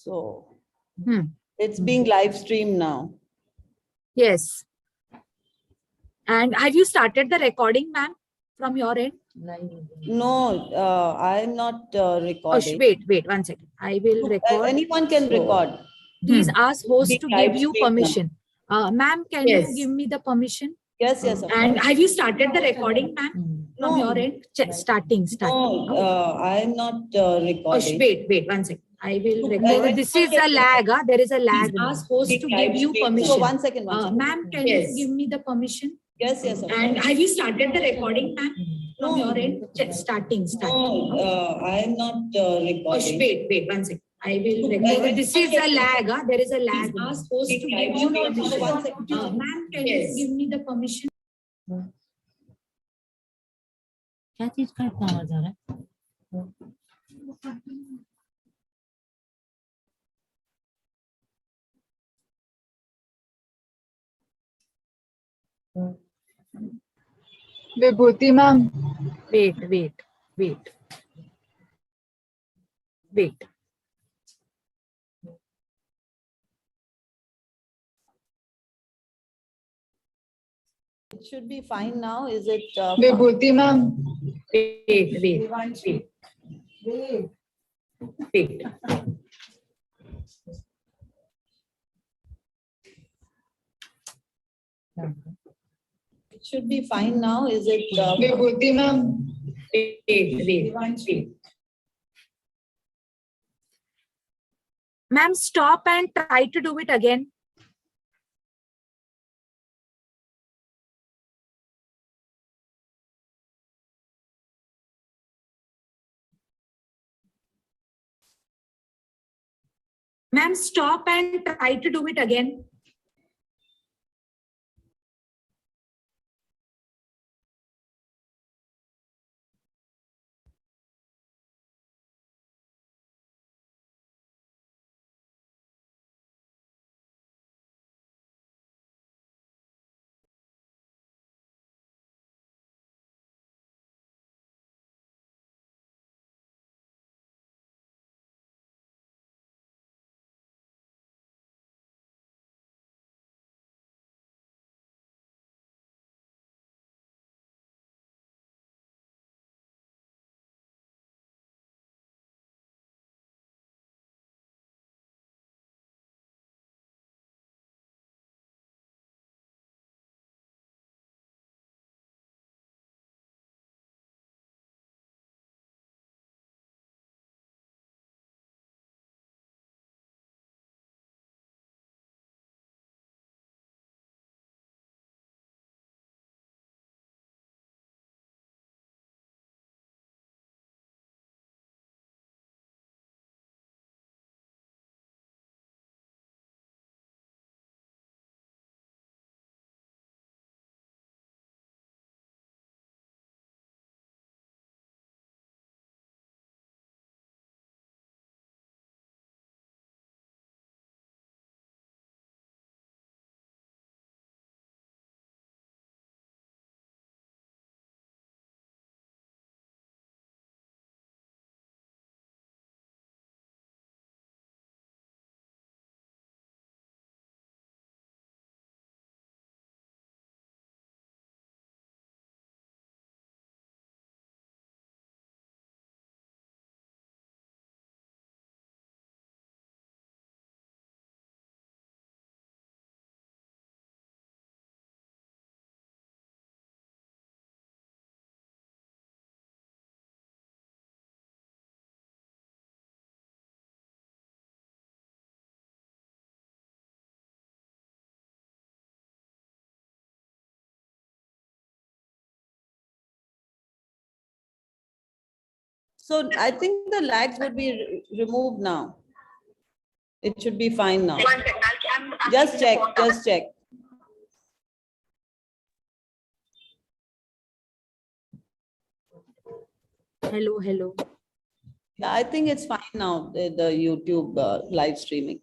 So Hmm. it's being live streamed now. Yes. And have you started the recording, ma'am, from your end? No, I'm not Oh, recording. wait, 1 second. I will record. Anyone can record. Please ask host Being to live give you streamed now. permission. Ma'am, can you give me the permission? Yes, yes. Of And course. have you started the recording, ma'am, from No. your end? Starting. No, I'm not Oh, recording. wait, 1 second. I will record. This is a lag. There is a lag. Ask host to give you permission. So 1 second, 1 second. Ma'am, can you give me the permission? Yes, yes. Of And course. have you started the recording, ma'am, from No. your end? Starting. No, I'm not Oh, recording. wait, 1 second. I will record. This is a lag. There is a lag. Ask host to give you permission. Ma'am, can you give me the permission? क्या चीज का इतना आवाज आ रहा है? Vibhuti ma'am Wait. It should be fine now. Is it? Vibhuti ma'am Wait. It should be fine now. Is it? Vibhuti ma'am Wait. Ma'am, stop and try to do it again. Ma'am, stop and try to do it again. So I think the lags would be removed now. It should be fine now. Just check. Hello. Yeah, I think it's fine now, the YouTube live streaming.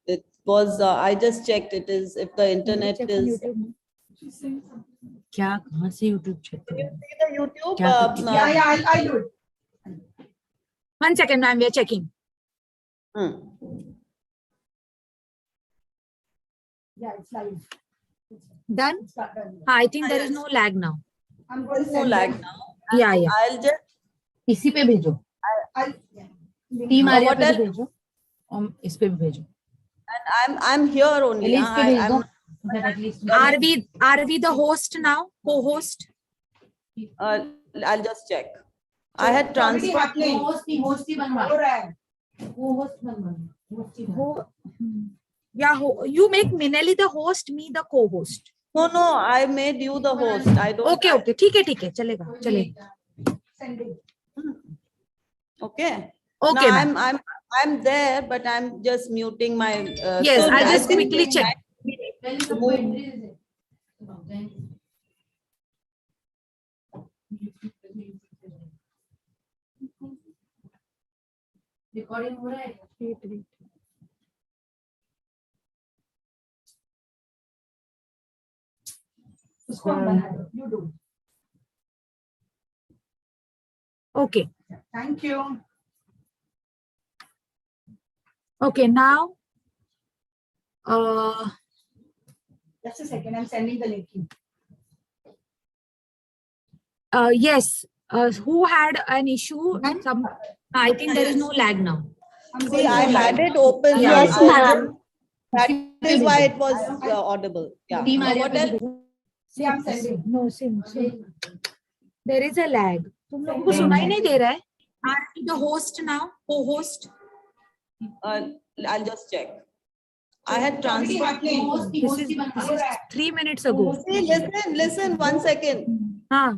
It was, I just checked, it is, if the internet is. क्या कहाँ से YouTube check Can you करें? see the YouTube? Yeah, I'll do it. 1 second, ma'am, we are checking. Hmm. Yeah, it's live. Done? It's got done. I think there is no lag now. I'm going to There's no send lag them. now. Yeah, yeah. I'll just, इसी पे भेजो, Yeah. Team Arya what पे भी else? भेजो और इस पे भी भेजो, And I'm here only. पहले इस पे भेज दो, I'm, that at least Are we the host now? Co-host? I'll just check. I had It's already transferred. happening. Host ही बनवा, हो रहा है. वो होस्ट बनवा, होस्ट ही बनवा. Yeah, you make Minelli the host, me the co-host. No, I made you the host. I don't. Okay, okay. ठीक है, चलेगा, चलेगा. Send it. Okay. Okay, Now ma'am. I'm there, but I'm just muting my. Yes, so I'll I just think quickly check. Recording हो रहा है. उसको हम बना दो. You do. Okay. Thank you. Okay, now. Just a second. I'm sending the link. Yes. Who had an issue? I think there is no lag now. See, I had it open. Yeah, so yes, That is why it was audible. Yeah. Team Arya What पे भी else? भेजो. See, I'm sending. No, sim. There is a lag. तुम लोगों को सुनाई नहीं दे रहा है? Are you the host now? Co-host? I'll just check. I had It's already transferred. happening. This is 3 minutes ago. See, listen, 1 second. Yeah,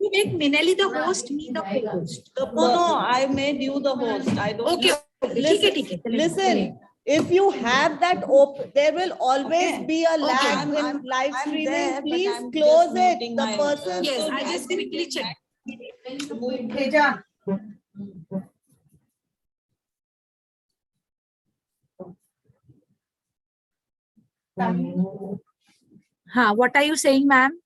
you make Minelli the host, me the co-host. No, I made you the host. I don't. Okay, Listen, ठीक है. listen. If you have that open, there will always be a lag Okay. in live I'm streaming. there, but Please I'm close just it. uh, The muting my, person. Yes, I just quickly check. भेजा. What are you saying, ma'am?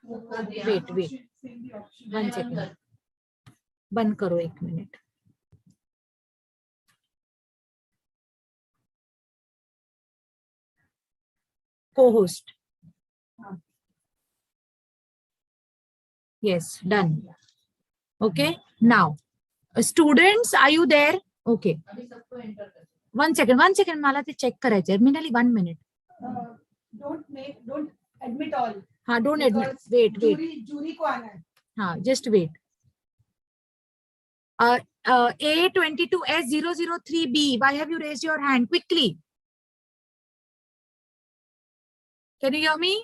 Wait. 1 second. बंद करो 1 minute. Co-host. Yes, done. Okay, now, students, are you there? Okay. 1 second, मला ते check करायचे. Minelli, 1 minute. Don't admit all. Don't admit. Because Wait. Jury को आना है. Just wait. A22S003B, why have you raised your hand? Quickly. Can you hear me?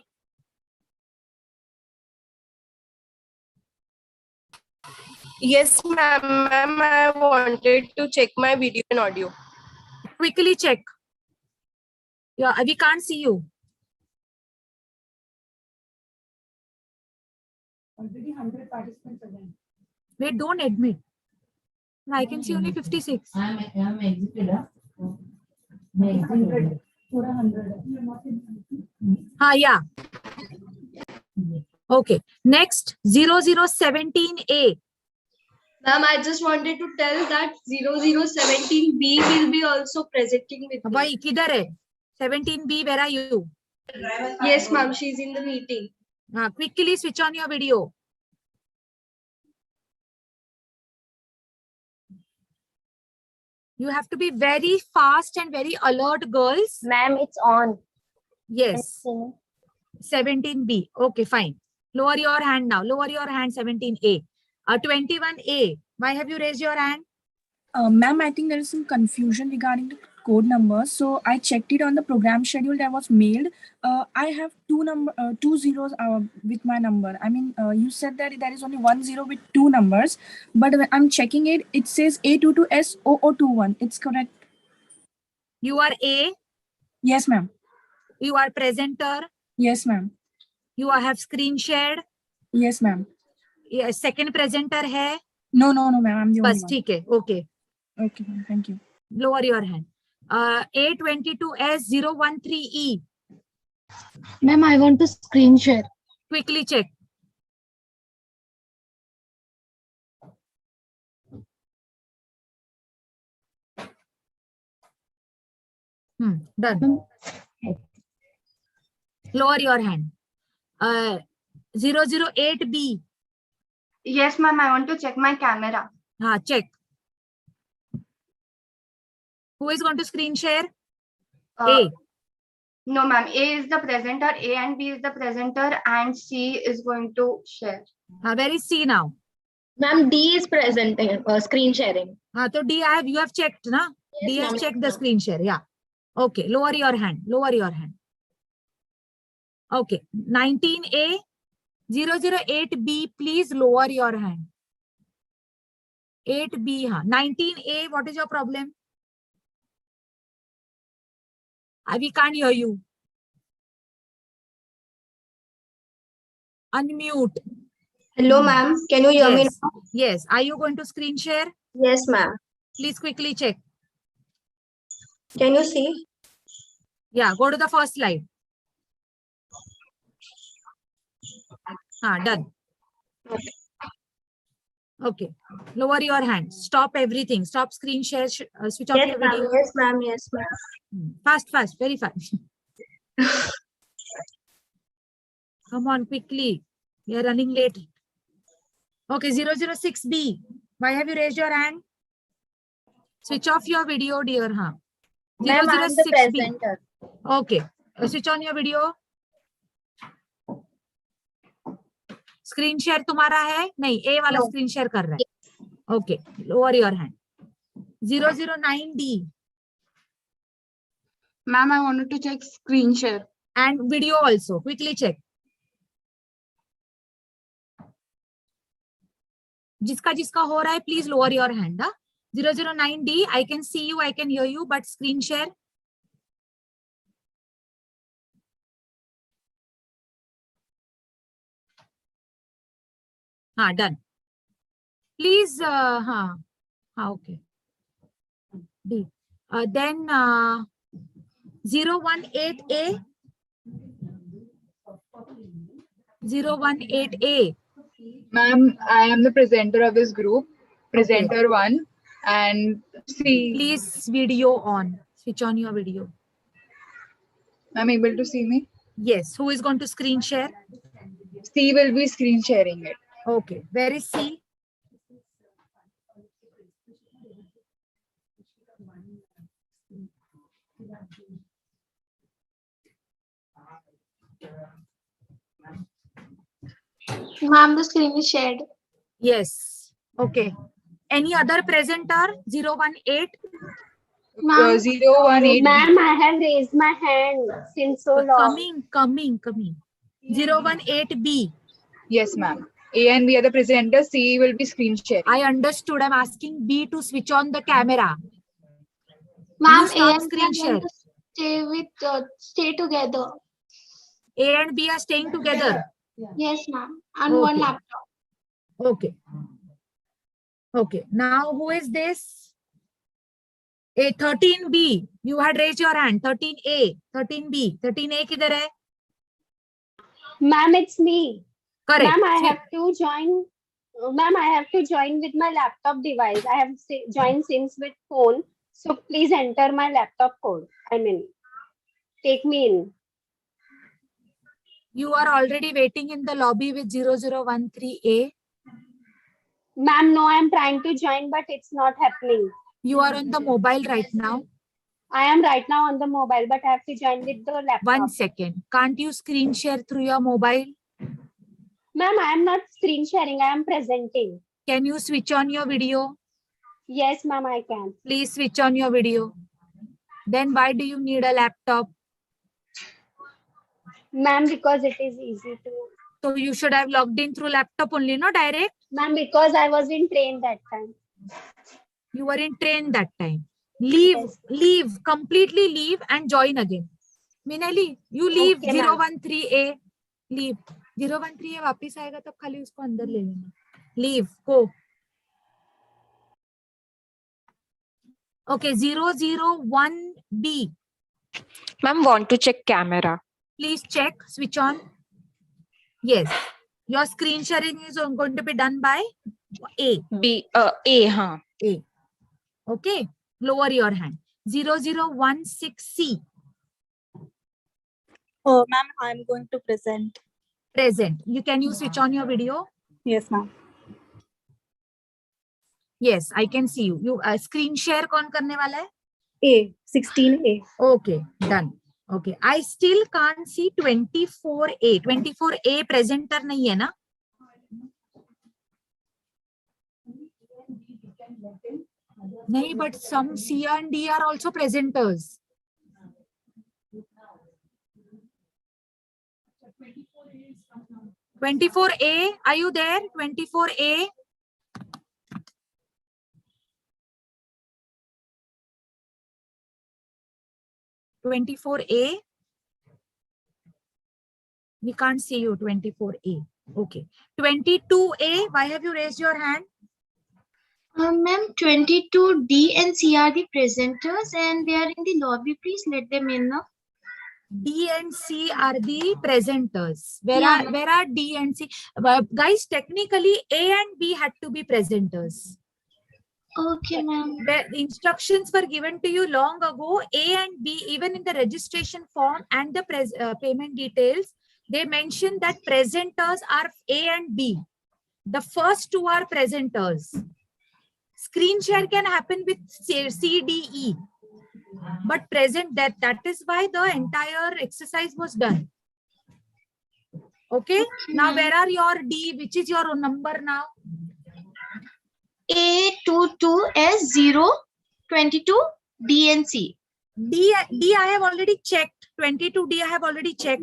Yes, ma'am. Ma'am, I wanted to check my video and audio. Quickly check. Yeah, we can't see you. Already 100 participants again. Wait, don't admit. I can see only 56. I'm exited. मैं exit हो गया. पूरा 100 हाँ, yeah. Okay. Next, 0017A. Ma'am, I just wanted to tell that 0017B will be also presenting with me. भाई किधर है? 17B, where are you? Yes, ma'am, she's in the meeting. Quickly switch on your video. You have to be very fast and very alert, girls. Ma'am, it's on. Yes. 17B. Okay, fine. Lower your hand now. Lower your hand, 17A. 21A. Why have you raised your hand? Ma'am, I think there is some confusion regarding the code number. So I checked it on the program schedule that was mailed. I have two zeros with my number. I mean, you said that there is only 1 0 with 2 numbers, but when I'm checking it, it says A22S0021. It's correct. You are A. Yes, ma'am. You are presenter. Yes, ma'am. You have screen shared. Yes, ma'am. Second presenter है. No, ma'am. I'm the only बस one. ठीक है. Okay. Okay, ma'am. Thank you. Lower your hand. A22S013E. Ma'am, I want to screen share. Quickly check. Done. Lower your hand. 008B. Yes, ma'am, I want to check my camera. Check. Who is going to screen share? A. No, ma'am, A is the presenter, A and B is the presenter, and C is going to share. Where is C now? Ma'am, D is presenting, screen sharing. So D, you have checked, na? Yes, D has ma'am. checked the screen share. Yeah. Okay. Lower your hand. Lower your hand. Okay. 19A, 008B, please lower your hand. 8B, 19A, what is your problem? We can't hear you. Unmute. Hello, ma'am. Can you hear me? Yes. Yes. Are you going to screen share? Yes, ma'am. Please quickly check. Can you see? Yeah, go to the first slide. Done. Okay. Lower your hand. Stop everything. Stop screen share. Switch off your video. Yes, ma'am. Yes, ma'am. Fast, very fast. Come on, quickly. We are running late. Okay, 006B. Why have you raised your hand? Switch off your video, dear. Ma'am, I'm the 006B. presenter. Okay. Switch on your video. Screen share तुम्हारा है? नहीं, A वाला No. screen share कर रहा है. Okay. Lower your hand. 009D. Ma'am, I wanted to check screen share. And video also. Quickly check. जिसका हो रहा है, please lower your hand. 009D, I can see you, I can hear you, but screen share. Done. Please, okay. D. Then 018A. 018A. Ma'am, I am the presenter of this group, presenter 1, and C. Please video on. Switch on your video. I'm able to see me. Yes. Who is going to screen share? C will be screen sharing it. Okay. Where is C? Ma'am, the screen is shared. Yes. Okay. Any other presenter? 018? Ma'am, 018. Ma'am, I have raised my hand since so long. Coming. 018B. Yes, ma'am. A and B are the presenters. C will be screen sharing. I understood. I'm asking B to switch on the camera. Ma'am, stop A and screen B are share. going to stay together. A and B are staying together. Yes, ma'am. On one Okay. laptop. Okay. Okay. Now who is this? A 13B. You had raised your hand. 13A, 13B, 13A किधर है? Ma'am, it's me. Correct. Ma'am, I have to join. Ma'am, I have to join with my laptop device. I have joined since with phone. So please enter my laptop code. I mean, take me in. You are already waiting in the lobby with 0013A. Ma'am, no, I'm trying to join, but it's not happening. You are on the mobile right now. I am right now on the mobile, but I have to join with the laptop. 1 second. Can't you screen share through your mobile? Ma'am, I am not screen sharing. I am presenting. Can you switch on your video? Yes, ma'am, I can. Please switch on your video. Then why do you need a laptop? Ma'am, because it is easy to. So you should have logged in through laptop only, no direct? Ma'am, because I was in train that time. You were in train that time. Leave, Yes. leave, completely leave and join again. Minali, you leave Okay, ma'am. 013A. Leave. 013A वापिस आएगा तब खाली उसको अंदर ले लेना. Leave, go. Okay, 001B. Ma'am, want to check camera. Please check, switch on. Yes. Your screen sharing is going to be done by A. A, huh? A. Okay. Lower your hand. 0016C. Oh, ma'am, I'm going to present. Present. Can you switch on your video? Yes, ma'am. Yes, I can see you. You screen share कौन करने वाला है? A, 16A. Okay, done. Okay, I still can't see 24A. 24A presenter नहीं है ना? नहीं, but some C and D are also presenters. 24A, are you there? 24A. A. We can't see you, 24A. Okay. 22A, why have you raised your hand? Ma'am, 22D and C are the presenters and they are in the lobby. Please let them in now. D and C are the presenters. Where Yeah. are D and C? Guys, technically A and B had to be presenters. Okay, ma'am. The instructions were given to you long ago. A and B, even in the registration form and the payment details, they mentioned that presenters are A and B. The first two are presenters. Screen share can happen with C, D, E. But present, that is why the entire exercise was done. Okay. Now, where are your D? Which is your number now? A22S0, 22, D and C. D I have already checked. 22D I have already checked.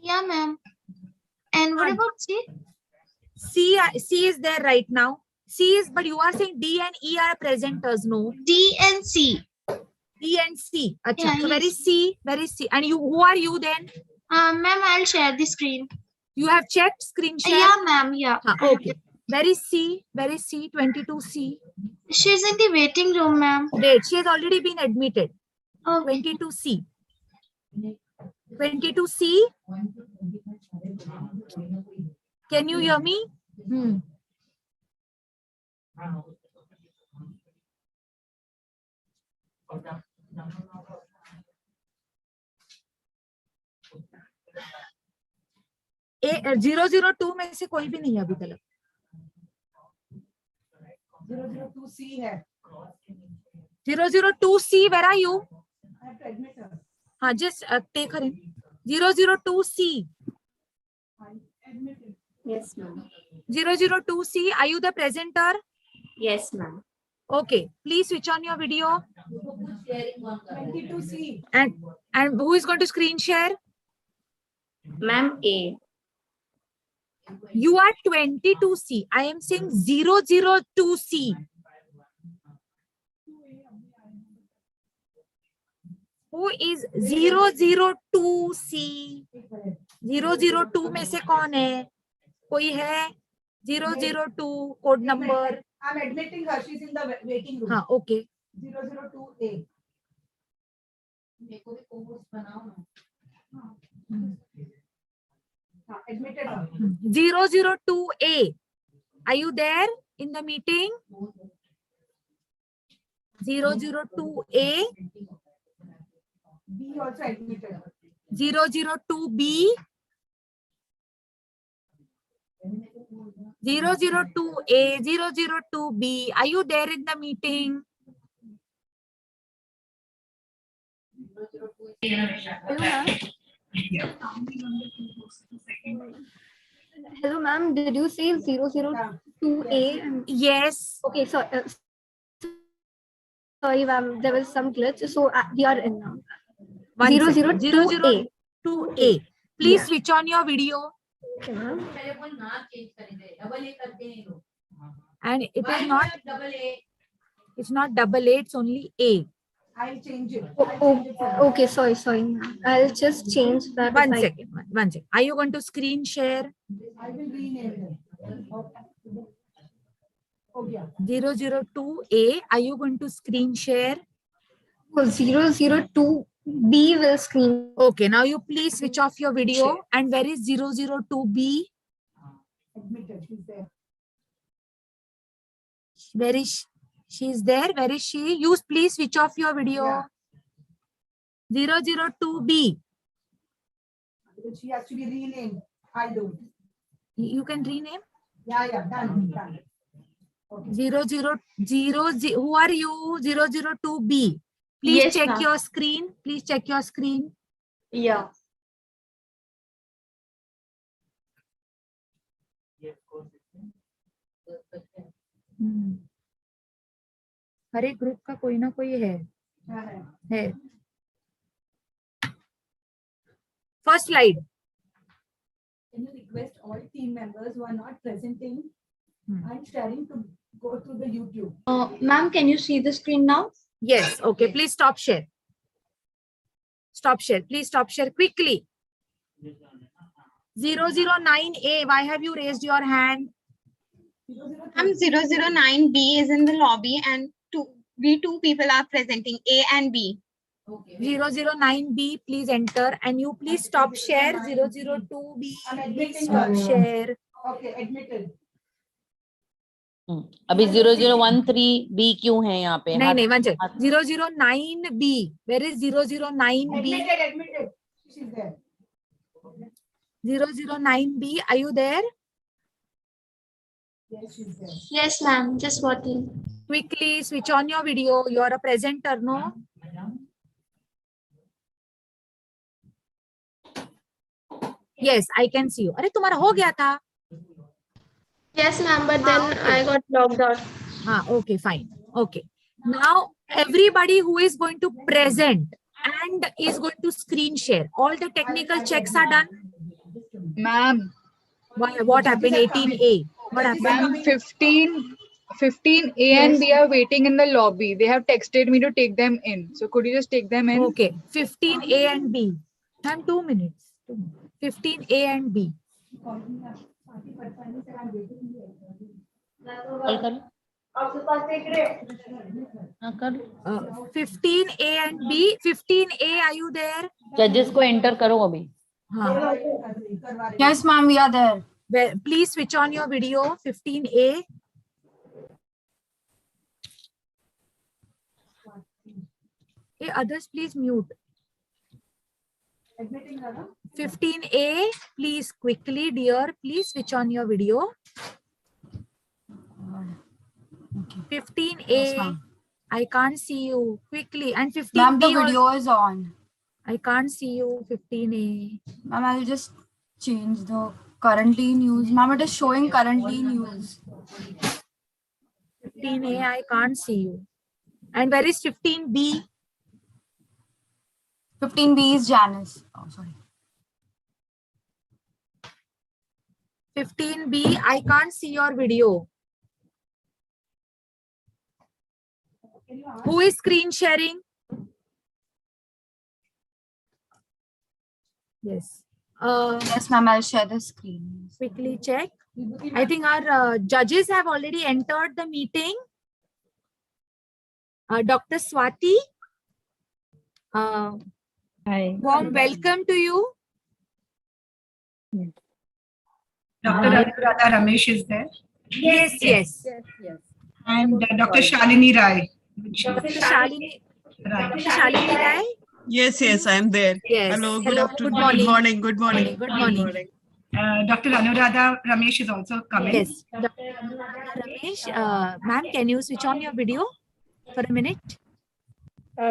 Yeah, ma'am. And what about C? C is there right now. C is, but you are saying D and E are presenters, no? D and C. D and C. Achha. Yeah, So where yes. is C? Where is C? And you, who are you then? Ma'am, I'll share the screen. You have checked screen share? Yeah, ma'am. Yeah. Okay. Where is C? Where is C? 22C. She's in the waiting room, ma'am. Wait, she has already been admitted. Okay. 22C. 22C. Can you hear me? A 002 में से कोई भी नहीं है अभी तक. 002C है. 002C, where are you? I have to admit her. हाँ, just take her in. 002C. Admitted. Yes, ma'am. 002C, are you the presenter? Yes, ma'am. Okay, please switch on your video. 22C. And who is going to screen share? Ma'am, A. You are 22C. I am saying 002C. Who is 002C? 002 में से कौन है? कोई है? 002 code number. I'm admitting her. She's in the waiting room. हाँ, okay. 002A. Admitted her. 002A. Are you there in the meeting? 002A. B also admitted her. 002B. 002A, 002B. Are you there in the meeting? Hello, ma'am. Did you say 002A? Yes. Okay, so sorry, ma'am. There was some glitch. So we are in now. 002A. 002A. Please Yeah. switch on your video. Okay, ma'am. And it is not. It's not double A. It's only A. I'll change it. Okay, sorry, ma'am. I'll just change that. One second. One second. Are you going to screen share? I will rename them. Oh, yeah. 002A. Are you going to screen share? 002B will screen. Okay. Now you please switch off your video. And where is 002B? Admitted. She's there. Where is she? Is there? Where is she? You please switch off your video. Yeah. 002B. She actually renamed. I don't. You can rename. Yeah. Done. Okay. 000. Who are you? 002B. Please Yes, check ma'am. your screen. Please check your screen. Yeah. हर एक group का कोई ना कोई है. First slide. Can you request all team members who are not presenting and sharing to go to the YouTube? Ma'am, can you see the screen now? Yes. Okay. Please stop share. Stop share. Please stop share quickly. 009A. Why have you raised your hand? 009B is in the lobby and we two people are presenting, A and B. 009B, please enter, and you please stop share. 002B, please stop share. Okay, admitted. अभी 0013B क्यों है यहाँ पे? नहीं, one second. 009B. Where is 009B? Admitted. She's there. 009B, are you there? Yes, she's there. Yes, ma'am. Just working. Quickly switch on your video. You are a presenter, no? Yes, I can see you. अरे तुम्हारा हो गया था? Yes, ma'am. But then I got logged out. Okay, fine. Okay. Now everybody who is going to present and is going to screen share. All the technical checks are done. Ma'am. What happened? 18A. What happened? Ma'am, 15A and B are waiting in the lobby. They have texted me to take them in. So could you just take them in? Okay. 15A and B. Ma'am, 2 minutes. 15A and B. 15A and B. 15A, are you there? जजेस को enter करो अभी. Yes, ma'am, we are there. Well, please switch on your video. 15A. Hey, others, please mute. 15A, please quickly, dear. Please switch on your video. 15A. Yes, I can't see you. Quickly. And 15B. Ma'am, the video is on. I can't see you. 15A. Ma'am, I'll just change the currently news. Ma'am, it is showing currently news. 15A, I can't see you. And where is 15B? 15B is Janice. Oh, sorry. 15B, I can't see your video. Who is screen sharing? Yes. Yes, ma'am, I'll share the screen. Quickly check. I think our judges have already entered the meeting. Dr. Swati, Hi. warm welcome to you. Dr. Anuradha Ramesh is there. Yes, yes. And Dr. Shalini Rai. Dr. Shalini Rai? Yes, I am there. Yes. Hello, good Hello, afternoon. good morning. Good morning. Good morning. Good morning. Dr. Anuradha Ramesh is also coming. Yes. Dr. Ramesh, ma'am, can you switch on your video for a minute?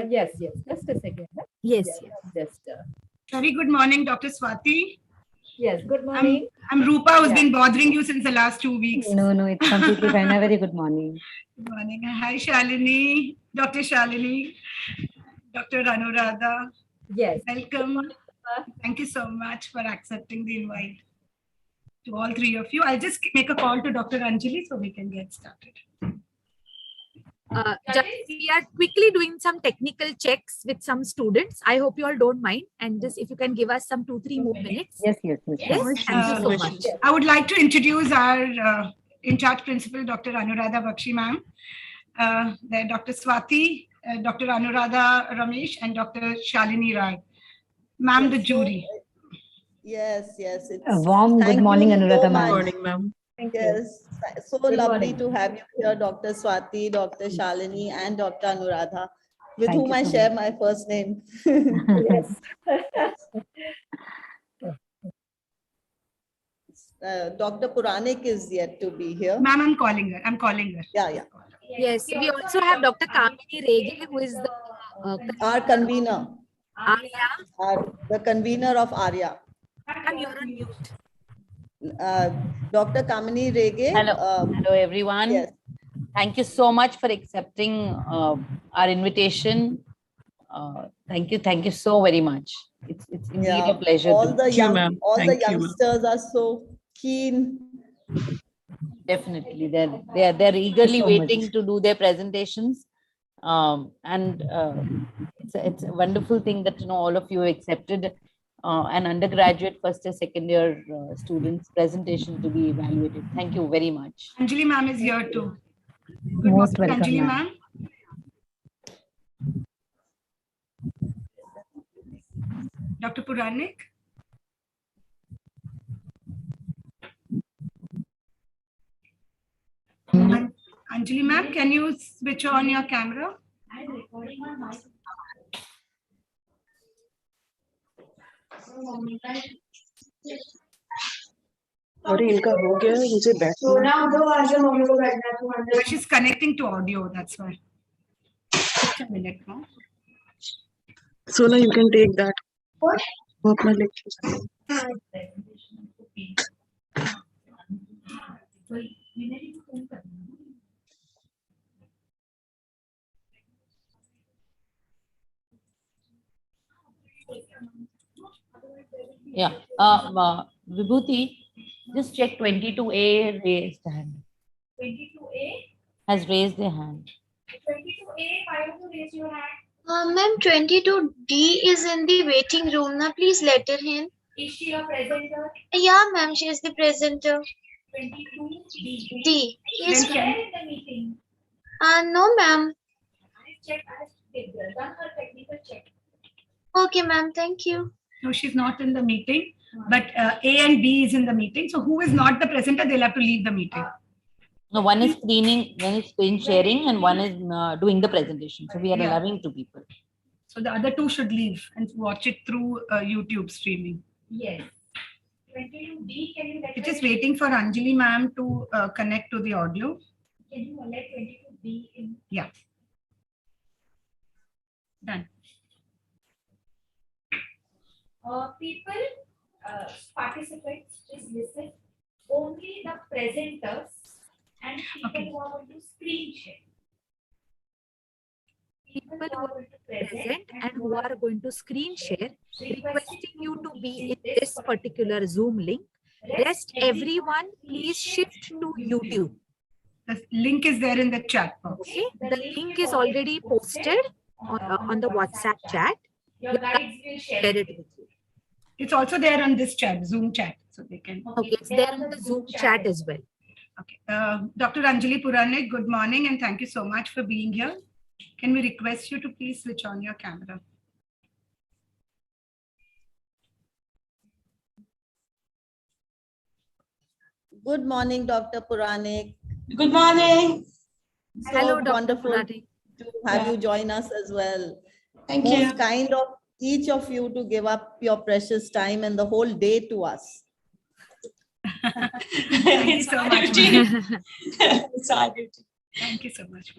Yes. Just a second. Yes. Just. Very good morning, Dr. Swati. Yes. Good morning. I'm Rupa, who's been bothering you since the last 2 weeks. No, it's completely fine. A very good morning. Good morning. Hi, Shalini. Dr. Shalini. Dr. Anuradha. Yes. Welcome. Thank you so much for accepting the invite to all three of you. I'll just make a call to Dr. Anjali so we can get started. We are quickly doing some technical checks with some students. I hope you all don't mind. And just if you can give us some 2-3 more minutes. Yes. Yes, thank you so much. I would like to introduce our in-charge principal, Dr. Anuradha Bakshi ma'am. There Dr. Swati, Dr. Anuradha Ramesh, and Dr. Shalini Rai. Ma'am, the jury. Yes. It's A warm good thank you morning, so Anuradha much. ma'am. Good morning, ma'am. Yes, so lovely to have you here, Dr. Swati, Dr. Shalini, and Dr. Anuradha, with Thank whom you I so share much. my first name. Yes. Dr. Puranik is yet to be here. Ma'am, I'm calling her. Yeah. Yes, we also have Dr. Kamini Rege, who is the Our convener, Aarya. the convener of Aarya. Ma'am, you're on mute. Dr. Kamini Rege. Hello, everyone. Yes. Thank you so much for accepting our invitation. Thank you so very much. It's indeed a pleasure. All the Thank you, youngsters are so keen. Definitely, they're eagerly so waiting much. to do their presentations, and it's a wonderful thing that all of you have accepted an undergraduate first or second year students presentation to be evaluated. Thank you very much. Anjali ma'am is here too. Most welcome, Anjali ma'am. ma'am. Dr. Puranik. Anjali ma'am, can you switch on your camera? I'm recording on my. अरे इनका हो गया है मुझे बैठना She's connecting to audio, that's why. Just a minute now. Sola, you can take that. वो अपना lecture. Yeah. Vibhuti, just check 22A raised hand. 22A? Has raised their hand. 22A, why don't you raise your hand? Ma'am, 22D is in the waiting room. Now, please let her in. Is she a presenter? Yeah, ma'am, she is the presenter. 22D. D. Yes, Is she ma'am. there in the meeting? No, ma'am. They've done her technical check. Okay, ma'am. Thank you. No, she's not in the meeting, but A and B is in the meeting. So who is not the presenter, they'll have to leave the meeting. No, one is screen sharing, and one is doing the presentation. So we are allowing 2 people. So the other 2 should leave and watch it through YouTube streaming. Yes. 22D, can you let We're her just in? waiting for Anjali ma'am to connect to the audio. Can you let 22D in? Yeah. Done. People, participants, please listen. Only the presenters and people who are going to screen share. People who are present and who are going to screen share, requesting you to be in this particular Zoom link. Rest everyone, please shift to YouTube. The link is there in the chat box. Okay, the link is already posted on the WhatsApp chat. Your guides will share Share it with you. It's also there on this chat, Zoom chat. So they can. Okay, it's there in the Zoom chat as well. Okay. Dr. Anjali Puranik, good morning and thank you so much for being here. Can we request you to please switch on your camera? Good morning, Dr. Puranik. Good morning. So Hello, Dr. wonderful Puranik. to have you join us as well. Thank Most you. kind of each of you to give up your precious time and the whole day to us. Thank you so much. It's our duty. Thank you so much.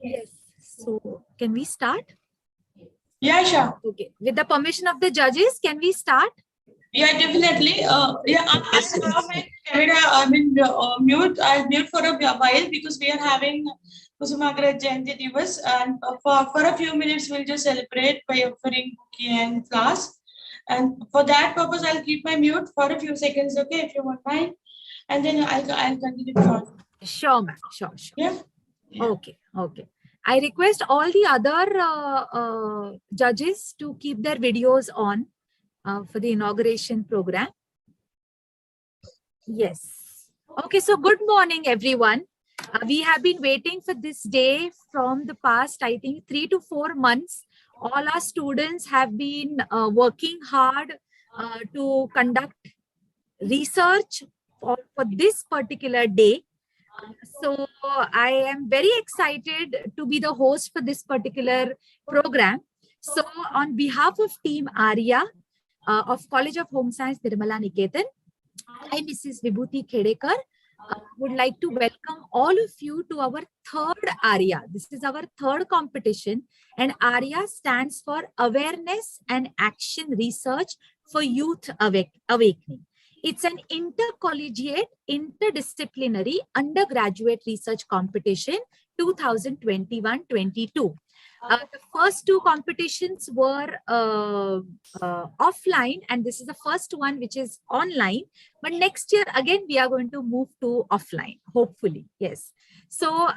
Yes. So, can we start? Yeah, sure. Okay. With the permission of the judges, can we start? Yeah, definitely. Yeah, I have my camera. Mute. I'll mute for a while because we are having Kusumagraj Jayanti Divas, and for a few minutes we'll just celebrate by offering bouquet and flowers. And for that purpose, I'll keep my mute for a few seconds, okay, if you won't mind. And then I'll continue. Sure, ma'am. Sure. Yeah. Okay. Okay. I request all the other judges to keep their videos on for the inauguration program. Yes. Okay. So good morning, everyone. We have been waiting for this day from the past, I think, 3 to 4 months. All our students have been working hard to conduct research for this particular day. So I am very excited to be the host for this particular program. So on behalf of Team Aarya of College of Home Science, Nirmala Niketan, I, Mrs. Vibhuti Khedekar, would like to welcome all of you to our third Aarya. This is our third competition, and Aarya stands for Awareness and Action Research for Youth Awakening. It's an intercollegiate, interdisciplinary undergraduate research competition 2021-22. The first two competitions were offline, and this is the first one which is online. But next year, again, we are going to move to offline, hopefully. Yes. So,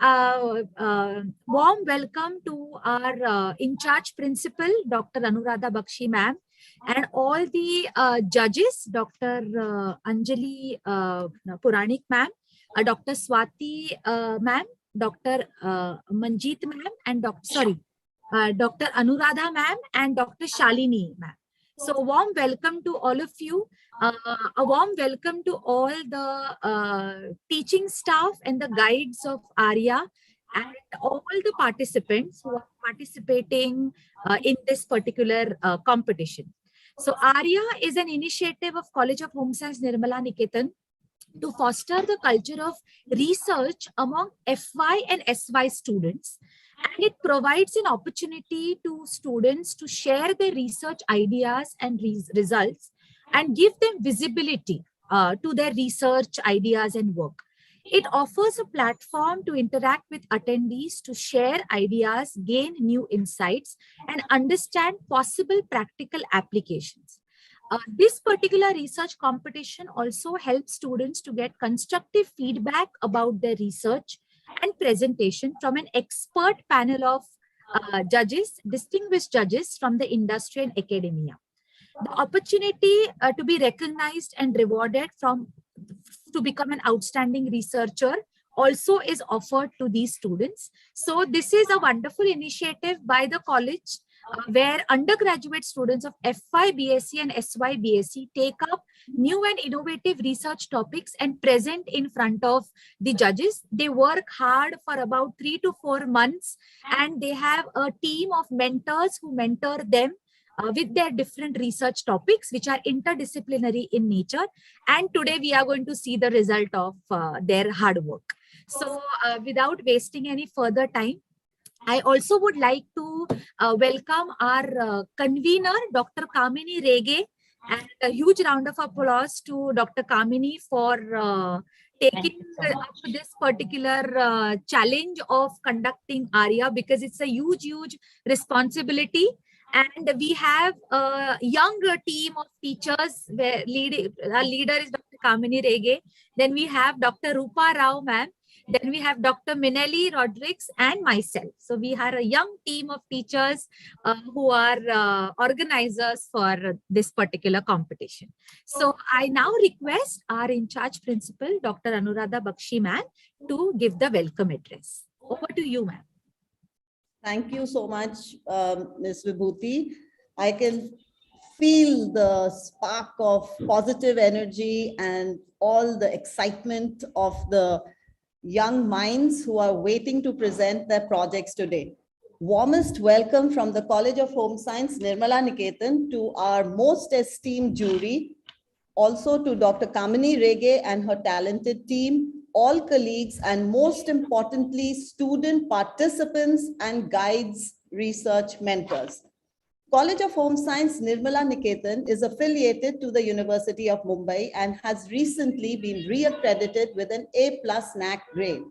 warm welcome to our in-charge principal, Dr. Anuradha Bakshi ma'am, and all the judges, Dr. Anjali Puranik ma'am, Dr. Swati ma'am, Dr. Manjeet ma'am, and Dr. Anuradha ma'am, and Dr. Shalini ma'am. So warm welcome to all of you. A warm welcome to all the teaching staff and the guides of Aarya, and all the participants who are participating in this particular competition. So Aarya is an initiative of College of Home Science Nirmala Niketan to foster the culture of research among FY and SY students. And it provides an opportunity to students to share their research ideas and results and give them visibility to their research ideas and work. It offers a platform to interact with attendees to share ideas, gain new insights, and understand possible practical applications. This particular research competition also helps students to get constructive feedback about their research and presentation from an expert panel of judges, distinguished judges from the industry and academia. The opportunity to be recognized and rewarded to become an outstanding researcher also is offered to these students. So this is a wonderful initiative by the college where undergraduate students of FY BSc and SY BSc take up new and innovative research topics and present in front of the judges. They work hard for about 3 to 4 months, and they have a team of mentors who mentor them with their different research topics, which are interdisciplinary in nature. And today we are going to see the result of their hard work. So without wasting any further time, I also would like to welcome our convener, Dr. Kamini Rege, and a huge round of applause to Dr. Kamini for taking up this particular challenge of conducting Aarya, because it's a huge responsibility. And we have a young team of teachers where our leader is Dr. Kamini Rege. Then we have Dr. Rupa Rao ma'am. Then we have Dr. Minelli Rodriguez and myself. So we are a young team of teachers who are organizers for this particular competition. So I now request our in-charge principal, Dr. Anuradha Bakshi ma'am, to give the welcome address. Over to you, ma'am. Thank you so much, Ms. Vibhuti. I can feel the spark of positive energy and all the excitement of the young minds who are waiting to present their projects today. Warmest welcome from the College of Home Science, Nirmala Niketan, to our most esteemed jury, also to Dr. Kamini Rege and her talented team, all colleagues, and most importantly, student participants and guides, research mentors. College of Home Science Nirmala Niketan is affiliated to the University of Mumbai and has recently been re-accredited with an A+ NAC grade.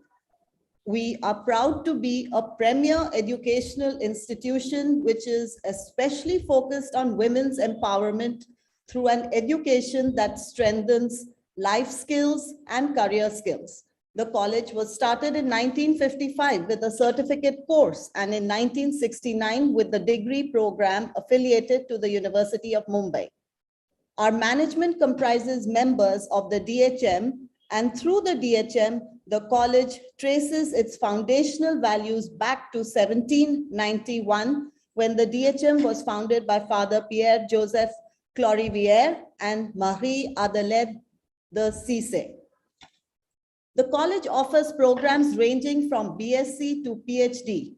We are proud to be a premier educational institution which is especially focused on women's empowerment through an education that strengthens life skills and career skills. The college was started in 1955 with a certificate course and in 1969 with the degree program affiliated to the University of Mumbai. Our management comprises members of the DHM, and through the DHM, the college traces its foundational values back to 1791 when the DHM was founded by Father Pierre-Joseph Clorivière and Marie Adelaide de Cisse. The college offers programs ranging from BSc to PhD.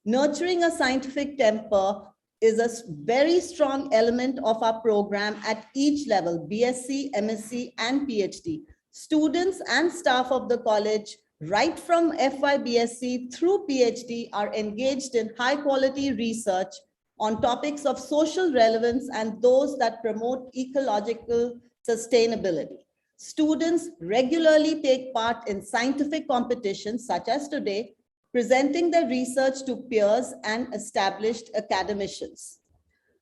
Nurturing a scientific temper is a very strong element of our program at each level, BSc, MSc, and PhD. Students and staff of the college, right from FYBSc through PhD, are engaged in high-quality research on topics of social relevance and those that promote ecological sustainability. Students regularly take part in scientific competitions such as today, presenting their research to peers and established academicians.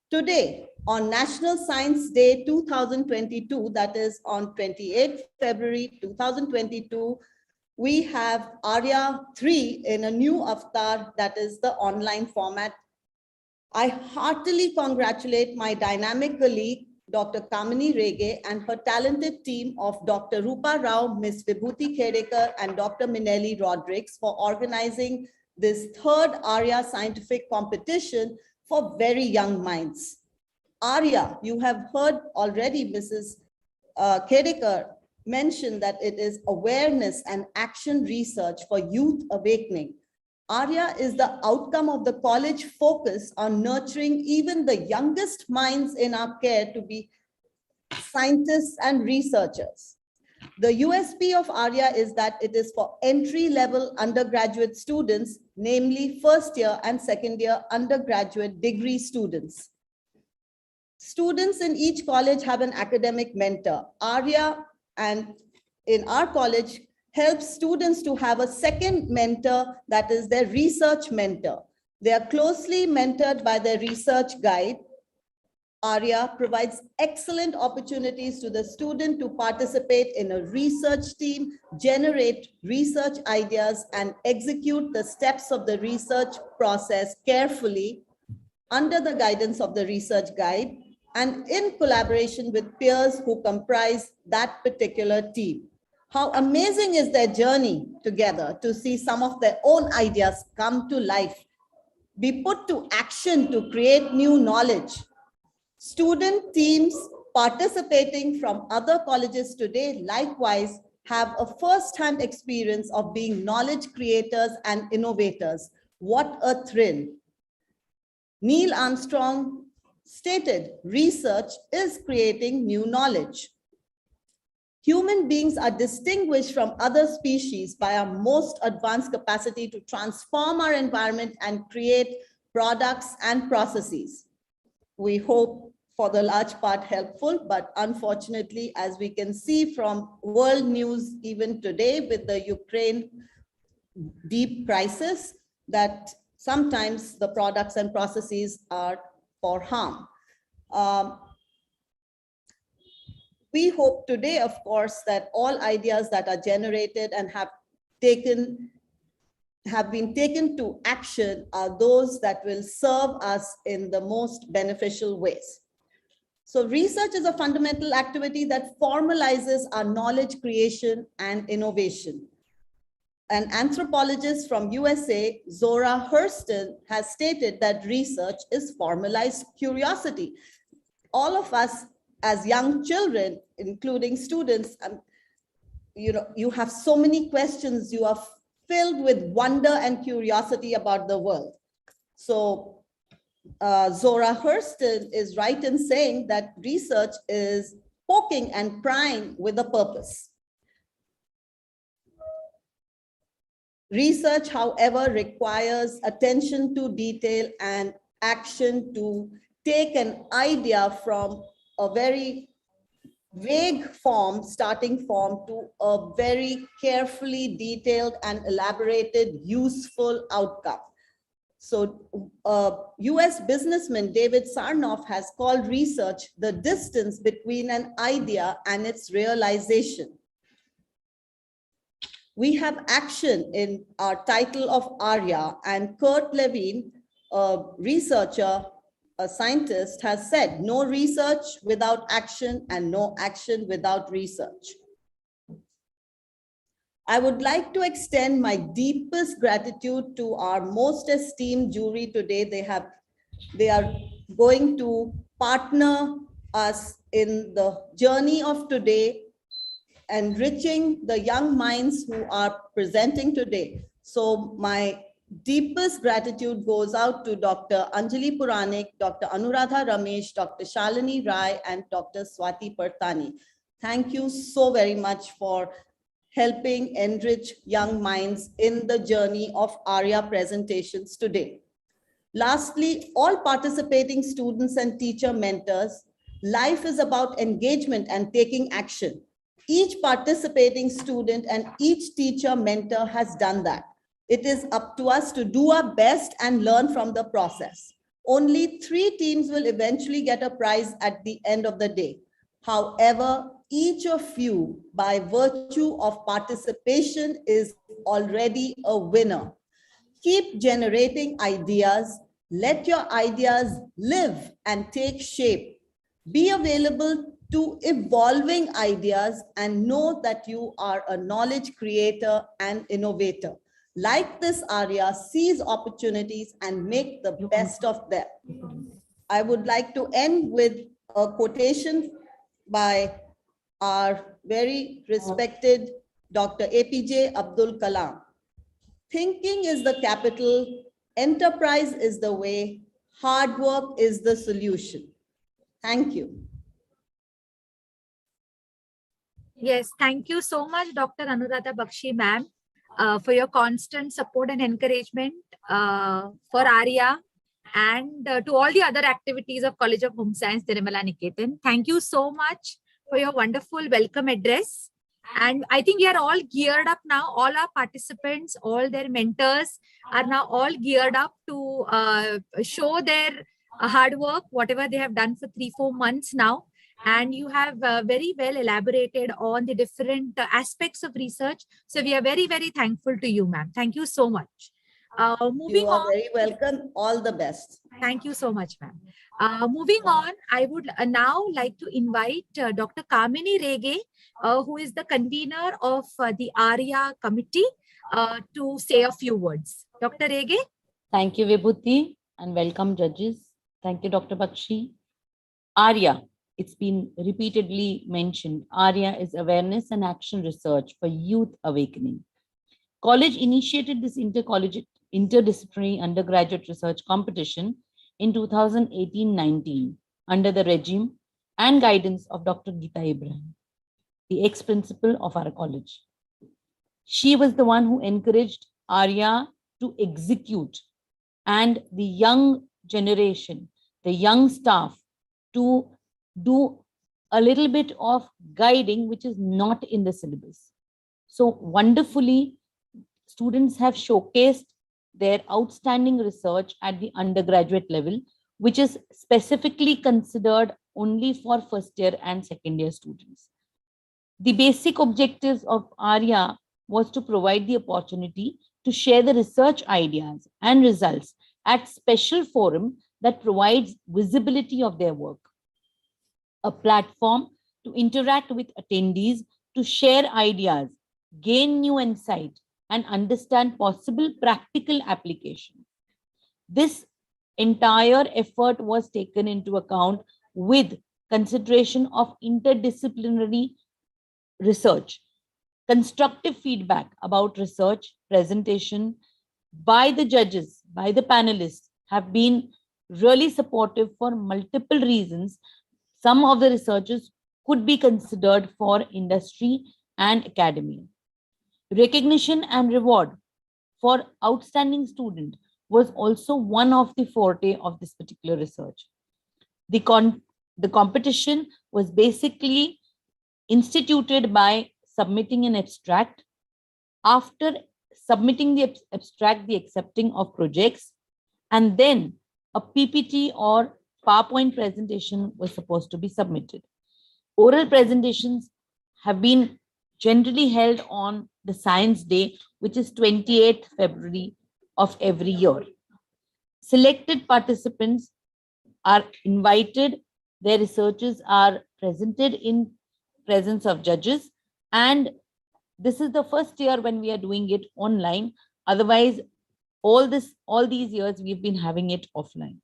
Today, on National Science Day 2022, that is on 28th February 2022, we have Aarya 3 in a new avatar, that is the online format. I heartily congratulate my dynamic colleague, Dr. Kamini Rege, and her talented team of Dr. Rupa Rao, Ms. Vibhuti Khedekar, and Dr. Minelli Rodriguez for organizing this third Aarya scientific competition for very young minds. Aarya, you have heard already Mrs. Khedekar mention that it is awareness and action research for youth awakening. Aarya is the outcome of the college focus on nurturing even the youngest minds in our care to be scientists and researchers. The USP of Aarya is that it is for entry-level undergraduate students, namely first year and second year undergraduate degree students. Students in each college have an academic mentor. Aarya, and in our college, helps students to have a second mentor, that is their research mentor. They are closely mentored by their research guide. Aarya provides excellent opportunities to the student to participate in a research team, generate research ideas, and execute the steps of the research process carefully under the guidance of the research guide and in collaboration with peers who comprise that particular team. How amazing is their journey together to see some of their own ideas come to life, be put to action to create new knowledge. Student teams participating from other colleges today likewise have a first-hand experience of being knowledge creators and innovators. What a thrill. Neil Armstrong stated, research is creating new knowledge. Human beings are distinguished from other species by our most advanced capacity to transform our environment and create products and processes. We hope for the large part helpful, but unfortunately, as we can see from world news even today with the Ukraine deep crisis, that sometimes the products and processes are for harm. We hope today, of course, that all ideas that are generated and have have been taken to action are those that will serve us in the most beneficial ways. So research is a fundamental activity that formalizes our knowledge creation and innovation. An anthropologist from USA, Zora Hurston, has stated that research is formalized curiosity. All of us as young children, including students, you have so many questions. You are filled with wonder and curiosity about the world. So Zora Hurston is right in saying that research is poking and prying with a purpose. Research, however, requires attention to detail and action to take an idea from a very vague form, starting form, to a very carefully detailed and elaborated, useful outcome. So US businessman David Sarnoff has called research the distance between an idea and its realization. We have action in our title of Aarya, and Kurt Lewin, a researcher, a scientist, has said, no research without action and no action without research. I would like to extend my deepest gratitude to our most esteemed jury today. They are going to partner us in the journey of today, enriching the young minds who are presenting today. So my deepest gratitude goes out to Dr. Anjali Puranik, Dr. Anuradha Ramesh, Dr. Shalini Rai, and Dr. Swati Partani. Thank you so very much for helping enrich young minds in the journey of Aarya presentations today. Lastly, all participating students and teacher mentors, life is about engagement and taking action. Each participating student and each teacher mentor has done that. It is up to us to do our best and learn from the process. Only 3 teams will eventually get a prize at the end of the day. However, each of you, by virtue of participation, is already a winner. Keep generating ideas. Let your ideas live and take shape. Be available to evolving ideas and know that you are a knowledge creator and innovator. Like this Aarya, seize opportunities and make the best of them. I would like to end with a quotation by our very respected Dr. APJ Abdul Kalam. Thinking is the capital, enterprise is the way, hard work is the solution. Thank you. Yes, thank you so much, Dr. Anuradha Bakshi, ma'am, for your constant support and encouragement for Aarya and to all the other activities of College of Home Science, Tirumala Niketan. Thank you so much for your wonderful welcome address. And I think we are all geared up now. All our participants, all their mentors are now all geared up to show their hard work, whatever they have done for 3-4 months now. And you have very well elaborated on the different aspects of research. So we are very, very thankful to you, ma'am. Thank you so much. Moving you are on. very welcome. All the best. Thank you so much, ma'am. Moving on, I would now like to invite Dr. Kamini Rege, who is the convener of the Aarya committee, to say a few words. Dr. Rege? Thank you, Vibhuti, and welcome, judges. Thank you, Dr. Bakshi. Aarya, it's been repeatedly mentioned, Aarya is awareness and action research for youth awakening. College initiated this interdisciplinary undergraduate research competition in 2018-19 under the regime and guidance of Dr. Geeta Ibrahim, the ex-principal of our college. She was the one who encouraged Aarya to execute, and the young generation, the young staff, to do a little bit of guiding which is not in the syllabus. So wonderfully, students have showcased their outstanding research at the undergraduate level, which is specifically considered only for first year and second year students. The basic objectives of Aarya was to provide the opportunity to share the research ideas and results at special forum that provides visibility of their work, a platform to interact with attendees, to share ideas, gain new insight, and understand possible practical application. This entire effort was taken into account with consideration of interdisciplinary research. Constructive feedback about research presentation by the judges, by the panelists, have been really supportive for multiple reasons. Some of the researchers could be considered for industry and academia. Recognition and reward for outstanding student was also one of the forte of this particular research. The competition was basically instituted by submitting an abstract. After submitting the abstract, the accepting of projects, and then a PPT or PowerPoint presentation was supposed to be submitted. Oral presentations have been generally held on the Science Day, which is 28th February of every year. Selected participants are invited, their researches are presented in presence of judges, and this is the first year when we are doing it online. Otherwise, all these years we've been having it offline.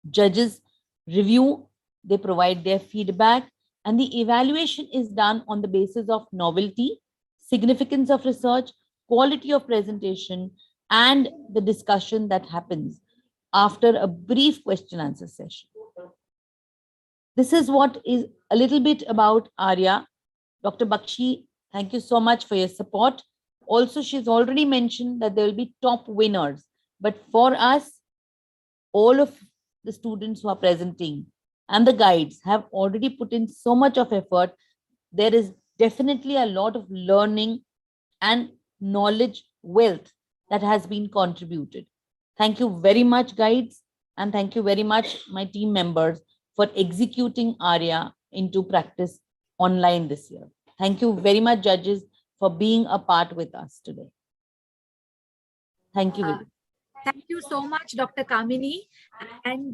Judges review, they provide their feedback, and the evaluation is done on the basis of novelty, significance of research, quality of presentation, and the discussion that happens after a brief question answer session. This is what is a little bit about Aarya. Dr. Bakshi, thank you so much for your support. Also, she's already mentioned that there will be top winners, but for us, all of the students who are presenting and the guides have already put in so much of effort. There is definitely a lot of learning and knowledge wealth that has been contributed. Thank you very much, guides, and thank you very much, my team members, for executing Aarya into practice online this year. Thank you very much, judges, for being a part with us today. Thank you. Thank you so much, Dr. Kamini. And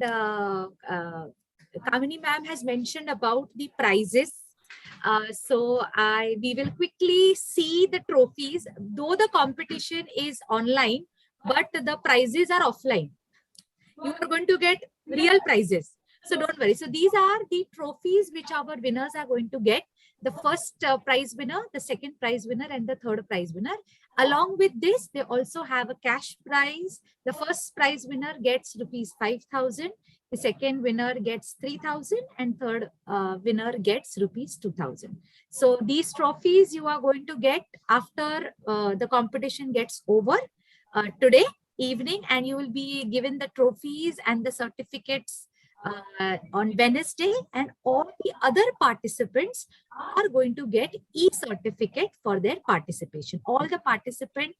Kamini ma'am has mentioned about the prizes. So we will quickly see the trophies, though the competition is online, but the prizes are offline. You are going to get real prizes. So don't worry. So these are the trophies which our winners are going to get. The first prize winner, the second prize winner, and the third prize winner. Along with this, they also have a cash prize. The first prize winner gets rupees 5,000. The second winner gets 3,000, and third winner gets rupees 2,000. So these trophies you are going to get after the competition gets over today evening, and you will be given the trophies and the certificates on Wednesday, and all the other participants are going to get e-certificate for their participation. All the participant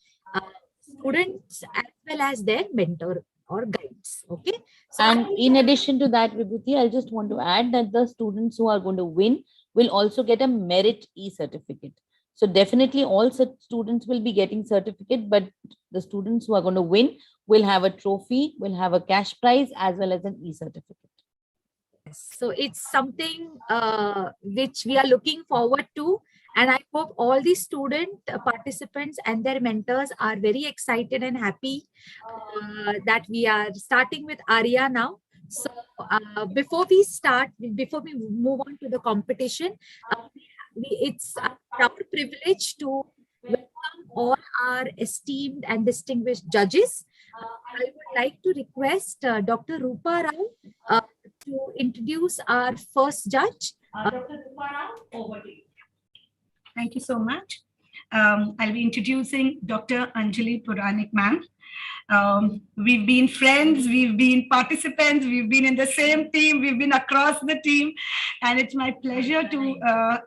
students as well as their mentor or guides. Okay. So, and in addition to that, Vibhuti, I just want to add that the students who are going to win will also get a merit e-certificate. So definitely all such students will be getting certificate, but the students who are going to win will have a trophy, will have a cash prize as well as an e-certificate. So it's something which we are looking forward to. And I hope all the student participants and their mentors are very excited and happy that we are starting with Aarya now. So before we move on to the competition, it's our proud to welcome all our esteemed and distinguished judges. I would like to request Dr. Rupa Rao to introduce our first judge. Dr. Rupa Rao, over to you. Thank you so much. I'll be introducing Dr. Anjali Puranik ma'am. We've been friends, we've been participants, we've been in the same team, we've been across the team, and it's my pleasure to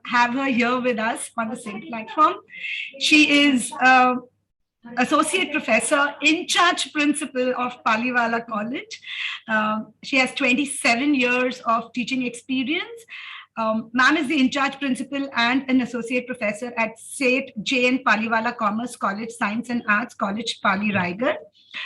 have her here with us on the same platform. She is Associate Professor, in charge principal of Paliwala College. She has 27 years of teaching experience. Ma'am is the in-charge principal and an associate professor at Seth J.N. Paliwala Commerce College, Science and Arts College, Pali, Raigarh.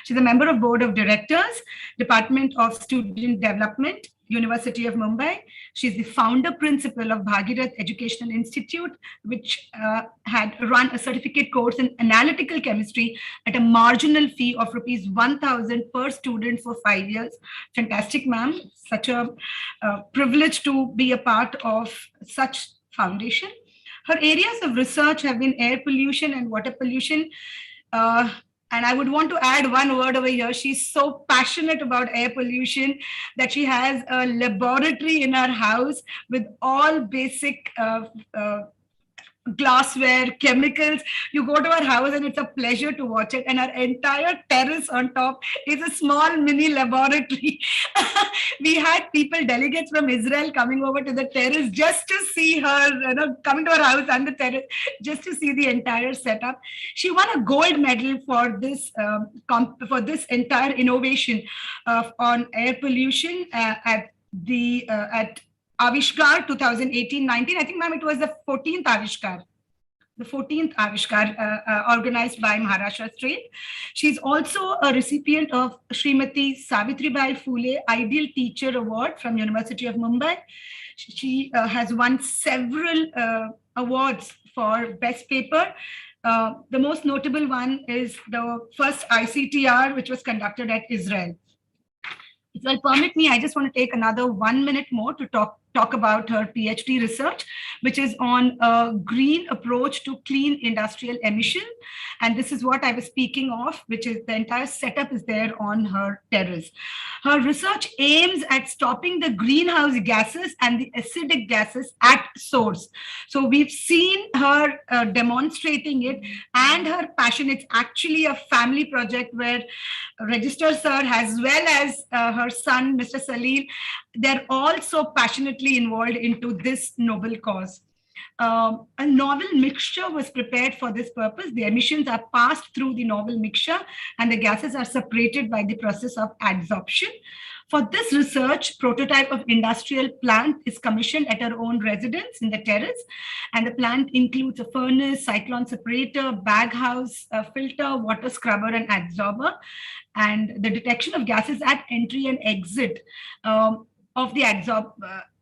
She's a member of Board of Directors, Department of Student Development, University of Mumbai. She's the founder principal of Bhagirath Educational Institute, which had run a certificate course in analytical chemistry at a marginal fee of rupees 1,000 per student for 5 years. Fantastic, ma'am. Such a privilege to be a part of such foundation. Her areas of research have been air pollution and water pollution. And I would want to add one word over here. She's so passionate about air pollution that she has a laboratory in her house with all basic glassware, chemicals. You go to her house and it's a pleasure to watch it. And our entire terrace on top is a small mini laboratory. We had people, delegates from Israel coming over to the terrace just to see her, coming to her house and the terrace, just to see the entire setup. She won a gold medal for this entire innovation on air pollution at Avishkar 2018-19. I think, ma'am, it was the 14th Avishkar. The 14th Avishkar organized by Maharashtra State. She's also a recipient of Srimati Savitribai Phule Ideal Teacher Award from University of Mumbai. She has won several awards for best paper. The most notable one is the first ICTR, which was conducted at Israel. If you'll permit me, I just want to take another 1 minute more to talk about her PhD research, which is on a green approach to clean industrial emission. And this is what I was speaking of, which is the entire setup is there on her terrace. Her research aims at stopping the greenhouse gases and the acidic gases at source. So we've seen her demonstrating it and her passion. It's actually a family project where Register Sir, as well as her son, Mr. Salil, they're all so passionately involved into this noble cause. A novel mixture was prepared for this purpose. The emissions are passed through the novel mixture and the gases are separated by the process of adsorption. For this research, prototype of industrial plant is commissioned at our own residence in the terrace. And the plant includes a furnace, cyclone separator, bag house, filter, water scrubber, and adsorber. And the detection of gases at entry and exit of the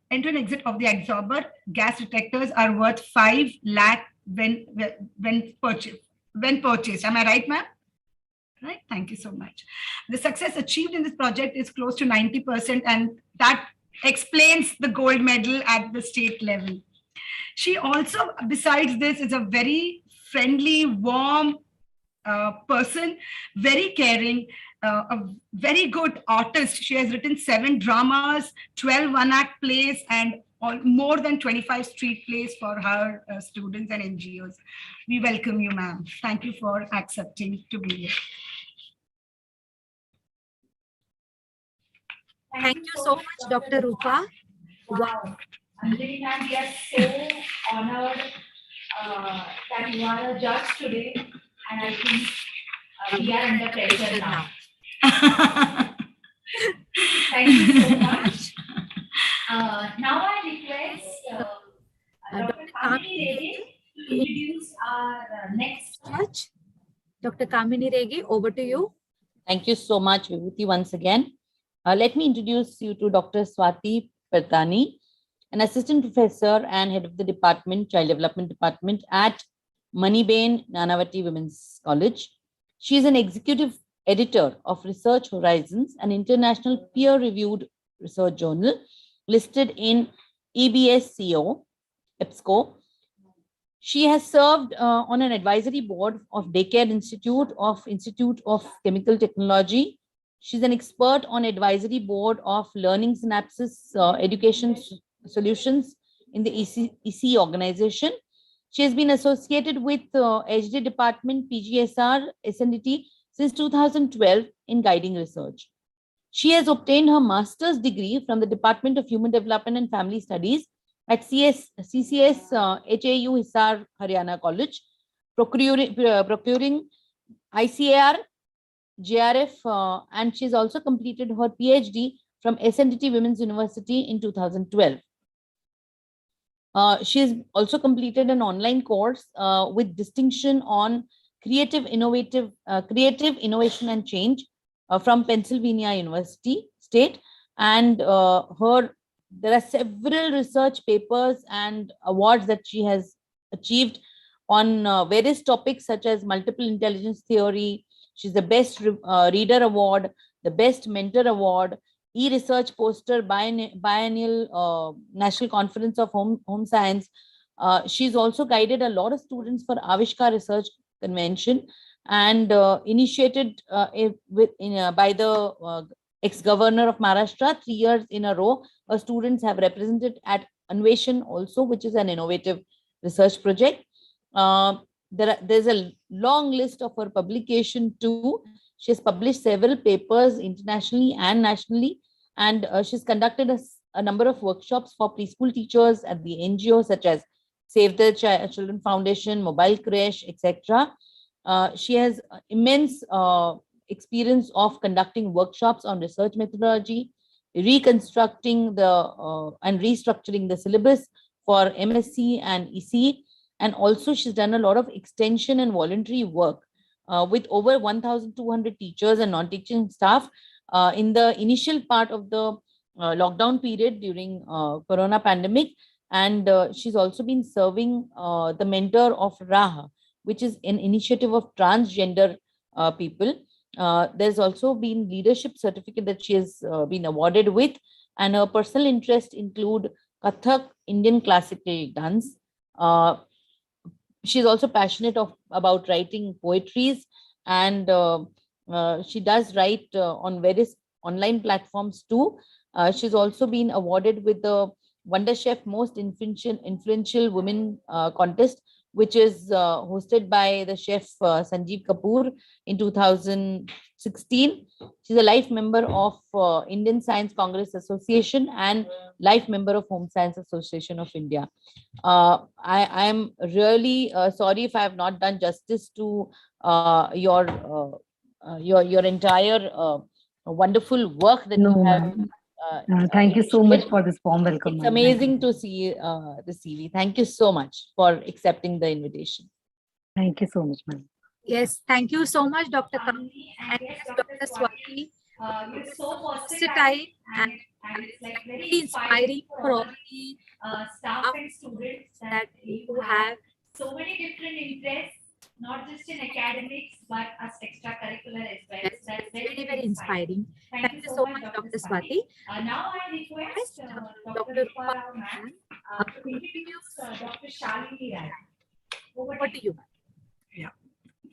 entry and exit of the adsorber gas detectors are worth 5 lakh when purchased. Am I right, ma'am? Right. Thank you so much. The success achieved in this project is close to 90%, and that explains the gold medal at the state level. She also, besides this, is a very friendly, warm person, very caring, a very good artist. She has written 7 dramas, 12 one-act plays, and more than 25 street plays for her students and NGOs. We welcome you, ma'am. Thank you for accepting to be here. Thank you so much, Dr. Rupa. Wow. Anjali ma'am, we are so honored that you are a judge today, and I think we are under pressure now. Thank you so much. Now I request Dr. Kamini Rege to introduce our next judge. Dr. Kamini Rege, over to you. Thank you so much, Vibhuti, once again. Let me introduce you to Dr. Swati Pertani, an assistant professor and head of the department, Child Development Department at Maniben Nanavati Women's College. She is an executive editor of Research Horizons, an international peer-reviewed research journal listed in EBSCO, EBSCO. She has served on an advisory board of Daycare Institute of Chemical Technology. She's an expert on advisory board of Learning Synapses Education Solutions in the EC organization. She has been associated with HD Department, PGSR, SNDT since 2012 in guiding research. She has obtained her master's degree from the Department of Human Development and Family Studies at CCS HAU Hisar Haryana College, procuring ICAR, JRF, and she's also completed her PhD from SNDT Women's University in 2012. She has also completed an online course with distinction on creative innovation and change from Pennsylvania University State. And there are several research papers and awards that she has achieved on various topics such as multiple intelligence theory. She's the best reader award, the best mentor award, e-research poster biennial National Conference of Home Science. She's also guided a lot of students for Avishkar Research Convention and initiated by the ex-governor of Maharashtra 3 years in a row. Her students have represented at Anveshan also, which is an innovative research project. There's a long list of her publication too. She has published several papers internationally and nationally, and she's conducted a number of workshops for preschool teachers at the NGOs such as Save the Children Foundation, Mobile Creche, etc. She has immense experience of conducting workshops on research methodology, reconstructing and restructuring the syllabus for MSc and EC. And also she's done a lot of extension and voluntary work with over 1,200 teachers and non-teaching staff in the initial part of the lockdown period during Corona pandemic. And she's also been serving the mentor of Raha, which is an initiative of transgender people. There's also been leadership certificate that she has been awarded with, and her personal interests include Kathak, Indian classical dance. She's also passionate about writing poetries, and she does write on various online platforms too. She's also been awarded with the Wonder Chef Most Influential Women contest, which is hosted by the chef Sanjeev Kapoor in 2016. She's a life member of Indian Science Congress Association and life member of Home Science Association of India. I am really sorry if I have not done justice to your entire wonderful work that you have. Thank you so much for this warm welcome. It's amazing to see the CV. Thank you so much for accepting the invitation. Thank you so much, ma'am. Yes, thank you so much, Dr. Kamini and yes, Dr. Swati. You're so versatile and it's like very inspiring for all the staff and students that you have so many different interests, not just in academics, but as extracurricular as well. Yes, that's very, very inspiring. Thank you so much, Dr. Swati. Now I request Dr. Rupa Rao ma'am to introduce Dr. Shalini Rai. Over to you. Yeah.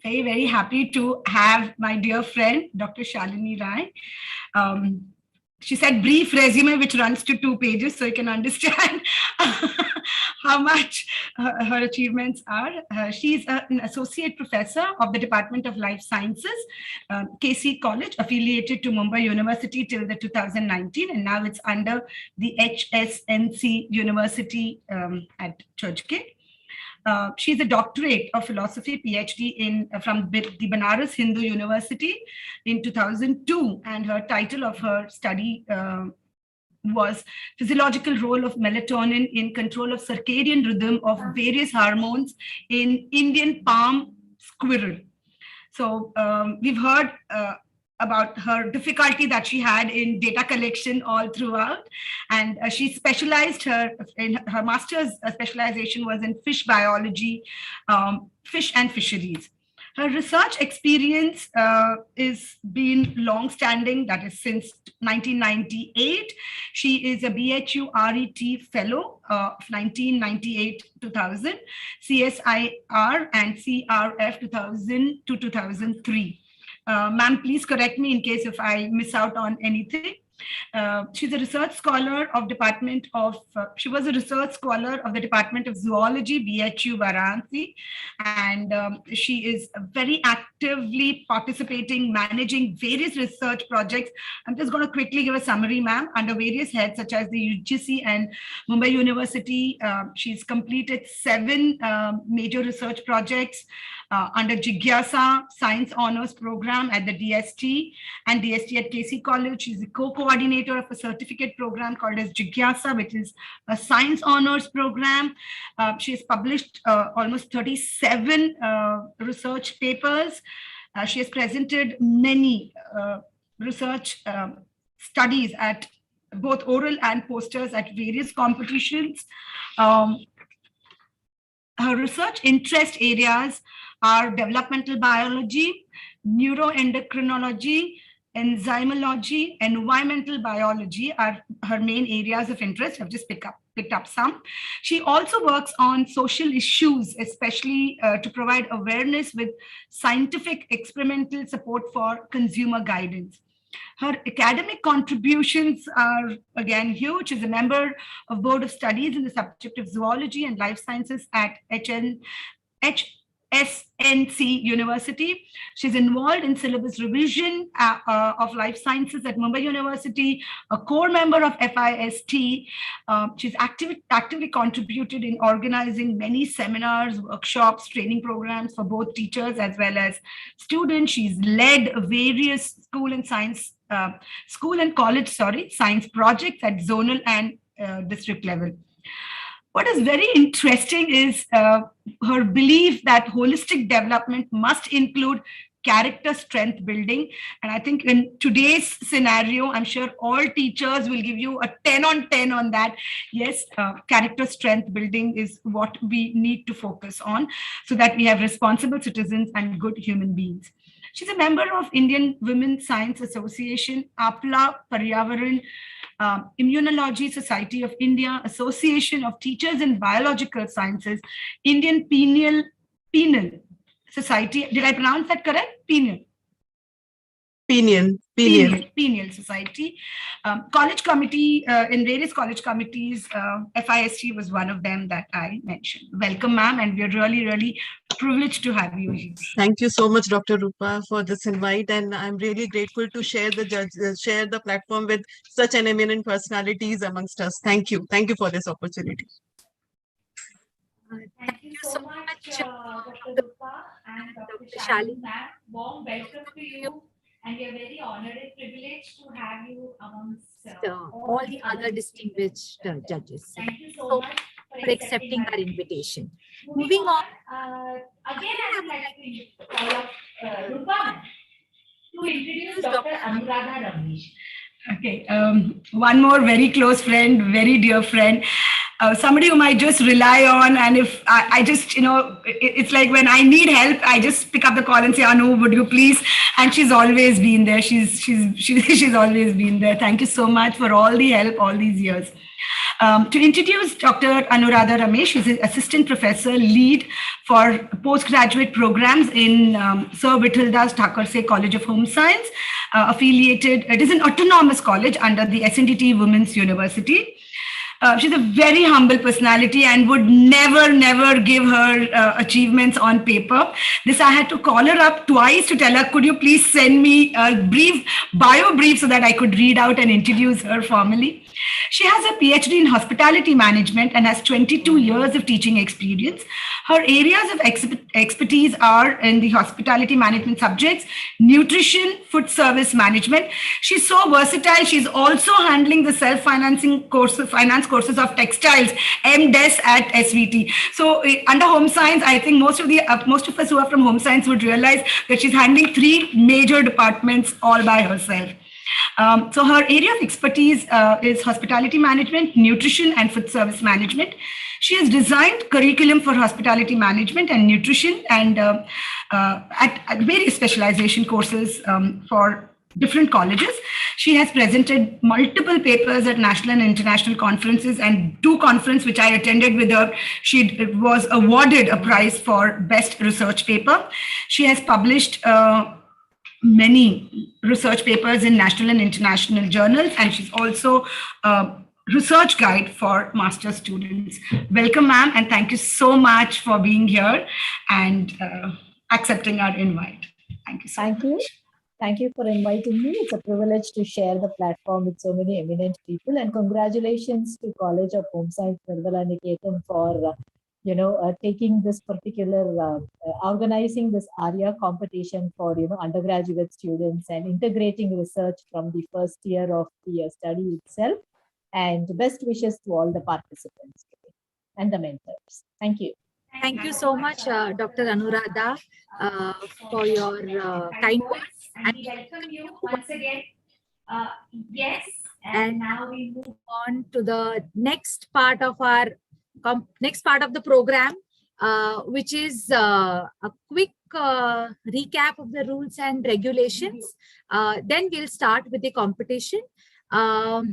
Very, very happy to have my dear friend, Dr. Shalini Rai. She said brief resume, which runs to 2 pages, so you can understand how much her achievements are. She's an associate professor of the Department of Life Sciences, KC College, affiliated to Mumbai University till the 2019, and now it's under the HSNC University at Churchgate. She's a doctorate of philosophy, PhD from the Banaras Hindu University in 2002, and her title of her study was Physiological Role of Melatonin in Control of Circadian Rhythm of Various Hormones in Indian Palm Squirrel. So we've heard about her difficulty that she had in data collection all throughout. And she specialized in her master's specialization was in fish biology, fish and fisheries. Her research experience is been long-standing, that is since 1998. She is a BHU RET Fellow of 1998-2000, CSIR and CRF 2000 to 2003. Ma'am, please correct me in case if I miss out on anything. She's a research scholar of she was a research scholar of the Department of Zoology, BHU Varanasi, and she is very actively participating, managing various research projects. I'm just going to quickly give a summary, ma'am, under various heads such as the UGC and Mumbai University. She's completed 7 major research projects under Jigyasa Science Honors Program at the DST and DST at KC College. She's a co coordinator of a certificate program called as Jigyasa, which is a science honors program. She has published almost 37 research papers. She has presented many research studies at both oral and posters at various competitions. Her research interest areas are developmental biology, neuroendocrinology, enzymology, environmental biology are her main areas of interest. I've just picked up some. She also works on social issues, especially to provide awareness with scientific experimental support for consumer guidance. Her academic contributions are again huge. She's a member of Board of Studies in the subject of zoology and life sciences at HSNC University. She's involved in syllabus revision of life sciences at Mumbai University, a core member of FIST. She's actively contributed in organizing many seminars, workshops, training programs for both teachers as well as students. She's led various school and college science projects at zonal and district level. What is very interesting is her belief that holistic development must include character strength building. And I think in today's scenario, I'm sure all teachers will give you a 10 on 10 on that. Yes, character strength building is what we need to focus on so that we have responsible citizens and good human beings. She's a member of Indian Women Science Association, APLA Paryavaran, Immunology Society of India, Association of Teachers in Biological Sciences, Indian Penal Society. Did I pronounce that correct? Penal Society. College committee, in various college committees, FIST was one of them that I mentioned. Welcome, ma'am, and we're really, really privileged to have you here. Thank you so much, Dr. Rupa, for this invite, and I'm really grateful to share the platform with such an eminent personalities amongst us. Thank you for this opportunity. Thank you so much, Dr. Rupa and Dr. Shalini, ma'am. Warm welcome to you. And we are very honored and privileged to have you amongst All the other distinguished judges. Thank you so much for accepting our invitation. Moving on. Again, I would like to call up Rupa to introduce Dr. Anuradha Ramesh. Okay, one more very close friend, very dear friend. Somebody whom I just rely on, and if I just, it's like when I need help, I just pick up the call and say, Anu, would you please? And she's always been there. She's always been there. Thank you so much for all the help all these years. To introduce Dr. Anuradha Ramesh, who's an assistant professor, lead for postgraduate programs in Sir Vithaldas Thakurse College of Home Science, affiliated. It is an autonomous college under the SNDT Women's University. She's a very humble personality and would never give her achievements on paper. This I had to call her up twice to tell her, could you please send me a bio brief so that I could read out and introduce her formally. She has a PhD in hospitality management and has 22 years of teaching experience. Her areas of expertise are in the hospitality management subjects, nutrition, food service management. She's so versatile. She's also handling the self-financing finance courses of textiles, MDes at SVT. So under home science, I think most of us who are from home science would realize that she's handling 3 major departments all by herself. So her area of expertise is hospitality management, nutrition, and food service management. She has designed curriculum for hospitality management and nutrition, and at various specialization courses for different colleges. She has presented multiple papers at national and international conferences, and 2 conferences which I attended with her, she was awarded a prize for best research paper. She has published many research papers in national and international journals, and she's also a research guide for master's students. Welcome, ma'am, and thank you so much for being here and accepting our invite. Thank you so much. Thank you for inviting me. It's a privilege to share the platform with so many eminent people, and congratulations to College of Home Science Nirmala Niketan for taking this particular, organizing this Aarya competition for, undergraduate students and integrating research from the first year of the study itself. And best wishes to all the participants and the mentors. Thank you. Thank you so much, Dr. Anuradha, for your kind words. And we welcome you once again. Yes, And now we move on to the next part of our the program, which is a quick recap of the rules and regulations. Then we'll start with the competition. All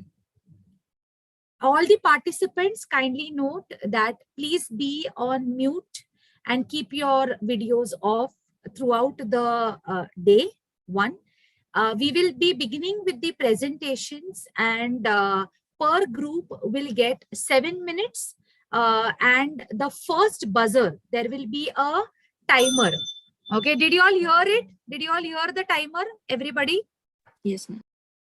the participants kindly note that please be on mute and keep your videos off throughout the day. We will be beginning with the presentations, and per group will get 7 minutes. And the first buzzer, there will be a timer. Okay, did you all hear it? Did you all hear the timer, everybody? Yes, ma'am.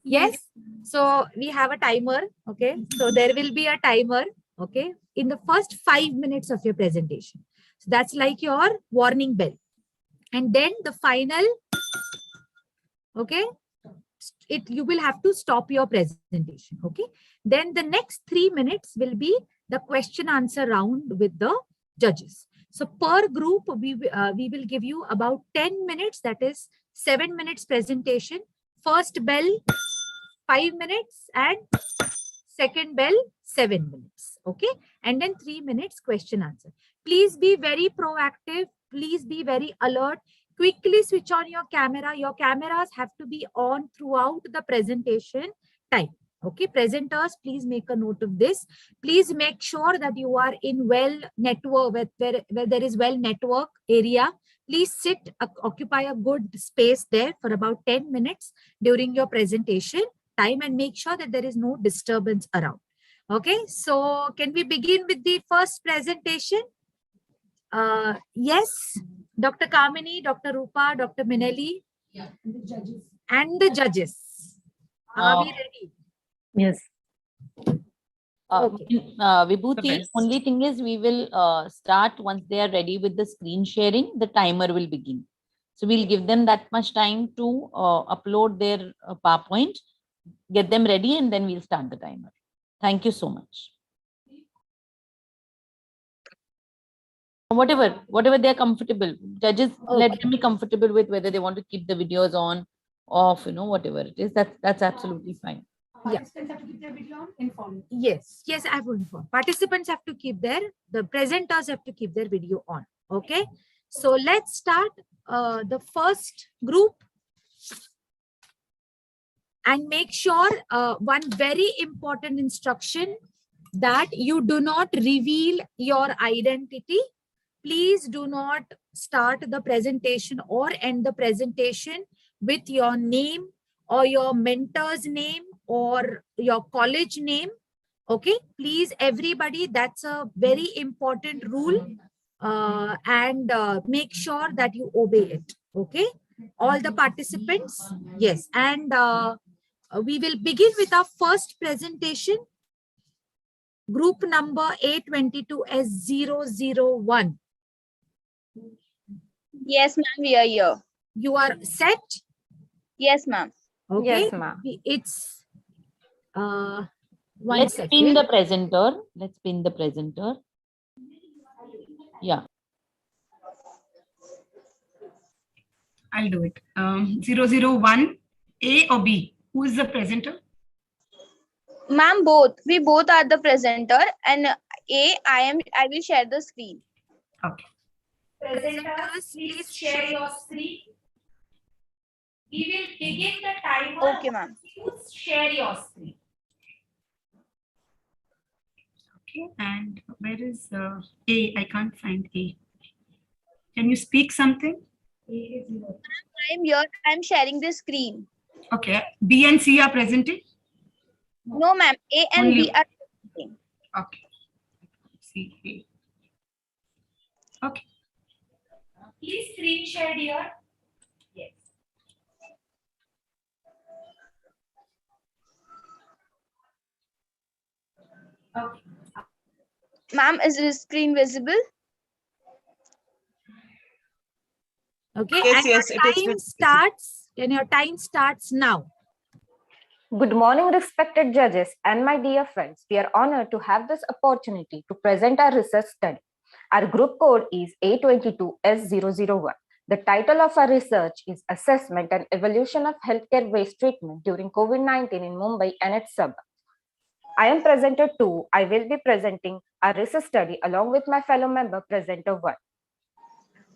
Yes. So we have a timer. Okay. So there will be a timer. Okay. In the first 5 minutes of your presentation. So that's like your warning bell. And then the final, okay, you will have to stop your presentation. Okay. Then the next 3 minutes will be the question answer round with the judges. So per group, we will give you about 10 minutes. That is 7 minutes presentation. First bell, 5 minutes, and second bell, 7 minutes. Okay. And then 3 minutes question answer. Please be very proactive. Please be very alert. Quickly switch on your camera. Your cameras have to be on throughout the presentation time. Okay. Presenters, please make a note of this. Please make sure that you are in well network, where there is well network area. Please sit, occupy a good space there for about 10 minutes during your presentation time, and make sure that there is no disturbance around. Okay, so can we begin with the first presentation? Yes, Dr. Kamini, Dr. Rupa, Dr. Minelli, and the judges. Are we ready? Yes. Vibhuti, only thing is we will start once they are ready with the screen sharing, the timer will begin. So we'll give them that much time to upload their PowerPoint, get them ready, and then we'll start the timer. Thank you so much. Whatever they're comfortable. Judges, let them be comfortable with whether they want to keep the videos on, off, whatever it is. That's absolutely fine. Participants have to keep their video on, informed. Yes, I have informed. Participants have to keep the presenters have to keep their video on. Okay, so let's start the first group. And make sure one very important instruction, that you do not reveal your identity. Please do not start the presentation or end the presentation with your name or your mentor's name or your college name. Okay, please, everybody, that's a very important rule, and make sure that you obey it. Okay, all the participants. Yes, and we will begin with our first presentation. Group number A22S001. Yes, ma'am, we are here. You are set? Yes, ma'am. Okay. Yes, ma'am. It's Let's pin the presenter. Let's pin the presenter. Yeah. I'll do it. 001, A or B? Who is the presenter? Ma'am, both. We both are the presenter, and I will share the screen. Okay. Presenters, please share your screen. We will begin the timer. Okay, ma'am. Please share your screen. Okay, and where is A? I can't find A. Can you speak something? I'm here. I'm sharing the screen. Okay. B and C are presenting? No, ma'am. A and Only- B are presenting. Okay. C, A. Okay. Please screen share here. Yes. Okay. Ma'am, is the screen visible? Okay, Yes, and yes, your it is time visible. starts, and your time starts now. Good morning, respected judges and my dear friends. We are honored to have this opportunity to present our research study. Our group code is A22S001. The title of our research is Assessment and Evolution of Healthcare Waste Treatment during COVID-19 in Mumbai and its suburbs. I am presenter 2. I will be presenting our research study along with my fellow member, presenter 1.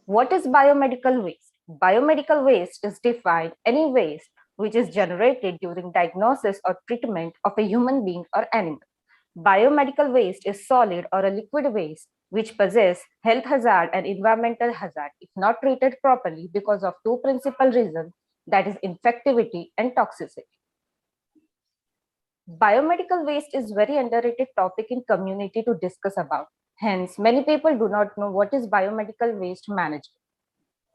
What is biomedical waste? Biomedical waste is defined any waste which is generated during diagnosis or treatment of a human being or animal. Biomedical waste is solid or a liquid waste which possess health hazard and environmental hazard if not treated properly because of two principal reasons, that is infectivity and toxicity. Biomedical waste is very underrated topic in community to discuss about. Hence, many people do not know what is biomedical waste management.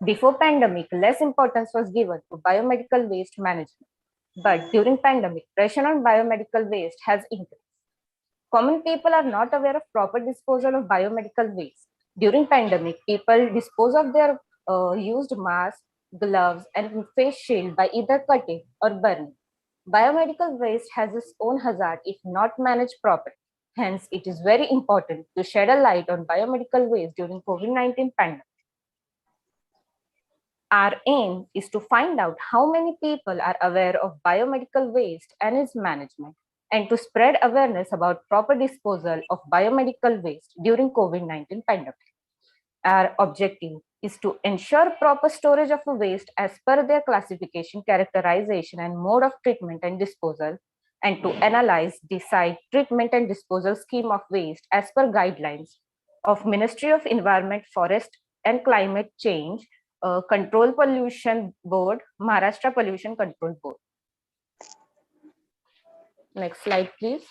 Before pandemic, less importance was given to biomedical waste management. But during pandemic, pressure on biomedical waste has increased. Common people are not aware of proper disposal of biomedical waste. During pandemic, people dispose of their used masks, gloves, and face shield by either cutting or burning. Biomedical waste has its own hazard if not managed properly. Hence, it is very important to shed a light on biomedical waste during COVID-19 pandemic. Our aim is to find out how many people are aware of biomedical waste and its management, and to spread awareness about proper disposal of biomedical waste during COVID-19 pandemic. Our objective is to ensure proper storage of waste as per their classification, characterization, and mode of treatment and disposal, and to analyze, decide treatment and disposal scheme of waste as per guidelines of Ministry of Environment, Forest and Climate Change, Control Pollution Board, Maharashtra Pollution Control Board. Next slide, please.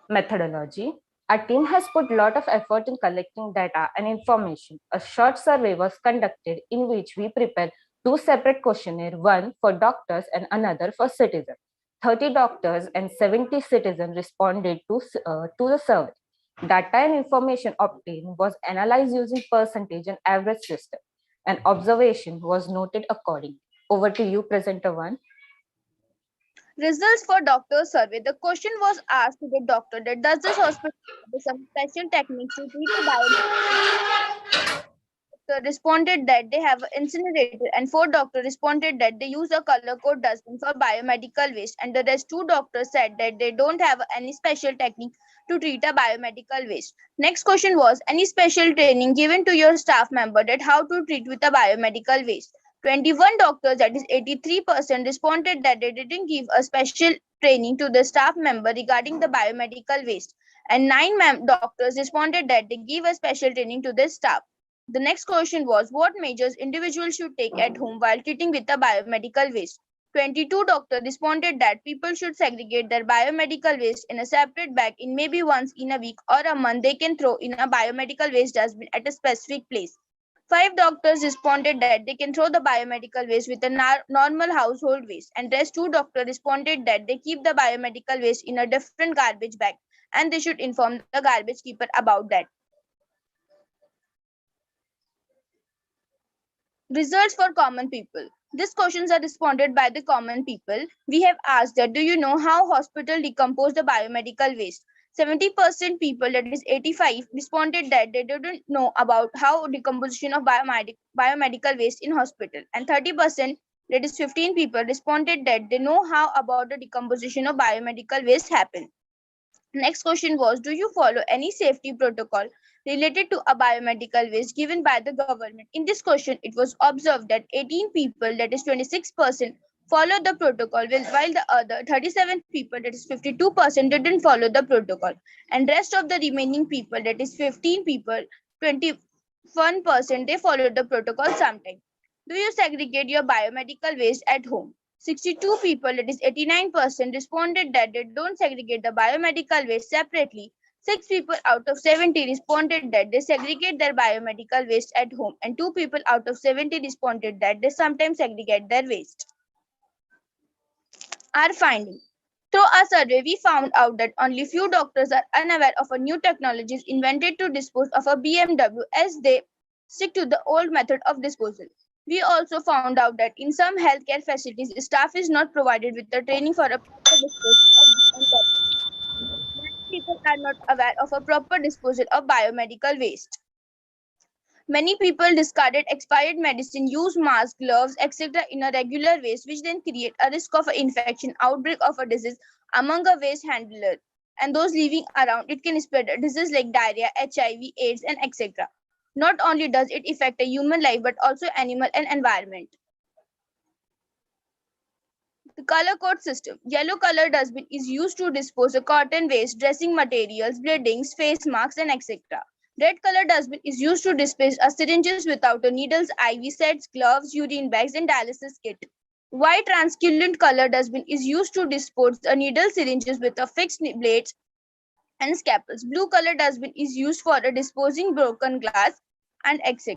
Methodology. Our team has put a lot of effort in collecting data and information. A short survey was conducted in which we prepared two separate questionnaires, one for doctors and another for citizens. 30 doctors and 70 citizens responded to the survey. Data and information obtained was analyzed using percentage and average system, and observation was noted accordingly. Over to you, presenter 1. Results for doctor survey. The question was asked to the doctor that does this hospital have some special techniques to treat the biomedical. Doctor responded that they have incinerator, and 4 doctors responded that they use a color code dustbin for biomedical waste, and the rest 2 doctors said that they don't have any special technique to treat a biomedical waste. Next question was any special training given to your staff member that how to treat with a biomedical waste. 21 doctors, that is 83%, responded that they didn't give a special training to the staff member regarding the biomedical waste, and 9 doctors responded that they give a special training to their staff. The next question was what measures individuals should take at home while treating with the biomedical waste. 22 doctors responded that people should segregate their biomedical waste in a separate bag in maybe once in a week or a month they can throw in a biomedical waste dustbin at a specific place. 5 doctors responded that they can throw the biomedical waste with a normal household waste, and rest 2 doctors responded that they keep the biomedical waste in a different garbage bag and they should inform the garbage keeper about that. Results for common people. These questions are responded by the common people. We have asked that do you know how hospital decompose the biomedical waste? 70% people, that is 85, responded that they didn't know about how decomposition of biomedical waste in hospital, and 30%, that is 15 people, responded that they know how about the decomposition of biomedical waste happen. Next question was, do you follow any safety protocol related to a biomedical waste given by the government? In this question, it was observed that 18 people, that is 26%, followed the protocol, while the other 37 people, that is 52%, didn't follow the protocol. And rest of the remaining people, that is 15 people, 21%, they followed the protocol sometime. Do you segregate your biomedical waste at home? 62 people, that is 89%, responded that they don't segregate the biomedical waste separately. 6 people out of 70 responded that they segregate their biomedical waste at home, and 2 people out of 70 responded that they sometimes segregate their waste. Our finding. Through our survey, we found out that only few doctors are unaware of a new technologies invented to dispose of a BMW, as they stick to the old method of disposal. We also found out that in some healthcare facilities, staff is not provided with the training for a proper disposal of BMW. Many people are not aware of a proper disposal of biomedical waste. Many people discarded expired medicine, use masks, gloves, etc. in a regular waste, which then create a risk of an infection, outbreak of a disease among a waste handler. And those living around it can spread a disease like diarrhea, HIV, AIDS, and etc. Not only does it affect a human life, but also animal and environment. The color code system. Yellow color dustbin is used to dispose of cotton waste, dressing materials, bleedings, face masks, and etc. Red color dustbin is used to dispose of syringes without a needles, IV sets, gloves, urine bags, and dialysis kit. White translucent color dustbin is used to dispose of needle syringes with a fixed blades and scalpels. Blue color dustbin is used for disposing broken glass and etc.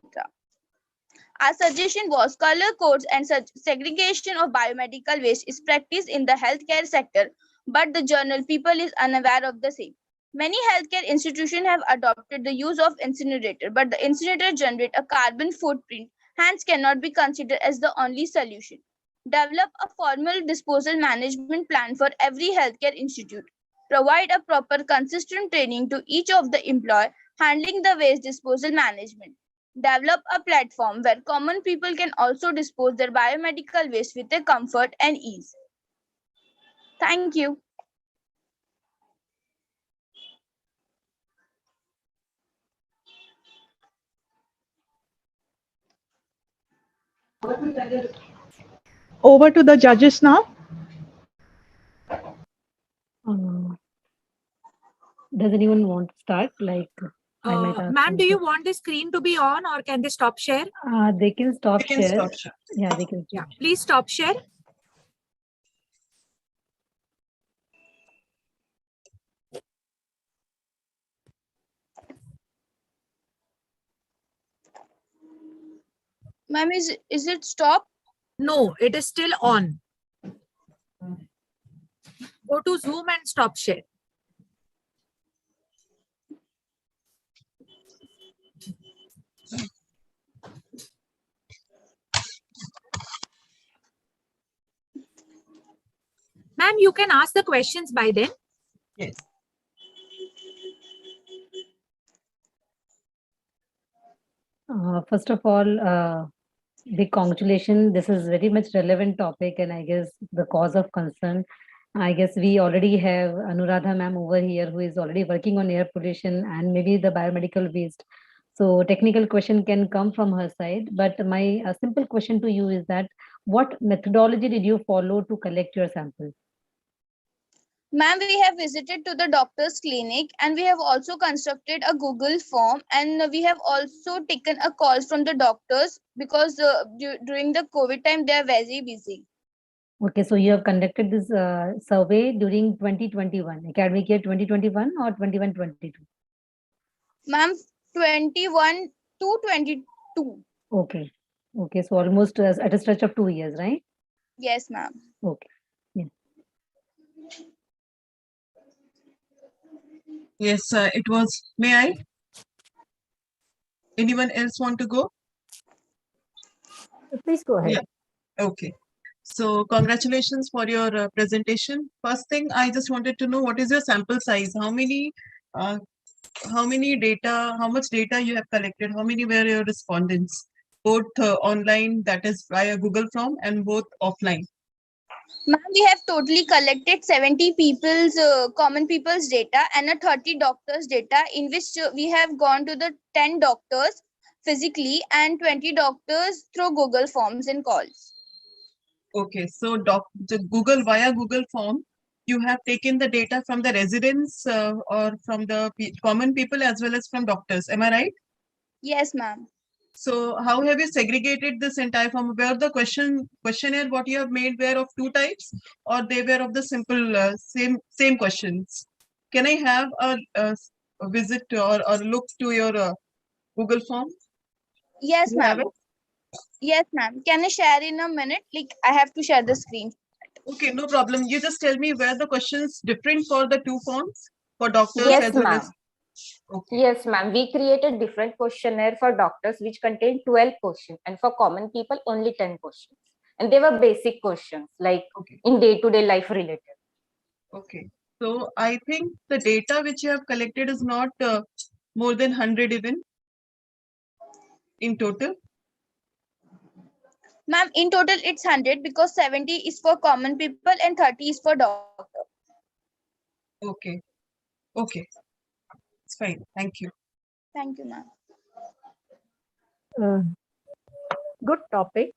Our suggestion was color codes and segregation of biomedical waste is practiced in the healthcare sector, but the general people is unaware of the same. Many healthcare institutions have adopted the use of incinerator, but the incinerator generate a carbon footprint, hence cannot be considered as the only solution. Develop a formal disposal management plan for every healthcare institute. Provide a proper consistent training to each of the employee handling the waste disposal management. Develop a platform where common people can also dispose their biomedical waste with a comfort and ease. Thank you. Over to the judges now. Does anyone want to start? Like, I might ask. Ma'am, do you want the screen to be on, or can they stop share? They can stop They can share. stop share. Yeah, they can. Yeah, please stop share. Ma'am, is it stop? No, it is still on. Go to Zoom and stop share. Ma'am, you can ask the questions by then. Yes. First of all, big congratulations. This is very much relevant topic, and I guess the cause of concern. I guess we already have Anuradha ma'am over here who is already working on air pollution and maybe the biomedical waste. So technical question can come from her side, but my simple question to you is that what methodology did you follow to collect your sample? Ma'am, we have visited to the doctor's clinic and we have also constructed a Google form, and we have also taken a calls from the doctors because during the COVID time they are very busy. Okay, so you have conducted this survey during 2021, academic year 2021 or 21-22? Ma'am, 21 to 22. Okay. Okay, so almost at a stretch of 2 years, right? Yes, ma'am. Okay. Yeah. Yes, it was. May I? Anyone else want to go? Please go ahead. Yeah. Okay. So congratulations for your presentation. First thing, I just wanted to know what is your sample size? How many data, how much data you have collected? How many were your respondents? Both online, that is via Google form, and both offline. Ma'am, we have totally collected 70 people's common people's data and a 30 doctors data, in which we have gone to the 10 doctors physically and 20 doctors through Google forms and calls. Okay, so the via Google form, you have taken the data from the residents or from the common people as well as from doctors. Am I right? Yes, ma'am. So how have you segregated this entire form? Were the questionnaire what you have made were of two types, or they were of the simple same questions? Can I have a visit or look to your Google form? Yes, You have ma'am. it? Yes, ma'am. Can I share in a minute? Like, I have to share the screen. Okay, no problem. You just tell me where the questions different for the two forms for doctors Yes, as well ma'am. as. Okay. Yes, ma'am. We created different questionnaire for doctors which contain 12 questions, and for common people only 10 questions. And they were basic questions like in day-to-day life related. Okay. So I think the data which you have collected is not more than 100 even in total. Ma'am, in total it's 100 because 70 is for common people and 30 is for doctor. Okay. Okay. It's fine. Thank you. Thank you, ma'am. Good topic,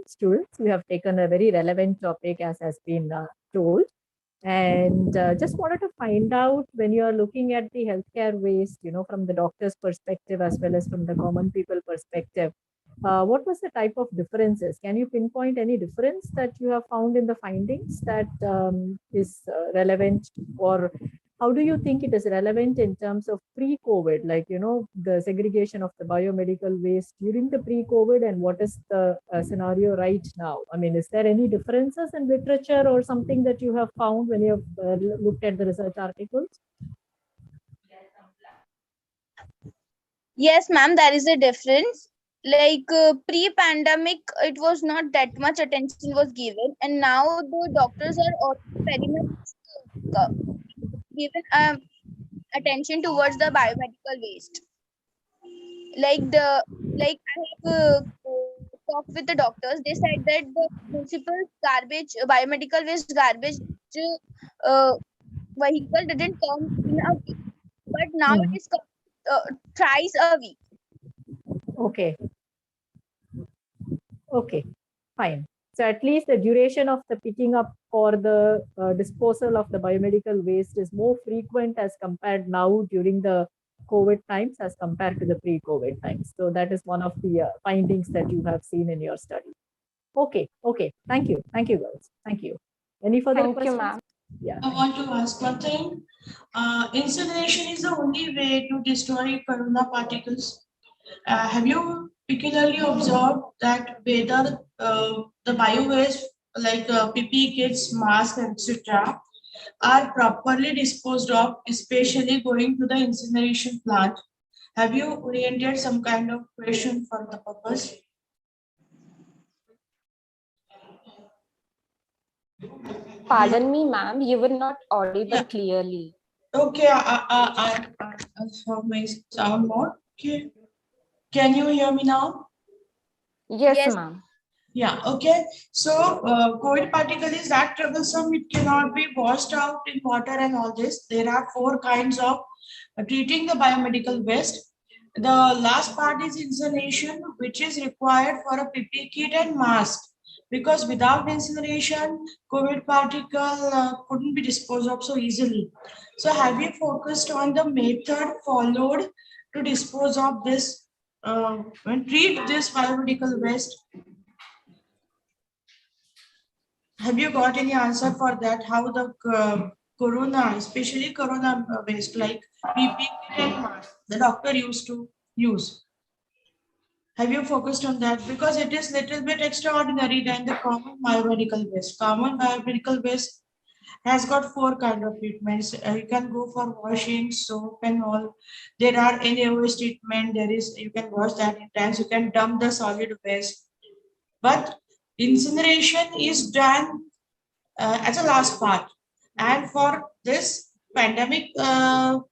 students. You have taken a very relevant topic as has been told. And just wanted to find out, when you are looking at the healthcare waste, from the doctor's perspective as well as from the common people perspective, what was the type of differences? Can you pinpoint any difference that you have found in the findings that is relevant, or how do you think it is relevant in terms of pre-COVID, like, the segregation of the biomedical waste during the pre-COVID, and what is the scenario right now? I mean, is there any differences in literature or something that you have found when you have looked at the research articles? Yes, ma'am, there is a difference. Like pre-pandemic, it was not that much attention was given, and now the doctors are also very much given attention towards the biomedical waste. Like I have talked with the doctors. They said that the municipal garbage, biomedical waste garbage uh, vehicle didn't come in a week, but now it is thrice a week. Okay. Okay, fine. So at least the duration of the picking up or the disposal of the biomedical waste is more frequent as compared now during the COVID times as compared to the pre-COVID times. So that is one of the findings that you have seen in your study. Okay, okay. Thank you. Thank you, girls. Thank you. Any further Thank you, questions? ma'am. Yeah. I want to ask one thing. Incineration is the only way to destroy corona particles. Have you particularly observed that whether the bio-waste like PPE kits, masks, etc., are properly disposed of, especially going to the incineration plant? Have you oriented some kind of question for the purpose? Pardon me, ma'am. You were not audible clearly. Okay, I'll have my sound more. Okay. Can you hear me now? Yes, ma'am. Yeah, okay. So, COVID particle is that troublesome, it cannot be washed out in water and all this. There are 4 kinds of treating the biomedical waste. The last part is incineration, which is required for a PPE kit and mask. Because without incineration, COVID particle couldn't be disposed of so easily. So, have you focused on the method followed to dispose of this, and treat this biomedical waste? Have you got any answer for that? How the corona, especially corona waste like PPE and mask, the doctor used to use? Have you focused on that? Because it is little bit extraordinary than the common biomedical waste. Common biomedical waste has got 4 kind of treatments. You can go for washing, soap and all. There are NaOH treatment. There is, you can wash that in times. You can dump the solid waste. But incineration is done as a last part. And for this pandemic, what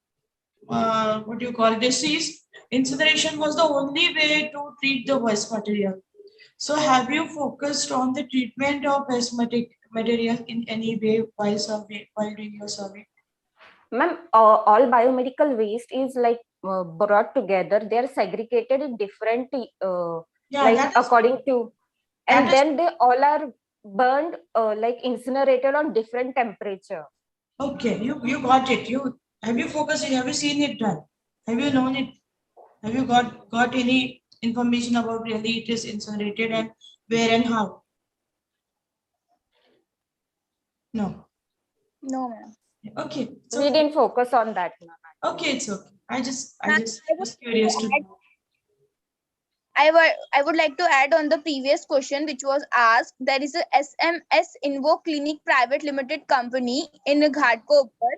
do you call disease, incineration was the only way to treat the waste material. So have you focused on the treatment of waste material in any way while doing your survey? Ma'am, all biomedical waste is like brought together. They are segregated in different, like according to, and then they all are burned, like incinerated on different temperature. Okay, you got it. Have you focused? Have you seen it done? Have you known it? Have you got any information about really it is incinerated and where and how? No. No, ma'am. Okay. We didn't focus on that, ma'am. Okay, it's okay. I just was curious to know. I would like to add on the previous question which was asked. There is a SMS Invo Clinic Private Limited Company in Ghatkopar.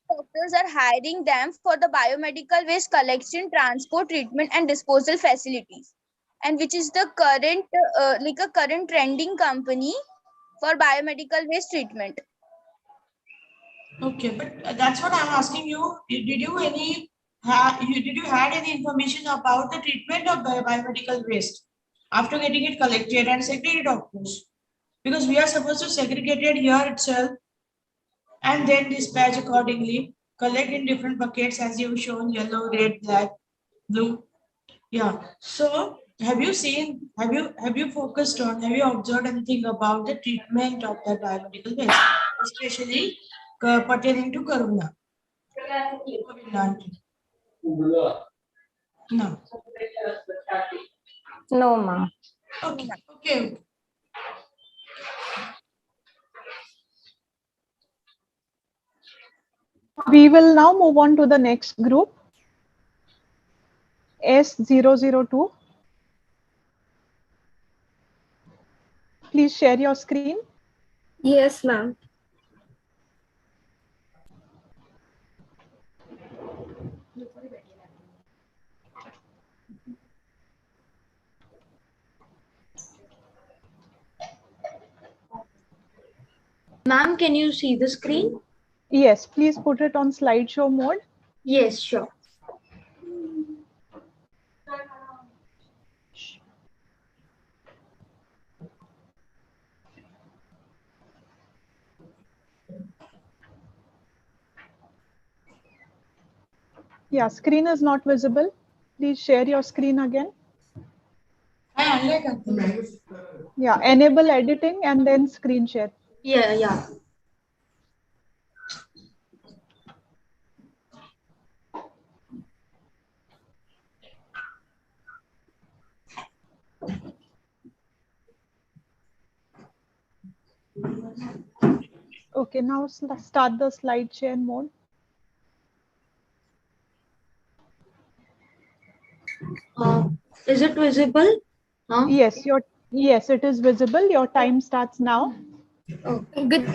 Doctors are hiring them for the biomedical waste collection, transport, treatment, and disposal facilities, and which is the current like a current trending company for biomedical waste treatment. Okay, but that's what I'm asking you. Did you had any information about the treatment of biomedical waste after getting it collected and segregated, of course, because we are supposed to segregate it here itself and then dispatch accordingly, collect in different buckets as you've shown: yellow, red, black, blue. Yeah. So have you focused on, have you observed anything about the treatment of the biomedical waste, especially pertaining to Corona? COVID-19? No. No, ma'am. Okay. Okay. We will now move on to the next group, S002. Please share your screen. Yes, ma'am. Ma'am, can you see the screen? Yes, please put it on slideshow mode. Yes, sure. Yeah, screen is not visible. Please share your screen again. Yeah, enable editing and then screen share. Yeah. Okay, now start the slide share mode. Is it visible? Yes, it is visible. Your time starts now. Good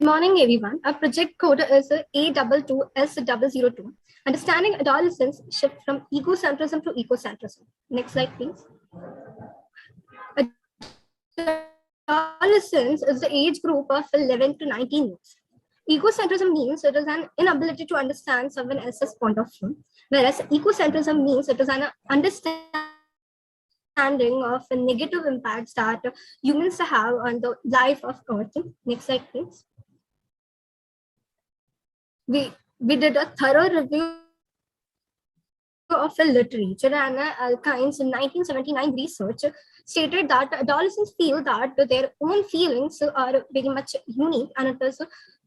morning, everyone. Our project code is A22S002. Understanding adolescence shift from egocentrism to ecocentrism. Next slide, please. Adolescence is the age group of 11 to 19 years. Egocentrism means it is an inability to understand someone else's point of view, whereas ecocentrism means it is an understanding of the negative impacts that humans have on the life of Earth. Next slide, please. We did a thorough review of the literature, and Alkine's 1979 research stated that adolescents feel that their own feelings are very much unique and it is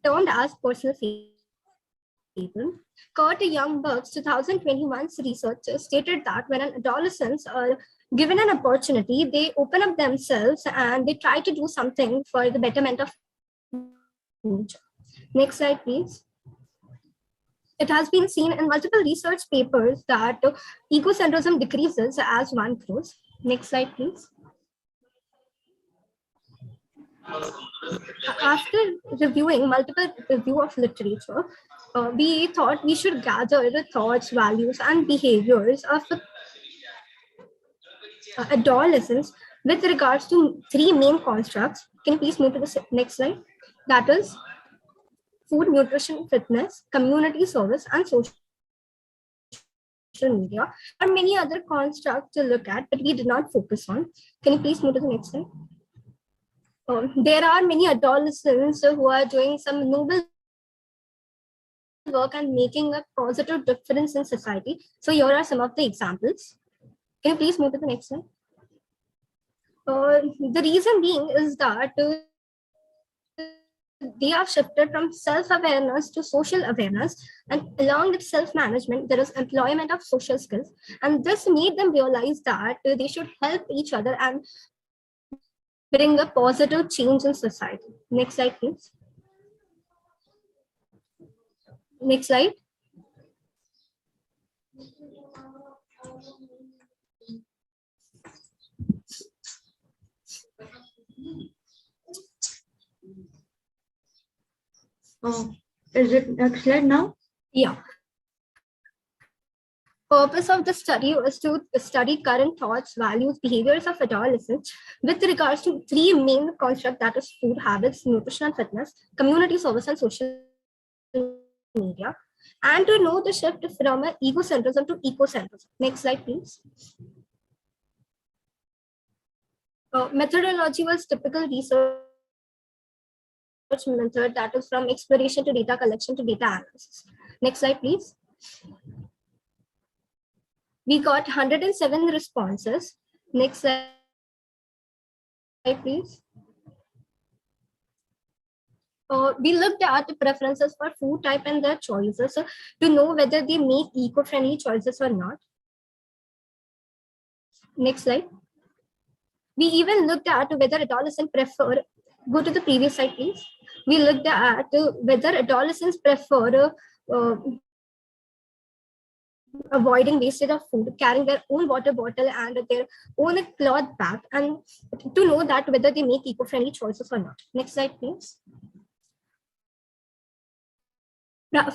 termed as personal fable. Kurt Youngberg's 2021's research stated that when adolescents are given an opportunity, they open up themselves and they try to do something for the betterment of nature. Next slide, please. It has been seen in multiple research papers that egocentrism decreases as one grows. Next slide, please. After reviewing multiple review of literature, we thought we should gather the thoughts, values, and behaviors of adolescents with regards to three main constructs. Can you please move to the next slide? That is food, nutrition, fitness, community service, and social media. There are many other constructs to look at, but we did not focus on. Can you please move to the next slide? There are many adolescents who are doing some noble work and making a positive difference in society. So here are some of the examples. Can you please move to the next slide? The reason being is that they have shifted from self-awareness to social awareness, and along with self-management, there is employment of social skills, and this made them realize that they should help each other and bring a positive change in society. Next slide, please. Next slide. Is it next slide now? Yeah. Purpose of the study was to study current thoughts, values, behaviors of adolescents with regards to three main constructs, that is food habits, nutrition and fitness, community service and social media, and to know the shift from egocentrism to ecocentrism. Next slide, please. Methodology was typical research method, that is from exploration to data collection to data analysis. Next slide, please. We got 107 responses. Next slide, please. We looked at the preferences for food type and their choices to know whether they make eco-friendly choices or not. Next slide. We even looked at whether adolescents prefer, go to the previous slide, please. We looked at whether adolescents prefer avoiding wastage of food, carrying their own water bottle and their own cloth bag, and to know that whether they make eco-friendly choices or not. Next slide, please.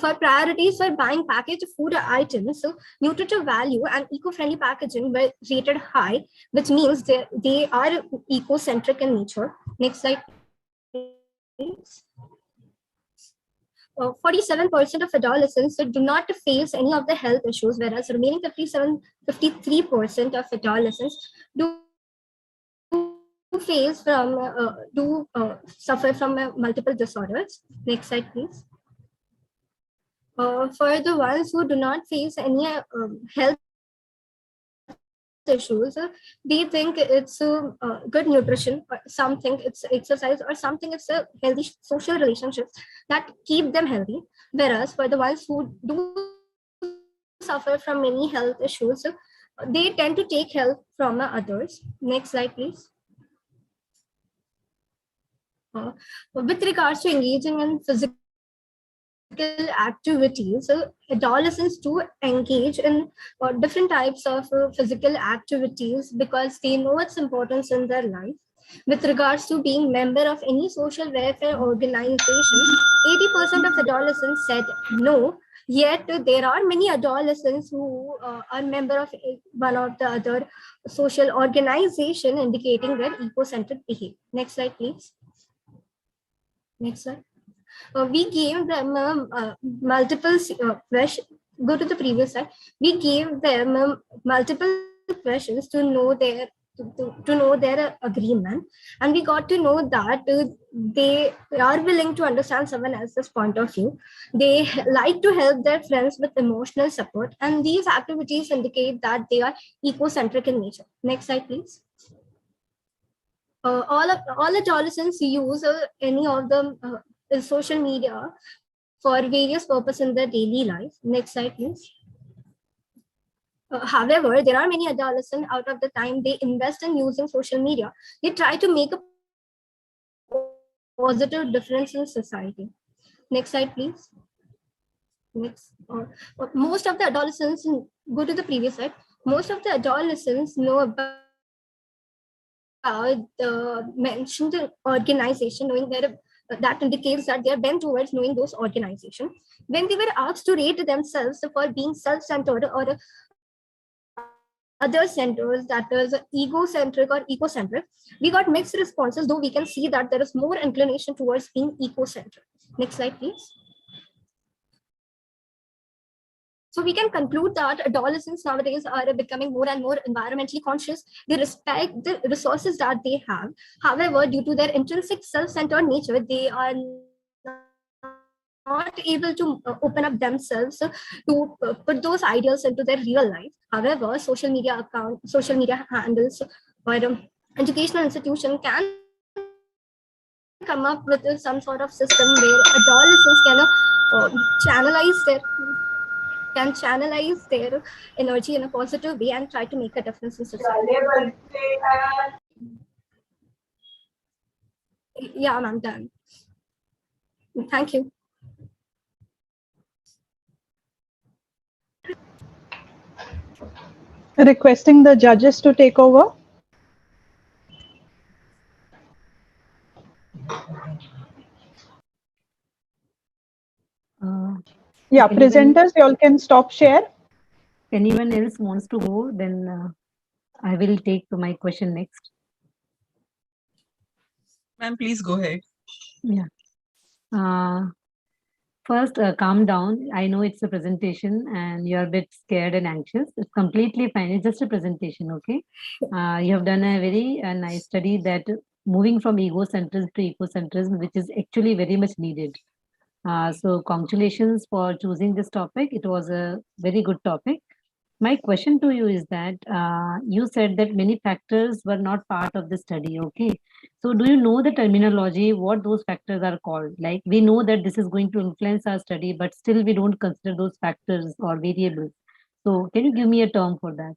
For priorities for buying packaged food items, so nutritive value and eco-friendly packaging were rated high, which means they are eco-centric in nature. Next slide, please. 47% of adolescents do not face any of the health issues, whereas remaining 53% of adolescents do suffer from multiple disorders. Next slide, please. For the ones who do not face any health issues, they think it's good nutrition, or something it's exercise, or something it's a healthy social relationships that keep them healthy. Whereas for the ones who do suffer from many health issues, they tend to take help from others. Next slide, please. With regards to engaging in physical activities, adolescents do engage in different types of physical activities because they know its importance in their life. With regards to being member of any social welfare organization, 80% of adolescents said no, yet there are many adolescents who are member of one of the other social organization, indicating their eco-centric behavior. Next slide, please. Next slide. We gave them multiple questions. Go to the previous slide. We gave them multiple questions to know their agreement, and we got to know that they are willing to understand someone else's point of view. They like to help their friends with emotional support, and these activities indicate that they are eco-centric in nature. Next slide, please. All adolescents use any of the social media for various purposes in their daily life. Next slide, please. However, there are many adolescents, out of the time they invest in using social media, they try to make a positive difference in society. Next slide, please. Next. Most of the adolescents, go to the previous slide. Most of the adolescents know about the mentioned organization, knowing that indicates that they are bent towards knowing those organizations. When they were asked to rate themselves for being self-centered or other centers, that is egocentric or ecocentric, we got mixed responses, though we can see that there is more inclination towards being ecocentric. Next slide, please. So we can conclude that adolescents nowadays are becoming more and more environmentally conscious. They respect the resources that they have. However, due to their intrinsic self-centered nature, they are not able to open up themselves to put those ideas into their real life. However, social media handles, or educational institution can come up with some sort of system where adolescents can channelize their energy in a positive way and try to make a difference in society. Yeah, I'm done. Thank you. Requesting the judges to take over. Yeah, If anyone, presenters, you all can stop share. anyone else wants to go, then I will take my question next. Ma'am, please go ahead. Yeah. First, calm down. I know it's a presentation and you're a bit scared and anxious. It's completely fine. It's just a presentation, okay? You have done a very nice study that moving from egocentrism to ecocentrism, which is actually very much needed. So congratulations for choosing this topic. It was a very good topic. My question to you is that you said that many factors were not part of the study. Okay. So do you know the terminology, what those factors are called? Like we know that this is going to influence our study, but still we don't consider those factors or variables. So can you give me a term for that?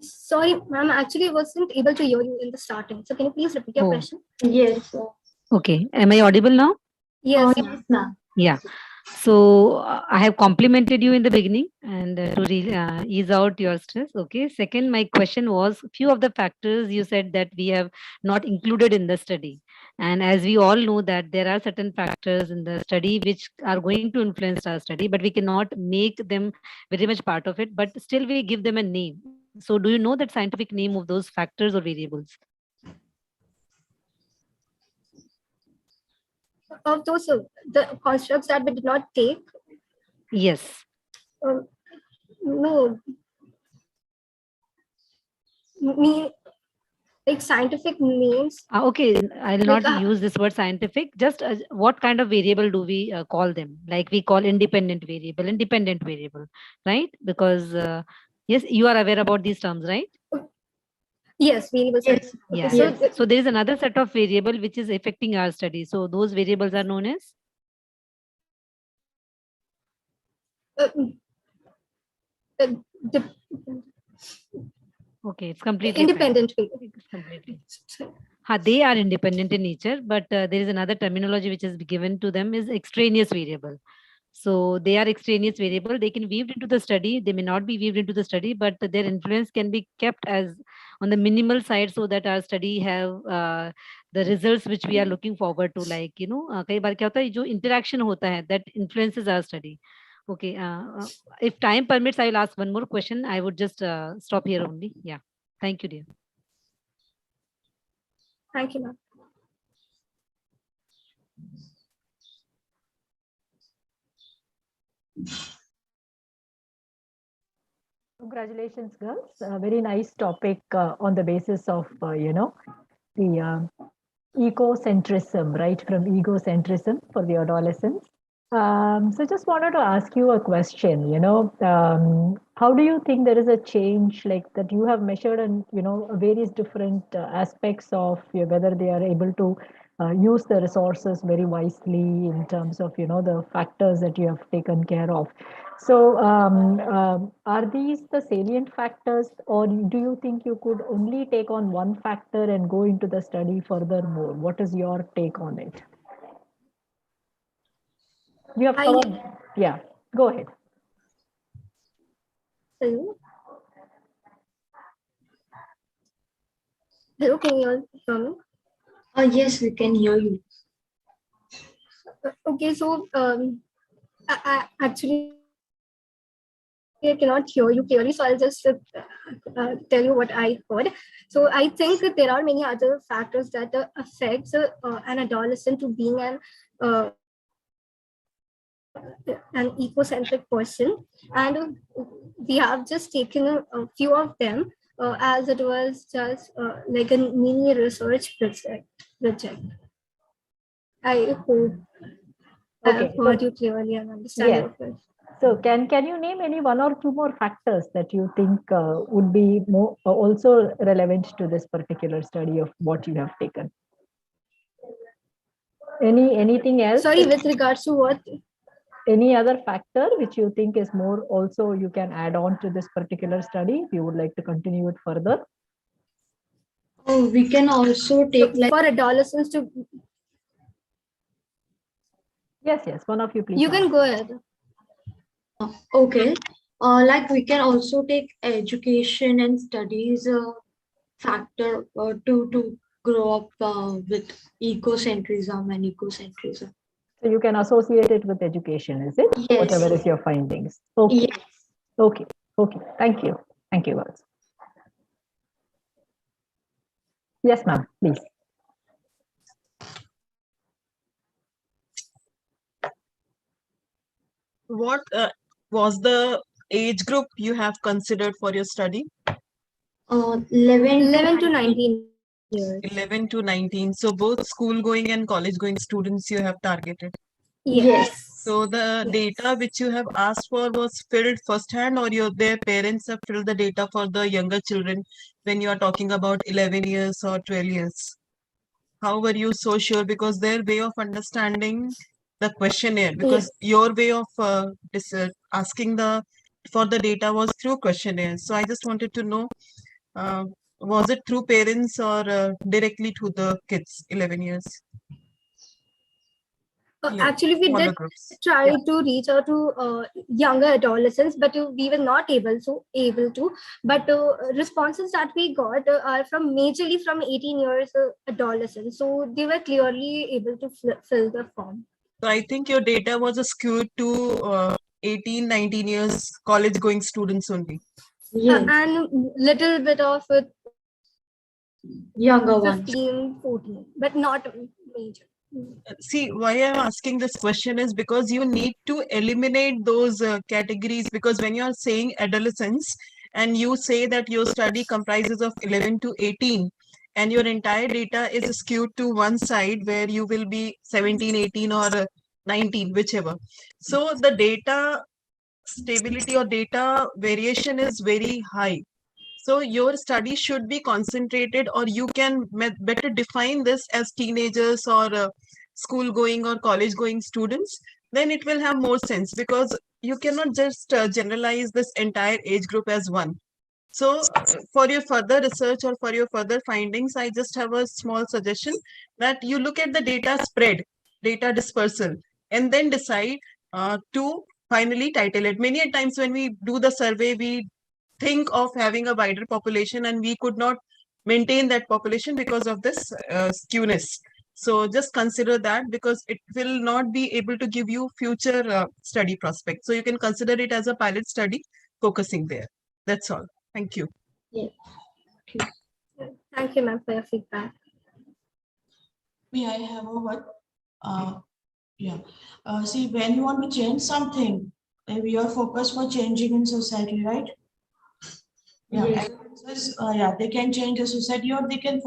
Sorry, ma'am, actually I wasn't able to hear you in the starting. So can you please repeat your Oh. question? Yes. Okay. Am I audible now? Yes. Yes, ma'am. Yeah. So I have complimented you in the beginning and to ease out your stress. Okay. Second, my question was few of the factors you said that we have not included in the study. And as we all know that there are certain factors in the study which are going to influence our study, but we cannot make them very much part of it, but still we give them a name. So do you know that scientific name of those factors or variables? Of those, the constructs that we did not take? Yes. No. Me, like scientific names. Okay, I'll Like, not use this word scientific. Just what kind of variable do we call them? Like we call independent variable, right? Because yes, you are aware about these terms, right? Yes, variables. Yes. Yeah. Okay, Yes. So there is another set of variable which is affecting our study. So those variables are known as? Okay, it's completely independent. It's completely. They are independent in nature, but there is another terminology which is given to them is extraneous variable. So they are extraneous variable. They can be weaved into the study. They may not be weaved into the study, but their influence can be kept as on the minimal side so that our study have the results which we are looking forward to. Like कई बार क्या होता है जो interaction होता है that influences our study. Okay. If time permits, I will ask one more question. I would just stop here only. Yeah. Thank you, dear. Thank you, ma'am. Congratulations, girls. A very nice topic on the basis of, the ecocentrism, right? From egocentrism for the adolescents. So just wanted to ask you a question, how do you think there is a change like that you have measured and, various different aspects of whether they are able to use the resources very wisely in terms of, the factors that you have taken care of. So are these the salient factors or do you think you could only take on one factor and go into the study furthermore? What is your take on it? You have covered, yeah, go ahead. Hello? Hello, can you all hear me? Yes, we can hear you. Okay, so I actually I cannot hear you clearly, so I'll just tell you what I heard. So I think that there are many other factors that affects an adolescent to being an ecocentric person, and we have just taken a few of them as it was just like a mini research project. I hope I have heard you clearly and understand your question. So can you name any one or two more factors that you think would be more also relevant to this particular study of what you have taken? Anything else? Sorry, with regards to what? Any other factor which you think is more also you can add on to this particular study if you would like to continue it further? Oh, we can also take so for adolescents to. Yes, one of you please. You can go ahead. Okay. Like we can also take education and studies factor to grow up with ecocentrism and ecocentrism. So you can associate it with education, is it? Yes. Whatever is your findings. Okay. Yes. Okay. Okay. Thank you. Thank you, girls. Yes, ma'am, please. What was the age group you have considered for your study? 11 to 19 years. 11 to 19. So both school going and college going students you have targeted. Yes. So the data which you have asked for was filled firsthand, or their parents have filled the data for the younger children when you are talking about 11 years or 12 years? How were you so sure? Because their way of understanding the questionnaire, because your way of asking for the data was through questionnaire. So I just wanted to know, was it through parents or directly to the kids, 11 years? Actually, we Smaller did groups. try to reach out to younger adolescents, but we were not able to. But responses that we got are from majorly from 18 years adolescents, so they were clearly able to fill the form. So I think your data was skewed to 18, 19 years college going students only. And little bit of younger ones. 15, 14, but not major. See, why I'm asking this question is because you need to eliminate those categories, because when you are saying adolescents and you say that your study comprises of 11 to 18 and your entire data is skewed to one side where you will be 17, 18 or 19, whichever. So the data stability or data variation is very high. So your study should be concentrated, or you can better define this as teenagers or school going or college going students. Then it will have more sense, because you cannot just generalize this entire age group as one. So for your further research or for your further findings, I just have a small suggestion that you look at the data spread, data dispersal, and then decide to finally title it. Many a times when we do the survey, we think of having a wider population and we could not maintain that population because of this skewness. So just consider that, because it will not be able to give you future study prospects. So you can consider it as a pilot study focusing there. That's all. Thank you. Thank you, ma'am, for your feedback. May I have a word? Yeah. See, when you want to change something, we are focused for changing in society, right? Yeah. Yes. Yeah, they can change the society, or they can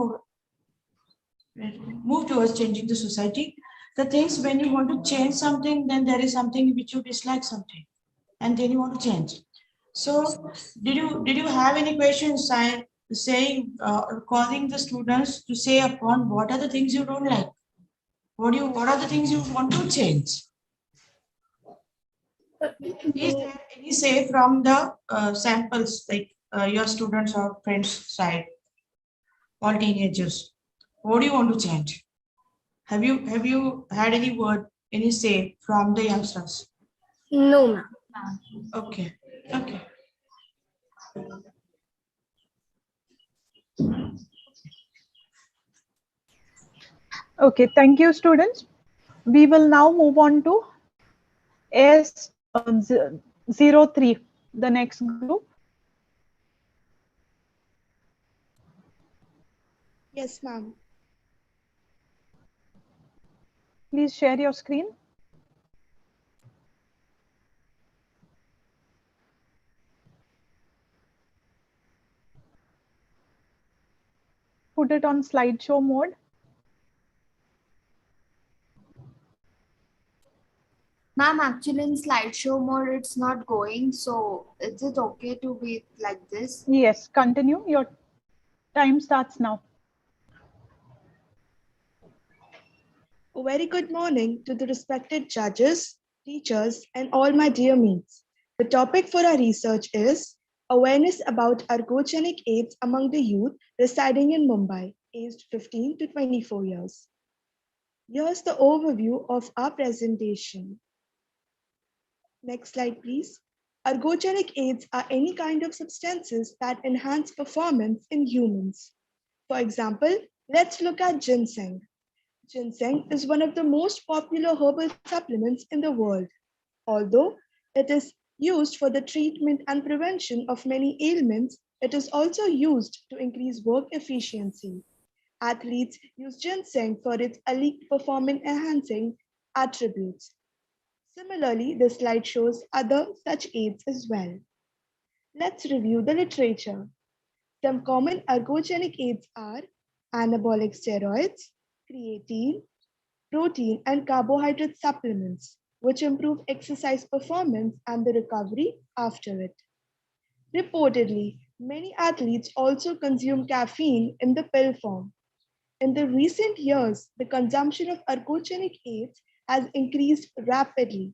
move towards changing the society. The things when you want to change something, then there is something which you dislike something, and then you want to change. So, did you have any questions saying calling the students to say upon what are the things you don't like? What are the things you want to change? Is there any say from the samples, like your students or friends side, all teenagers? What do you want to change? Have you had any word, any say from the youngsters? No, ma'am. Okay. Okay. Okay, thank you, students. We will now move on to S03, the next group. Yes, ma'am. Please share your screen. Put it on slideshow mode. Ma'am, actually in slideshow mode, it's not going. So is it okay to be like this? Yes, continue. Your time starts now. A very good morning to the respected judges, teachers, and all my dear mates. The topic for our research is awareness about ergogenic AIDS among the youth residing in Mumbai, aged 15 to 24 years. Here's the overview of our presentation. Next slide, please. Ergogenic aids are any kind of substances that enhance performance in humans. For example, let's look at ginseng. Ginseng is one of the most popular herbal supplements in the world. Although it is used for the treatment and prevention of many ailments, it is also used to increase work efficiency. Athletes use ginseng for its elite performance enhancing attributes. Similarly, the slide shows other such aids as well. Let's review the literature. Some common ergogenic aids are anabolic steroids, creatine, protein, and carbohydrate supplements, which improve exercise performance and the recovery after it. Reportedly, many athletes also consume caffeine in the pill form. In the recent years, the consumption of ergogenic aids has increased rapidly.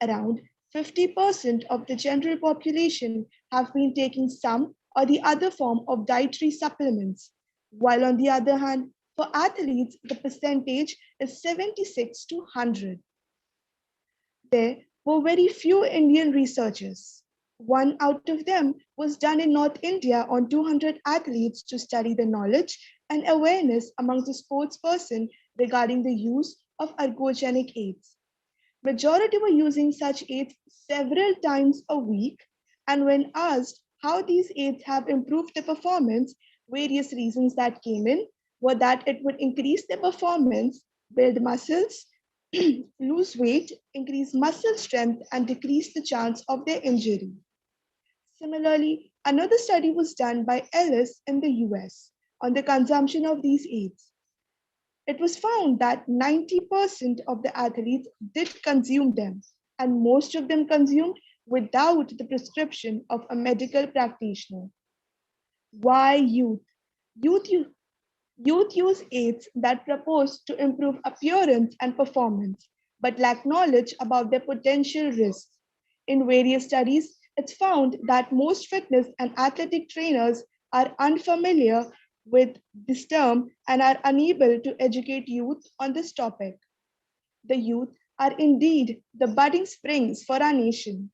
Around 50% of the general population have been taking some or the other form of dietary supplements, while on the other hand, for athletes, the percentage is 76 to 100. There were very few Indian researchers. One out of them was done in North India on 200 athletes to study the knowledge and awareness amongst the sports person regarding the use of ergogenic aids. Majority were using such aids several times a week, and when asked how these aids have improved their performance, various reasons that came in were that it would increase their performance, build muscles, lose weight, increase muscle strength, and decrease the chance of their injury. Similarly, another study was done by Ellis in the US on the consumption of these aids. It was found that 90% of the athletes did consume them, and most of them consumed without the prescription of a medical practitioner. Why youth? Youth, youth use aids that propose to improve appearance and performance, but lack knowledge about their potential risks. In various studies, it's found that most fitness and athletic trainers are unfamiliar with this term and are unable to educate youth on this topic. The youth are indeed the budding springs for our nation.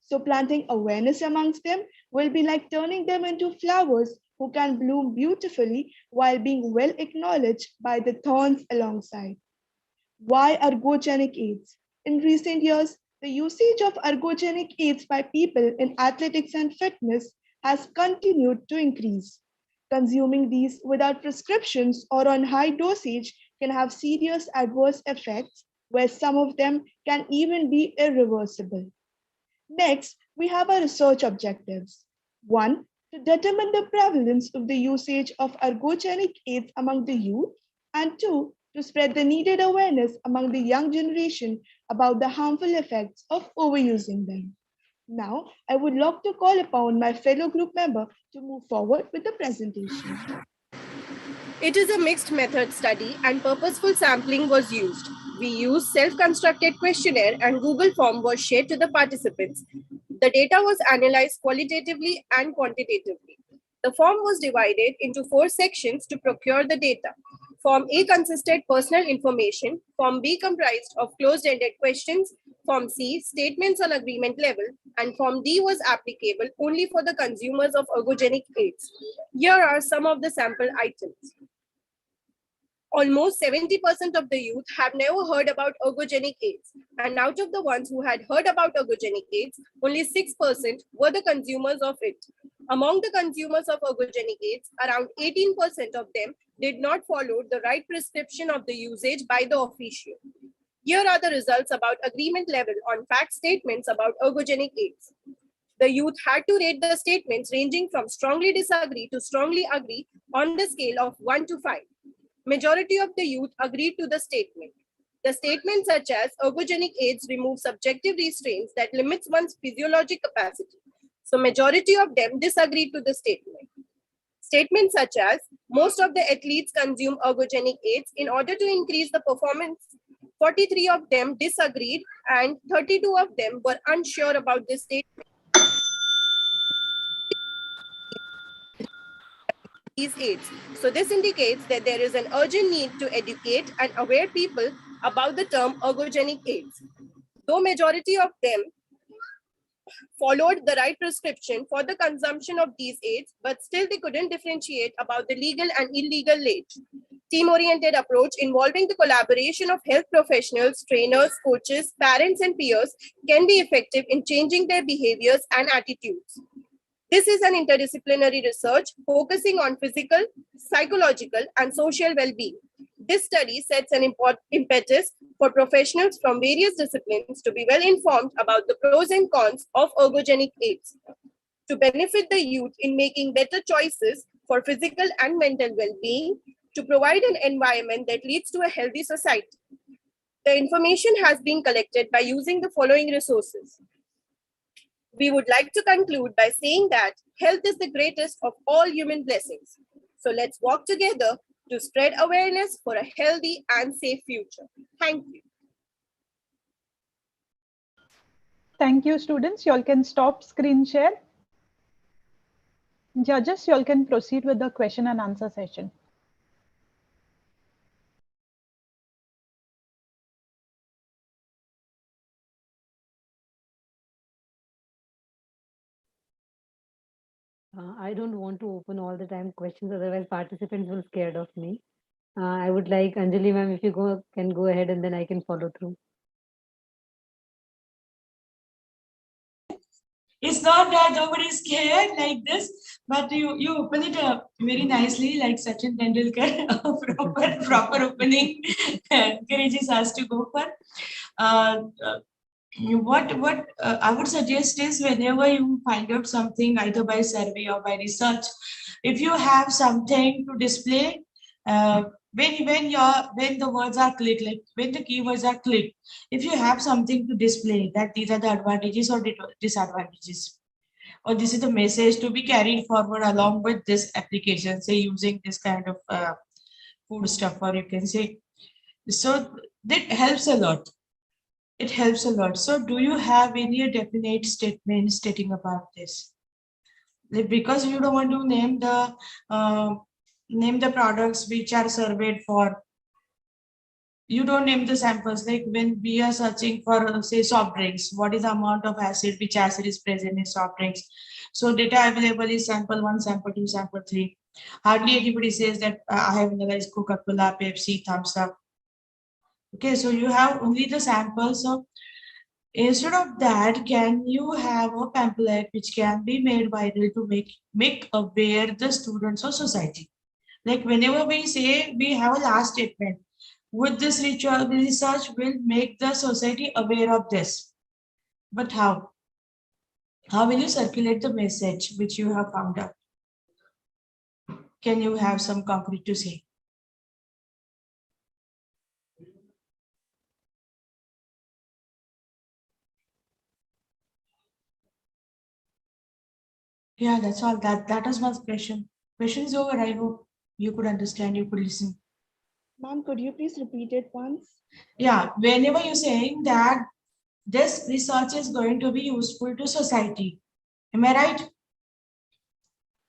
So planting awareness amongst them will be like turning them into flowers who can bloom beautifully while being well acknowledged by the thorns alongside. Why ergogenic aids? In recent years, the usage of ergogenic aids by people in athletics and fitness has continued to increase. Consuming these without prescriptions or on high dosage can have serious adverse effects, where some of them can even be irreversible. Next, we have our research objectives. One, to determine the prevalence of the usage of ergogenic aids among the youth, and two, to spread the needed awareness among the young generation about the harmful effects of overusing them. Now, I would like to call upon my fellow group member to move forward with the presentation. It is a mixed method study and purposeful sampling was used. We used self-constructed questionnaire and Google form was shared to the participants. The data was analyzed qualitatively and quantitatively. The form was divided into 4 sections to procure the data. Form A consisted personal information, Form B comprised of closed-ended questions, Form C statements on agreement level, and Form D was applicable only for the consumers of ergogenic aids. Here are some of the sample items. Almost 70% of the youth have never heard about ergogenic aids, and out of the ones who had heard about ergogenic aids, only 6% were the consumers of it. Among the consumers of ergogenic aids, around 18% of them did not follow the right prescription of the usage by the official. Here are the results about agreement level on fact statements about ergogenic aids. The youth had to rate the statements ranging from strongly disagree to strongly agree on the scale of 1 to 5. Majority of the youth agreed to the statement. The statements such as ergogenic aids remove subjective restraints that limits one's physiologic capacity. So majority of them disagreed to the statement. Statements such as most of the athletes consume ergogenic aids in order to increase the performance. 43 of them disagreed and 32 of them were unsure about this statement. These aids. So this indicates that there is an urgent need to educate and aware people about the term ergogenic aids. Though majority of them followed the right prescription for the consumption of these aids, but still they couldn't differentiate about the legal and illegal aids. team-oriented approach involving the collaboration of health professionals, trainers, coaches, parents, and peers can be effective in changing their behaviors and attitudes. This is an interdisciplinary research focusing on physical, psychological, and social well-being. This study sets an impetus for professionals from various disciplines to be well informed about the pros and cons of ergogenic aids, to benefit the youth in making better choices for physical and mental well-being, to provide an environment that leads to a healthy society. The information has been collected by using the following resources. We would like to conclude by saying that health is the greatest of all human blessings. So let's work together to spread awareness for a healthy and safe future. Thank you. Thank you, students. You all can stop screen share. Judges, you all can proceed with the question and answer session. I don't want to open all the time questions, otherwise participants will scared of me. I would like Anjali ma'am, if you can go ahead and then I can follow through. It's not that nobody's scared like this, but you open it up very nicely, like Sachin Tendulkar, proper opening. Courageous has to go for. What I would suggest is whenever you find out something either by survey or by research, if you have something to display, when the words are clicked, like when the keywords are clicked, if you have something to display that these are the advantages or disadvantages, or this is the message to be carried forward along with this application, say using this kind of food stuff, or you can say, so that helps a lot. It helps a lot. So do you have any definite statement stating about this? Like, because you don't want to name the products which are surveyed for, you don't name the samples. Like when we are searching for, say, soft drinks, what is the amount of acid, which acid is present in soft drinks? So data available is sample 1, sample 2, sample 3. Hardly anybody says that I have analyzed Coca-Cola, Pepsi, Thumbs Up. Okay, so you have only the samples. So instead of that, can you have a pamphlet which can be made viral to make aware the students or society? Like whenever we say we have a last statement, with this research will make the society aware of this. But how? How will you circulate the message which you have found out? Can you have some concrete to say? Yeah, that's all. That was my question. Question is over. I hope you could understand, you could listen. Ma'am, could you please repeat it once? Yeah, whenever you're saying that this research is going to be useful to society. Am I right?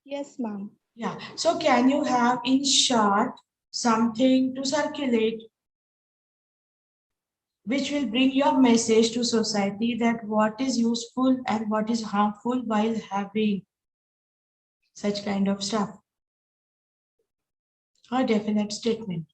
Yes, ma'am. Yeah. So can you have in short something to circulate which will bring your message to society that what is useful and what is harmful while having such kind of stuff? A definite statement.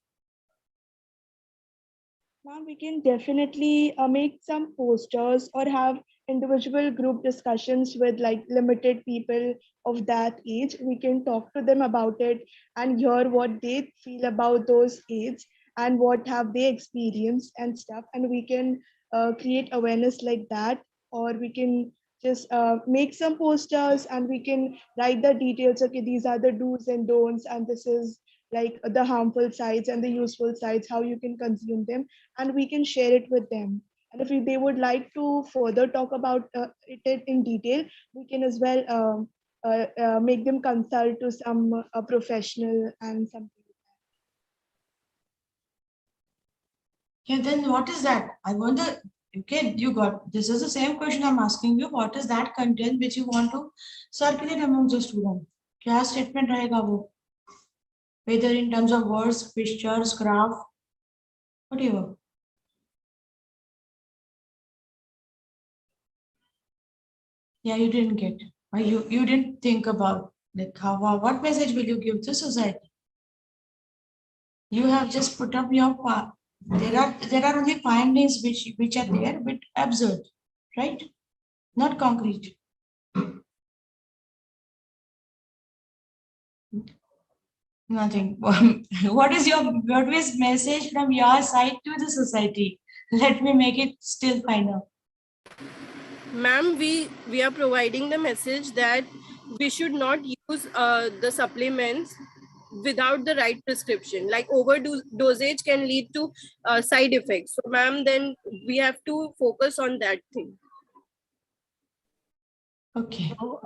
Ma'am, we can definitely make some posters or have individual group discussions with like limited people of that age. We can talk to them about it and hear what they feel about those aids and what have they experienced and stuff. And we can create awareness like that, or we can just make some posters and we can write the details. Okay, these are the do's and don'ts, and this is like the harmful sides and the useful sides, how you can consume them, and we can share it with them. And if they would like to further talk about it in detail, we can as well make them consult to some professional and something. Yeah, then what is that? I wonder, okay, you got, this is the same question I'm asking you. What is that content which you want to circulate among the students? क्या statement रहेगा वो? Whether in terms of words, pictures, graph, whatever. Yeah, you didn't get. Or you didn't think about like how what message will you give to society? You have just put up your there are only findings which are there, but absurd, right? Not concrete. Nothing. What is message from your side to the society? Let me make it still finer. Ma'am, we are providing the message that we should not use the supplements without the right prescription. Like overdosage can lead to side effects. So, ma'am, then we have to focus on that thing. Okay. So,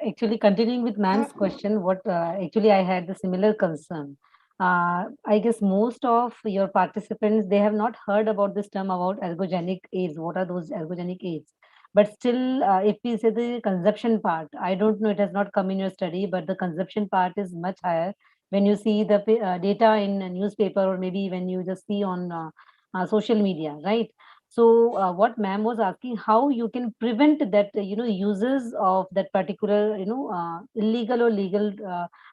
actually, continuing with ma'am's question, what actually I had the similar concern. I guess most of your participants, they have not heard about this term about ergogenic aids. What are those ergogenic aids? But still, if we say the consumption part, I don't know, it has not come in your study, but the consumption part is much higher when you see the data in a newspaper, or maybe when you just see on social media, right? So what ma'am was asking, how you can prevent that, uses of that particular, illegal or legal,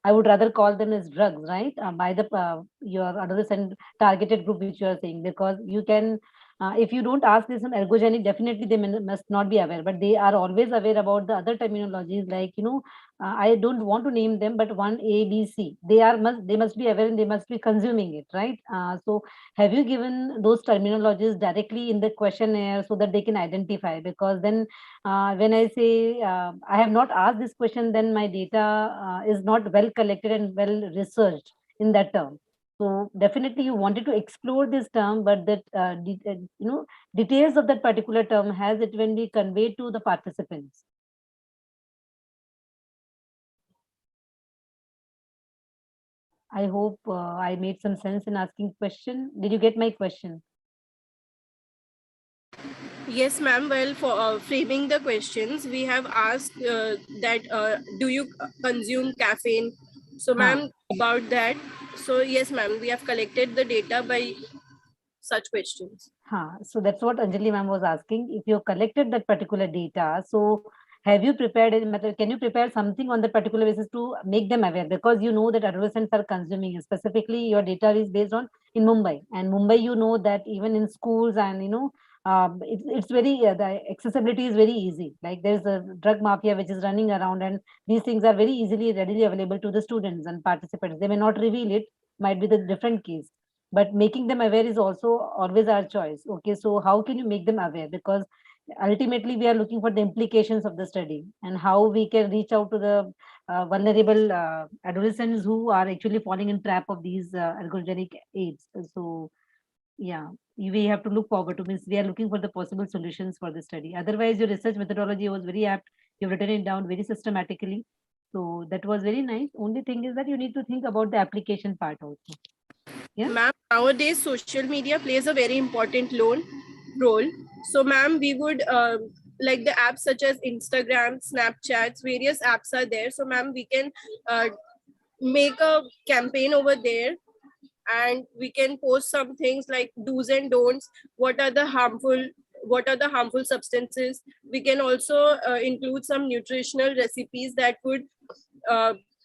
I would rather call them as drugs, right? By the your adolescent targeted group, which you are saying, because you can, if you don't ask this on ergogenic, definitely they must not be aware, but they are always aware about the other terminologies, like, I don't want to name them, but one A, B, C. They must be aware and they must be consuming it, right? So have you given those terminologies directly in the questionnaire so that they can identify? Because then when I say I have not asked this question, then my data is not well collected and well researched in that term. So definitely you wanted to explore this term, but that details of that particular term has it when we conveyed to the participants. I hope I made some sense in asking question. Did you get my question? Yes, ma'am. Well, for framing the questions, we have asked that do you consume caffeine? So, ma'am, about that. So, yes, ma'am, we have collected the data by such questions. So that's what Anjali ma'am was asking. If you collected that particular data, so have you prepared it? Can you prepare something on that particular basis to make them aware? Because you know that adolescents are consuming, specifically your data is based on in Mumbai, and Mumbai, you know that even in schools and it's very the accessibility is very easy. Like there's a drug mafia which is running around, and these things are very easily readily available to the students and participants. They may not reveal it, might be the different case, but making them aware is also always our choice. Okay, so how can you make them aware? Because ultimately we are looking for the implications of the study and how we can reach out to the vulnerable adolescents who are actually falling in trap of these ergogenic aids. So yeah, we have to look forward to, means we are looking for the possible solutions for the study. Otherwise your research methodology was very apt. You've written it down very systematically, so that was very nice. Only thing is that you need to think about the application part also. Yeah. Ma'am, nowadays social media plays a very important role. So, ma'am, we would like the apps such as Instagram, Snapchats, various apps are there. So, ma'am, we can make a campaign over there, and we can post some things like do's and don'ts. What are the harmful substances? We can also include some nutritional recipes that would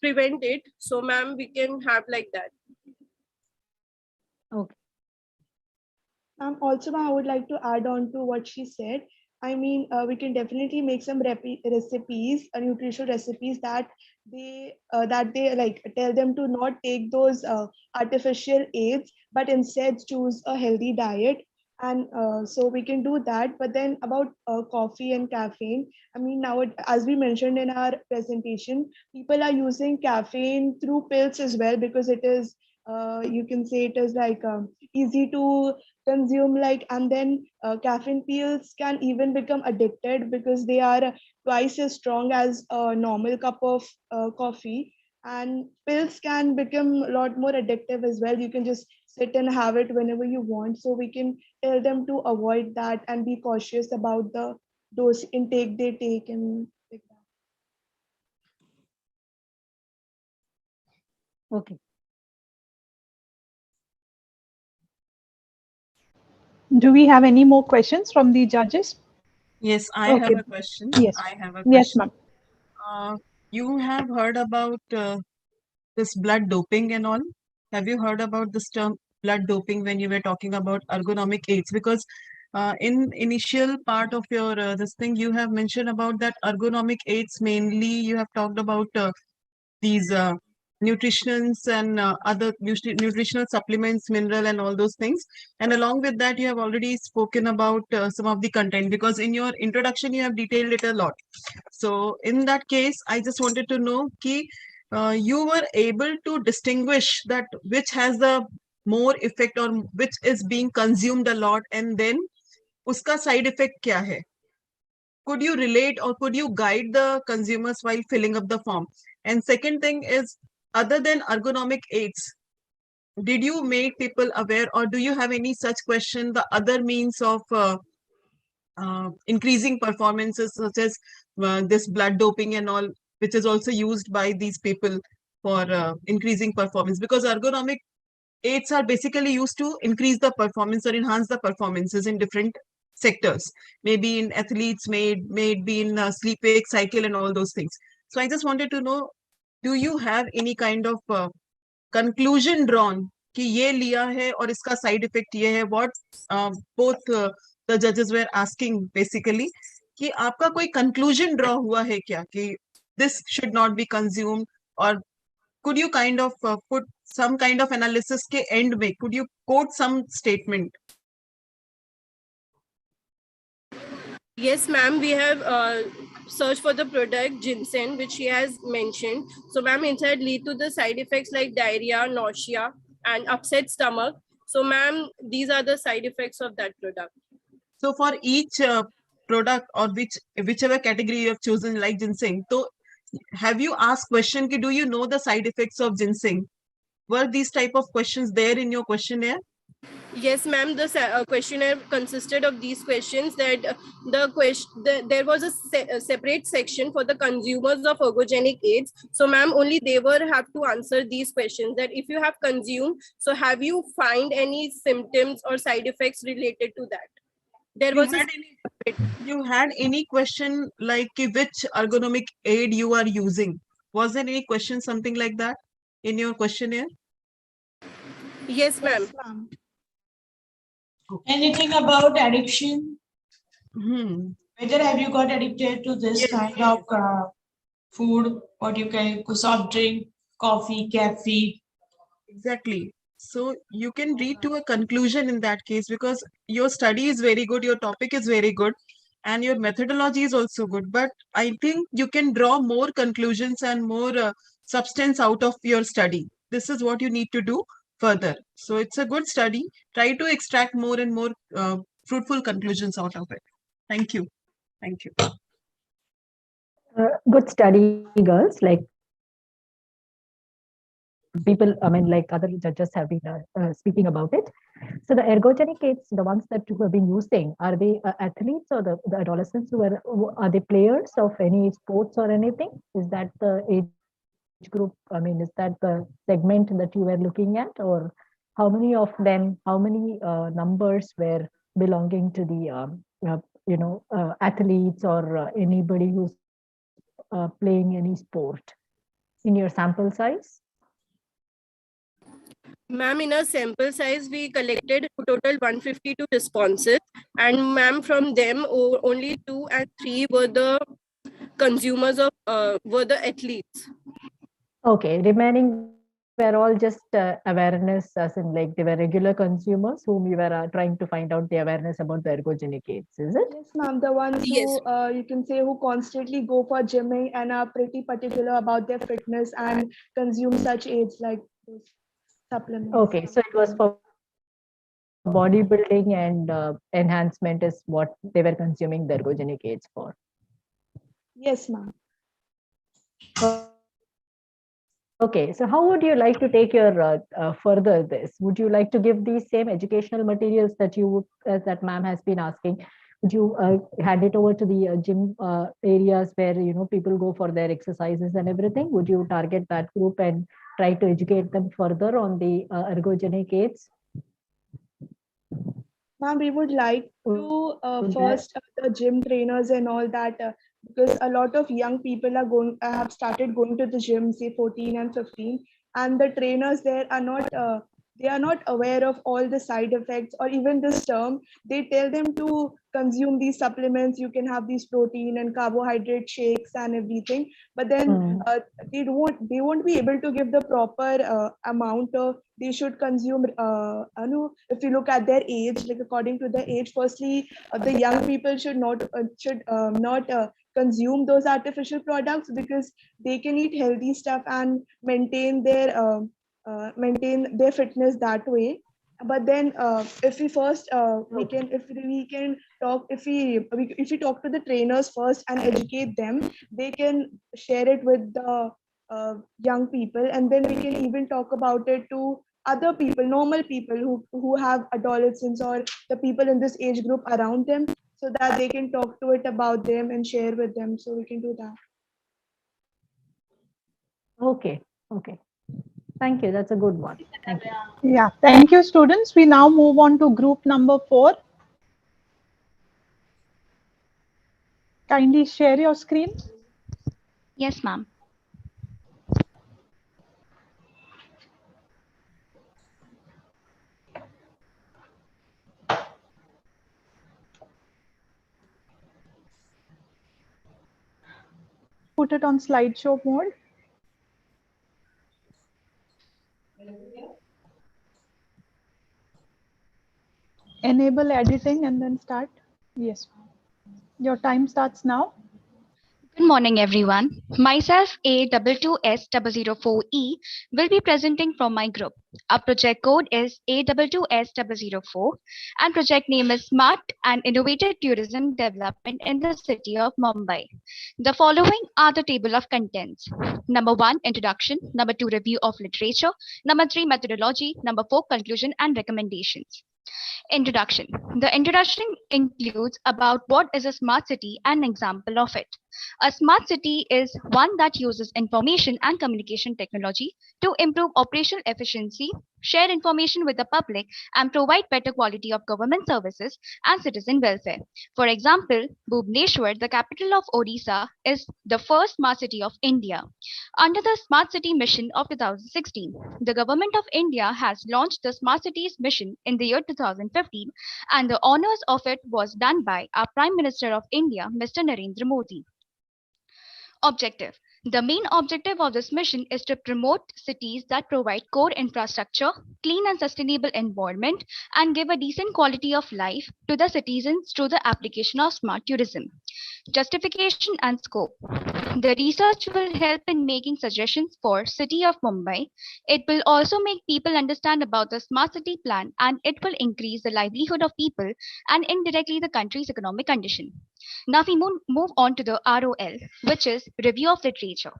prevent it. So, ma'am, we can have like that. Okay. Also, I would like to add on to what she said. I mean, we can definitely make some recipes, nutritional recipes that they like tell them to not take those artificial aids, but instead choose a healthy diet. And so we can do that. But then about coffee and caffeine, I mean, now as we mentioned in our presentation, people are using caffeine through pills as well, because it is you can say it is like easy to consume, like, and then caffeine pills can even become addicted because they are twice as strong as a normal cup of coffee. And pills can become a lot more addictive as well. You can just sit and have it whenever you want, so we can tell them to avoid that and be cautious about the dose intake they take and like that. Okay. Do we have any more questions from the judges? Yes, I Okay. have a question. Yes. I have a Yes, question. ma'am. You have heard about this blood doping and all? have you heard about this term blood doping when you were talking about ergonomic aids? Because in initial part of your this thing, you have mentioned about that ergonomic aids. Mainly, you have talked about these nutritionals and other nutritional supplements, mineral and all those things. And along with that, you have already spoken about some of the content, because in your introduction, you have detailed it a lot. So in that case, I just wanted to know ki, you were able to distinguish that which has the more effect or which is being consumed a lot, and then uska side effect kya hai? Could you relate or could you guide the consumers while filling up the form? And second thing is, other than ergonomic aids, did you make people aware, or do you have any such question, the other means of increasing performances, such as this blood doping and all, which is also used by these people for increasing performance? Because ergonomic aids are basically used to increase the performance or enhance the performances in different sectors, maybe in athletes, maybe in sleep wake cycle and all those things. So I just wanted to know, do you have any kind of conclusion drawn कि ये लिया है और इसका side effect ये है? What both the judges were asking basically, कि आपका कोई conclusion draw हुआ है क्या कि this should not be consumed, or could you kind of put some kind of analysis के end में, could you quote some statement? Yes, ma'am, we have searched for the product ginseng, which she has mentioned. So, ma'am, it had lead to the side effects like diarrhea, nausea, and upset stomach. So, ma'am, these are the side effects of that product. So for each product or whichever category you have chosen, like ginseng, so have you asked question ki, do you know the side effects of ginseng? Were these type of questions there in your questionnaire? Yes, ma'am. The questionnaire consisted of these questions. That there was a separate section for the consumers of ergogenic aids. So, ma'am, only they were have to answer these questions. That if you have consumed, so have you find any symptoms or side effects related to that? There was You had any question like ki which ergonomic aid you are using? Was there any question something like that in your questionnaire? Yes, ma'am. Anything about addiction? Hmm. Whether have you got addicted to this kind of food, what you can soft drink, coffee, caffeine? Exactly. So you can read to a conclusion in that case, because your study is very good, your topic is very good, and your methodology is also good. But I think you can draw more conclusions and more substance out of your study. This is what you need to do further. So it's a good study. Try to extract more and more fruitful conclusions out of it. Thank you. Thank you. Good study, girls. Like people, I mean, like other judges have been speaking about it. So the ergogenic aids, the ones that you have been using, are they athletes or the adolescents are they players of any sports or anything? Is that the age group? I mean, is that the segment that you were looking at, or how many of them? How many numbers were belonging to the athletes or anybody who's playing any sport in your sample size? Ma'am, in a sample size, we collected total 152 responses, and ma'am, from them, only 2 and 3 were the consumers of were the athletes. Okay, remaining were all just awareness, as in like they were regular consumers whom you were trying to find out the awareness about the ergogenic aids, is it? Yes, ma'am. The ones who you can say who constantly go for gymming and are pretty particular about their fitness and consume such aids like those supplements. Okay, so it was for bodybuilding and enhancement is what they were consuming the ergogenic aids for. Yes, ma'am. Okay, so how would you like to take your further this? Would you like to give these same educational materials that you that ma'am has been asking? Would you hand it over to the gym areas where people go for their exercises and everything? Would you target that group and try to educate them further on the ergogenic aids? Ma'am, we would like to first the gym trainers and all that because a lot of young people are have started going to the gym, say 14 and 15, and the trainers there are not they are not aware of all the side effects or even this term. They tell them to consume these supplements, you can have these protein and carbohydrate shakes and everything, but then they won't be able to give the proper amount of they should consume. I know if you look at their age, like according to the age, firstly the young people should not consume those artificial products, because they can eat healthy stuff and maintain their fitness that way. But then if we first if we can talk, if we talk to the trainers first and educate them, they can share it with the young people, and then we can even talk about it to other people, normal people who have adolescents or the people in this age group around them, so that they can talk to it about them and share with them. So we can do that. Okay. Okay. Thank you. That's a good one. Thank you. Yeah, thank you, students. We now move on to group number 4. Kindly share your screen. Yes, ma'am. Put it on slideshow mode. Enable editing and then start. Yes. Your time starts now. Good morning, everyone. Myself, A22S004E, will be presenting from my group. Our project code is A22S004, and project name is Smart and Innovative Tourism Development in the City of Mumbai. The following are the table of contents. Number 1, introduction. Number 2, review of literature. Number 3, methodology. Number 4, conclusion and recommendations. Introduction. The introduction includes about what is a smart city and an example of it. A smart city is one that uses information and communication technology to improve operational efficiency, share information with the public, and provide better quality of government services and citizen welfare. For example, Bhubaneswar, the capital of Odisha, is the first smart city of India. Under the Smart City Mission of 2016, the Government of India has launched the Smart Cities Mission in the year 2015, and the honors of it was done by our Prime Minister of India, Mr. Narendra Modi. Objective. The main objective of this mission is to promote cities that provide core infrastructure, clean and sustainable environment, and give a decent quality of life to the citizens through the application of smart tourism. Justification and scope. The research will help in making suggestions for City of Mumbai. It will also make people understand about the smart city plan, and it will increase the livelihood of people and indirectly the country's economic condition. Now we move on to the ROL, which is review of literature.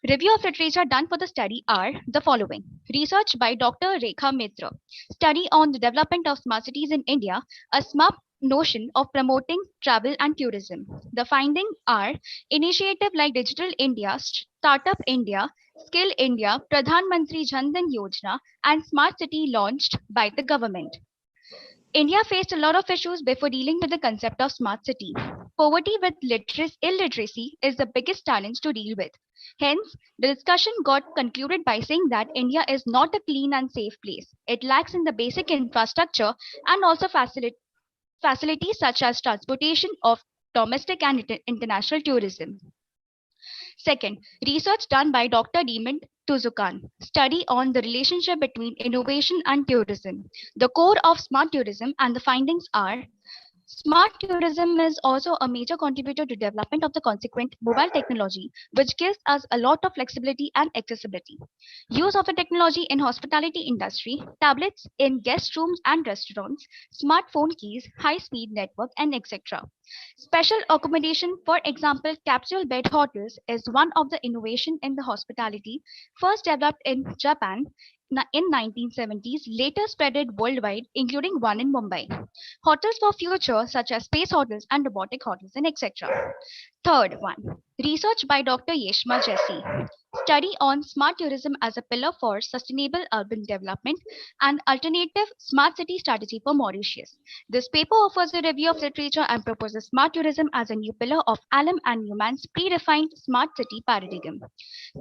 Review of literature done for the study are the following. Research by Dr. Rekha Mitra. Study on the development of smart cities in India, a smart notion of promoting travel and tourism. The findings are initiative like Digital India, Startup India, Skill India, Pradhan Mantri Jan Dhan Yojana, and Smart City launched by the government. India faced a lot of issues before dealing with the concept of smart city. Poverty with illiteracy is the biggest challenge to deal with. Hence, the discussion got concluded by saying that India is not a clean and safe place. It lacks in the basic infrastructure and also facilities such as transportation of domestic and international tourism. Second, research done by Dr. Demond Tuzukan, study on the relationship between innovation and tourism, the core of smart tourism, and the findings are smart tourism is also a major contributor to development of the consequent mobile technology, which gives us a lot of flexibility and accessibility. Use of the technology in hospitality industry, tablets in guest rooms and restaurants, smartphone keys, high-speed network, and etc. Special accommodation, for example, capsule bed hotels is one of the innovation in the hospitality, first developed in Japan in 1970s, later spreaded worldwide, including one in Mumbai. Hotels for future, such as space hotels and robotic hotels, and etc. Third one, research by Dr. Yeshma Jesse. Study on smart tourism as a pillar for sustainable urban development and alternative smart city strategy for Mauritius. This paper offers a review of literature and proposes smart tourism as a new pillar of Alam and Newman's predefined smart city paradigm.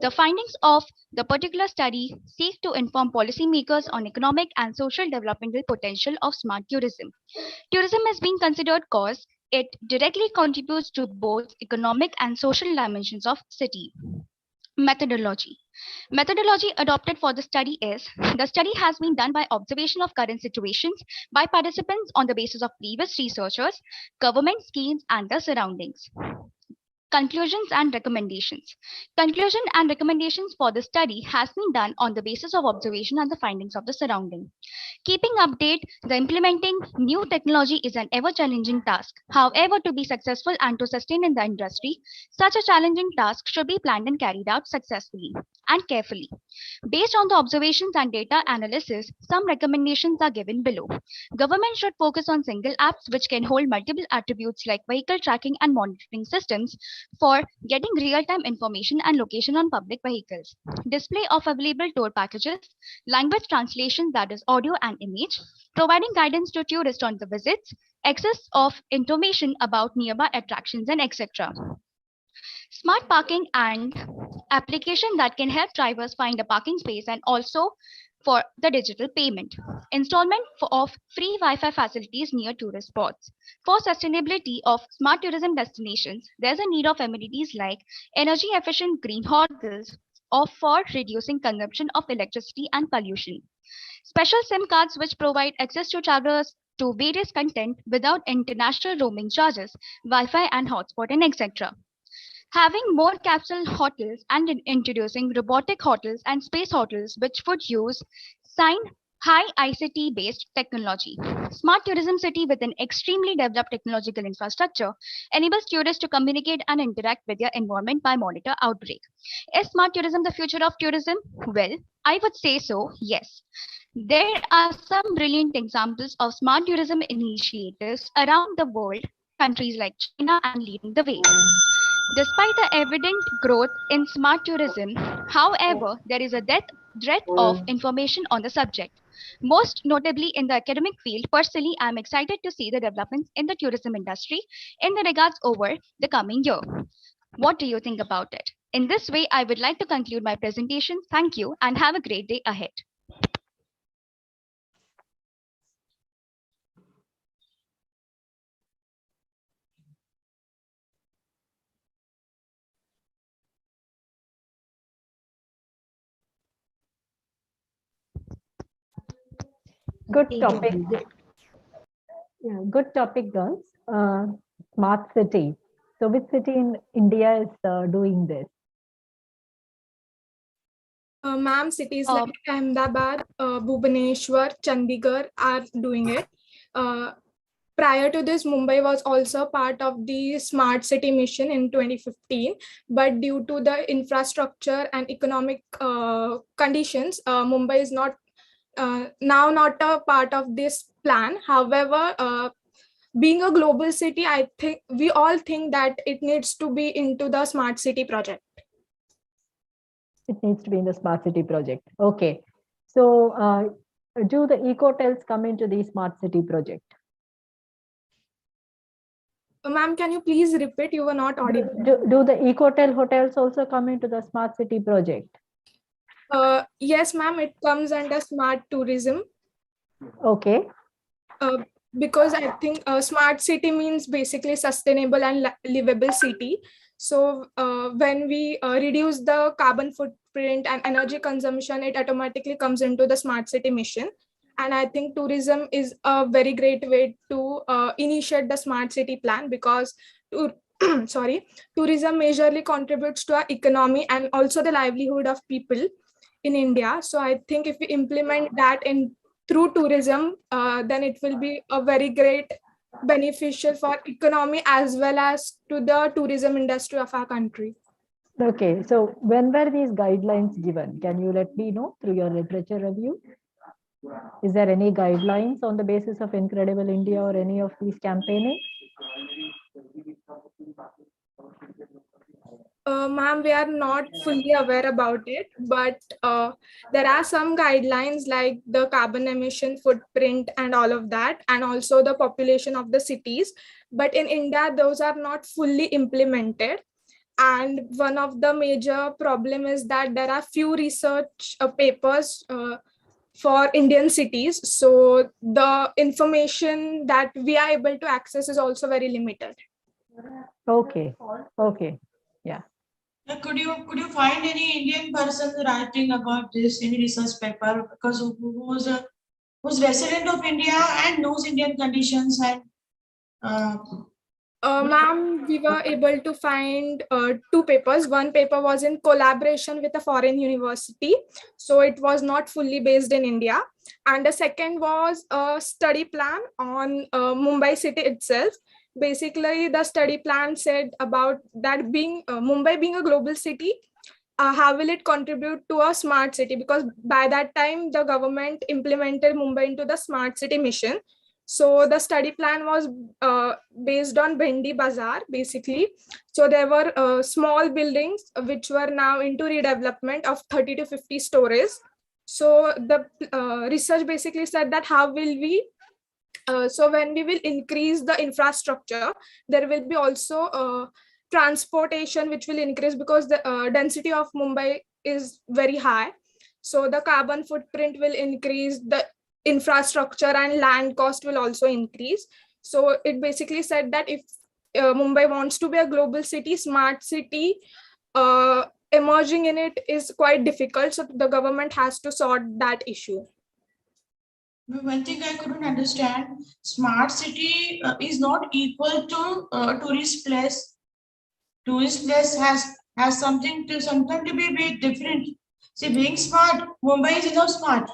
The findings of the particular study seek to inform policymakers on economic and social developmental potential of smart tourism. Tourism is being considered cause it directly contributes to both economic and social dimensions of city. Methodology. Methodology adopted for the study has been done by observation of current situations by participants on the basis of previous researchers, government schemes, and the surroundings. Conclusions and recommendations. Conclusion and recommendations for the study has been done on the basis of observation and the findings of the surrounding. Keeping update, the implementing new technology is an ever-challenging task. However, to be successful and to sustain in the industry, such a challenging task should be planned and carried out successfully and carefully. Based on the observations and data analysis, some recommendations are given below. Government should focus on single apps which can hold multiple attributes like vehicle tracking and monitoring systems for getting real-time information and location on public vehicles. Display of available tour packages, language translation that is audio and image, providing guidance to tourists on the visits, access of information about nearby attractions and etc. Smart parking and application that can help drivers find a parking space and also for the digital payment. Installment of free Wi-Fi facilities near tourist spots. For sustainability of smart tourism destinations, there's a need of amenities like energy efficient green hotels or for reducing consumption of electricity and pollution. Special SIM cards which provide access to travelers to various content without international roaming charges, Wi-Fi and hotspot and etc. Having more capsule hotels and introducing robotic hotels and space hotels which would use sign high ICT based technology. Smart tourism city with an extremely developed technological infrastructure enables tourists to communicate and interact with their environment by monitor outbreak. Is smart tourism the future of tourism? Well, I would say so, yes. There are some brilliant examples of smart tourism initiatives around the world, countries like China and leading the way. Despite the evident growth in smart tourism, however, there is a dearth of information on the subject. Most notably in the academic field, personally, I am excited to see the developments in the tourism industry in the regards over the coming year. What do you think about it? In this way, I would like to conclude my presentation. Thank you and have a great day ahead. Good topic. Yeah, good topic, girls. Smart city. So, which city in India is doing this? Ma'am, cities like Ahmedabad, Bhubaneswar, Chandigarh are doing it. Prior to this, Mumbai was also part of the smart city mission in 2015, but due to the infrastructure and economic conditions, Mumbai is not now not a part of this plan. However, being a global city, I think we all think that it needs to be into the smart city project. It needs to be in the smart city project. Okay. So, do the eco-hotels come into the smart city project? Ma'am, can you please repeat? You were not audible. Do the eco-hotel hotels also come into the smart city project? Yes, ma'am, it comes under smart tourism. Okay. Because I think smart city means basically sustainable and livable city. So when we reduce the carbon footprint and energy consumption, it automatically comes into the smart city mission. And I think tourism is a very great way to initiate the smart city plan, because tourism majorly contributes to our economy and also the livelihood of people in India. So I think if we implement that in through tourism, then it will be a very great beneficial for economy as well as to the tourism industry of our country. Okay, so when were these guidelines given? Can you let me know through your literature review? Is there any guidelines on the basis of Incredible India or any of these campaigning? Ma'am, we are not fully aware about it, but there are some guidelines like the carbon emission footprint and all of that, and also the population of the cities. But in India, those are not fully implemented. And one of the major problem is that there are few research papers for Indian cities. So the information that we are able to access is also very limited. Okay. Okay. Yeah. Could you find any Indian person writing about this in research paper because who's resident of India and knows Indian conditions and Ma'am, we were able to find two papers. One paper was in collaboration with a foreign university, so it was not fully based in India. And the second was a study plan on Mumbai city itself. Basically, the study plan said about that being Mumbai being a global city, how will it contribute to a smart city? Because by that time, the government implemented Mumbai into the smart city mission. So the study plan was based on Bhendi Bazaar, basically. So there were small buildings which were now into redevelopment of 30 to 50 stories. So the research basically said that how will we so when we will increase the infrastructure, there will be also transportation which will increase because the density of Mumbai is very high. So the carbon footprint will increase, the infrastructure and land cost will also increase. So it basically said that if Mumbai wants to be a global city, smart city, emerging in it is quite difficult. So the government has to sort that issue. One thing I couldn't understand, smart city is not equal to tourist place. Tourist place has something to be a bit different. See, being smart, Mumbai is enough smart.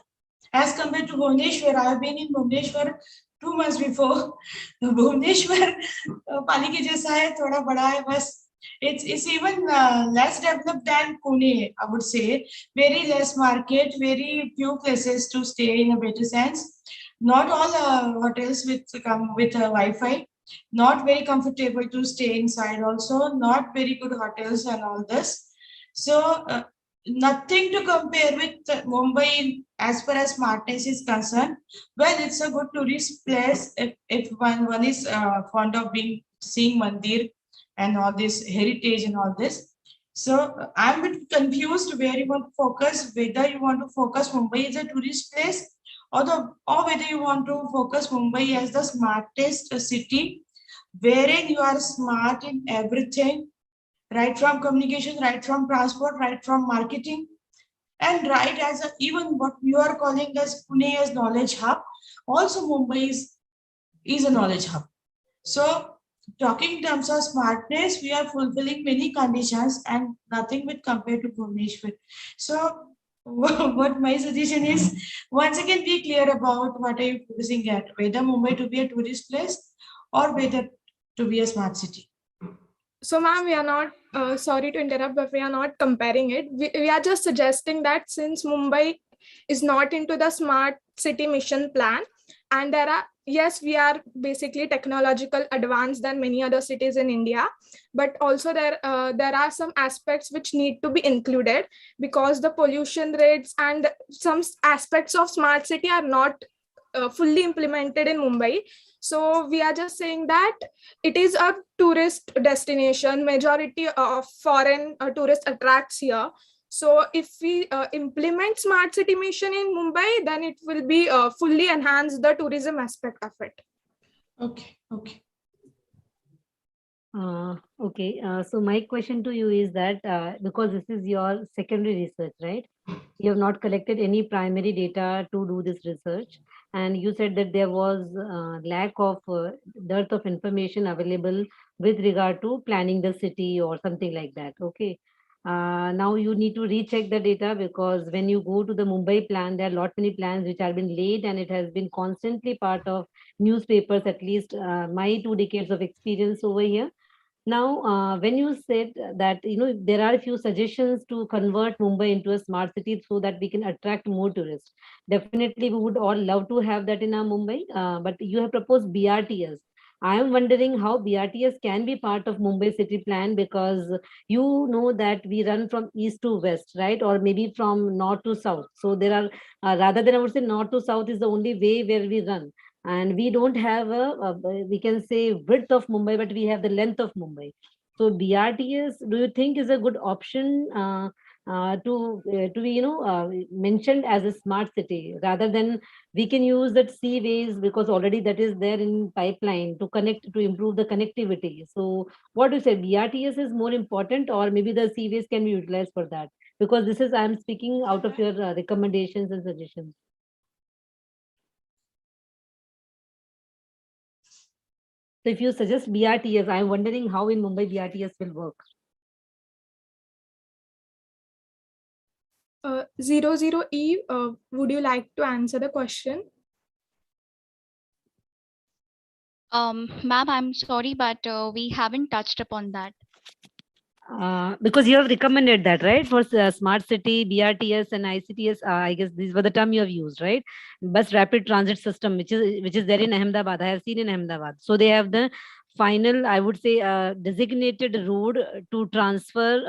As compared to Bhubaneswar, I have been in Bhubaneswar 2 months before. Bhubaneswar, पानी के जैसा है, थोड़ा बड़ा है बस. It's even less developed than Pune, I would say. Very less market, very few places to stay in a better sense. Not all hotels come with Wi-Fi. Not very comfortable to stay inside also. Not very good hotels and all this. So nothing to compare with Mumbai as far as smartness is concerned. Well, it's a good tourist place if one is fond of seeing mandir and all this heritage and all this. So I'm a bit confused where you want to focus, whether you want to focus Mumbai as a tourist place or whether you want to focus Mumbai as the smartest city, wherein you are smart in everything, right from communication, right from transport, right from marketing, and right as even what you are calling as Pune as knowledge hub. Also, Mumbai is a knowledge hub. So talking in terms of smartness, we are fulfilling many conditions and nothing with compared to Bhubaneswar. So what my suggestion is, once again, be clear about what are you focusing at, whether Mumbai to be a tourist place or whether to be a smart city. So ma'am, we are not, sorry to interrupt, but we are not comparing it. We are just suggesting that since Mumbai is not into the smart city mission plan, and there are, yes, we are basically technological advanced than many other cities in India, but also there are some aspects which need to be included because the pollution rates and some aspects of smart city are not fully implemented in Mumbai. So we are just saying that it is a tourist destination. Majority of foreign tourists attracts here. So if we implement smart city mission in Mumbai, then it will be fully enhance the tourism aspect of it. Okay. Okay. Okay. So my question to you is that because this is your secondary research, right? You have not collected any primary data to do this research. And you said that there was lack of dearth of information available with regard to planning the city or something like that. Okay. Now you need to recheck the data because when you go to the Mumbai plan, there are lot many plans which have been laid and it has been constantly part of newspapers, at least my 2 decades of experience over here. Now, when you said that, there are a few suggestions to convert Mumbai into a smart city so that we can attract more tourists. Definitely, we would all love to have that in our Mumbai, but you have proposed BRTS. I am wondering how BRTS can be part of Mumbai city plan, because you know that we run from east to west, right? Or maybe from north to south. So there are, rather than I would say north to south is the only way where we run. And we don't have we can say width of Mumbai, but we have the length of Mumbai. So BRTS, do you think is a good option to be, mentioned as a smart city, rather than we can use that seaways, because already that is there in pipeline to connect, to improve the connectivity. So what do you say, BRTS is more important, or maybe the seaways can be utilized for that? Because this is, I'm speaking out of your recommendations and suggestions. So if you suggest BRTS, I'm wondering how in Mumbai BRTS will work. 00E, would you like to answer the question? Ma'am, I'm sorry, but we haven't touched upon that. Because you have recommended that, right? For smart city, BRTS and ICTS, I guess these were the term you have used, right? Bus rapid transit system, which is there in Ahmedabad. I have seen in Ahmedabad. So they have the final, I would say, designated road to transfer,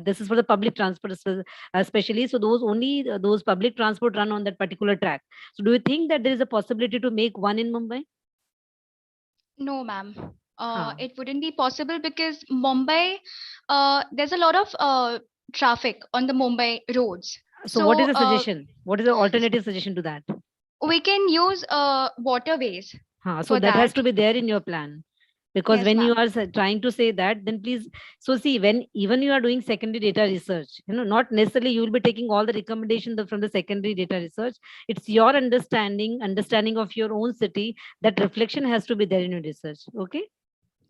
this is for the public transport especially. So those only those public transport run on that particular track. So do you think that there is a possibility to make one in Mumbai? No, ma'am. Huh. It wouldn't be possible because Mumbai, there's a lot of traffic on the Mumbai roads. So what is the So suggestion? What is the alternative suggestion to that? we can use waterways So for that has that. to be there in your plan, because Yes, when you ma'am. are trying to say that, then please, so see, when even you are doing secondary data research, not necessarily you will be taking all the recommendations from the secondary data research. It's your understanding of your own city, that reflection has to be there in your research. Okay.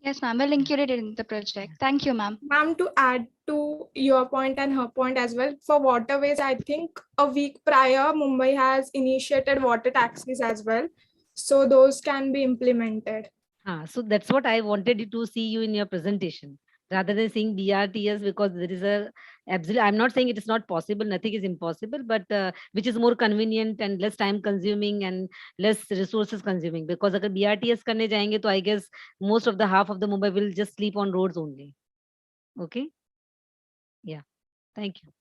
Yes, ma'am. We'll include it in the project. Thank you, ma'am. Ma'am, to add to your point and her point as well, for waterways, I think a week prior, Mumbai has initiated water taxis as well. So those can be implemented. So that's what I wanted you to see you in your presentation, rather than saying BRTS, because there is a absolute. I'm not saying it is not possible. Nothing is impossible, but which is more convenient and less time consuming and less resources consuming. Because अगर BRTS करने जाएंगे, तो I guess most of the half of the Mumbai will just sleep on roads only. Okay. Yeah. Thank you.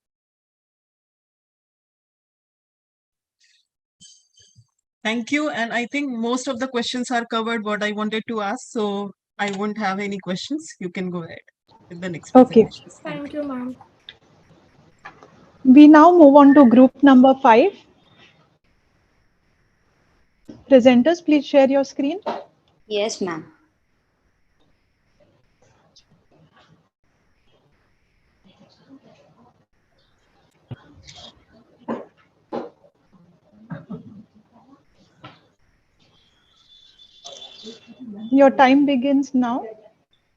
Thank you. And I think most of the questions are covered what I wanted to ask. So I won't have any questions. You can go ahead with the next Okay. presentation. Thank you, ma'am. We now move on to group number 5. Presenters, please share your screen. Yes, ma'am. Your time begins now.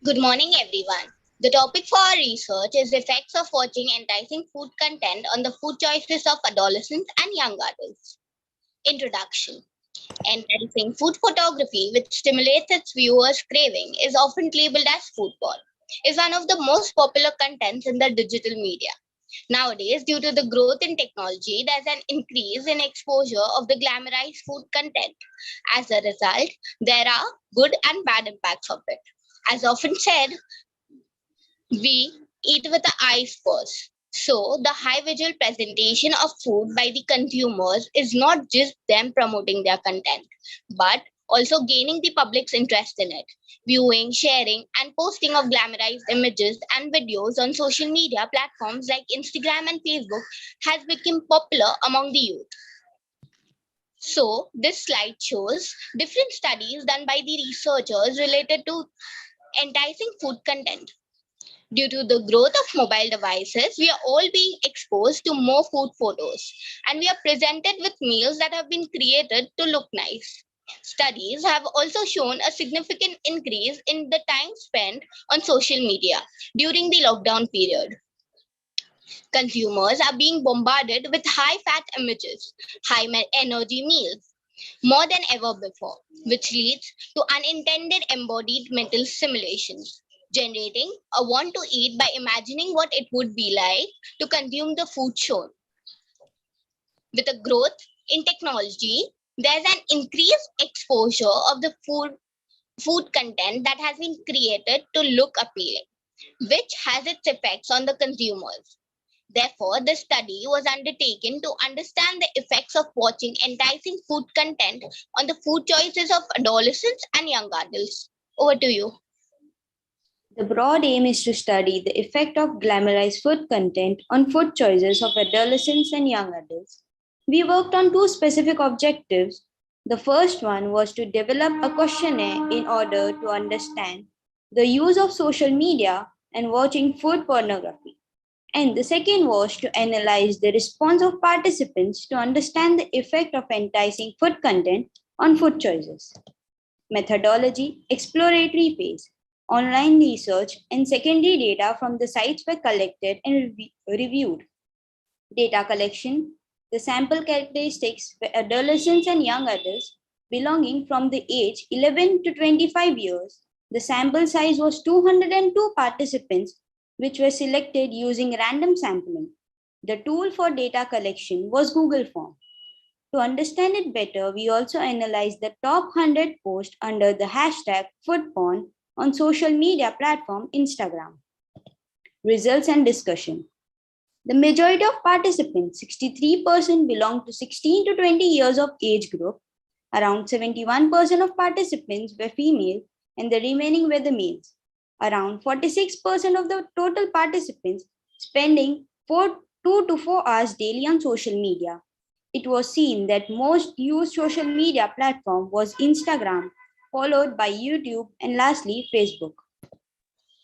Good morning, everyone. The topic for our research is the effects of watching enticing food content on the food choices of adolescents and young adults. Introduction. Enticing food photography, which stimulates its viewers' craving, is often labeled as food porn, is one of the most popular contents in the digital media. Nowadays, due to the growth in technology, there's an increase in exposure of the glamorized food content. As a result, there are good and bad impacts of it. As often said, we eat with the eyes first. So, the high visual presentation of food by the consumers is not just them promoting their content, but also gaining the public's interest in it. Viewing, sharing, and posting of glamorized images and videos on social media platforms like Instagram and Facebook has become popular among the youth. So, this slide shows different studies done by the researchers related to enticing food content. Due to the growth of mobile devices, we are all being exposed to more food photos, and we are presented with meals that have been created to look nice. Studies have also shown a significant increase in the time spent on social media during the lockdown period. Consumers are being bombarded with high fat images, high energy meals, more than ever before, which leads to unintended embodied mental simulations, generating a want to eat by imagining what it would be like to consume the food shown. With a growth in technology, there's an increased exposure of the food food content that has been created to look appealing, which has its effects on the consumers. Therefore, the study was undertaken to understand the effects of watching enticing food content on the food choices of adolescents and young adults. Over to you. The broad aim is to study the effect of glamorized food content on food choices of adolescents and young adults. We worked on two specific objectives. The first one was to develop a questionnaire in order to understand the use of social media and watching food pornography. And the second was to analyze the response of participants to understand the effect of enticing food content on food choices. Methodology, exploratory phase, online research, and secondary data from the sites were collected and reviewed. Data collection, the sample characteristics for adolescents and young adults belonging from the age 11 to 25 years. The sample size was 202 participants, which were selected using random sampling. The tool for data collection was Google Form. To understand it better, we also analyzed the top 100 posts under the hashtag food porn on social media platform Instagram. Results and discussion. The majority of participants, 63%, belong to 16 to 20 years of age group. Around 71% of participants were female and the remaining were the males. Around 46% of the total participants spending 2 to 4 hours daily on social media. It was seen that most used social media platform was Instagram, followed by YouTube and lastly Facebook.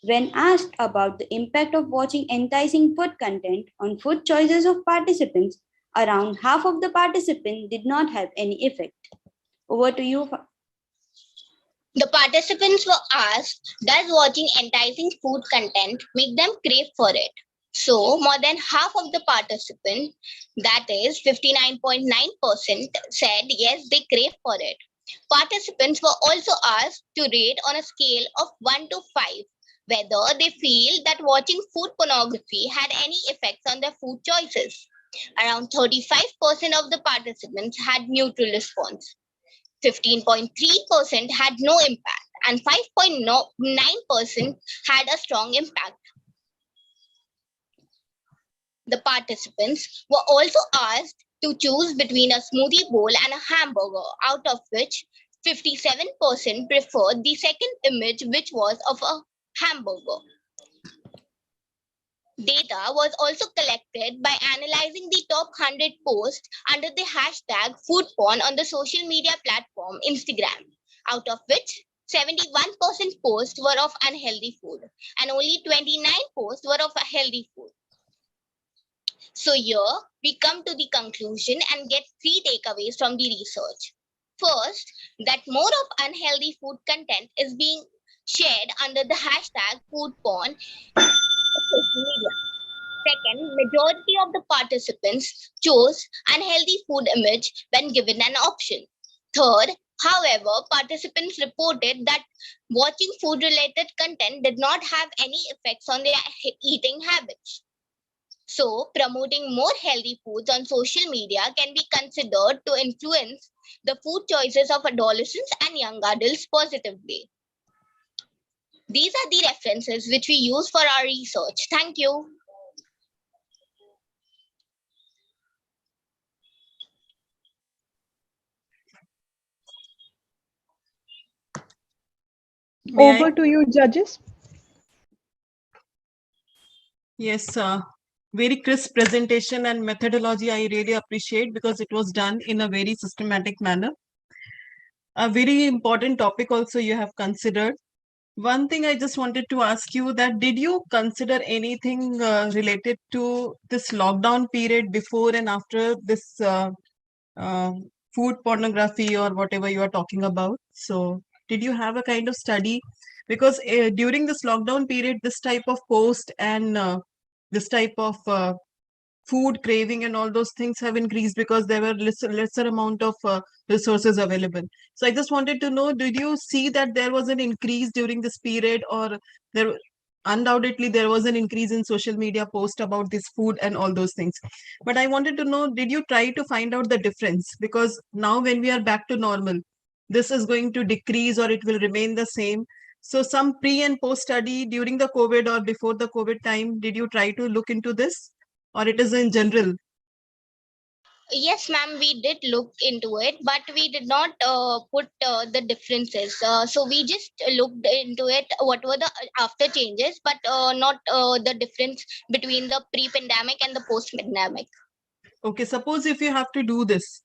When asked about the impact of watching enticing food content on food choices of participants, around half of the participants did not have any effect. Over to you. The participants were asked, does watching enticing food content make them crave for it? So, more than half of the participants, that is 59.9%, said yes, they crave for it. Participants were also asked to rate on a scale of 1 to 5 whether they feel that watching food pornography had any effects on their food choices. Around 35% of the participants had neutral response. 15.3% had no impact and 5.9% had a strong impact. The participants were also asked to choose between a smoothie bowl and a hamburger, out of which 57% preferred the second image, which was of a hamburger. Data was also collected by analyzing the top 100 posts under the hashtag food porn on the social media platform Instagram, out of which 71% posts were of unhealthy food and only 29 posts were of a healthy food. So here we come to the conclusion and get 3 takeaways from the research. First, that more of unhealthy food content is being shared under the hashtag food porn on social media. Second, majority of the participants chose unhealthy food image when given an option. Third, however, participants reported that watching food-related content did not have any effects on their eating habits. So, promoting more healthy foods on social media can be considered to influence the food choices of adolescents and young adults positively. These are the references which we use for our research. Thank you. Over to you, judges. Yes, very crisp presentation and methodology I really appreciate because it was done in a very systematic manner. A very important topic also you have considered. One thing I just wanted to ask you that did you consider anything related to this lockdown period before and after this uh, food pornography or whatever you are talking about? So did you have a kind of study? Because during this lockdown period, this type of post and this type of food craving and all those things have increased because there were lesser amount of resources available. So I just wanted to know, did you see that there was an increase during this period, or there undoubtedly there was an increase in social media post about this food and all those things? But I wanted to know, did you try to find out the difference? Because now when we are back to normal, this is going to decrease or it will remain the same. So some pre and post study during the COVID or before the COVID time, did you try to look into this, or it is in general? Yes, ma'am, we did look into it, but we did not put the differences. So we just looked into it, what were the after changes, but not the difference between the pre-pandemic and the post-pandemic. Okay, suppose if you have to do this,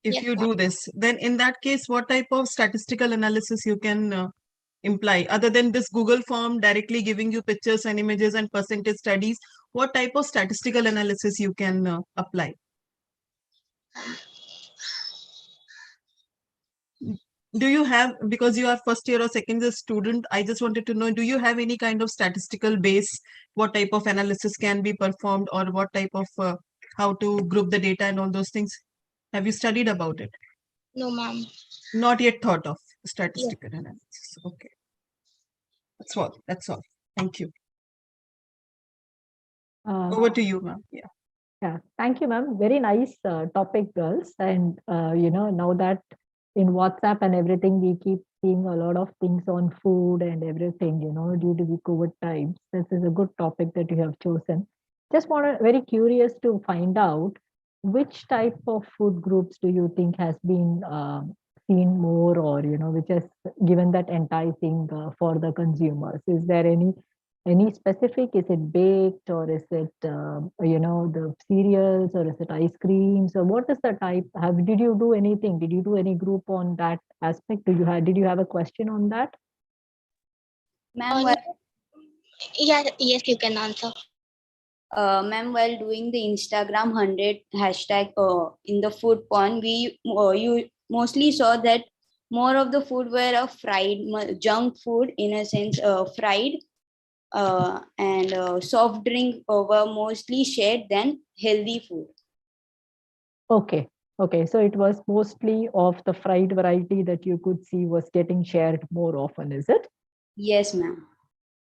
if Yes, you ma'am. do this, then in that case, what type of statistical analysis you can imply other than this Google form directly giving you pictures and images and percentage studies? What type of statistical analysis you can apply? Do you have, because you are first year or second year student, I just wanted to know, do you have any kind of statistical base, what type of analysis can be performed, or what type of how to group the data and all those things? Have you studied about it? No, ma'am. Not yet thought of Yes. statistical analysis. Okay. That's all. That's all. Thank you. Over to you, ma'am. Yeah. Yeah, thank you, ma'am. Very nice topic, girls. And now that in WhatsApp and everything, we keep seeing a lot of things on food and everything, due to the COVID times. This is a good topic that you have chosen. Just very curious to find out which type of food groups do you think has been seen more, or which has given that enticing for the consumers? Is there any specific? Is it baked, or is it the cereals, or is it ice creams, or what is the type? Did you do anything? Did you do any group on that aspect? Did you have a question on that? Ma'am, Yes, you can answer. Ma'am, while doing the Instagram 100 hashtag in the food porn, we you mostly saw that more of the food were a fried junk food, in a sense, fried, and soft drink were mostly shared than healthy food. Okay. Okay. So it was mostly of the fried variety that you could see was getting shared more often, is it? Yes, ma'am.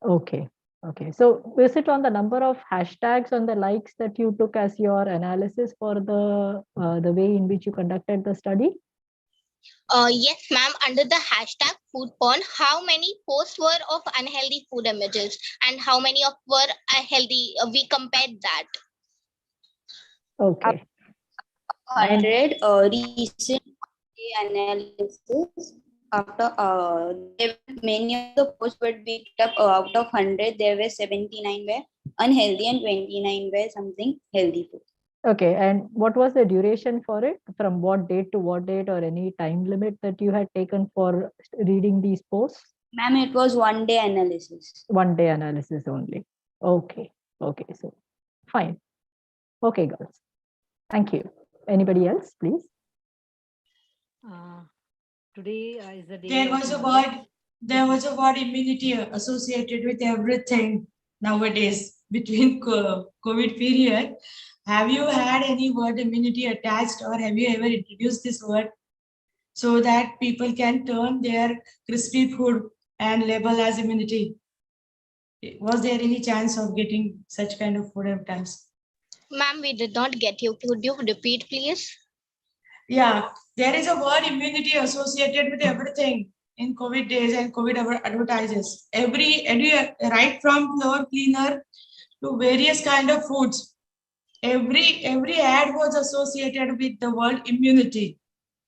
Okay. Okay. So was it on the number of hashtags on the likes that you took as your analysis for the way in which you conducted the study? Yes, ma'am. Under the hashtag food porn, how many posts were of unhealthy food images and how many of were healthy? We compared that. Okay. 100 recent analysis. After many of the posts would be picked up, out of 100, there were 79 were unhealthy and 29 were something healthy food. Okay, and what was the duration for it? From what date to what date, or any time limit that you had taken for reading these posts? Ma'am, it was 1 day analysis. 1 day analysis only. Okay. Okay. So fine. Okay, girls. Thank you. Anybody else, please? Today is the day. There was a word immunity associated with everything nowadays between COVID period. Have you had any word immunity attached, or have you ever introduced this word so that people can turn their crispy food and label as immunity? Was there any chance of getting such kind of food attached? Ma'am, we did not get you. Could you repeat, please? Yeah, there is a word immunity associated with everything in COVID days and COVID advertises. Every right from floor cleaner to various kind of foods. Every ad was associated with the word immunity.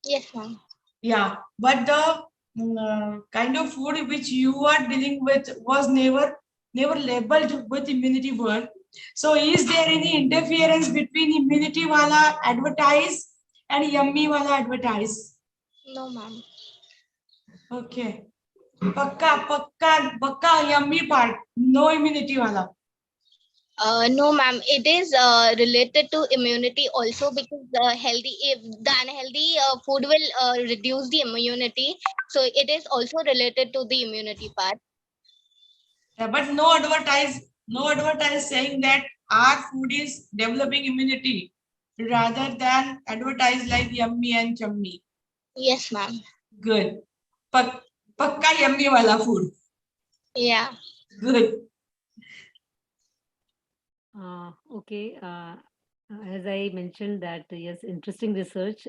Yes, ma'am. Yeah, but the kind of food which you are dealing with was never labeled with immunity word. So is there any interference between immunity wala advertise and yummy wala advertise? No, ma'am. Okay. Pakka yummy part, no immunity wala. No, ma'am. It is related to immunity also, because the unhealthy food will reduce the immunity. So it is also related to the immunity part. Yeah, but no advertise saying that our food is developing immunity, rather than advertise like yummy and chummy. Yes, ma'am. Good. Pakka yummy wala food. Yeah. Good. Okay. As I mentioned that, yes, interesting research.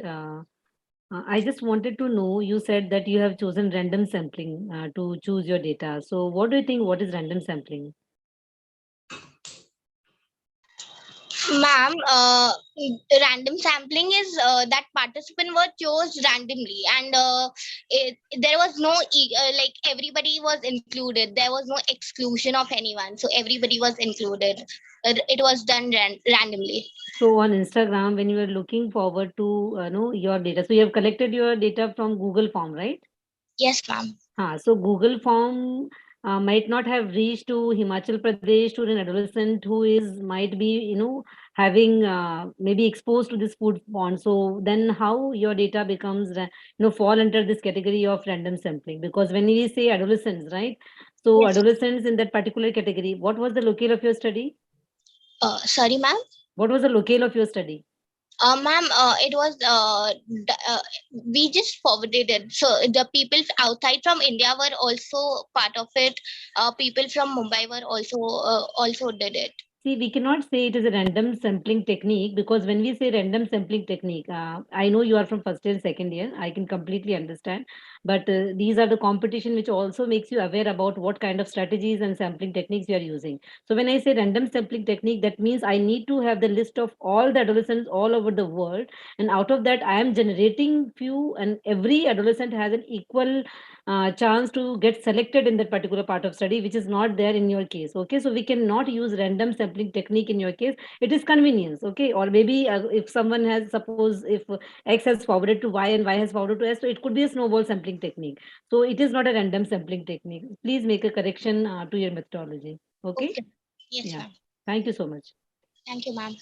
I just wanted to know, you said that you have chosen random sampling to choose your data. So what do you think, what is random sampling? Ma'am, random sampling is that participant were chose randomly, and there was no like everybody was included. There was no exclusion of anyone, so everybody was included. It was done randomly. So on Instagram, when you were looking forward to know your data, so you have collected your data from Google Form, right? Yes, ma'am. So Google Form might not have reached to Himachal Pradesh to an adolescent who is might be having maybe exposed to this food porn. So then how your data becomes fall under this category of random sampling? Because when we say adolescents, right? So Yes. adolescents in that particular category, what was the locale of your study? Sorry, ma'am. What was the locale of your study? Ma'am, it was we just forwarded it. So the people outside from India were also part of it. People from Mumbai were also did it. See, we cannot say it is a random sampling technique, because when we say random sampling technique, I know you are from first year, second year. I can completely understand. But these are the competition which also makes you aware about what kind of strategies and sampling techniques you are using. So when I say random sampling technique, that means I need to have the list of all the adolescents all over the world. And out of that, I am generating few, and every adolescent has an equal chance to get selected in that particular part of study, which is not there in your case. Okay, so we cannot use random sampling technique in your case. It is convenience. Okay, or maybe if someone has, suppose if X has forwarded to Y and Y has forwarded to S, so it could be a snowball sampling technique. So it is not a random sampling technique. Please make a correction to your methodology. Okay. Yes, Yeah. ma'am. Thank you so much. Thank you, ma'am.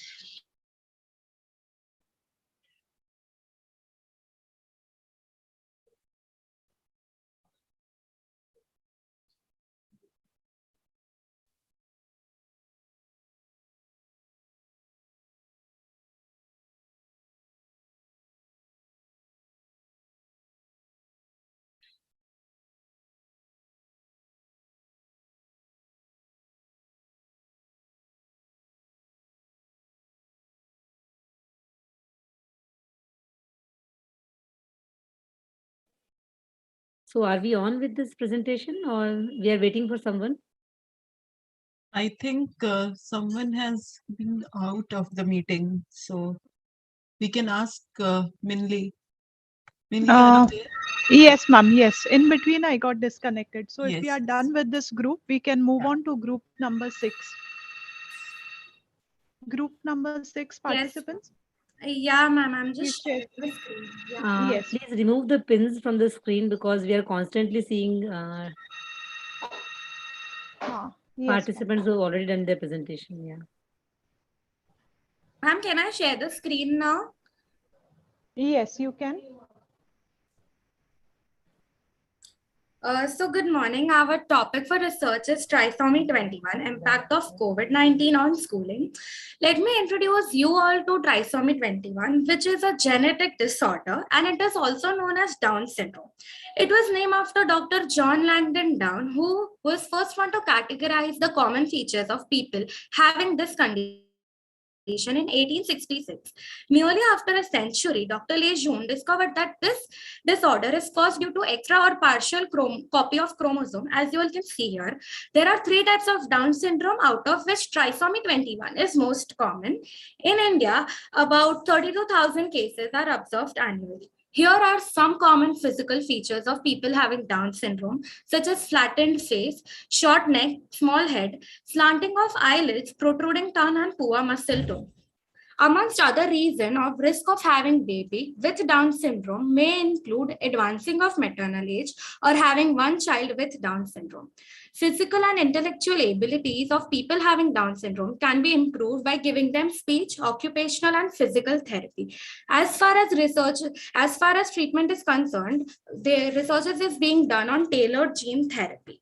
So are we on with this presentation, or we are waiting for someone? I think someone has been out of the meeting, so we can ask Minli. Minli, are you there? Yes, ma'am. Yes. In between, I got disconnected. So if we Yes. are done with this group, we can move on to group number 6. Group number 6 Yes. participants. Yeah, ma'am. I'm Please just share. sharing the screen. Yeah. Yes. Please remove the pins from the screen, because we are constantly seeing Yes, participants who have already done their presentation. Yeah. Ma'am, can I share the screen now? Yes, you can. So good morning. Our topic for research is Trisomy 21, impact of COVID-19 on schooling. Let me introduce you all to Trisomy 21, which is a genetic disorder, and it is also known as Down syndrome. It was named after Dr. John Langdon Down, who was first one to categorize the common features of people having this condition in 1866. Nearly after a century, Dr. Lejeune discovered that this disorder is caused due to extra or partial copy of chromosome. As you all can see here, there are 3 types of Down syndrome, out of which trisomy 21 is most common. In India, about 32,000 cases are observed annually. Here are some common physical features of people having Down syndrome, such as flattened face, short neck, small head, slanting of eyelids, protruding tongue, and poor muscle tone. Amongst other reasons of risk of having baby with Down syndrome may include advancing of maternal age or having one child with Down syndrome. Physical and intellectual abilities of people having Down syndrome can be improved by giving them speech, occupational, and physical therapy. As far as treatment is concerned, the research is being done on tailored gene therapy.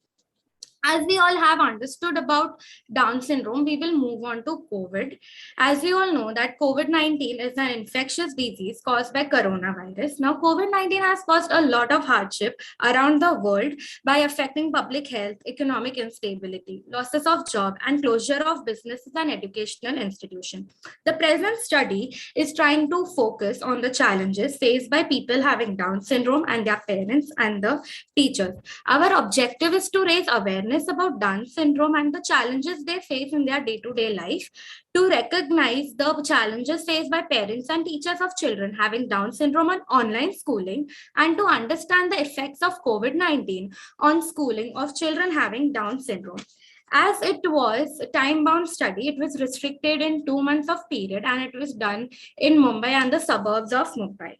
As we all have understood about Down syndrome, we will move on to COVID. As we all know that COVID-19 is an infectious disease caused by coronavirus. Now, COVID-19 has caused a lot of hardship around the world by affecting public health, economic instability, losses of job, and closure of businesses and educational institutions. The present study is trying to focus on the challenges faced by people having Down syndrome and their parents and the teachers. Our objective is to raise awareness about Down syndrome and the challenges they face in their day-to-day life, to recognize the challenges faced by parents and teachers of children having Down syndrome on online schooling, and to understand the effects of COVID-19 on schooling of children having Down syndrome. As it was a time-bound study, it was restricted in 2 months of period, and it was done in Mumbai and the suburbs of Mumbai.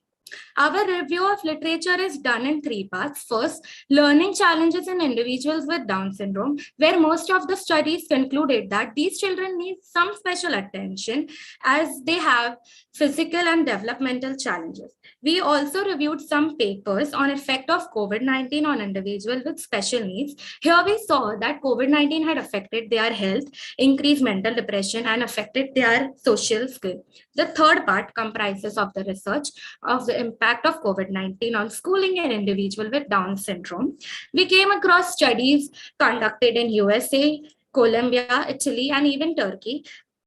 Our review of literature is done in 3 parts. First, learning challenges in individuals with Down syndrome, where most of the studies concluded that these children need some special attention as they have physical and developmental challenges. We also reviewed some papers on effect of COVID-19 on individuals with special needs. Here we saw that COVID-19 had affected their health, increased mental depression, and affected their social skills. The third part comprises of the research of the impact of COVID-19 on schooling in individuals with Down syndrome. We came across studies conducted in USA, Colombia, Italy, and even Turkey.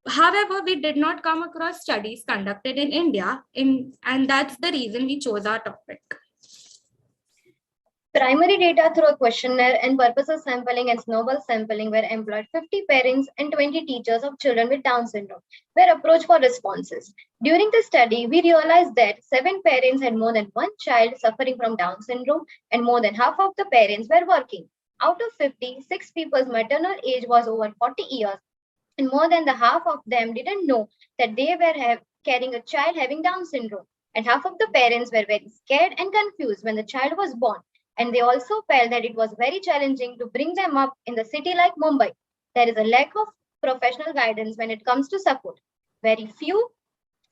However, we did not come across studies conducted in India, and that's the reason we chose our topic. Primary data through a questionnaire and purposes sampling and snowball sampling were employed. 50 parents and 20 teachers of children with Down syndrome were approached for responses. During the study, we realized that 7 parents had more than one child suffering from Down syndrome, and more than half of the parents were working. Out of 50, 6 people's maternal age was over 40 years, and more than the half of them didn't know that they were carrying a child having Down syndrome. And half of the parents were very scared and confused when the child was born. And they also felt that it was very challenging to bring them up in the city like Mumbai. There is a lack of professional guidance when it comes to support. Very few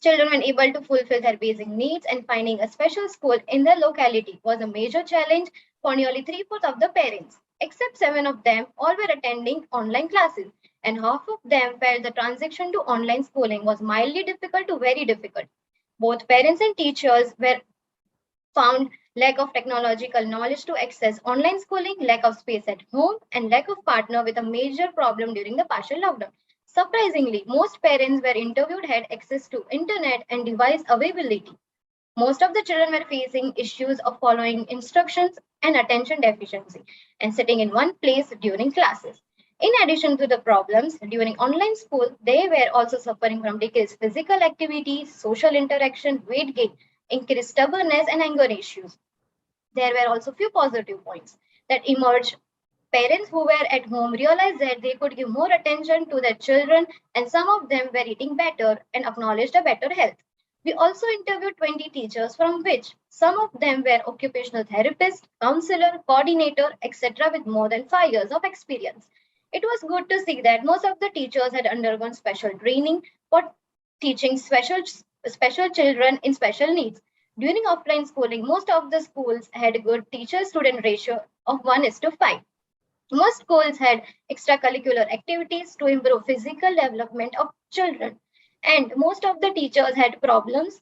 children were able to fulfill their basic needs, and finding a special school in their locality was a major challenge for nearly 3/4 of the parents. Except 7 of them, all were attending online classes, and half of them felt the transition to online schooling was mildly difficult to very difficult. Both parents and teachers were found lack of technological knowledge to access online schooling, lack of space at home, and lack of partner with a major problem during the partial lockdown. Surprisingly, most parents were interviewed had access to internet and device availability. Most of the children were facing issues of following instructions and attention deficiency and sitting in one place during classes. In addition to the problems during online school, they were also suffering from decreased physical activity, social interaction, weight gain, increased stubbornness, and anger issues. There were also few positive points that emerged. Parents who were at home realized that they could give more attention to their children, and some of them were eating better and acknowledged a better health. We also interviewed 20 teachers, from which some of them were occupational therapists, counselor, coordinator, etc., with more than 5 years of experience. It was good to see that most of the teachers had undergone special training for teaching special children in special needs. During offline schooling, most of the schools had a good teacher-student ratio of 1:5. Most schools had extracurricular activities to improve physical development of children. And most of the teachers had problems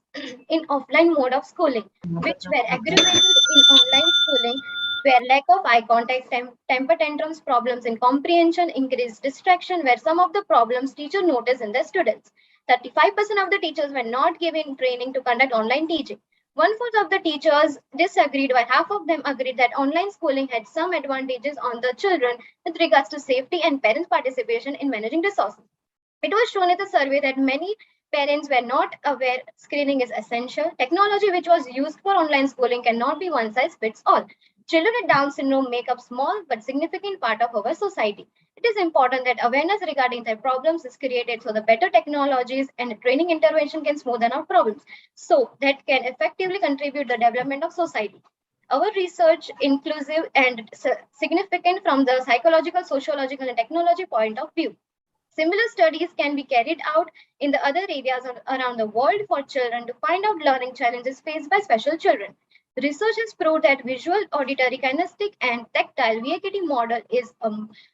in offline mode of schooling, which were aggravated in online schooling, where lack of eye contact, temper tantrums, problems in comprehension, increased distraction were some of the problems teachers noticed in their students. 35% of the teachers were not given training to conduct online teaching. 1/4 of the teachers disagreed, while half of them agreed that online schooling had some advantages on the children with regards to safety and parents' participation in managing resources. It was shown in the survey that many parents were not aware screening is essential. Technology which was used for online schooling cannot be one size fits all. Children with Down syndrome make up small but significant part of our society. It is important that awareness regarding their problems is created so the better technologies and training intervention can smoothen out problems, so that can effectively contribute the development of society. Our research inclusive and significant from the psychological, sociological, and technology point of view. Similar studies can be carried out in the other areas around the world for children to find out learning challenges faced by special children. Research has proved that visual, auditory, kinesthetic, and tactile VAKT model is a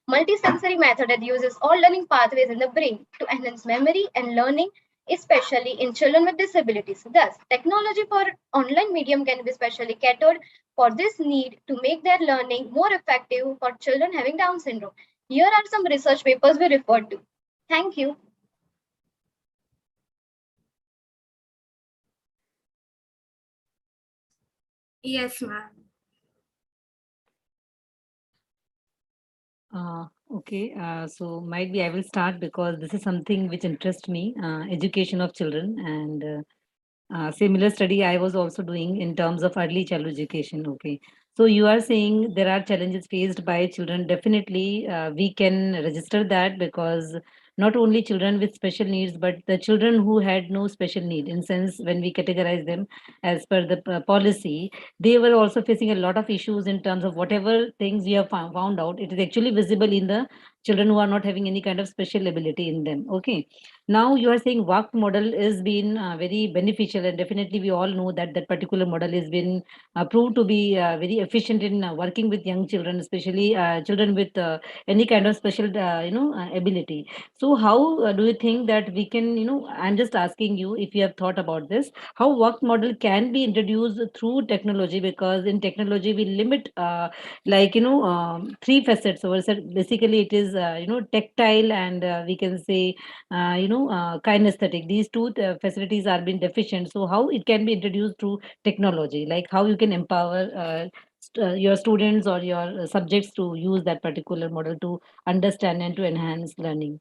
multisensory method that uses all learning pathways in the brain to enhance memory and learning, especially in children with disabilities. Thus, technology for online medium can be specially catered for this need to make their learning more effective for children having Down syndrome. Here are some research papers we referred to. Thank you. Yes, ma'am. Okay, so might be I will start because this is something which interests me, education of children, and similar study I was also doing in terms of early childhood education. Okay, so you are saying there are challenges faced by children. Definitely, we can register that because not only children with special needs, but the children who had no special need. In sense, when we categorize them as per the policy, they were also facing a lot of issues in terms of whatever things we have found out. It is actually visible in the children who are not having any kind of special ability in them. Okay, now you are saying WACT model is been very beneficial, and definitely we all know that that particular model has been proved to be very efficient in working with young children, especially children with any kind of special ability. So how do you think that we can, I'm just asking you if you have thought about this, how WACT model can be introduced through technology, because in technology we limit three facets. So basically it is tactile, and we can say kinesthetic. These two facilities are being deficient. So how it can be introduced through technology, like how you can empower your students or your subjects to use that particular model to understand and to enhance learning.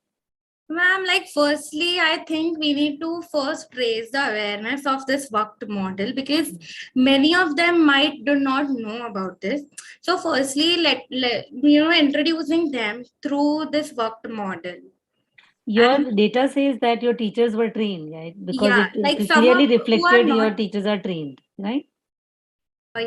Ma'am, like firstly, I think we need to first raise the awareness of this WACT model because many of them might do not know about this. So firstly, introducing them through this WACT model. Your data says that your teachers were trained, right? Because Yeah, it like some clearly of who are reflected your not. teachers are trained, right?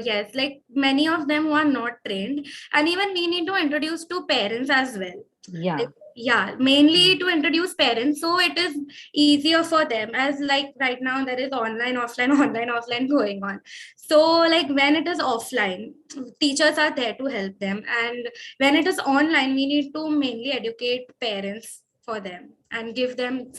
Yes, like many of them who are not trained, and even we need to introduce to parents as well. Yeah. Yeah, mainly to introduce parents, so it is easier for them. As like right now there is online, offline, online, offline going on. So like when it is offline, teachers are there to help them, and when it is online, we need to mainly educate parents for them and give them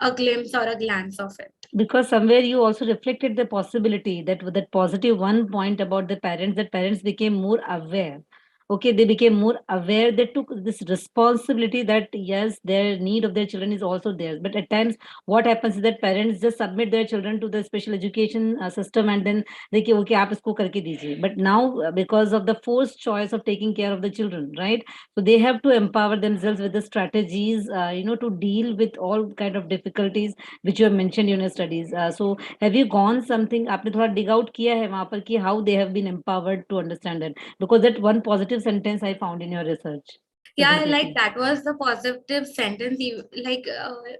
a glimpse or a glance of it. Because somewhere you also reflected the possibility that with that positive one point about the parents, that parents became more aware. Okay, they became more aware. They took this responsibility that yes, their need of their children is also theirs. But at times, what happens is that parents just submit their children to the special education system, and then they say, okay, aap isko karke dijiye. But now, because of the forced choice of taking care of the children, right? So they have to empower themselves with the strategies, to deal with all kind of difficulties which you have mentioned in your studies. So have you gone something, आपने थोड़ा dig out किया है वहाँ पर कि how they have been empowered to understand it? Because that one positive sentence I found in your research. Yeah, like that was the positive sentence.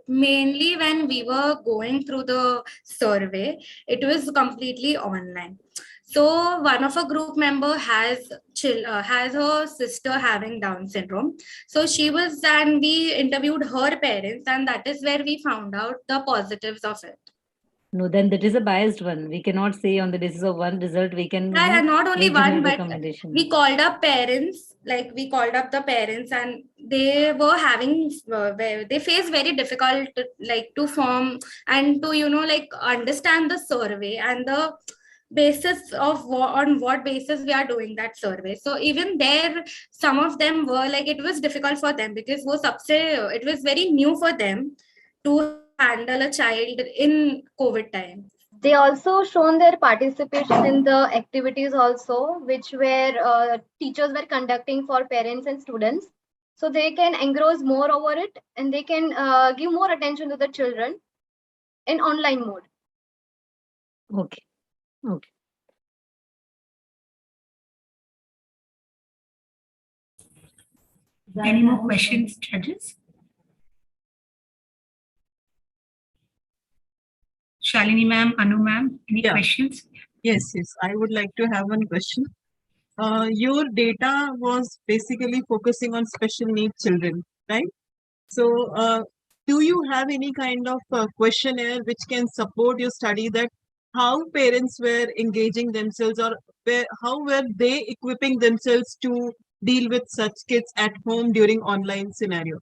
Mainly when we were going through the survey, it was completely online. So one of a group member has her sister having Down syndrome. So she was, and we interviewed her parents, and that is where we found out the positives of it. No, then that is a biased one. We cannot say on the basis of one result we can Yeah, not only make general one, but recommendation. we called up parents. Like we called up the parents, and they were having they faced very difficult like to form and to understand the survey and the basis of on what basis we are doing that survey. So even there, some of them were like it was difficult for them because it was very new for them to handle a child in COVID time. They also shown their participation in the activities also, which were teachers were conducting for parents and students. So they can engross more over it, and they can give more attention to the children in online mode. Okay. Okay. Any more questions, judges? Shalini ma'am, Anu ma'am, any questions? Yes, yes. I would like to have one question. Your data was basically focusing on special needs children, right? So, do you have any kind of questionnaire which can support your study that how parents were engaging themselves, or how were they equipping themselves to deal with such kids at home during online scenario.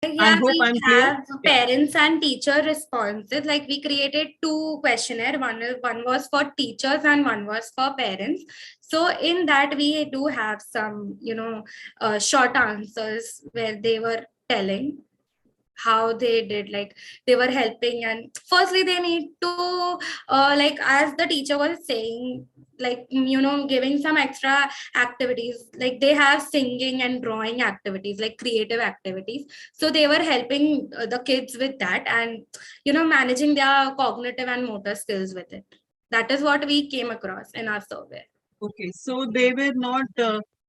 I Yeah, hope we I'm clear. have parents and teacher responses. Like we created two questionnaire. One was for teachers and one was for parents. So in that we do have some, short answers where they were telling how they did, like they were helping. And firstly they need to like as the teacher was saying, like giving some extra activities, like they have singing and drawing activities, like creative activities. So they were helping the kids with that, and managing their cognitive and motor skills with it. That is what we came across in our survey. Okay, so they were not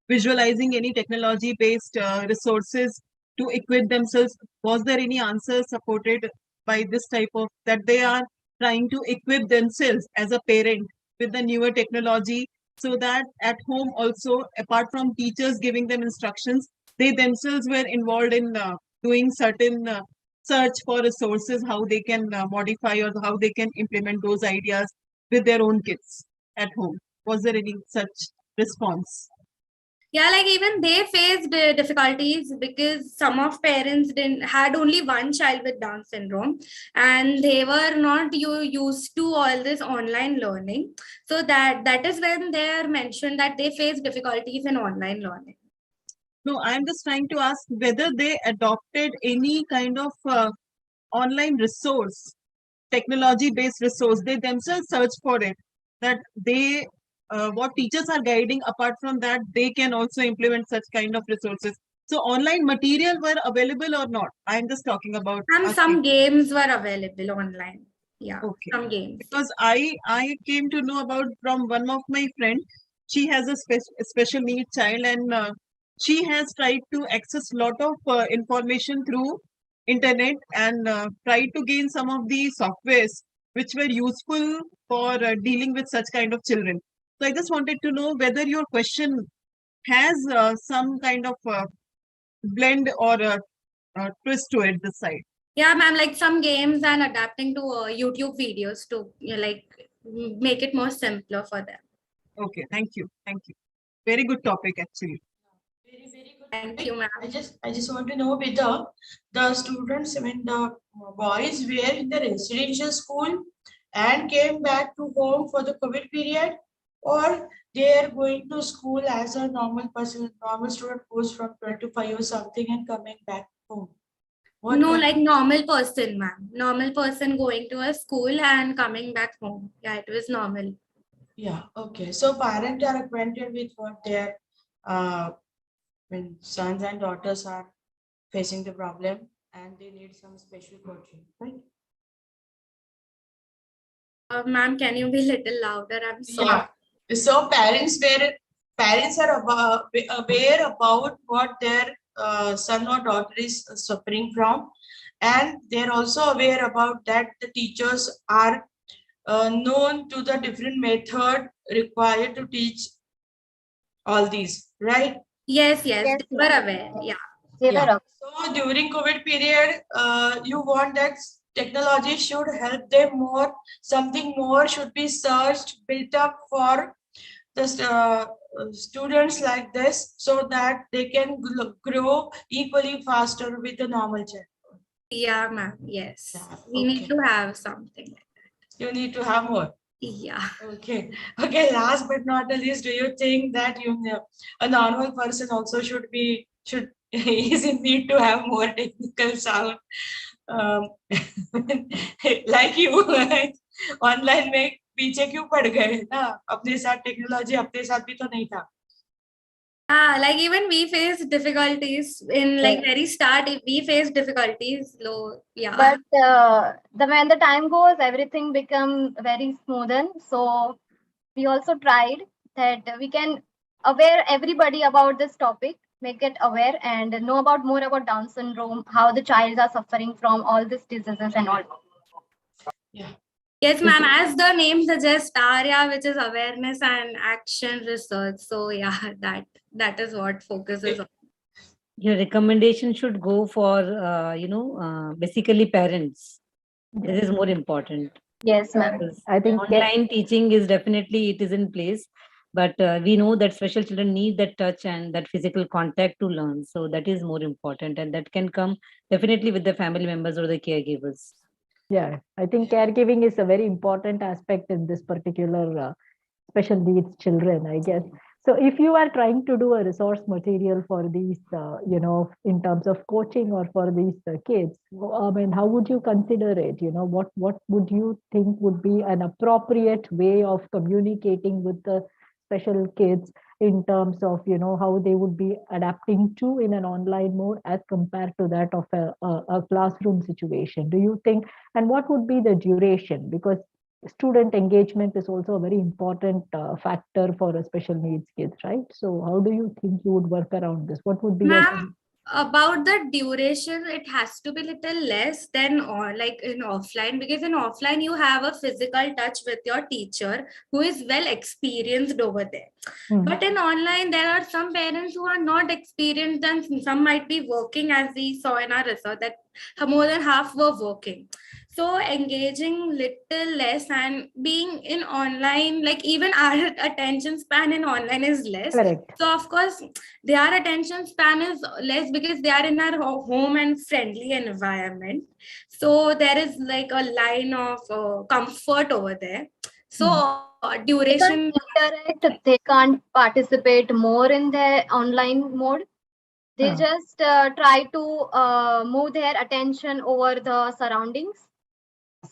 visualizing any technology-based resources to equip themselves. Was there any answer supported by this type of that they are trying to equip themselves as a parent with the newer technology, so that at home also, apart from teachers giving them instructions, they themselves were involved in doing certain search for resources, how they can modify or how they can implement those ideas with their own kids at home. Was there any such response? Yeah, like even they faced difficulties because some of parents didn't had only one child with Down syndrome, and they were not used to all this online learning. So that is when they are mentioned that they face difficulties in online learning. No, I'm just trying to ask whether they adopted any kind of online resource, technology-based resource. They themselves search for it. That they, what teachers are guiding. Apart from that, they can also implement such kind of resources. So online material were available or not? I'm just talking about. And some games were available online. Yeah, Okay. some games. Because I came to know about from one of my friend. She has a special need child, and she has tried to access lot of information through internet, and tried to gain some of the softwares which were useful for dealing with such kind of children. So I just wanted to know whether your question has some kind of blend or twist to it this side. Yeah, ma'am, like some games and adapting to YouTube videos to make it more simpler for them. Okay, thank you. Thank you. Very good topic, actually. Thank you, ma'am. I just want to know whether the students, when the boys were in the residential school and came back to home for the COVID period, or they are going to school as a normal person, normal student goes from 12 to 5 or something and coming back home. No, like normal person, ma'am. Normal person going to a school and coming back home. Yeah, it was normal. Yeah, okay. So parents are acquainted with what their when sons and daughters are facing the problem and they need some special coaching, right? Ma'am, can you be little louder? I'm sorry. Yeah. So parents are aware about what their son or daughter is suffering from, and they're also aware about that the teachers are known to the different method required to teach all these, right? Yes, they were aware. Yeah. Yeah. So during COVID period, you want that technology should help them more. Something more should be searched, built up for the students like this, so that they can grow equally faster with the normal child. Yeah, ma'am. Yes. We need to have something like that. You need to have more. Yeah. Okay. Okay. Last but not the least, do you think that a normal person also should is in need to have more technical sound? Like you, online में पीछे क्यों पड़ गए ना? अपने साथ technology अपने साथ भी तो नहीं था. Like even we face difficulties in like very start. If we face difficulties, low, yeah. But when the time goes, everything become very smoothen. So we also tried that we can aware everybody about this topic, make it aware and know about more about Down syndrome, how the child are suffering from all these diseases and all. Yeah. Yes, ma'am. As the name suggests, Aarya, which is awareness and action research. So yeah, that is what focuses on. Your recommendation should go for basically parents. This is more important. Yes, ma'am. Because I think online teaching is definitely it is in place, but we know that special children need that touch and that physical contact to learn. So that is more important, and that can come definitely with the family members or the caregivers. yeah, I think caregiving is a very important aspect in this particular special needs children, I guess. So if you are trying to do a resource material for these, in terms of coaching or for these kids, I mean, how would you consider it? What would you think would be an appropriate way of communicating with the special kids in terms of, how they would be adapting to in an online mode as compared to that of a classroom situation? Do you think, and what would be the duration? Because student engagement is also a very important factor for a special needs kids, right? So how do you think you would work around this? What would be your Ma'am, about the duration, it has to be little less than or like in offline, because in offline you have a physical touch with your teacher who is well experienced over there. But in online, there are some parents who are not experienced, and some might be working, as we saw in our research that more than half were working. So engaging little less and being in online, like even our attention span in online is less. Correct. So of course their attention span is less because they are in our home and friendly environment. So there is like a line of comfort over there. So They duration. can't interact, they can't participate more in the online mode. They just try to move their attention over the surroundings.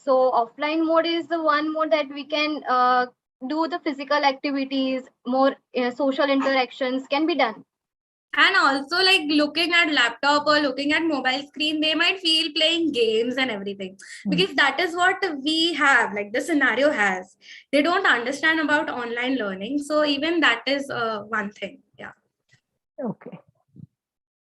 So offline mode is the one mode that we can do the physical activities, more social interactions can be done. And also like looking at laptop or looking at mobile screen, they might feel playing games and everything, because that is what we have, like the scenario has. They don't understand about online learning. So even that is one thing. Yeah. Okay.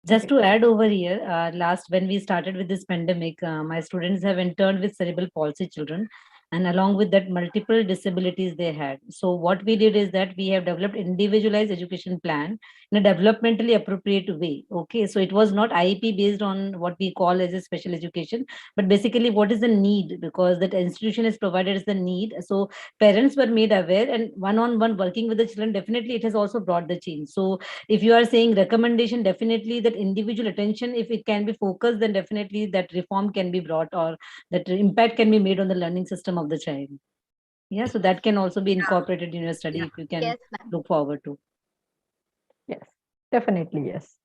Just to add over here, last when we started with this pandemic, my students have interned with cerebral palsy children, and along with that, multiple disabilities they had. So what we did is that we have developed individualized education plan in a developmentally appropriate way. Okay, so it was not IEP based on what we call as a special education, but basically what is the need, because that institution is provided as the need. So parents were made aware, and one-on-one working with the children, definitely it has also brought the change. So if you are saying recommendation, definitely that individual attention, if it can be focused, then definitely that reform can be brought, or that impact can be made on the learning system of the child. Yeah, so that can also be incorporated in your study if you can Yes, ma'am. look forward to. Yes, definitely, yes.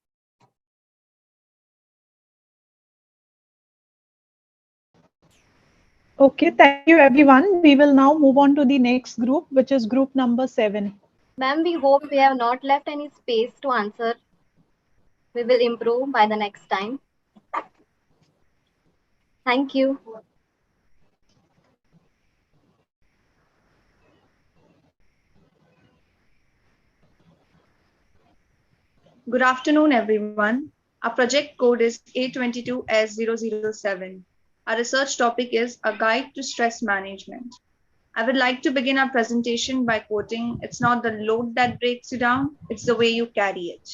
Okay, thank you everyone. We will now move on to the next group, which is group number 7. Ma'am, we hope we have not left any space to answer. We will improve by the next time. Thank you. Good afternoon, everyone. Our project code is A22S007. Our research topic is A Guide to Stress Management. I would like to begin our presentation by quoting, "It's not the load that breaks you down, it's the way you carry it."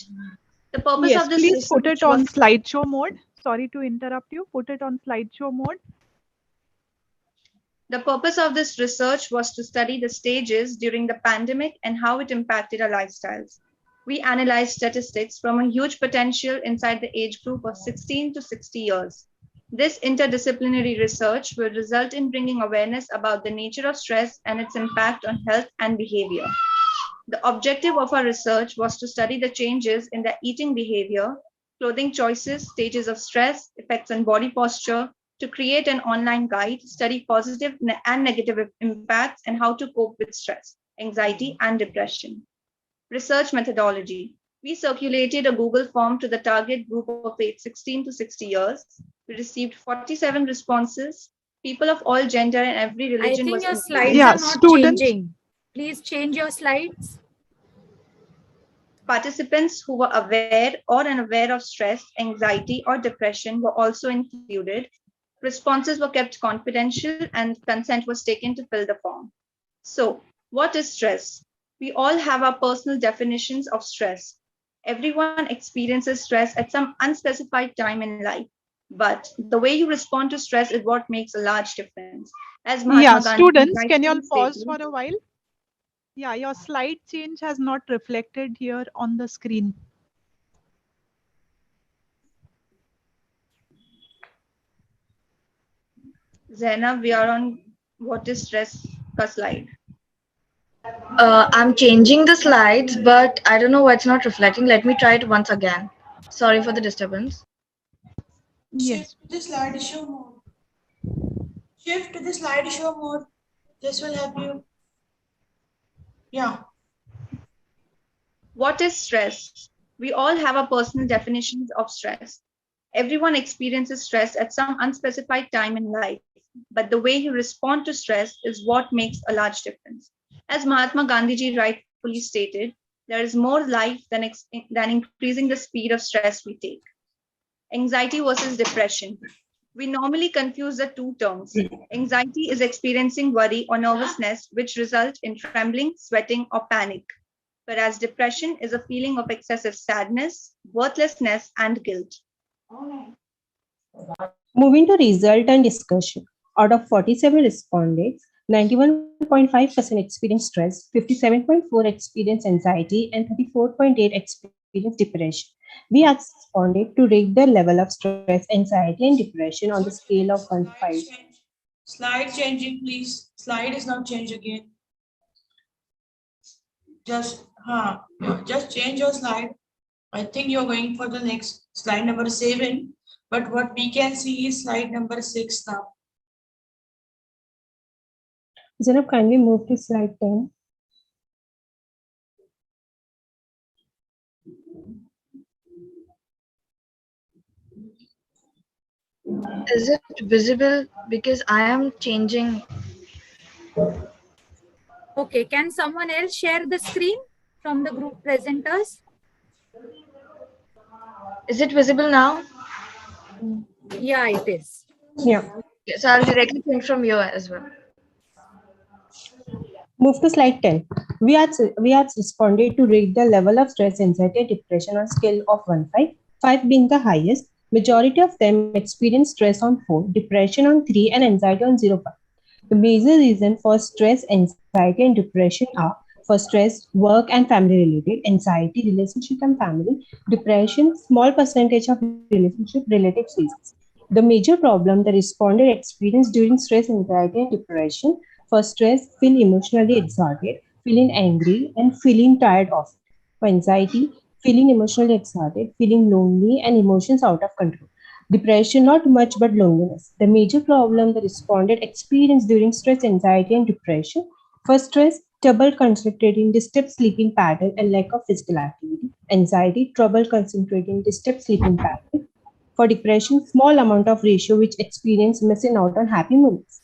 The purpose Yes, of this please put research it on was slideshow mode. Sorry to interrupt you. Put it on slideshow mode. The purpose of this research was to study the stages during the pandemic and how it impacted our lifestyles. We analyzed statistics from a huge potential inside the age group of 16 to 60 years. This interdisciplinary research will result in bringing awareness about the nature of stress and its impact on health and behavior. The objective of our research was to study the changes in the eating behavior, clothing choices, stages of stress, effects on body posture, to create an online guide, study positive and negative impacts, and how to cope with stress, anxiety, and depression. Research methodology. We circulated a Google form to the target group of age 16 to 60 years. We received 47 responses. People of all gender and every I religion think was your included. slides are not changing. Please change your slides. Participants who were aware or unaware of stress, anxiety, or depression were also included. Responses were kept confidential and consent was taken to fill the form. So, what is stress? We all have our personal definitions of stress. Everyone experiences stress at some unspecified time in life. But the way you respond to stress is what makes a large difference. As Yeah, Mahatma Gandhi students, can you all rightfully pause stated, for a while? Yeah, your slide change has not reflected here on the screen. Zainab, we are on what is stress ka slide. I'm changing the slides, but I don't know why it's not reflecting. Let me try it once again. Sorry for the disturbance. Yes. Shift to the slideshow mode. Shift to the slideshow mode. This will help you. Yeah. What is stress? We all have our personal definitions of stress. Everyone experiences stress at some unspecified time in life, but the way you respond to stress is what makes a large difference. As Mahatma Gandhiji rightfully stated, there is more life than increasing the speed of stress we take. Anxiety versus depression. We normally confuse the two terms. Anxiety is experiencing worry or nervousness, which result in trembling, sweating, or panic, whereas depression is a feeling of excessive sadness, worthlessness, and guilt. Moving to result and discussion. Out of 47 respondents, 91.5% experienced stress, 57.4% experienced anxiety, and 34.8% experienced depression. We asked respondents to rate their level of stress, anxiety, and depression on the scale of 1 to 5. Slide changing, please. Slide is not changed again. Just change your slide. I think you're going for the next slide number 7, but what we can see is slide number 6 now. Zainab, kindly move to slide 10. Is it visible? Because I am changing. Okay, can someone else share the screen from the group presenters? Is it visible now? Yeah, it is. Yeah. Yes, I'll directly print from you as well. Move to slide 10. We asked responded to rate the level of stress, anxiety, and depression on scale of 1 5, 5 being the highest. Majority of them experience stress on 4, depression on 3, and anxiety on 0. The major reason for stress, anxiety, and depression are for stress, work and family related, anxiety, relationship and family, depression, small percentage of relationship related reasons. The major problem the respondent experienced during stress, anxiety, and depression for stress, feel emotionally exhausted, feeling angry, and feeling tired of it. For anxiety, feeling emotionally exhausted, feeling lonely, and emotions out of control. Depression, not much but loneliness. The major problem the respondent experienced during stress, anxiety, and depression. For stress, trouble concentrating, disturbed sleeping pattern, and lack of physical activity. Anxiety, trouble concentrating, disturbed sleeping pattern. For depression, small amount of ratio which experience missing out on happy moments.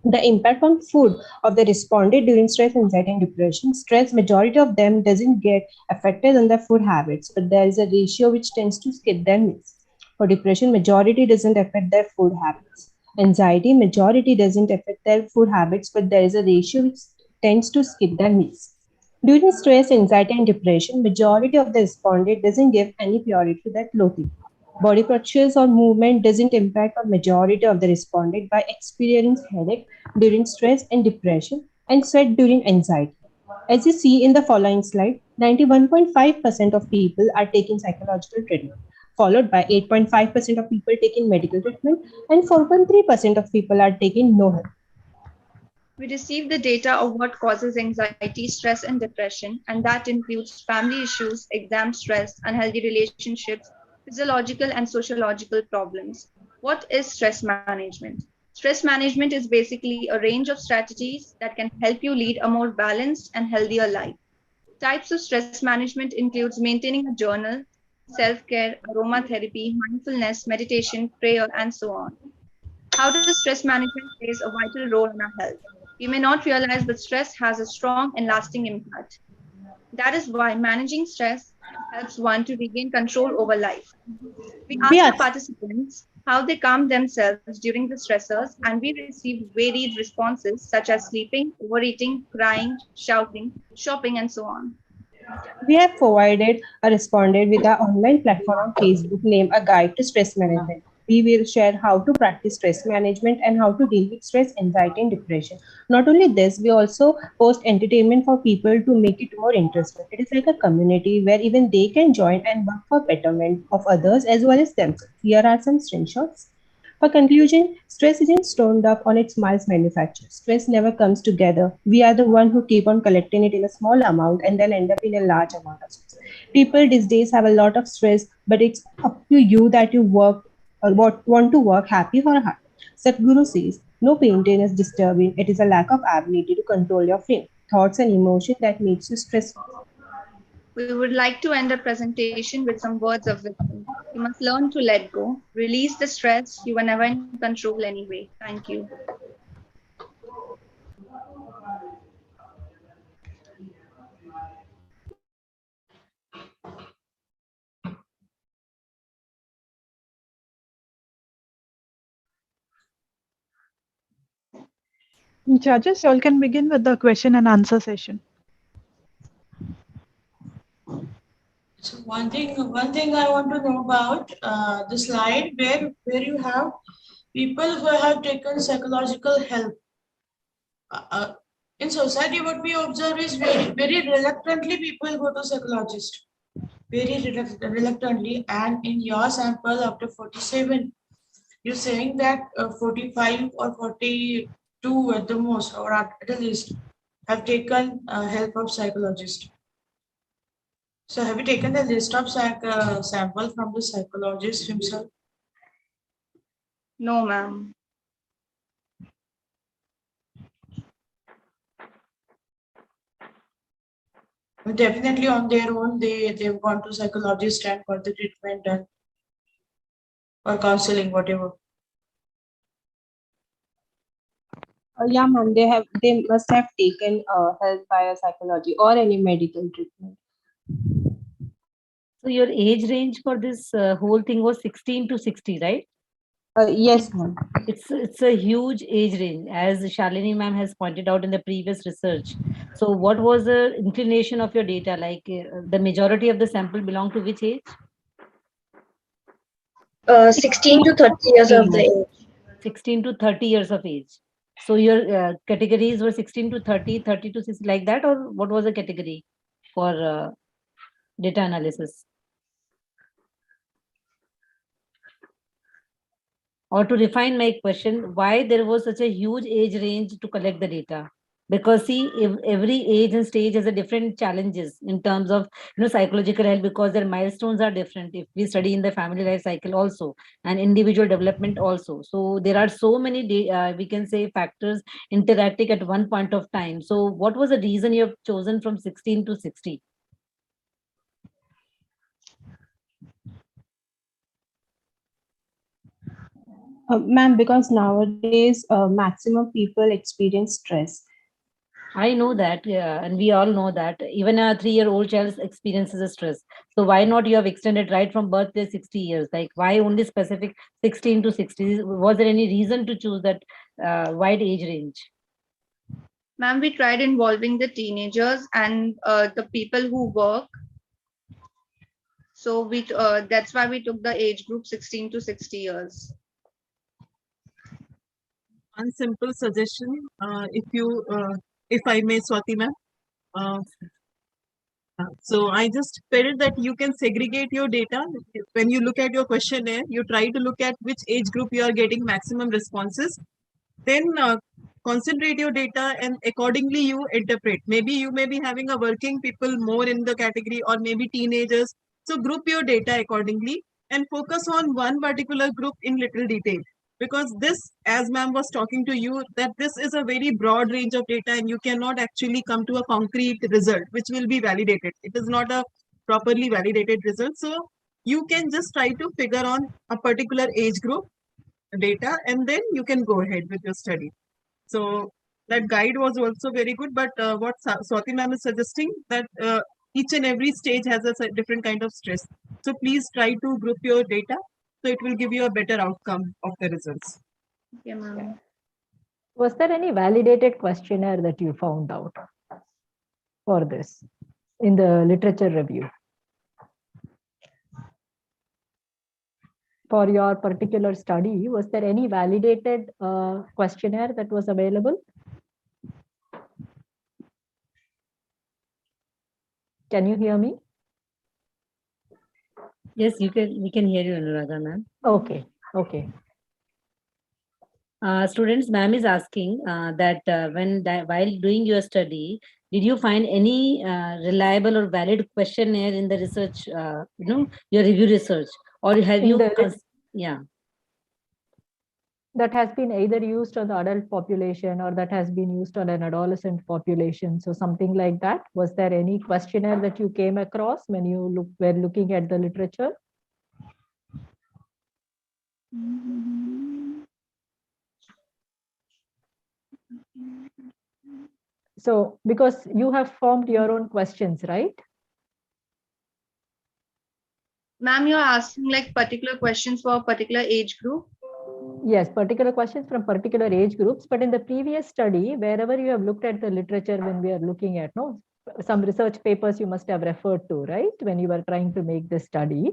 The impact on food of the respondent during stress, anxiety, and depression. Stress, majority of them doesn't get affected on their food habits, but there is a ratio which tends to skip their meals. For depression, majority doesn't affect their food habits. Anxiety, majority doesn't affect their food habits, but there is a ratio which tends to skip their meals. During stress, anxiety, and depression, majority of the respondent doesn't give any priority to their clothing. Body postures or movement doesn't impact on majority of the respondent by experiencing headache during stress and depression and sweat during anxiety. As you see in the following slide, 91.5% of people are taking psychological treatment, followed by 8.5% of people taking medical treatment, and 4.3% of people are taking no help. We receive the data of what causes anxiety, stress, and depression, and that includes family issues, exam stress, unhealthy relationships, physiological and sociological problems. What is stress management? Stress management is basically a range of strategies that can help you lead a more balanced and healthier life. Types of stress management includes maintaining a journal, self-care, aromatherapy, mindfulness, meditation, prayer, and so on. How does stress management plays a vital role in our health? You may not realize, but stress has a strong and lasting impact. That is why managing stress helps one to regain control over life. We asked our Yes. participants how they calm themselves during the stressors, and we received varied responses such as sleeping, overeating, crying, shouting, shopping, and so on. We have provided a respondent with our online platform on Facebook named A Guide to Stress Management. We will share how to practice stress management and how to deal with stress, anxiety, and depression. Not only this, we also post entertainment for people to make it more interesting. It is like a community where even they can join and work for betterment of others as well as themselves. Here are some screenshots. For conclusion, stress isn't stored up on its miles manufactured. Stress never comes together. We are the one who keep on collecting it in a small amount and then end up in a large amount of stress. People these days have a lot of stress, but it's up to you that you work or what want to work happy or hard. Sadhguru says, no pain is disturbing. It is a lack of ability to control your feelings, thoughts, and emotion that makes you stressful. We would like to end the presentation with some words of wisdom. You must learn to let go, release the stress. You were never in control anyway. Thank you. Judges, you all can begin with the question and answer session. So one thing I want to know about the slide where you have people who have taken psychological help. In society, what we observe is very reluctantly people go to psychologist. Very reluctantly, and in your sample after 47, you're saying that 45 or 42 at the most, or at the least, have taken help of psychologist. So have you taken the list of sample from the psychologist himself? No, ma'am. Definitely on their own, they've gone to psychologist and got the treatment and or counseling, whatever. Yeah, ma'am. They must have taken help by a psychology or any medical treatment. So your age range for this whole thing was 16 to 60, right? Yes, ma'am. It's a huge age range, as Shalini ma'am has pointed out in the previous research. So what was the inclination of your data? Like the majority of the sample belong to which age? 16 to 30 years of the age. 16 to 30 years of age. So your categories were 16 to 30, 30 to 60, like that, or what was the category for data analysis? Or to refine my question, why there was such a huge age range to collect the data? Because see, if every age and stage has a different challenges in terms of psychological health, because their milestones are different. If we study in the family life cycle also, and individual development also, so there are so many we can say factors interacting at one point of time. So what was the reason you have chosen from 16 to 60? Ma'am, because nowadays maximum people experience stress. I know that, and we all know that even a 3-year-old child experiences a stress. So why not you have extended right from birth to 60 years? Like why only specific 16 to 60? Was there any reason to choose that wide age range? Ma'am, we tried involving the teenagers and the people who work. So that's why we took the age group 16 to 60 years. One simple suggestion, if I may, Swati ma'am. So I just felt that you can segregate your data. When you look at your questionnaire, you try to look at which age group you are getting maximum responses. Then concentrate your data and accordingly you interpret. Maybe you may be having a working people more in the category or maybe teenagers. So group your data accordingly and focus on one particular group in little detail. Because this, as ma'am was talking to you, that this is a very broad range of data and you cannot actually come to a concrete result which will be validated. It is not a properly validated result. So you can just try to figure on a particular age group data and then you can go ahead with your study. So that guide was also very good, but what Swati ma'am is suggesting that each and every stage has a different kind of stress. So please try to group your data so it will give you a better outcome of the results. Yeah, ma'am. Was there any validated questionnaire that you found out for this in the literature review? for your particular study, was there any validated questionnaire that was available? Can you hear me? Yes, we can hear you, Anuradha ma'am. Okay, okay. Students, ma'am is asking that while doing your study, did you find any reliable or valid questionnaire in the research, your review research, or have In you, the- yeah. That has been either used on the adult population or that has been used on an adolescent population. So something like that. Was there any questionnaire that you came across when you were looking at the literature? So because you have formed your own questions, right? Ma'am, you're asking like particular questions for a particular age group? Yes, particular questions from particular age groups. But in the previous study, wherever you have looked at the literature when we are looking at some research papers you must have referred to, right? When you were trying to make this study.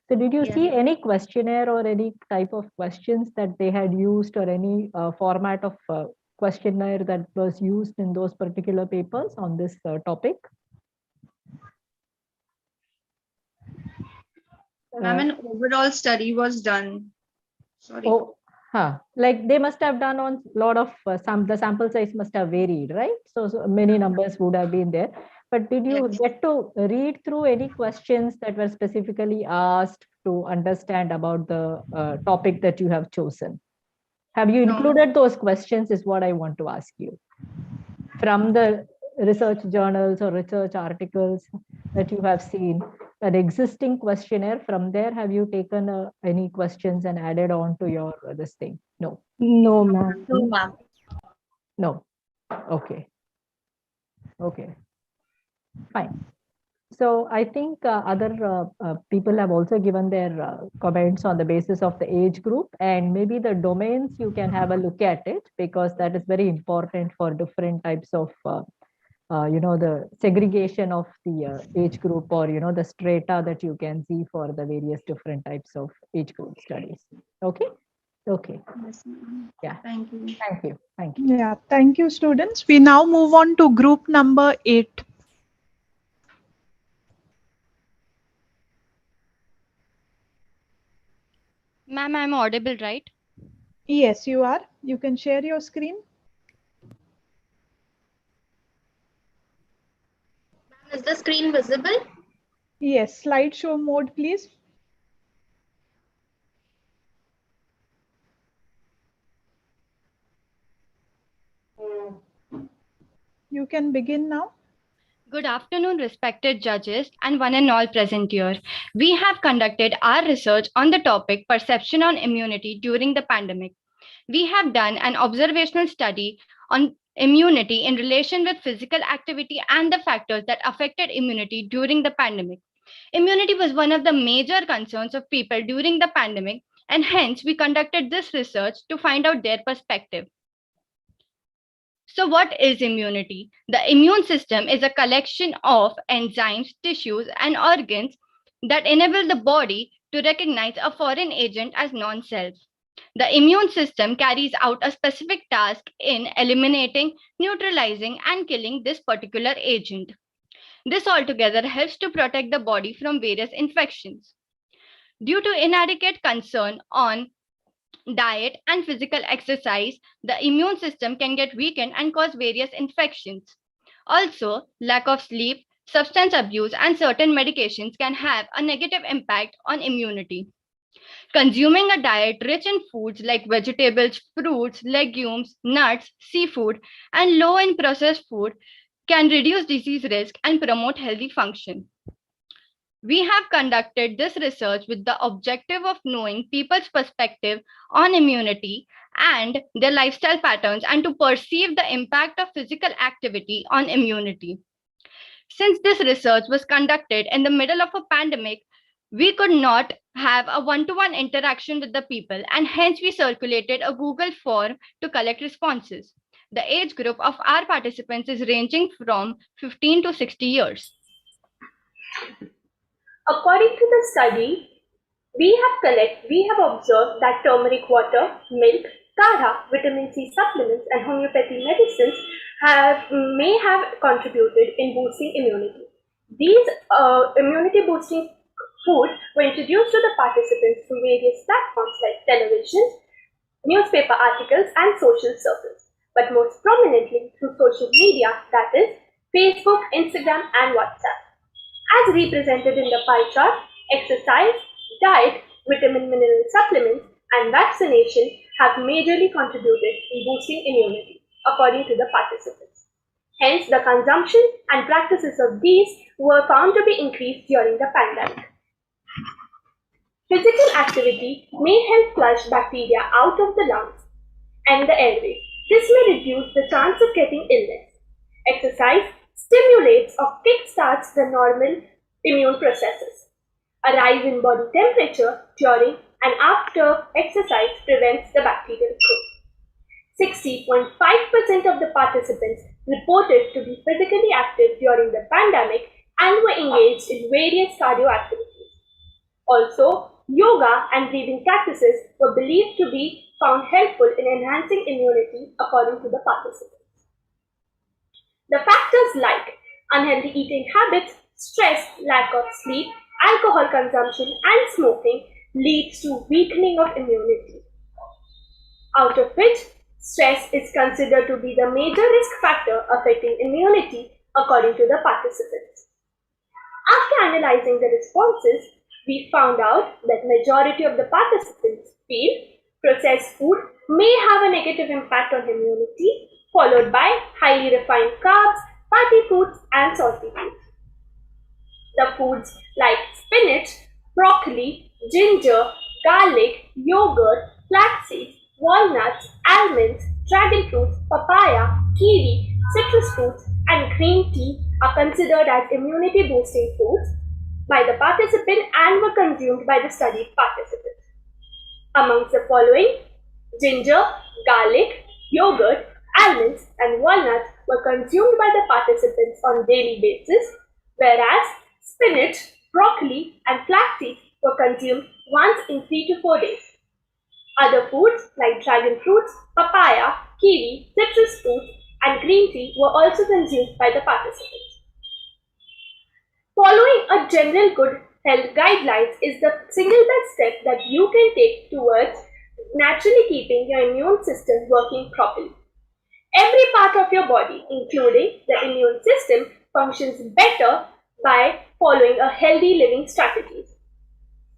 So did you see any questionnaire or any type of questions that they had used or any format of questionnaire that was used in those particular papers on this topic? Ma'am, an overall study was done. Sorry. Oh, like they must have done on a lot of the sample size must have varied, right? So many numbers would have been there. But did you get to read through any questions that were specifically asked to understand about the topic that you have chosen? Have you included those questions is what I want to ask you. From the research journals or research articles that you have seen, an existing questionnaire, from there, have you taken any questions and added on to your this thing? No. No, ma'am. No, ma'am. No. Okay. Okay. Fine. So I think other people have also given their comments on the basis of the age group, and maybe the domains you can have a look at it, because that is very important for different types of the segregation of the age group, or the strata that you can see for the various different types of age group studies. Okay. Yes, ma'am. Yeah. Thank you. Thank you. Thank you. Yeah, thank you, students. We now move on to group number 8. Ma'am, I'm audible, right? Yes, you are. You can share your screen. Is the screen visible? Yes, slideshow mode, please. You can begin now. Good afternoon, respected judges and one and all present here. We have conducted our research on the topic perception on immunity during the pandemic. We have done an observational study on immunity in relation with physical activity and the factors that affected immunity during the pandemic. Immunity was one of the major concerns of people during the pandemic, and hence we conducted this research to find out their perspective. So, what is immunity? The immune system is a collection of enzymes, tissues, and organs that enable the body to recognize a foreign agent as non self. The immune system carries out a specific task in eliminating, neutralizing, and killing this particular agent. This altogether helps to protect the body from various infections. Due to inadequate concern on diet and physical exercise, the immune system can get weakened and cause various infections. Also, lack of sleep, substance abuse, and certain medications can have a negative impact on immunity. Consuming a diet rich in foods like vegetables, fruits, legumes, nuts, seafood, and low in processed food can reduce disease risk and promote healthy function. We have conducted this research with the objective of knowing people's perspective on immunity and their lifestyle patterns and to perceive the impact of physical activity on immunity. Since this research was conducted in the middle of a pandemic, we could not have a one-to-one interaction with the people, and hence we circulated a Google form to collect responses. The age group of our participants is ranging from 15 to 60 years. According to the study, We have observed that turmeric water, milk, kadha, vitamin C supplements, and homeopathy medicines may have contributed in boosting immunity. These immunity boosting foods were introduced to the participants through various platforms like television, newspaper articles, and social circles, but most prominently through social media, that is, Facebook, Instagram, and WhatsApp. As represented in the pie chart, exercise, diet, vitamin mineral supplements, and vaccination have majorly contributed in boosting immunity, according to the participants. Hence, the consumption and practices of these were found to be increased during the pandemic. Physical activity may help flush bacteria out of the lungs and the airways. This may reduce the chance of getting illness. Exercise stimulates or kickstarts the normal immune processes. A rise in body temperature during and after exercise prevents the bacterial growth. 60.5% of the participants reported to be physically active during the pandemic and were engaged in various cardio activities. Also, yoga and breathing practices were believed to be found helpful in enhancing immunity according to the participants. The factors like unhealthy eating habits, stress, lack of sleep, alcohol consumption, and smoking leads to weakening of immunity. Out of which, stress is considered to be the major risk factor affecting immunity according to the participants. After analyzing the responses, we found out that majority of the participants feel processed food may have a negative impact on immunity, followed by highly refined carbs, fatty foods, and salty foods. The foods like spinach, broccoli, ginger, garlic, yogurt, flax seeds, walnuts, almonds, dragon fruits, papaya, kiwi, citrus fruits, and green tea are considered as immunity boosting foods by the participant and were consumed by the studied participants. Amongst the following, ginger, garlic, yogurt, almonds, and walnuts were consumed by the participants on daily basis, whereas spinach, broccoli, and flax seeds were consumed once in 3 to 4 days. Other foods like dragon fruits, papaya, kiwi, citrus fruits, and green tea were also consumed by the participants. Following a general good health guidelines is the single best step that you can take towards naturally keeping your immune system working properly. Every part of your body, including the immune system, functions better by following a healthy living strategies.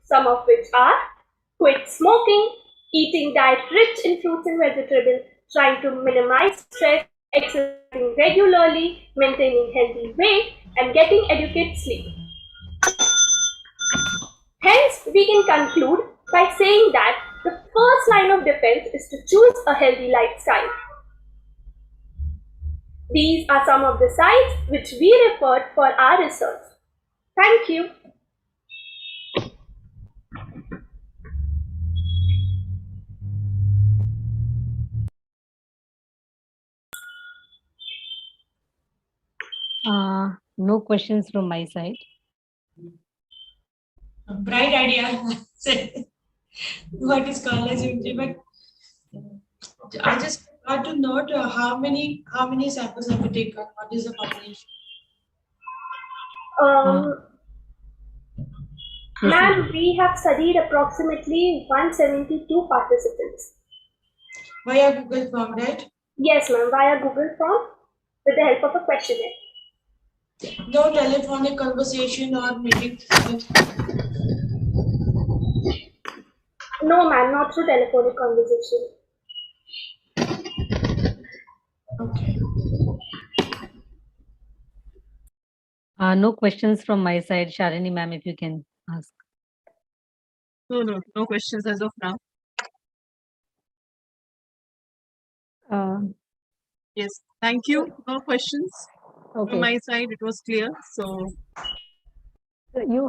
Some of which are quit smoking, eating diet rich in fruits and vegetables, trying to minimize stress, exercising regularly, maintaining healthy weight, and getting adequate sleep. Hence, we can conclude by saying that the first line of defense is to choose a healthy lifestyle. These are some of the sites which we referred for our research. Thank you. No questions from my side. Bright idea. What is called as but I just got to note how many samples have we taken? What is the population? Ma'am, we have studied approximately 172 participants. Via Google form, right? Yes, ma'am, via Google form with the help of a questionnaire. No telephonic conversation or meeting. No, ma'am, not through telephonic conversation. Okay. No questions from my side. Shalini ma'am, if you can ask. No questions as of now. Yes, thank you. No questions Okay. from my side. It was clear. So You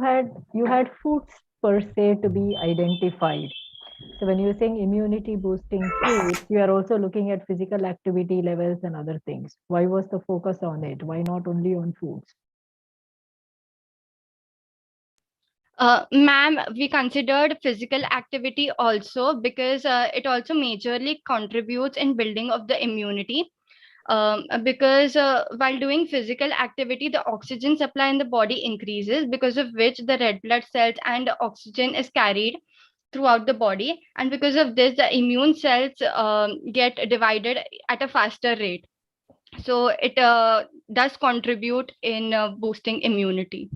had foods per se to be identified. So when you're saying immunity boosting foods, you are also looking at physical activity levels and other things. Why was the focus on it? Why not only on foods? Ma'am, we considered physical activity also because it also majorly contributes in building of the immunity. Because while doing physical activity, the oxygen supply in the body increases, because of which the red blood cells and oxygen is carried throughout the body, and because of this, the immune cells get divided at a faster rate. So it does contribute in boosting immunity.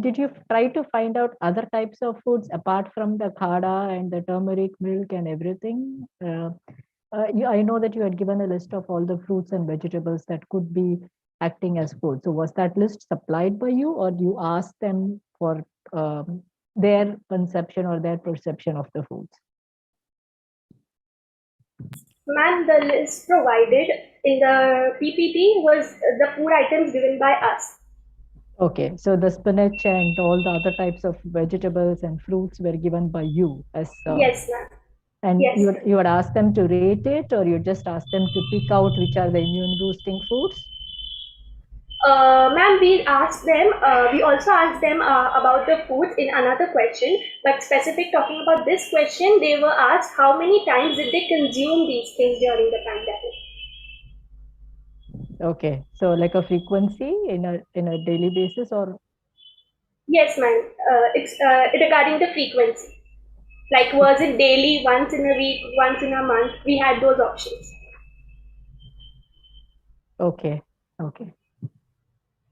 Did you try to find out other types of foods apart from the khada and the turmeric milk and everything? I know that you had given a list of all the fruits and vegetables that could be acting as food. So was that list supplied by you, or you asked them for their conception or their perception of the foods? Ma'am, the list provided in the PPT was the food items given by us. Okay, so the spinach and all the other types of vegetables and fruits were given by you as Yes, ma'am. and Yes. you would ask them to rate it, or you just ask them to pick out which are the immune boosting foods? Ma'am, we asked them, we also asked them about the foods in another question, but specific talking about this question, they were asked how many times did they consume these things during the pandemic. Okay, so like a frequency in a daily basis, or Yes, ma'am. It's regarding the frequency. Like, was it daily, once in a week, once in a month? We had those options. okay,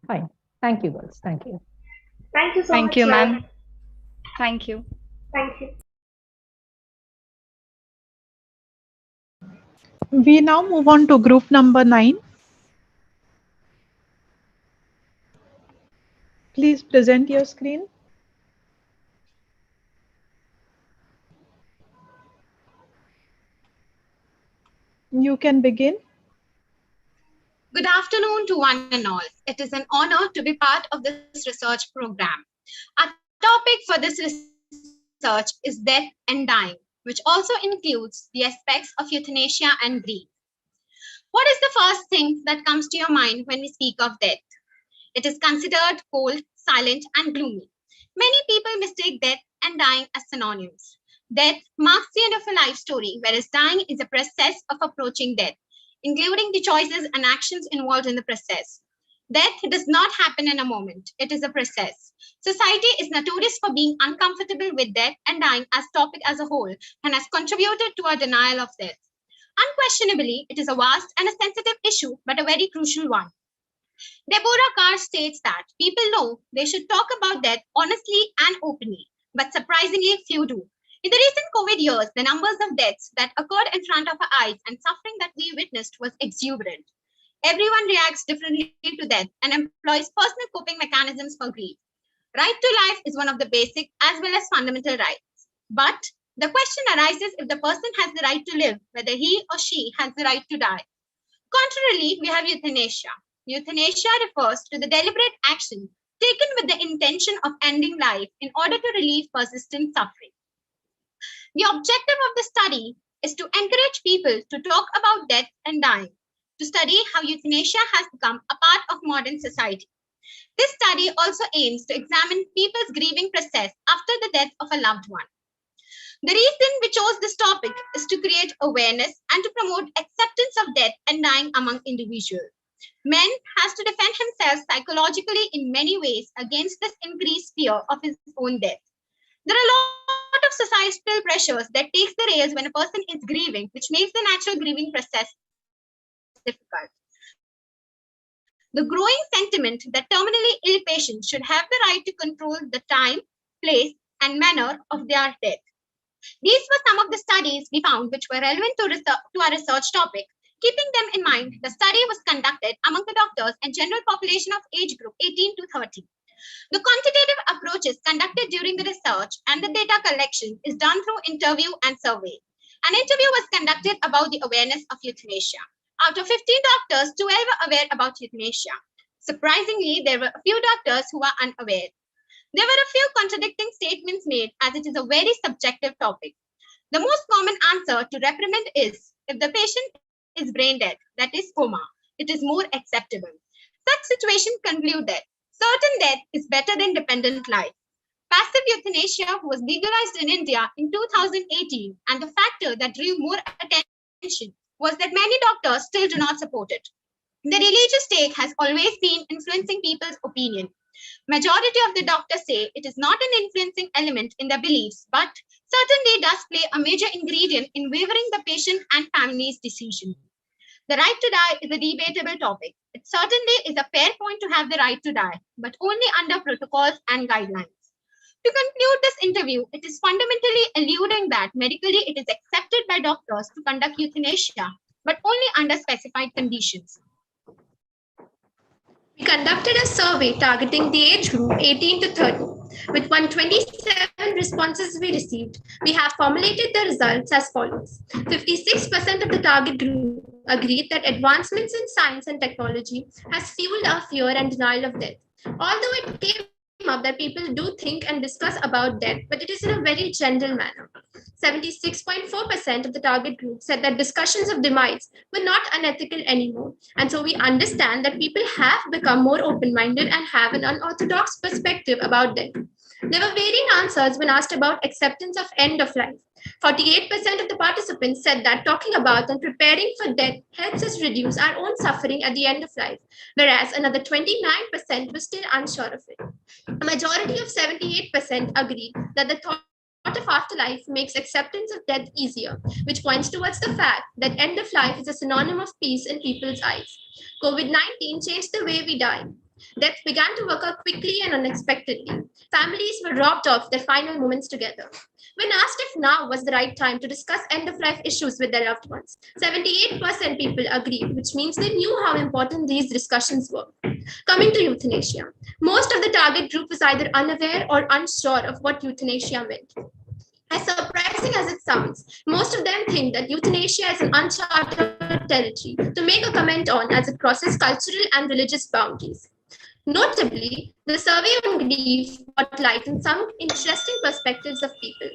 fine. Thank you, girls. Thank you. Thank you so Thank much, you, ma'am. ma'am. Thank you. Thank you. We now move on to group number 9. Please present your screen. You can begin. Good afternoon to one and all. It is an honor to be part of this research program. Our topic for this research is death and dying, which also includes the aspects of euthanasia and grief. What is the first thing that comes to your mind when we speak of death? It is considered cold, silent, and gloomy. Many people mistake death and dying as synonyms. Death marks the end of a life story, whereas dying is a process of approaching death, including the choices and actions involved in the process. Death does not happen in a moment. It is a process. Society is notorious for being uncomfortable with death and dying as topic as a whole and has contributed to our denial of death. Unquestionably, it is a vast and a sensitive issue, but a very crucial one. Deborah Carr states that people know they should talk about death honestly and openly, but surprisingly few do. In the recent COVID years, the numbers of deaths that occurred in front of our eyes and suffering that we witnessed was exuberant. Everyone reacts differently to death and employs personal coping mechanisms for grief. Right to life is one of the basic as well as fundamental rights. But the question arises if the person has the right to live, whether he or she has the right to die. Contrarily, we have euthanasia. Euthanasia refers to the deliberate action taken with the intention of ending life in order to relieve persistent suffering. The objective of the study is to encourage people to talk about death and dying, to study how euthanasia has become a part of modern society. This study also aims to examine people's grieving process after the death of a loved one. The reason we chose this topic is to create awareness and to promote acceptance of death and dying among individuals. Man has to defend himself psychologically in many ways against this increased fear of his own death. There are a lot of societal pressures that takes the rails when a person is grieving, which makes the natural grieving process difficult. The growing sentiment that terminally ill patients should have the right to control the time, place, and manner of their death. These were some of the studies we found which were relevant to our research topic. Keeping them in mind, the study was conducted among the doctors and general population of age group 18 to 30. The quantitative approaches conducted during the research and the data collection is done through interview and survey. An interview was conducted about the awareness of euthanasia. Out of 15 doctors, 12 were aware about euthanasia. Surprisingly, there were a few doctors who were unaware. There were a few contradicting statements made as it is a very subjective topic. The most common answer to reprimand is if the patient is brain dead, that is coma, it is more acceptable. Such situations conclude that certain death is better than dependent life. Passive euthanasia was legalized in India in 2018, and the factor that drew more attention was that many doctors still do not support it. The religious take has always been influencing people's opinion. Majority of the doctors say it is not an influencing element in their beliefs, but certainly does play a major ingredient in wavering the patient and family's decision. The right to die is a debatable topic. It certainly is a fair point to have the right to die, but only under protocols and guidelines. To conclude this interview, it is fundamentally alluding that medically it is accepted by doctors to conduct euthanasia, but only under specified conditions. We conducted a survey targeting the age group 18 to 30. With 127 responses we received, we have formulated the results as follows. 56% of the target group agreed that advancements in science and technology has fueled our fear and denial of death. Although it came up that people do think and discuss about death, but it is in a very general manner. 76.4% of the target group said that discussions of demise were not unethical anymore. And so we understand that people have become more open minded and have an unorthodox perspective about death. There were varying answers when asked about acceptance of end of life. 48% of the participants said that talking about and preparing for death helps us reduce our own suffering at the end of life, whereas another 29% was still unsure of it. A majority of 78% agreed that the thought of afterlife makes acceptance of death easier, which points towards the fact that end of life is a synonym of peace in people's eyes. COVID-19 changed the way we die. Death began to occur quickly and unexpectedly. Families were robbed of their final moments together. When asked if now was the right time to discuss end of life issues with their loved ones, 78% people agreed, which means they knew how important these discussions were. Coming to euthanasia, most of the target group was either unaware or unsure of what euthanasia meant. As surprising as it sounds, most of them think that euthanasia is an uncharted territory to make a comment on as it crosses cultural and religious boundaries. Notably, the survey on grief brought light on some interesting perspectives of people.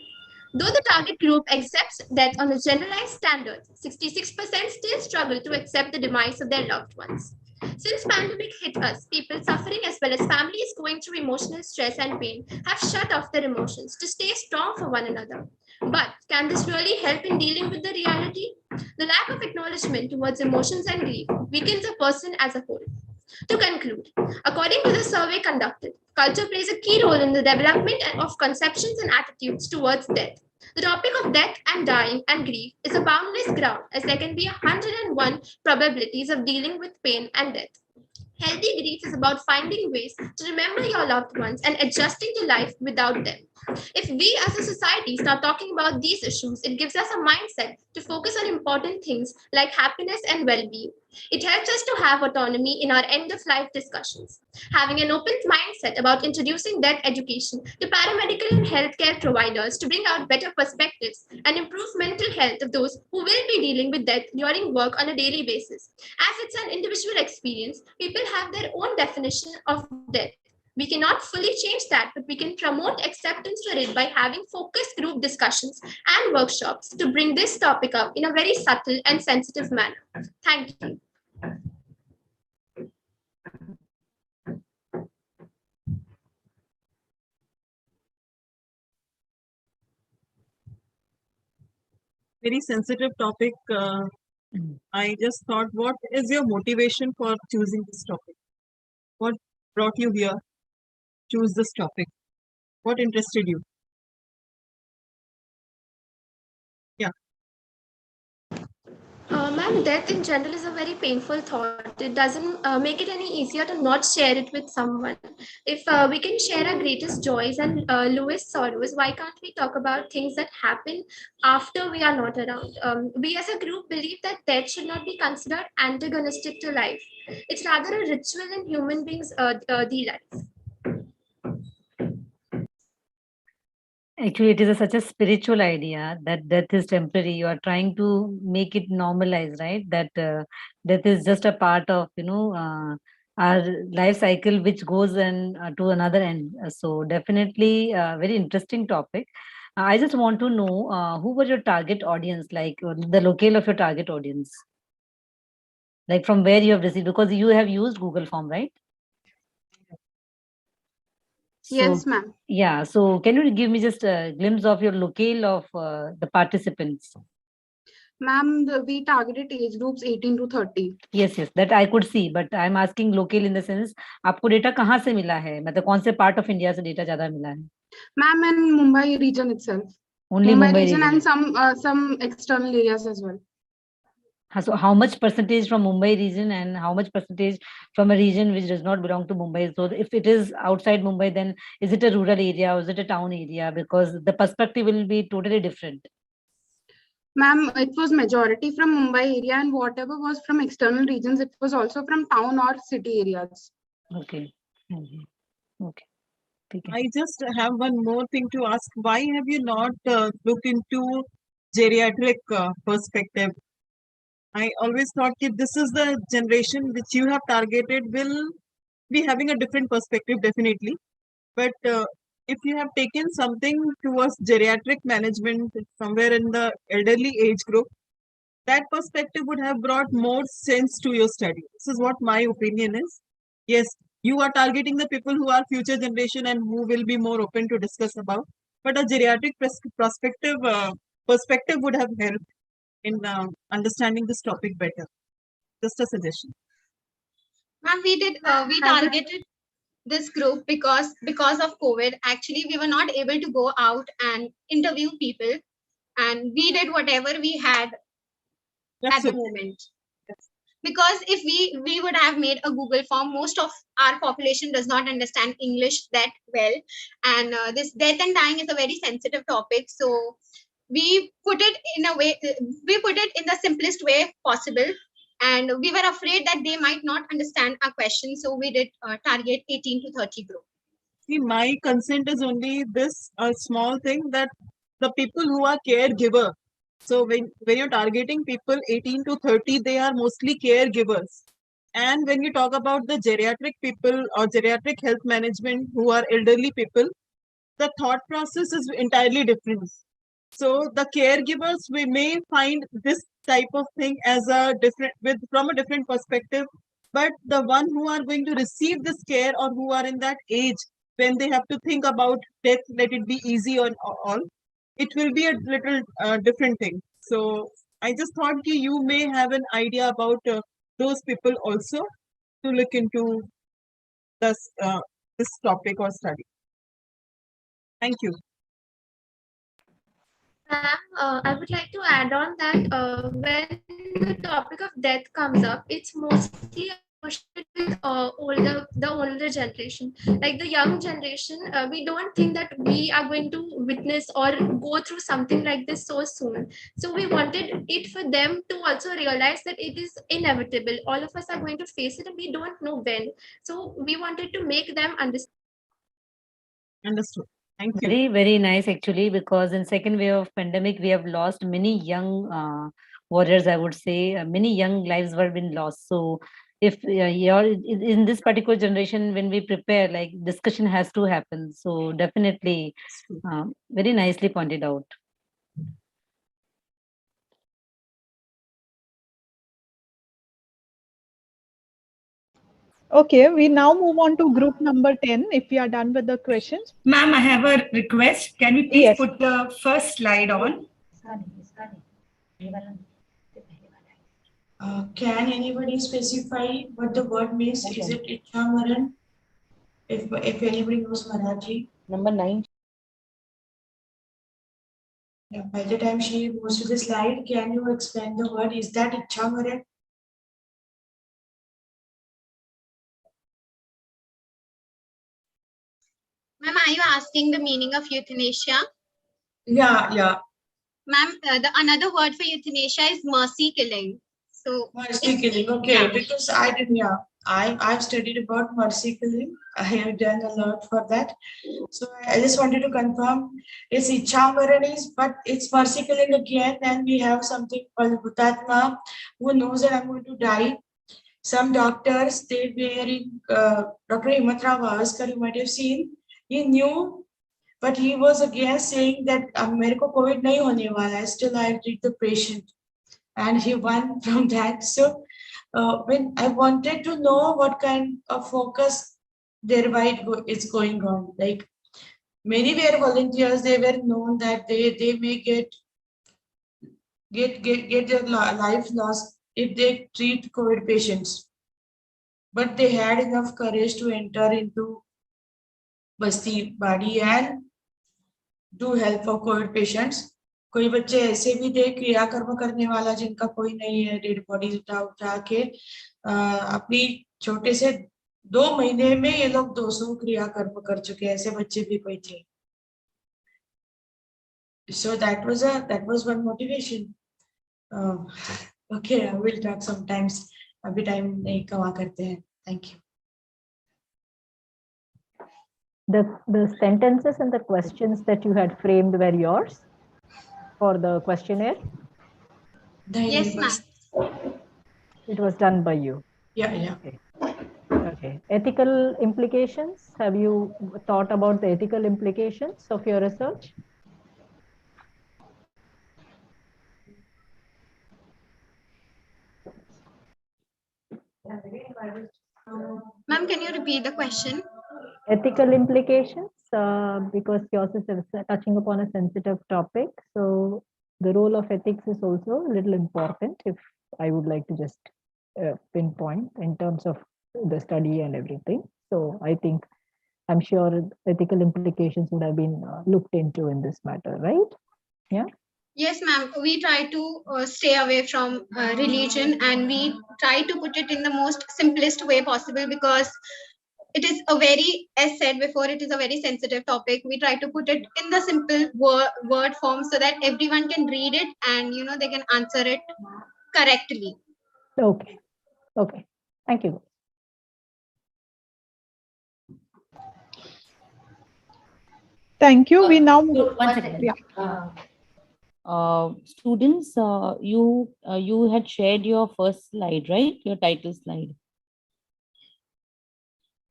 Though the target group accepts death on a generalized standard, 66% still struggle to accept the demise of their loved ones. Since pandemic hit us, people suffering as well as families going through emotional stress and pain have shut off their emotions to stay strong for one another. But can this really help in dealing with the reality? The lack of acknowledgement towards emotions and grief weakens a person as a whole. To conclude, according to the survey conducted, culture plays a key role in the development of conceptions and attitudes towards death. The topic of death and dying and grief is a boundless ground, as there can be 101 probabilities of dealing with pain and death. Healthy grief is about finding ways to remember your loved ones and adjusting to life without them. If we as a society start talking about these issues, it gives us a mindset to focus on important things like happiness and well being. It helps us to have autonomy in our end of life discussions. Having an open mindset about introducing death education to paramedical and healthcare providers to bring out better perspectives and improve mental health of those who will be dealing with death during work on a daily basis. As it's an individual experience, people have their own definition of death. We cannot fully change that, but we can promote acceptance for it by having focus group discussions and workshops to bring this topic up in a very subtle and sensitive manner. Thank you. Very sensitive topic. I just thought, what is your motivation for choosing this topic? What brought you here? Choose this topic. What interested you? Yeah. Ma'am, death in general is a very painful thought. It doesn't make it any easier to not share it with someone. If we can share our greatest joys and lowest sorrows, why can't we talk about things that happen after we are not around? We as a group believe that death should not be considered antagonistic to life. It's rather a ritual in human beings' the life. Actually, it is such a spiritual idea that death is temporary. You are trying to make it normalize, right? That death is just a part of, our life cycle, which goes and to another end. So definitely a very interesting topic. I just want to know who was your target audience, like the locale of your target audience, like from where you have received, because you have used Google Form, right? Yes, ma'am. Yeah, so can you give me just a glimpse of your locale of the participants? Ma'am, we targeted age groups 18 to 30. Yes, yes, that I could see, but I'm asking local in the sense, आपको data कहाँ से मिला है, मतलब कौन से part of India से data ज़्यादा मिला है? Ma'am, in Mumbai region itself. Only Mumbai region and some external areas as well. So how much percentage from Mumbai region and how much percentage from a region which does not belong to Mumbai? So if it is outside Mumbai, then is it a rural area or is it a town area? Because the perspective will be totally different. Ma'am, it was majority from Mumbai area, and whatever was from external regions, it was also from town or city areas. Okay. Okay. I just have one more thing to ask. Why have you not looked into geriatric perspective? I always thought that this is the generation which you have targeted will be having a different perspective, definitely. But if you have taken something towards geriatric management somewhere in the elderly age group, that perspective would have brought more sense to your study. This is what my opinion is. Yes, you are targeting the people who are future generation and who will be more open to discuss about. But a geriatric perspective would have helped in understanding this topic better. Just a suggestion. Ma'am, we targeted this group because of COVID. Actually, we were not able to go out and interview people, and we did whatever we had at the moment. Because if we would have made a Google form, most of our population does not understand English that well, and this death and dying is a very sensitive topic. So we put it in a way, we put it in the simplest way possible, and we were afraid that they might not understand our question, so we did target 18 to 30 group. See, my consent is only this a small thing that the people who are caregiver. So when you're targeting people 18 to 30, they are mostly caregivers. And when you talk about the geriatric people or geriatric health management who are elderly people, the thought process is entirely different. So the caregivers, we may find this type of thing as a different from a different perspective, but the one who are going to receive this care or who are in that age when they have to think about death, let it be easy or all, it will be a little different thing. So I just thought you may have an idea about those people also to look into this this topic or study. Thank you. Ma'am, I would like to add on that when the topic of death comes up, it's mostly associated with the older generation. Like the young generation, we don't think that we are going to witness or go through something like this so soon. So we wanted it for them to also realize that it is inevitable. All of us are going to face it, and we don't know when. So we wanted to make them understand. Understood. Thank you. Very, very nice actually, because in second wave of pandemic, we have lost many young warriors, I would say. Many young lives were been lost. So if you're in this particular generation, when we prepare, like discussion has to happen. So definitely very nicely pointed out. Okay, we now move on to group number 10 if we are done with the questions. Ma'am, I have a request. Can we please Yes. put the first slide on? Can anybody specify what the word means? Is it Ichamaran? If anybody knows Marathi. Number 9. Yeah, by the time she moves to the slide, can you explain the word? Is that Ichamaran? Ma'am, are you asking the meaning of euthanasia? Yeah. Ma'am, the another word for euthanasia is mercy killing. So mercy killing, okay, yeah. Because I didn't, I've studied about mercy killing. I have done a lot for that. So I just wanted to confirm it's Ichamaran is, but it's mercy killing again. And we have something called Hutatma, who knows that I'm going to die. Some doctors, they were in Dr. Himatra Vaskar, you might have seen, he knew, but he was again saying that America COVID nahi hone wala hai. Still I treat the patient. And he won from that. So when I wanted to know what kind of focus thereby it's going on. Like many were volunteers, they were known that they may get their life lost if they treat COVID patients. But they had enough courage to enter into Basti Badi and do help for COVID patients. कोई बच्चे ऐसे भी थे क्रिया कर्म करने वाला जिनका कोई नहीं है, डेड बॉडी उठा उठा के अपनी छोटे से 2 महीने में ये लोग 200 क्रिया कर्म कर चुके, ऐसे बच्चे भी कोई थे. So that was one motivation. Okay, I will talk sometimes. अभी टाइम नहीं कमा करते हैं. Thank you. The sentences and the questions that you had framed were yours for the questionnaire? Yes, ma'am. It was done by you? Yeah. Okay. Ethical implications? Have you thought about the ethical implications of your research? Ma'am, can you repeat the question? Ethical implications, because yours is touching upon a sensitive topic. So the role of ethics is also a little important, if I would like to just pinpoint in terms of the study and everything. So I think, I'm sure ethical implications would have been looked into in this matter, right? Yeah. Yes, ma'am. We try to stay away from religion, and we try to put it in the most simplest way possible, because it is a very, as said before, it is a very sensitive topic. We try to put it in the simple word form so that everyone can read it and they can answer it correctly. Okay. Thank you. Thank you. We now one second. Students, you had shared your first slide, right? Your title slide.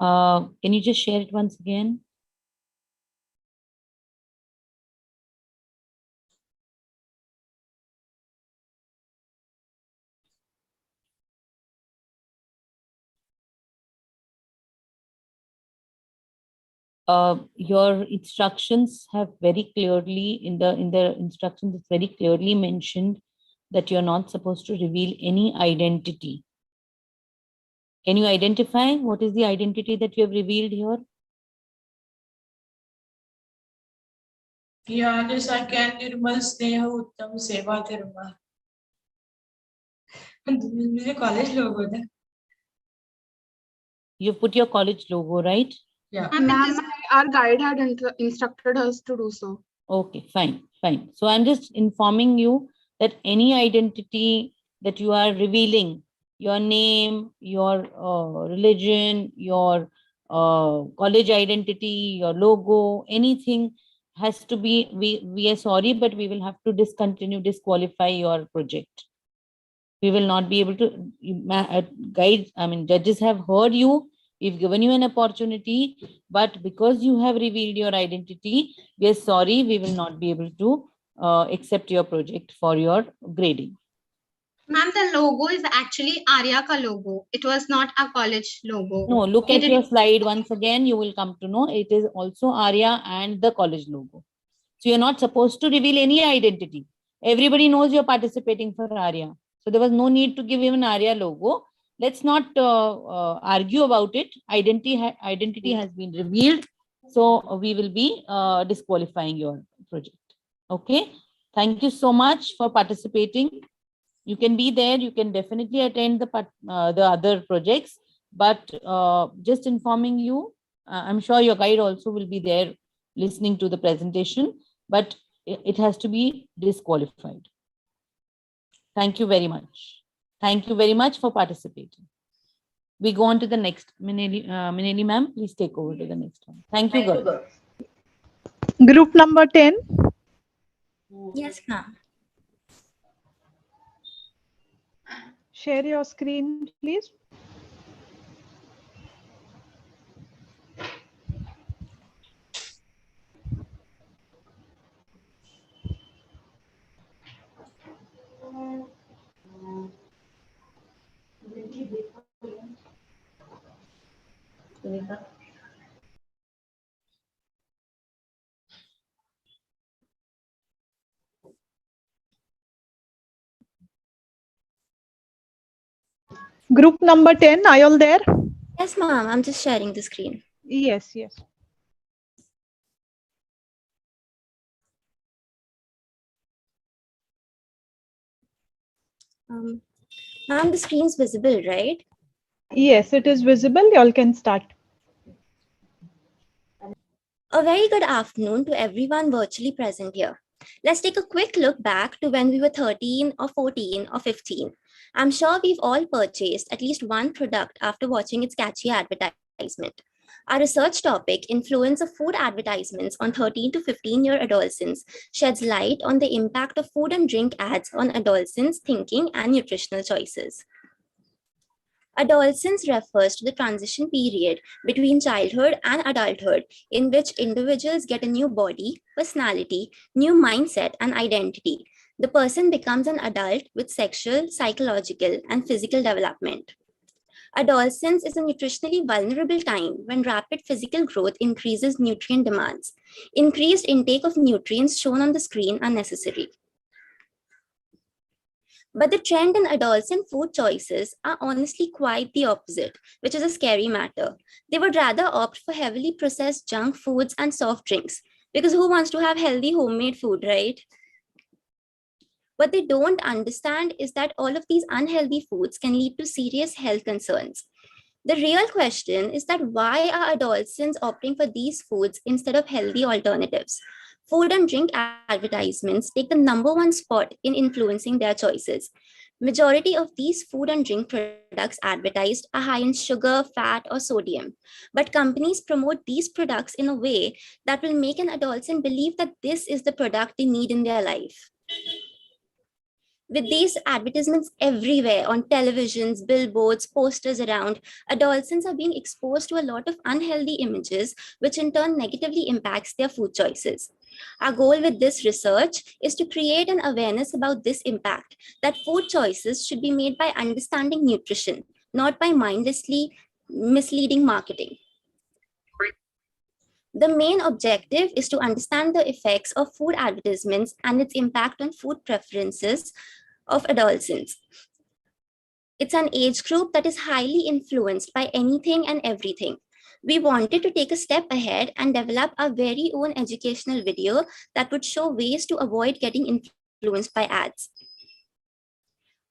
Can you just share it once again? Your instructions have very clearly in the instructions, it's very clearly mentioned that you're not supposed to reveal any identity. Can you identify what is the identity that you have revealed here? Yeah, just I can निर्मल स्नेह उत्तम सेवा धर्म. मुझे college logo था. You put your college logo, right? Yeah. Ma'am, our guide had instructed us to do so. Okay, fine. So I'm just informing you that any identity that you are revealing, your name, your religion, your college identity, your logo, anything has to be, we are sorry, but we will have to disqualify your project. We will not be able to guide, judges have heard you, we've given you an opportunity, but because you have revealed your identity, we are sorry, we will not be able to accept your project for your grading. Ma'am, the logo is actually Aarya ka logo. It was not a college logo. No, look at your slide once again, you will come to know it is also Aarya and the college logo. So you're not supposed to reveal any identity. Everybody knows you're participating for Aarya. So there was no need to give even Aarya logo. Let's not argue about it. Identity has been revealed. So we will be disqualifying your project. Okay. Thank you so much for participating. You can be there. You can definitely attend the other projects. But just informing you, I'm sure your guide also will be there listening to the presentation, but it has to be disqualified. Thank you very much. Thank you very much for participating. We go on to the next. Mineli ma'am, please take over to the next one. Thank you, girls. Group number 10. Yes, ma'am. Share your screen, please. Group number 10, are you all there? Yes, ma'am. I'm just sharing the screen. Yes, yes. Ma'am, the screen's visible, right? Yes, it is visible. You all can start. A very good afternoon to everyone virtually present here. Let's take a quick look back to when we were 13 or 14 or 15. I'm sure we've all purchased at least one product after watching its catchy advertisement. Our research topic, Influence of Food Advertisements on 13 to 15-year adolescents, sheds light on the impact of food and drink ads on adolescents' thinking and nutritional choices. Adolescence refers to the transition period between childhood and adulthood in which individuals get a new body, personality, new mindset, and identity. The person becomes an adult with sexual, psychological, and physical development. Adolescence is a nutritionally vulnerable time when rapid physical growth increases nutrient demands. Increased intake of nutrients shown on the screen are necessary. But the trend in adolescent food choices are honestly quite the opposite, which is a scary matter. They would rather opt for heavily processed junk foods and soft drinks, because who wants to have healthy homemade food, right? What they don't understand is that all of these unhealthy foods can lead to serious health concerns. The real question is that why are adolescents opting for these foods instead of healthy alternatives? Food and drink advertisements take the #1 spot in influencing their choices. Majority of these food and drink products advertised are high in sugar, fat, or sodium. But companies promote these products in a way that will make an adolescent believe that this is the product they need in their life. With these advertisements everywhere on televisions, billboards, posters around, adolescents are being exposed to a lot of unhealthy images, which in turn negatively impacts their food choices. Our goal with this research is to create an awareness about this impact, that food choices should be made by understanding nutrition, not by mindlessly misleading marketing. The main objective is to understand the effects of food advertisements and its impact on food preferences of adolescents. It's an age group that is highly influenced by anything and everything. We wanted to take a step ahead and develop our very own educational video that would show ways to avoid getting influenced by ads.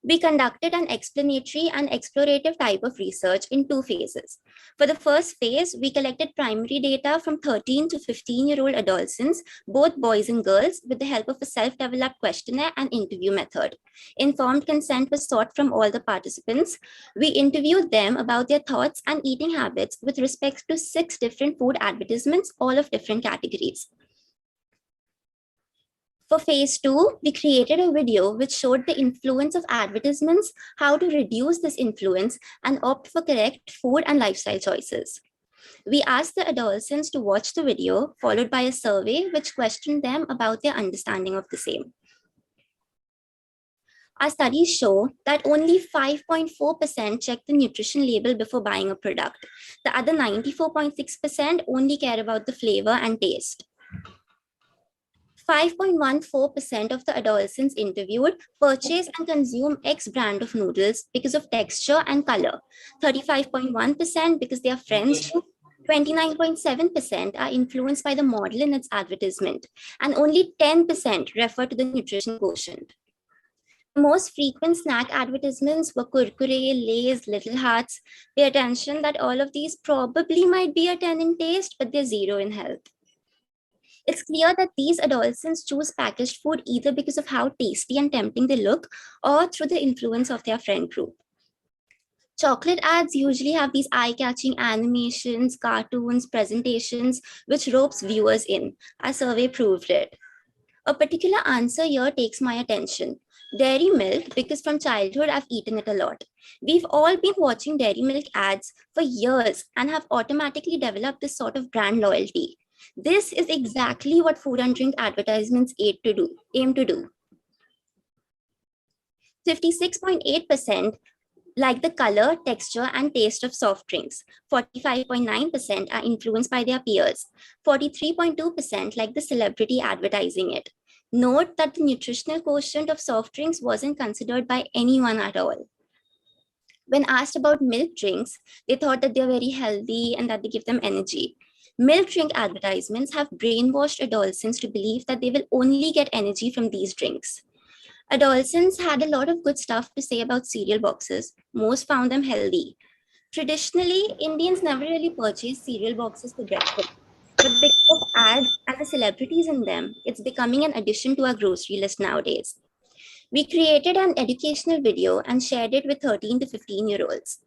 We conducted an explanatory and explorative type of research in 2 phases. For the first phase, we collected primary data from 13 to 15-year-old adolescents, both boys and girls, with the help of a self-developed questionnaire and interview method. Informed consent was sought from all the participants. We interviewed them about their thoughts and eating habits with respect to 6 different food advertisements, all of different categories. For phase 2, we created a video which showed the influence of advertisements, how to reduce this influence, and opt for correct food and lifestyle choices. We asked the adolescents to watch the video, followed by a survey which questioned them about their understanding of the same. Our studies show that only 5.4% check the nutrition label before buying a product. The other 94.6% only care about the flavor and taste. 5.14% of the adolescents interviewed purchase and consume X brand of noodles because of texture and color. 35.1% because they are friends do. 29.7% are influenced by the model in its advertisement, and only 10% refer to the nutrition quotient. The most frequent snack advertisements were Kurkure, Lay's, Little Hearts. Pay attention that all of these probably might be a 10 in taste, but they're 0 in health. It's clear that these adolescents choose packaged food either because of how tasty and tempting they look or through the influence of their friend group. Chocolate ads usually have these eye-catching animations, cartoons, presentations, which ropes viewers in. Our survey proved it. A particular answer here takes my attention. Dairy milk, because from childhood I've eaten it a lot. We've all been watching dairy milk ads for years and have automatically developed this sort of brand loyalty. This is exactly what food and drink advertisements aim to do. 56.8% like the color, texture, and taste of soft drinks. 45.9% are influenced by their peers. 43.2% like the celebrity advertising it. Note that the nutritional quotient of soft drinks wasn't considered by anyone at all. When asked about milk drinks, they thought that they're very healthy and that they give them energy. Milk drink advertisements have brainwashed adolescents to believe that they will only get energy from these drinks. Adolescents had a lot of good stuff to say about cereal boxes. Most found them healthy. Traditionally, Indians never really purchased cereal boxes for breakfast. But because of ads and the celebrities in them, it's becoming an addition to our grocery list nowadays. We created an educational video and shared it with 13 to 15-year-olds.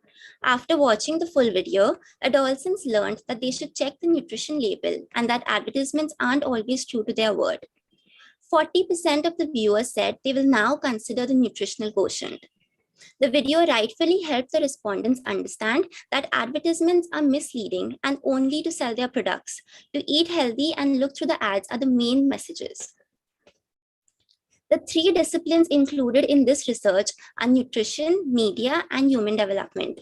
After watching the full video, adolescents learned that they should check the nutrition label and that advertisements aren't always true to their word. 40% of the viewers said they will now consider the nutritional quotient. The video rightfully helped the respondents understand that advertisements are misleading and only to sell their products. To eat healthy and look through the ads are the main messages. The 3 disciplines included in this research are nutrition, media, and human development.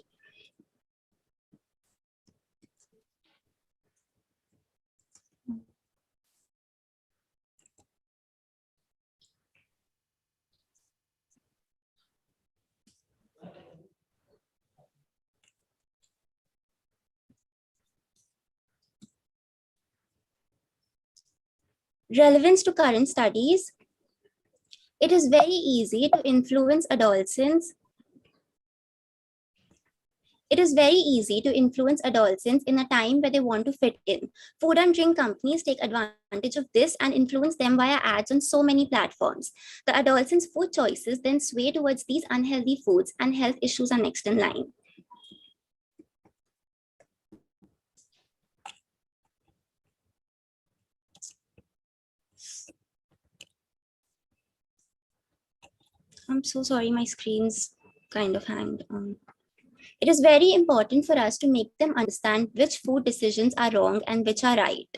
Relevance to current studies. It is very easy to influence adolescents. It is very easy to influence adolescents in a time where they want to fit in. Food and drink companies take advantage of this and influence them via ads on so many platforms. The adolescents' food choices then sway towards these unhealthy foods, and health issues are next in line. I'm so sorry, my screen's kind of hanged. It is very important for us to make them understand which food decisions are wrong and which are right.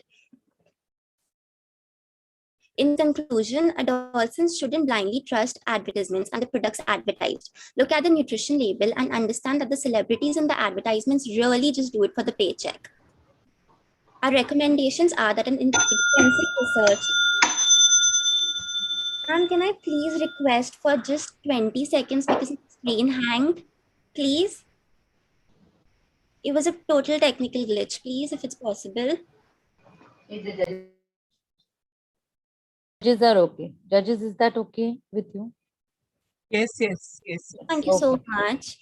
In conclusion, adolescents shouldn't blindly trust advertisements and the products advertised. Look at the nutrition label and understand that the celebrities in the advertisements really just do it for the paycheck. Our recommendations are that an extensive research. Ma'am, can I please request for just 20 seconds because the screen hanged, please? It was a total technical glitch, please, if it's possible. Judges are okay. Judges, is that okay with you? Yes, yes, yes. Thank you so much.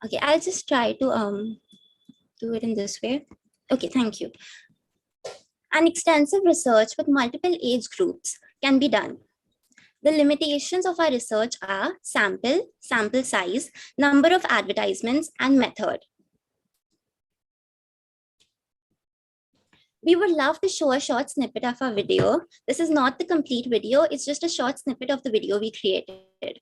Okay, I'll just try to do it in this way. Okay, thank you. An extensive research with multiple age groups can be done. The limitations of our research are sample size, number of advertisements, and method. We would love to show a short snippet of our video. This is not the complete video, it's just a short snippet of the video we created.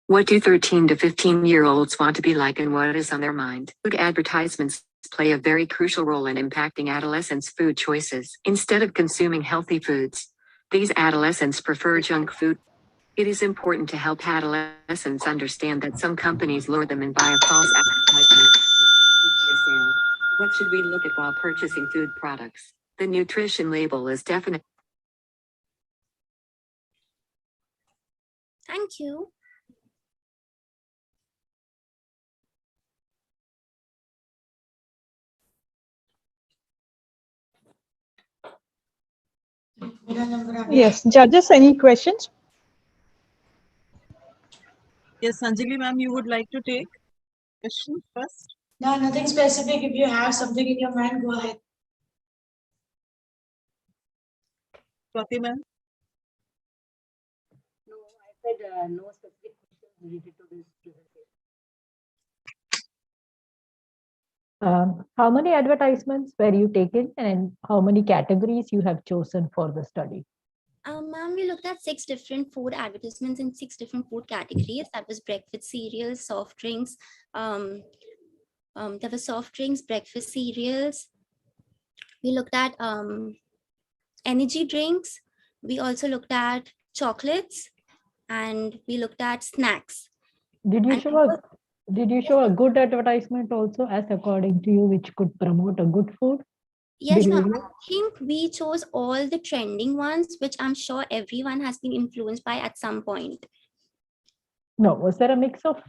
What do 13 to 15-year-olds want to be like and what is on their mind? Food advertisements play a very crucial role in impacting adolescents' food choices. Instead of consuming healthy foods, these adolescents prefer junk food. It is important to help adolescents understand that some companies lure them in by a false advertisement. What should we look at while purchasing food products? The nutrition label is definite. Thank you. Yes, judges, any questions? Yes, Anjali ma'am, you would like to take question first? No, nothing specific. If you have something in your mind, go ahead. Swati ma'am? No, I said no specific questions related to this presentation. How many advertisements were you taken and how many categories you have chosen for the study? Ma'am, we looked at 6 different food advertisements in 6 different food categories. That was breakfast cereals, soft drinks. There were soft drinks, breakfast cereals. We looked at energy drinks. We also looked at chocolates, and we looked at snacks. Did you show a good advertisement also, as according to you, which could promote a good food? Yes, ma'am. behavior? I think we chose all the trending ones, which I'm sure everyone has been influenced by at some point. No, was there a mix of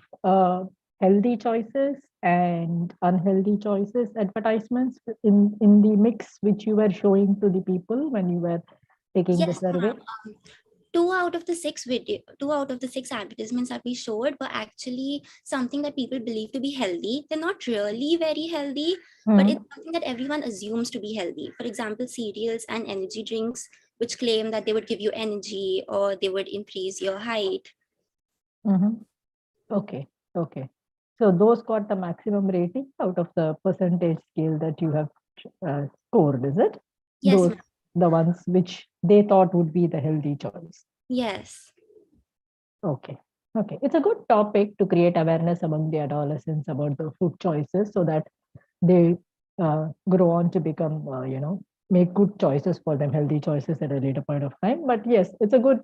healthy choices and unhealthy choices advertisements in the mix which you were showing to the people when you were taking the Yes, survey? ma'am. Two out of the six advertisements that we showed were actually something that people believe to be healthy. They're not really very healthy, but it's something that everyone assumes to be healthy. For example, cereals and energy drinks, which claim that they would give you energy or they would increase your height. Okay, okay. So those got the maximum rating out of the percentage scale that you have scored, is it? Yes, Those, ma'am. the ones which they thought would be the healthy choice. Yes. Okay. Okay. It's a good topic to create awareness among the adolescents about the food choices so that they grow on to become, make good choices for them, healthy choices at a later point of time. But yes, it's a good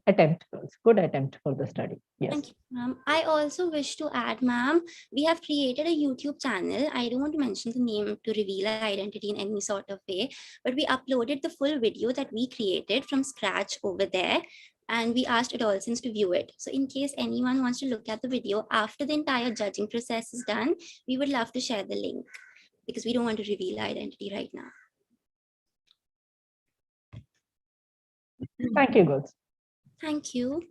attempt, girls. Good attempt for the study. Yes. Thank you, ma'am. I also wish to add, ma'am, we have created a YouTube channel. I don't want to mention the name to reveal our identity in any sort of way, but we uploaded the full video that we created from scratch over there. And we asked adolescents to view it. So in case anyone wants to look at the video after the entire judging process is done, we would love to share the link because we don't want to reveal our identity right now. Thank you, girls. Thank you.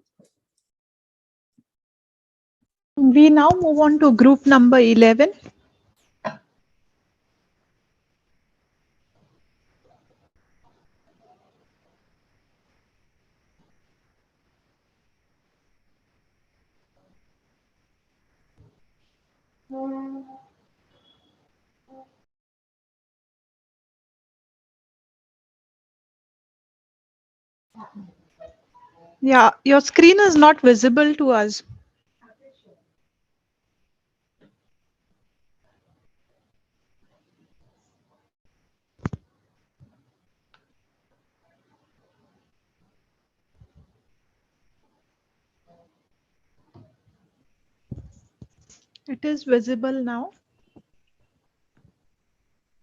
We now move on to group number 11. Yeah, your screen is not visible to us. It is visible now.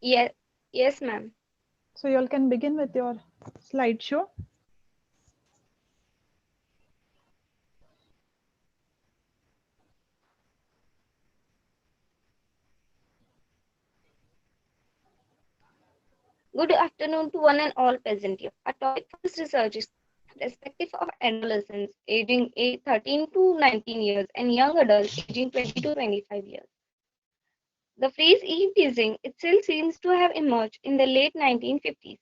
Yes, ma'am. So you all can begin with your slideshow. Good afternoon to one and all present here. Our topic for this research is respective of adolescents aging 13 to 19 years and young adults aging 20 to 25 years. The phrase eve teasing itself seems to have emerged in the late 1950s.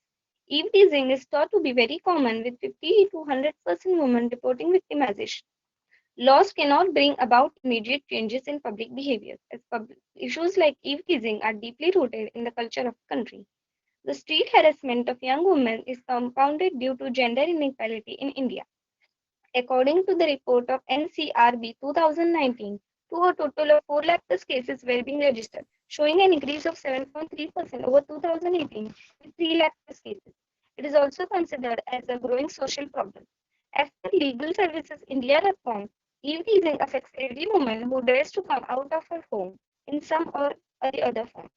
Eve teasing is thought to be very common with 50 to 100% women reporting victimization. Laws cannot bring about immediate changes in public behavior, as issues like eve teasing are deeply rooted in the culture of the country. The street harassment of young women is compounded due to gender inequality in India. According to the report of NCRB 2019, to a total of 4 lakh plus cases were being registered, showing an increase of 7.3% over 2018 with 3 lakh plus cases. It is also considered as a growing social problem. As per Legal Services India reform, eve teasing affects every woman who dares to come out of her home in some or the other form,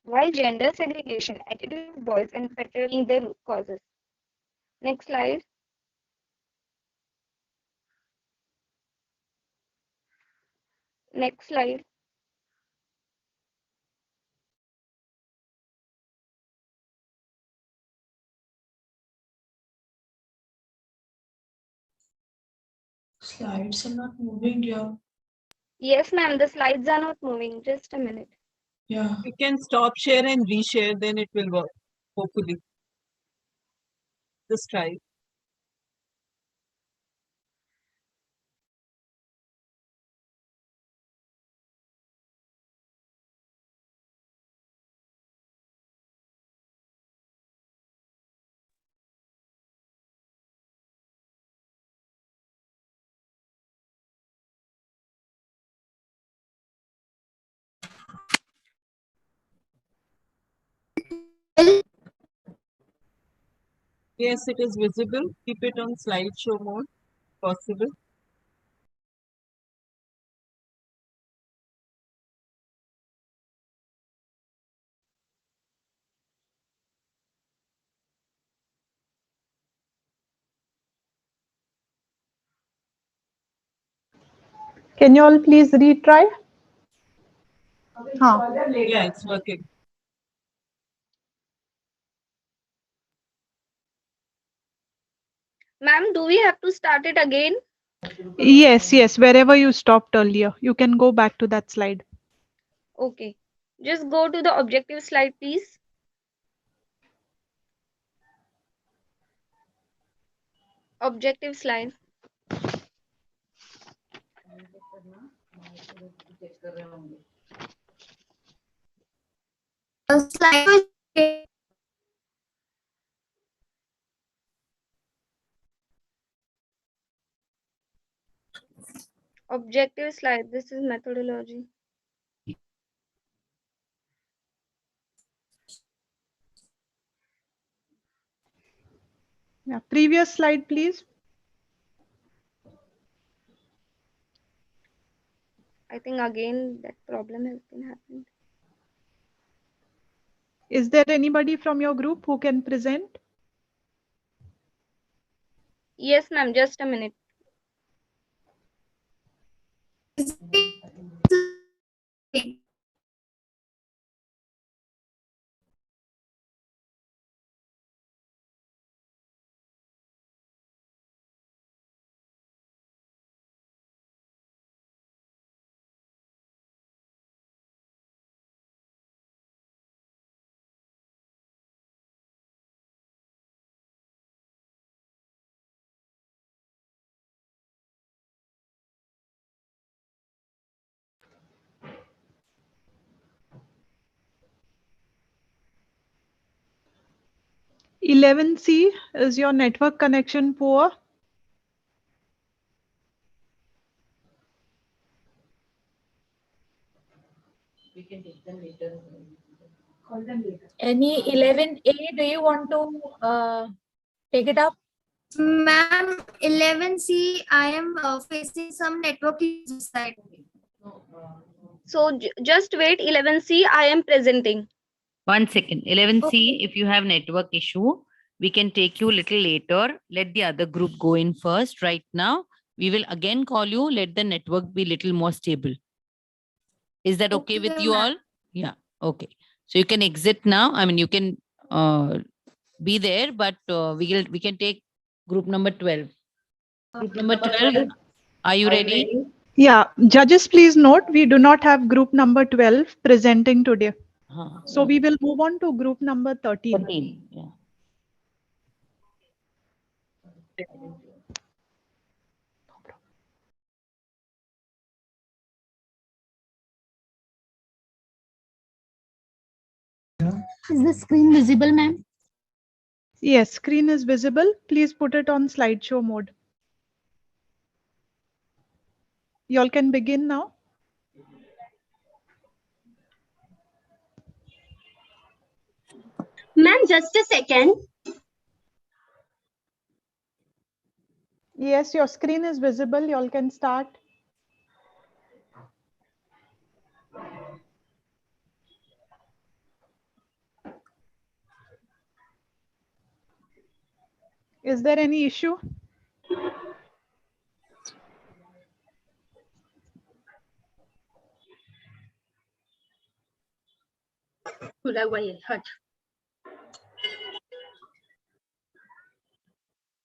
while gender segregation, attitude of boys, and patriarchy being the root causes. Next slide. Next slide. Slides are not moving here. Yes, ma'am, the slides are not moving. Just a minute. Yeah. You can stop share and reshare, then it will work. Hopefully. Just try. Yes, it is visible. Keep it on slideshow mode, possible. Can you all please retry? Yeah, it's working. Ma'am, do we have to start it again? Yes, yes. Wherever you stopped earlier, you can go back to that slide. Okay. Just go to the objective slide, please. Objective slide. Slide. Objective slide. This is methodology. Yeah. Previous slide, please. I think again that problem has been happened. Is there anybody from your group who can present? Yes, ma'am. Just a minute. C, is your network connection poor? We can take them later. Call them later. Any 11A, do you want to take it up? Ma'am, 11C, I am facing some network issues side. So just wait. 11C. I am presenting. 1 second. 11C, if you have network issue, we can take you a little later. Let the other group go in first. Right now, we will again call you. Let the network be little more stable. Is that okay with you all? Yeah. Okay. So you can exit now. I mean, you can be there, but we can take group number 12. Group number 12. Are you ready? Yeah. Judges, please note, we do not have group number 12 presenting today. So we will move on to group number 13. 13. Yeah. Is the screen visible, ma'am? Yes, screen is visible. Please put it on slideshow mode. You all can begin now. Ma'am, just a second. Yes, your screen is visible. You all can start. Is there any issue?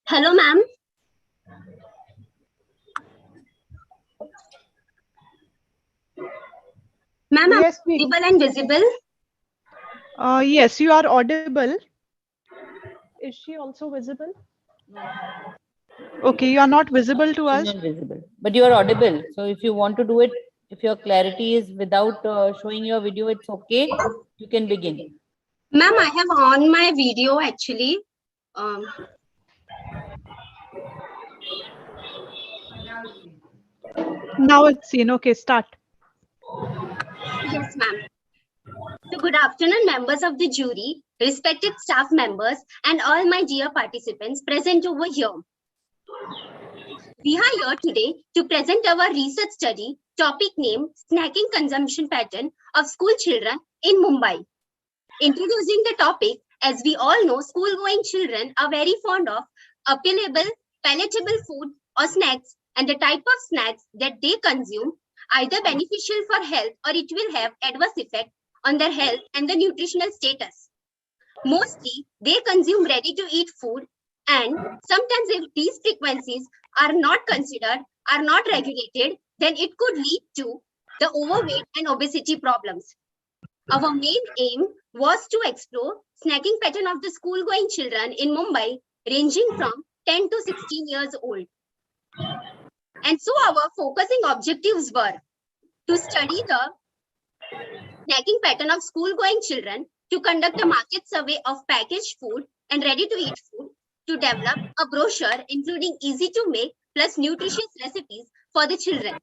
Hello, ma'am. Ma'am, yes, I'm audible and visible. Yes, you are audible. Is she also visible? Okay, you are not visible to us. Not visible, but you are audible. So if you want to do it, if your clarity is without showing your video, it's okay. You can begin. Ma'am, I have on my video actually. Now it's seen. Okay, start. Yes, ma'am. So good afternoon, members of the jury, respected staff members, and all my dear participants present over here. We are here today to present our research study, topic name, Snacking Consumption Pattern of School Children in Mumbai. Introducing the topic, as we all know, school-going children are very fond of appealable, palatable food or snacks, and the type of snacks that they consume, either beneficial for health or it will have adverse effect on their health and the nutritional status. Mostly, they consume ready-to-eat food, and sometimes if these frequencies are not considered, are not regulated, then it could lead to the overweight and obesity problems. Our main aim was to explore snacking pattern of the school-going children in Mumbai, ranging from 10 to 16 years old. And so our focusing objectives were to study the snacking pattern of school-going children, to conduct a market survey of packaged food and ready-to-eat food, to develop a brochure including easy-to-make plus nutritious recipes for the children.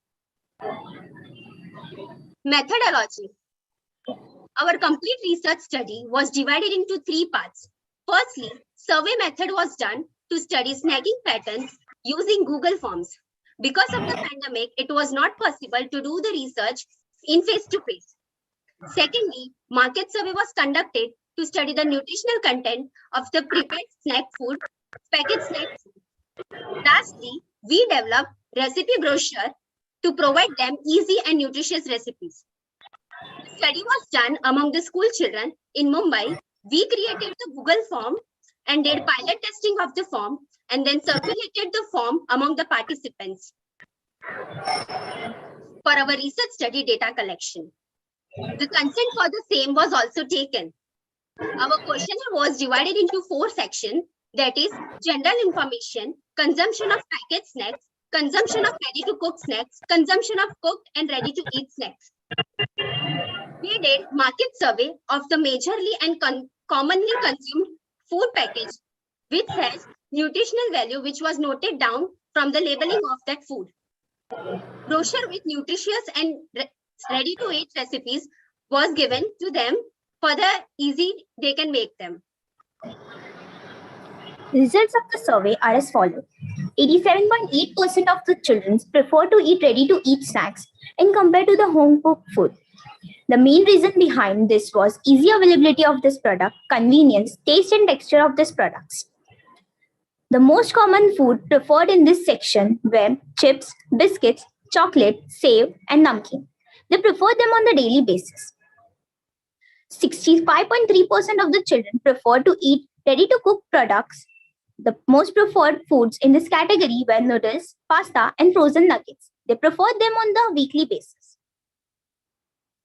Methodology. Our complete research study was divided into 3 parts. Firstly, survey method was done to study snacking patterns using Google Forms. Because of the pandemic, it was not possible to do the research in face-to-face. Secondly, market survey was conducted to study the nutritional content of the prepared snack food, packaged snack food. Lastly, we developed recipe brochure to provide them easy and nutritious recipes. The study was done among the school children in Mumbai. We created the Google form and did pilot testing of the form and then circulated the form among the participants for our research study data collection. The consent for the same was also taken. Our questionnaire was divided into 4 sections, that is, general information, consumption of packaged snacks, consumption of ready-to-cook snacks, consumption of cooked and ready-to-eat snacks. We did market survey of the majorly and commonly consumed food package, which has nutritional value, which was noted down from the labeling of that food. Brochure with nutritious and ready-to-eat recipes was given to them for the easy they can make them. Results of the survey are as follows. 87.8% of the children prefer to eat ready-to-eat snacks in compared to the home-cooked food. The main reason behind this was easy availability of this product, convenience, taste and texture of these products. The most common food preferred in this section were chips, biscuits, chocolate, save, and namkeen. They prefer them on the daily basis. 65.3% of the children prefer to eat ready-to-cook products. The most preferred foods in this category were noodles, pasta, and frozen nuggets. They prefer them on the weekly basis.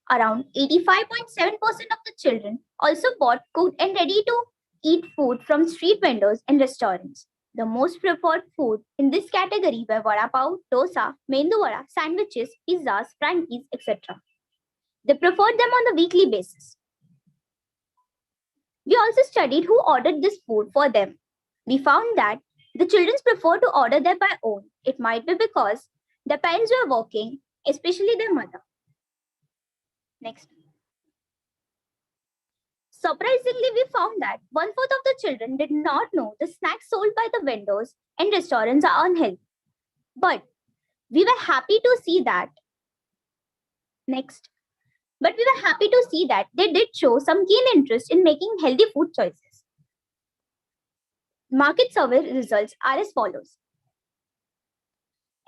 Around 85.7% of the children also bought cooked and ready-to-eat food from street vendors and restaurants. The most preferred food in this category were vada pav, dosa, mendu vada, sandwiches, pizzas, frankies, etc. They preferred them on the weekly basis. We also studied who ordered this food for them. We found that the children prefer to order them by own. It might be because their parents were working, especially their mother. Next. Surprisingly, we found that 1/4 of the children did not know the snacks sold by the vendors and restaurants are unhealthy. But we were happy to see that. Next. But we were happy to see that they did show some keen interest in making healthy food choices. Market survey results are as follows.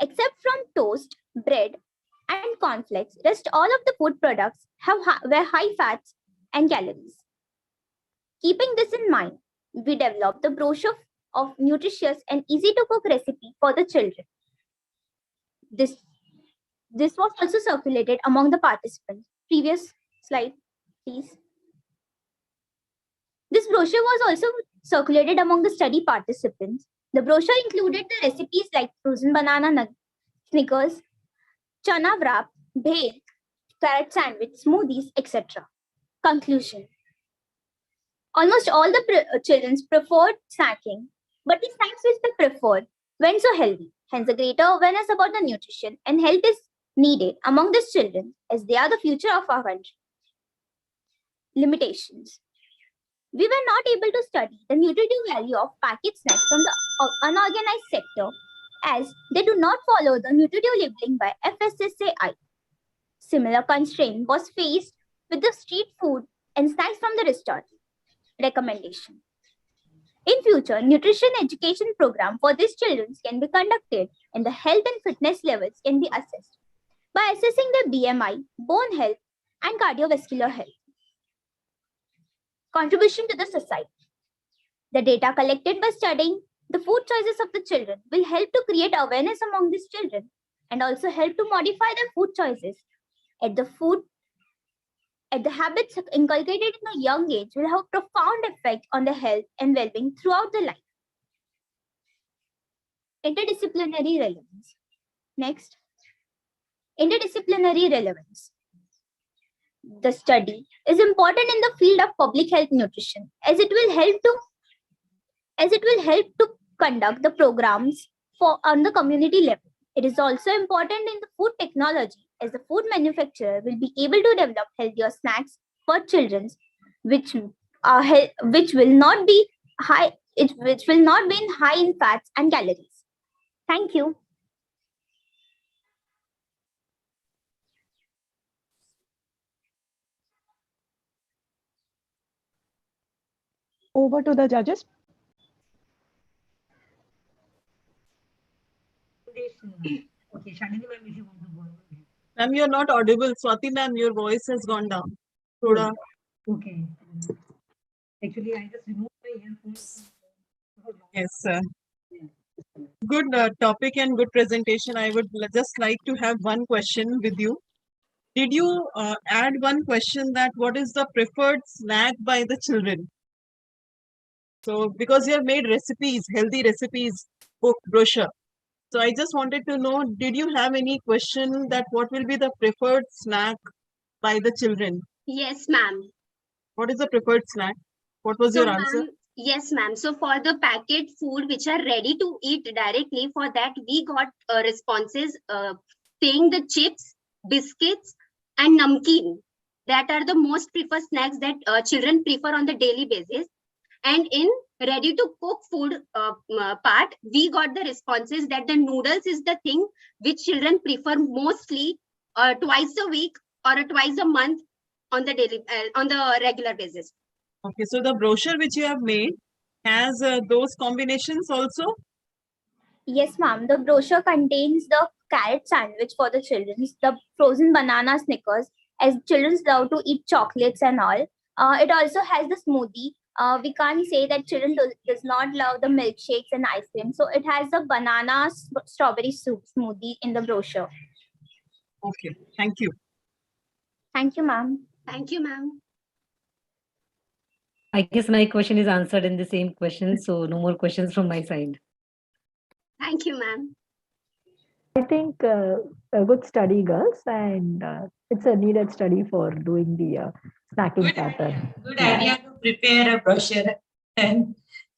Except from toast, bread, and cornflakes, rest all of the food products were high fats and calories. Keeping this in mind, we developed the brochure of nutritious and easy to cook recipe for the children. This was also circulated among the participants. Previous slide, please. This brochure was also circulated among the study participants. The brochure included the recipes like frozen banana Snickers, chana wrap, bhel, carrot sandwich, smoothies, etc. Conclusion. Almost all the children preferred snacking, but the snacks which they preferred weren't so healthy. Hence, a greater awareness about the nutrition and health is needed among these children as they are the future of our country. Limitations. We were not able to study the nutritive value of packet snacks from the unorganized sector as they do not follow the nutritive labeling by FSSAI. Similar constraint was faced with the street food and snacks from the restaurant. Recommendation. In future, nutrition education program for these children can be conducted and the health and fitness levels can be assessed by assessing their BMI, bone health, and cardiovascular health. Contribution to the society. The data collected by studying the food choices of the children will help to create awareness among these children and also help to modify their food choices at the habits inculcated in a young age will have a profound effect on their health and well-being throughout their life. Interdisciplinary relevance. Next, interdisciplinary relevance. The study is important in the field of public health nutrition as it will help to conduct the programs on the community level. It is also important in the food technology as the food manufacturer will be able to develop healthier snacks for children which will not be high in fats and calories. Thank you. Over to the judges. Okay, Shalini ma'am, if you want to go. Ma'am, you're not audible. Swati ma'am, your voice has gone down. Thoda. Okay. Actually, I just removed my earphones. Yes, sir. Good topic and good presentation. I would just like to have one question with you. Did you add one question that what is the preferred snack by the children? So, because you have made recipes, healthy recipes, book, brochure. So I just wanted to know, did you have any question that what will be the preferred snack by the children? Yes, ma'am. What is the preferred snack? What was your answer? Yes, ma'am. So for the packet food which are ready to eat directly, for that we got responses saying the chips, biscuits, and namkeen. That are the most preferred snacks that children prefer on the daily basis. And in ready to cook food part, we got the responses that the noodles is the thing which children prefer mostly twice a week or twice a month on the regular basis. Okay, so the brochure which you have made has those combinations also? Yes, ma'am. The brochure contains the carrot sandwich for the children, the frozen banana Snickers, as children love to eat chocolates and all. It also has the smoothie. We can't say that children does not love the milkshakes and ice cream. So it has the banana strawberry soup smoothie in the brochure. Okay, thank you. Thank you, ma'am. Thank you, ma'am. I guess my question is answered in the same question, so no more questions from my side. Thank you, ma'am. I think a good study, girls, and it's a needed study for doing the snacking pattern. Good idea to prepare a brochure and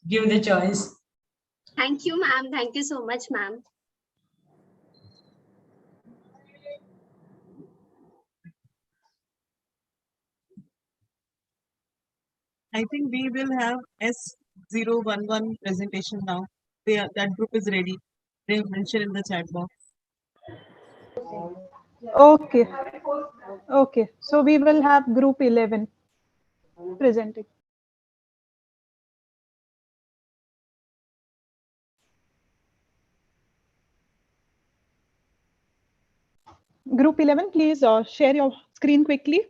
give the choice. Thank you, ma'am. Thank you so much, ma'am. I think we will have S011 presentation now. That group is ready. They have mentioned in the chat box. Okay. Okay. So we will have group 11 presenting. Group 11, please share your screen quickly.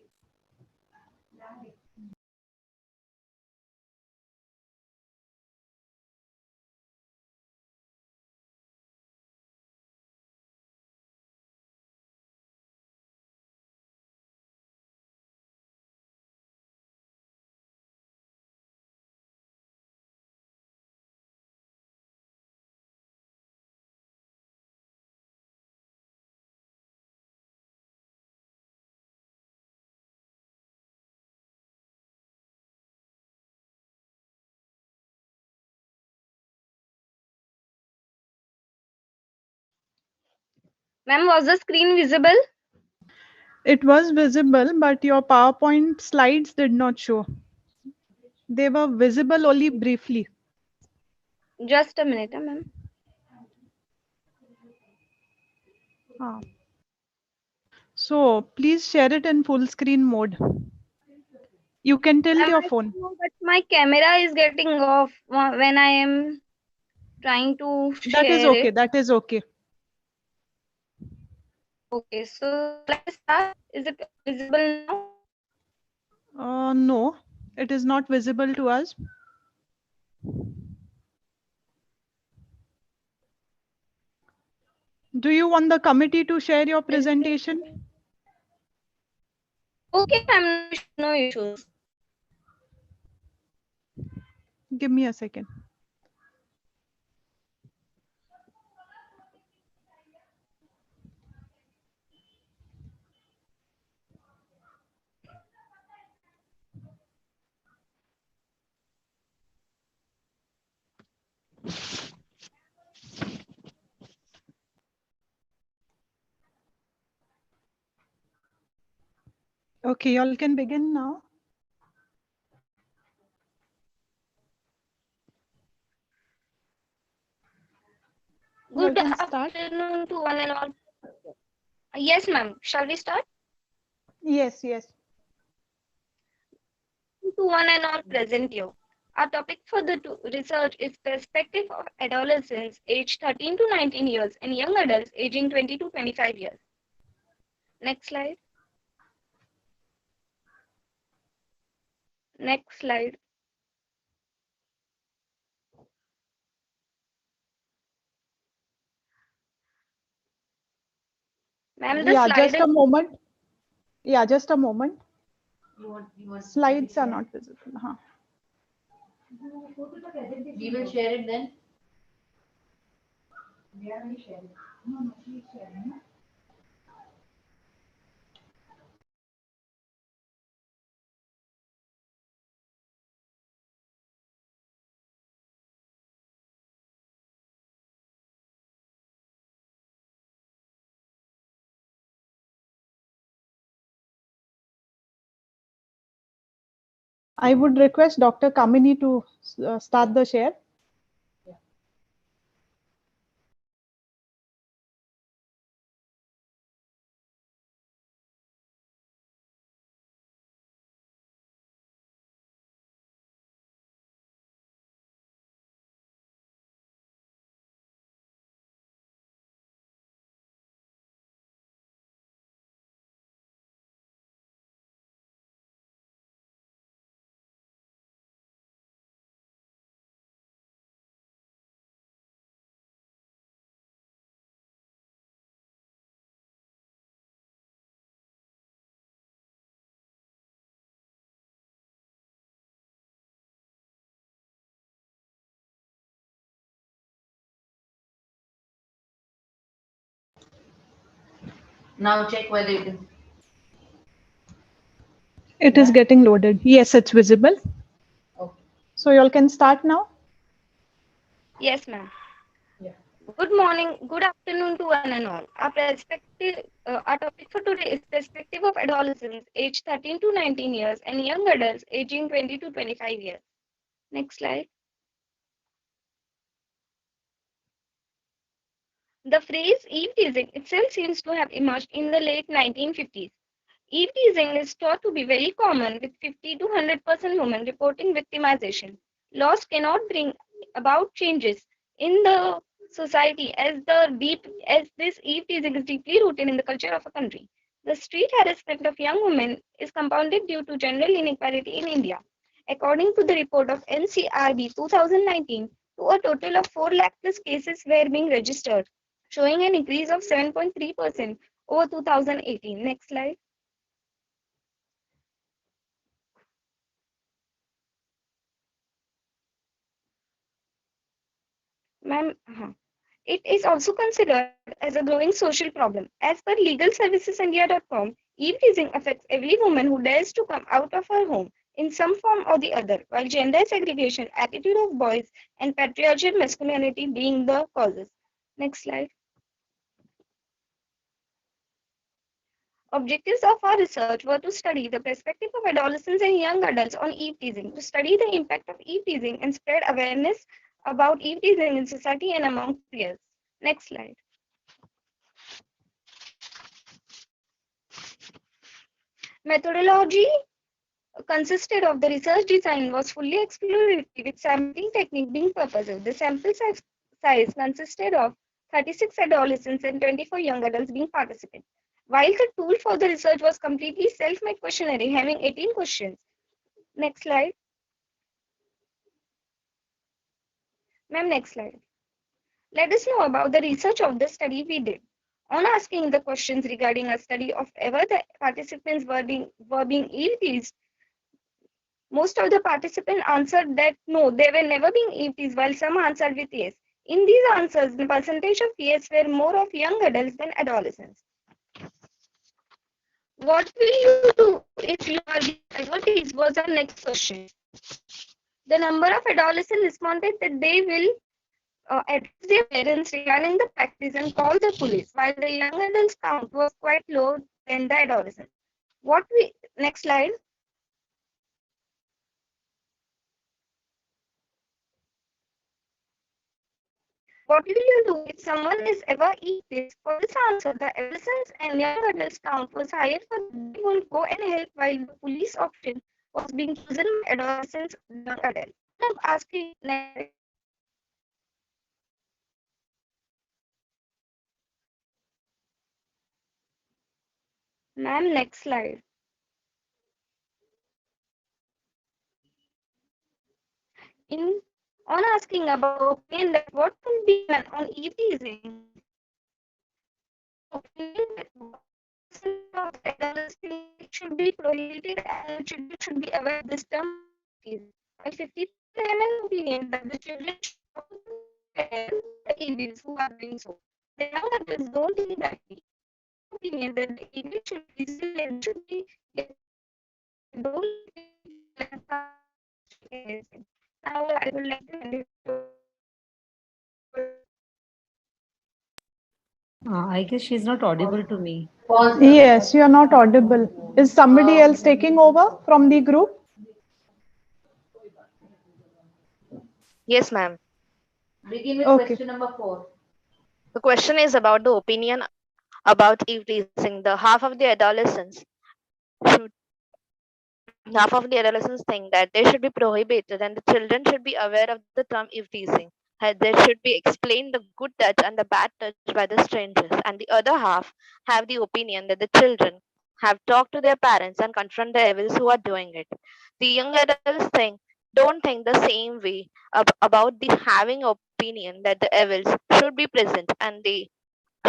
Ma'am, was the screen visible? It was visible, but your PowerPoint slides did not show. They were visible only briefly. Just a minute, ma'am. So please share it in full screen mode. You can tilt Ma'am, your I phone. don't know, but my camera is getting off when I am trying to That is share okay. it. That is okay. Okay, so shall I start? Is it visible now? No, it is not visible to us. Do you want the committee to share your presentation? Okay, ma'am, no issues. Give me a second. Okay, y'all can begin now. Good can start. afternoon to one and all. Yes, ma'am. Shall we start? Yes, yes. To one and all present here. Our topic for the research is perspective of adolescents aged 13 to 19 years and young adults aging 20 to 25 years. Next slide. Next slide. Ma'am, the Yeah, slide just is a moment. Yeah, just a moment. Slides are not visible. Huh. We will share it then. I would request Dr. Kamini to start the share. Now check whether it is. It is getting loaded. Yes, it's visible. Okay. So y'all can start now. yes, ma'am. Good morning, good afternoon to one and all. Our topic for today is perspective of adolescents aged 13 to 19 years and young adults aging 20 to 25 years. Next slide. The phrase eve teasing itself seems to have emerged in the late 1950s. Eve teasing is thought to be very common, with 50 to 100% women reporting victimization. Laws cannot bring about changes in the society as this eve teasing is deeply rooted in the culture of a country. The street harassment of young women is compounded due to general inequality in India. According to the report of NCRB 2019, to a total of 4 lakh plus cases were being registered, showing an increase of 7.3% over 2018. Next slide. Ma'am, it is also considered as a growing social problem. As per legalservicesindia.com, eve teasing affects every woman who dares to come out of her home in some form or the other, while gender segregation, attitude of boys, and patriarchal masculinity being the causes. Next slide. Objectives of our research were to study the perspective of adolescents and young adults on eve teasing, to study the impact of eve teasing and spread awareness about eve teasing in society and among peers. Next slide. Methodology consisted of the research design was fully exploratory with sampling technique being purposive. The sample size consisted of 36 adolescents and 24 young adults being participants. While the tool for the research was completely self-made questionnaire having 18 questions. Next slide. Ma'am, next slide. Let us know about the research of the study we did. On asking the questions regarding a study of ever the participants were being ill-teased, most of the participants answered that no, they were never being ill-teased, while some answered with yes. In these answers, the percentage of yes were more of young adults than adolescents. What will you do if you are being advertised was our next question. The number of adolescents responded that they will address their parents regarding the practice and call the police, while the young adults count was quite low than the adolescents. Next slide. What will you do if someone is ever eat this? For this answer, the adolescents and young adults count was higher, for they won't go and help, while the police option was being chosen by adolescents and young adults. I'm asking next. Ma'am, next slide. On asking about opinion that what will be done on e-teasing, opinion that of adolescent should be prohibited and children should be aware of this term is. While 50% have an opinion that the children should aware the idiots who are doing so. The young adults don't think that way. Opinion that the idiot should be silent, should be don't now I would like to hand it I guess she's not audible to me. Yes, you are not audible. Is somebody else taking over from the group? Yes, ma'am. Begin with Okay. question number 4. The question is about the opinion about eve teasing. Half of the adolescents think that they should be prohibited and the children should be aware of the term eve teasing. They should be explained the good touch and the bad touch by the strangers. And the other half have the opinion that the children have talked to their parents and confront the evils who are doing it. The young adults don't think the same way about the having opinion that the evils should be present and they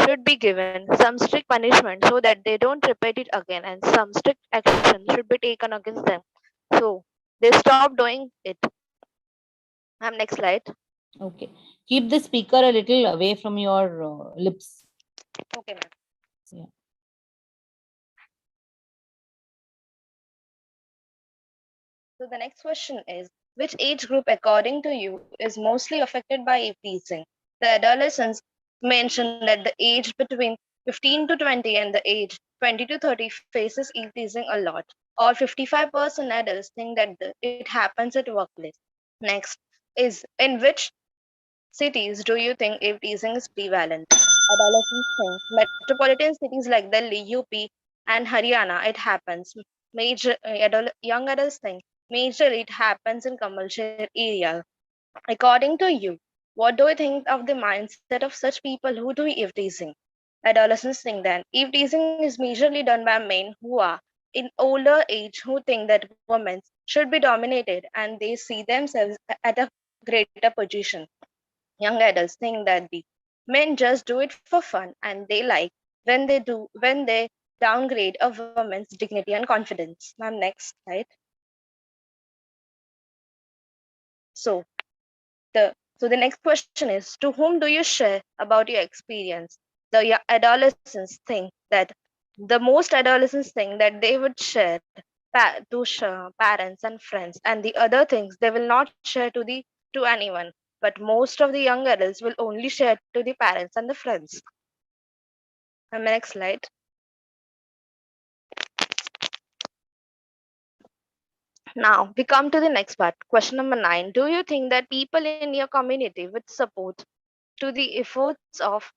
should be given some strict punishment so that they don't repeat it again, and some strict action should be taken against them so they stop doing it. Next slide. Okay. Keep the speaker a little away from your lips. Okay, ma'am. Yeah. So the next question is, which age group according to you is mostly affected by eve teasing? The adolescents mentioned that the age between 15 to 20 and the age 20 to 30 faces eve teasing a lot, or 55% adults think that it happens at workplace. Next is, in which cities do you think eve teasing is prevalent? Adolescents think metropolitan cities like Delhi, UP, and Haryana it happens. Young adults think majorly it happens in commercial areas. According to you, what do you think of the mindset of such people who do eve teasing? Adolescents think that eve teasing is majorly done by men who are in older age who think that women should be dominated and they see themselves at a greater position. Young adults think that the men just do it for fun and they like when they downgrade a woman's dignity and confidence. Ma'am, next slide. So the next question is, to whom do you share about your experience? The adolescents think that the most adolescents think that they would share to parents and friends, and the other things they will not share to anyone. But most of the young adults will only share to the parents and the friends. Next slide. Now we come to the next part. Question number 9. Do you think that people in your community would support to the efforts of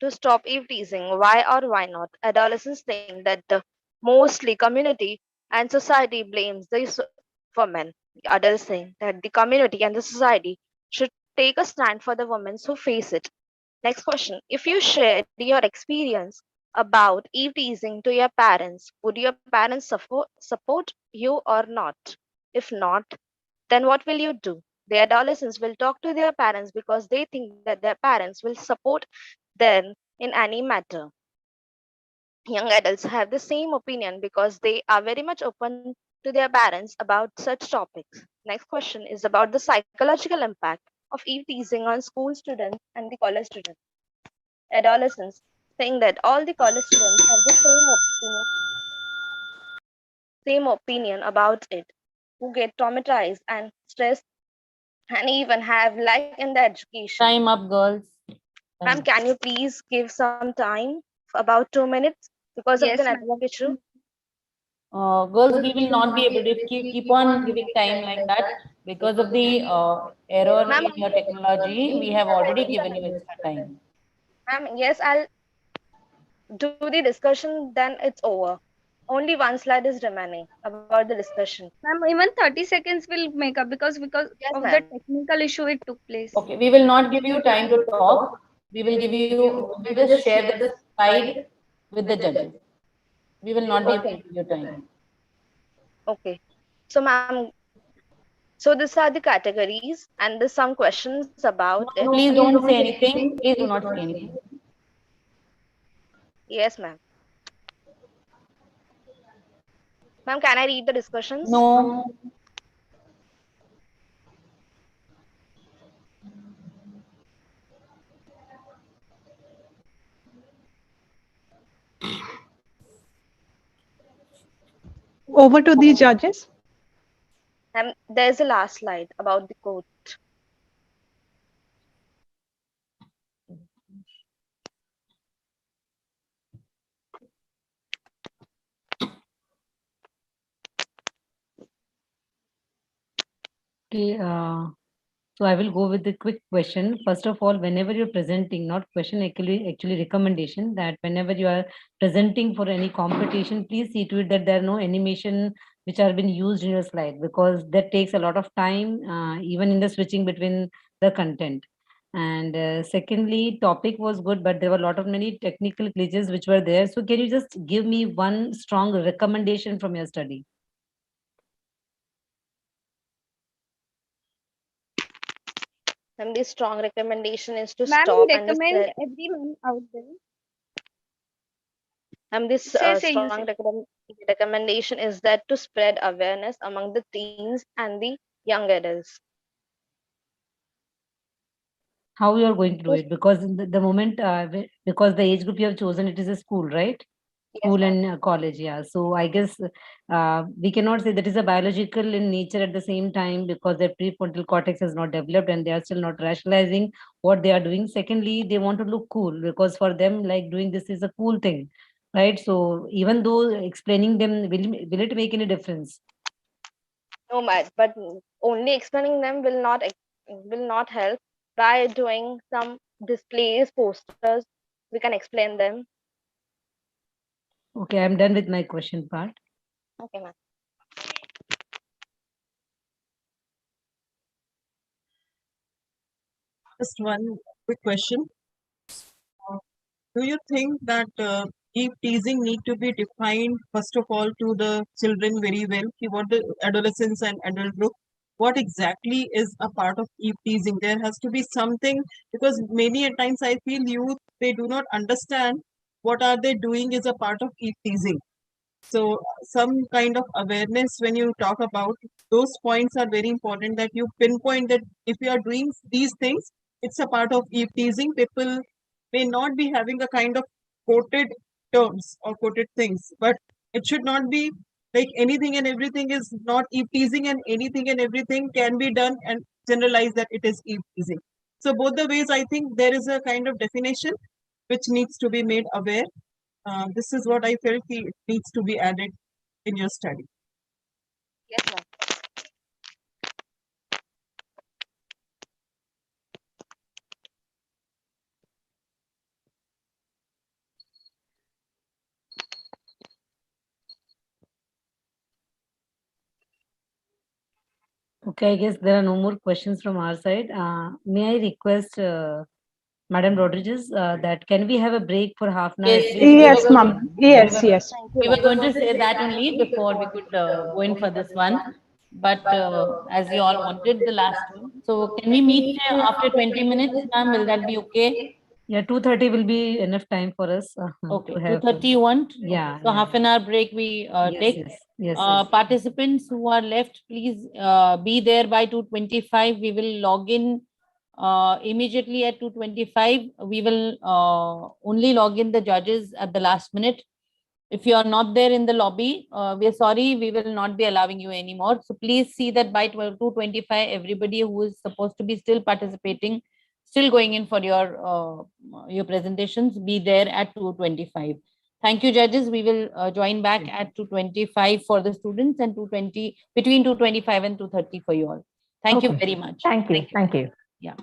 to stop eve teasing? Why or why not? Adolescents think that the mostly community and society blames these women. The adults saying that the community and the society should take a stand for the women who face it. Next question. If you shared your experience about eve teasing to your parents, would your parents support you or not? If not, then what will you do? The adolescents will talk to their parents because they think that their parents will support them in any matter. Young adults have the same opinion because they are very much open to their parents about such topics. Next question is about the psychological impact of eve teasing on school students and the college students. Adolescents saying that all the college students have the same opinion about it, who get traumatized and stressed and even have lack in the education. Time up, girls. Ma'am, can you please give some time for about 2 minutes because of the Yes, network ma'am. issue? Girls, we will not be able to keep on giving time like that because of the error Ma'am, in your technology. We have already given you extra time. ma'am, yes, I'll do the discussion, then it's over. Only one slide is remaining about the discussion. Ma'am, even 30 seconds will make up because Yes, of the ma'am. technical issue it took place. Okay, we will not give you time to talk. We will give you, we will just share the slide with the judges. We will not be able to Okay. give you time. Okay. So, ma'am, so these are the categories and there's some questions about it. No, please don't say anything. Please do not say anything. Yes, ma'am. Ma'am, can I read the discussions? No. Over to the judges. There's a last slide about the quote. Okay, so I will go with the quick question. First of all, whenever you're presenting, not question, actually recommendation that whenever you are presenting for any competition, please see to it that there are no animation which are been used in your slide because that takes a lot of time, even in the switching between the content. And secondly, topic was good, but there were a lot of many technical glitches which were there. So can you just give me one strong recommendation from your study? And the strong recommendation is to Ma'am, stop we and recommend spread. everyone out there. And this You strong say. recommendation is that to spread awareness among the teens and the young adults. How you are going to do it? Because the moment because the age group you have chosen, it is a school, right? School and college, yeah. So I guess we cannot say that is a biological in nature at the same time because their prefrontal cortex has not developed and they are still not rationalizing what they are doing. Secondly, they want to look cool because for them, like doing this is a cool thing, right? So even though explaining them, will it make any difference? No, but only explaining them will not help. By doing some displays, posters, we can explain them. Okay, I'm done with my question part. Okay, ma'am. Just one quick question. Do you think that eve teasing need to be defined first of all to the children very well? What the adolescents and adult group, what exactly is a part of eve teasing? There has to be something because many a times I feel youth they do not understand what are they doing is a part of eve teasing. So some kind of awareness when you talk about those points are very important that you pinpoint that if you are doing these things, it's a part of eve teasing. People may not be having a kind of quoted terms or quoted things, but it should not be like anything and everything is not eve teasing and anything and everything can be done and generalize that it is eve teasing. So both the ways I think there is a kind of definition which needs to be made aware. This is what I felt needs to be added in your study. Yes, ma'am. Okay, I guess there are no more questions from our side. May I request Madam Rodriguez that can we have a break for half an hour Yes, at least? yes, we were Yes, going to, ma'am. Yes, yes. we were going to say that only before we could go in for this one. But as you all wanted the last one, so can we meet after 20 minutes, ma'am? Will that be okay? Yeah, 2:30 will be enough time for us Okay, to have. 2:30 you want? Yeah. So half an hour break we Yes, take. yes, yes, yes. Participants who are left, please be there by 2:25. We will log in immediately at 2:25. We will only log in the judges at the last minute. If you are not there in the lobby, we are sorry, we will not be allowing you anymore. So please see that by 2:25, everybody who is supposed to be still participating, still going in for your presentations, be there at 2:25. Thank you, judges. We will join back at 2:25 for the students and 2:20 between 2:25 and 2:30 for you all. Thank you very much. Thank you. Thank you. Yeah.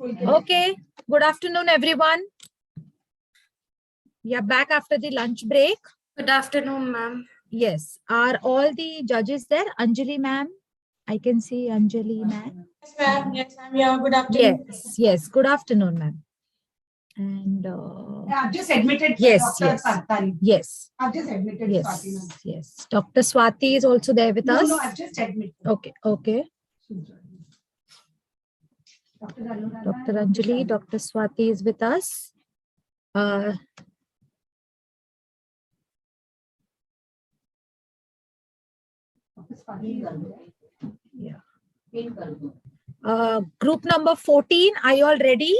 Okay, good afternoon, everyone. We are back after the lunch break. Good afternoon, ma'am. Yes, are all the judges there? Anjali ma'am, I can see Anjali ma'am. Yes, ma'am. Yes, ma'am. Yeah, good afternoon. Yes, good afternoon, ma'am. And I've just admitted yes, Dr. yes, Sartari. yes, I've just admitted yes, Swati, ma'am. yes. Dr. Swati is also there with us. No, I've just admitted. Okay, okay. Dr. Anuradha, Dr. Anjali, Dr. Swati is with us. Group number 14, are you all ready?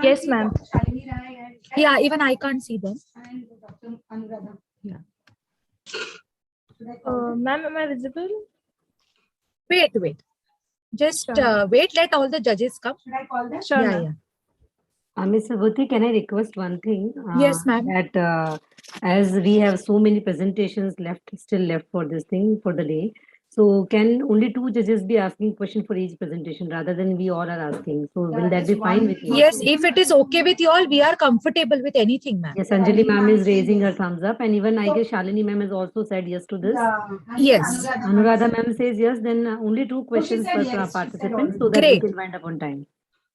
Yes, ma'am. Shalini Rai and Yeah, even I can't see them. and Dr. Anuradha. Yeah. Ma'am, am I visible? Wait. Just Sure. wait, let all the judges come. Should I call them? Sure, Yeah, ma'am. yeah. Ms. Vibhuti, can I request one thing? Yes, ma'am. That as we have so many presentations still left for this thing for the day, so can only 2 judges be asking question for each presentation rather than we all are asking? So will that be fine with you? Yes, if it is okay with you all, we are comfortable with anything, ma'am. Yes, Anjali ma'am is raising her thumbs up, and even I guess Shalini ma'am has also said yes to this. Yes. Anuradha ma'am says yes, then only 2 questions said per yes, she said participant so already. that we Great. can wind up on time.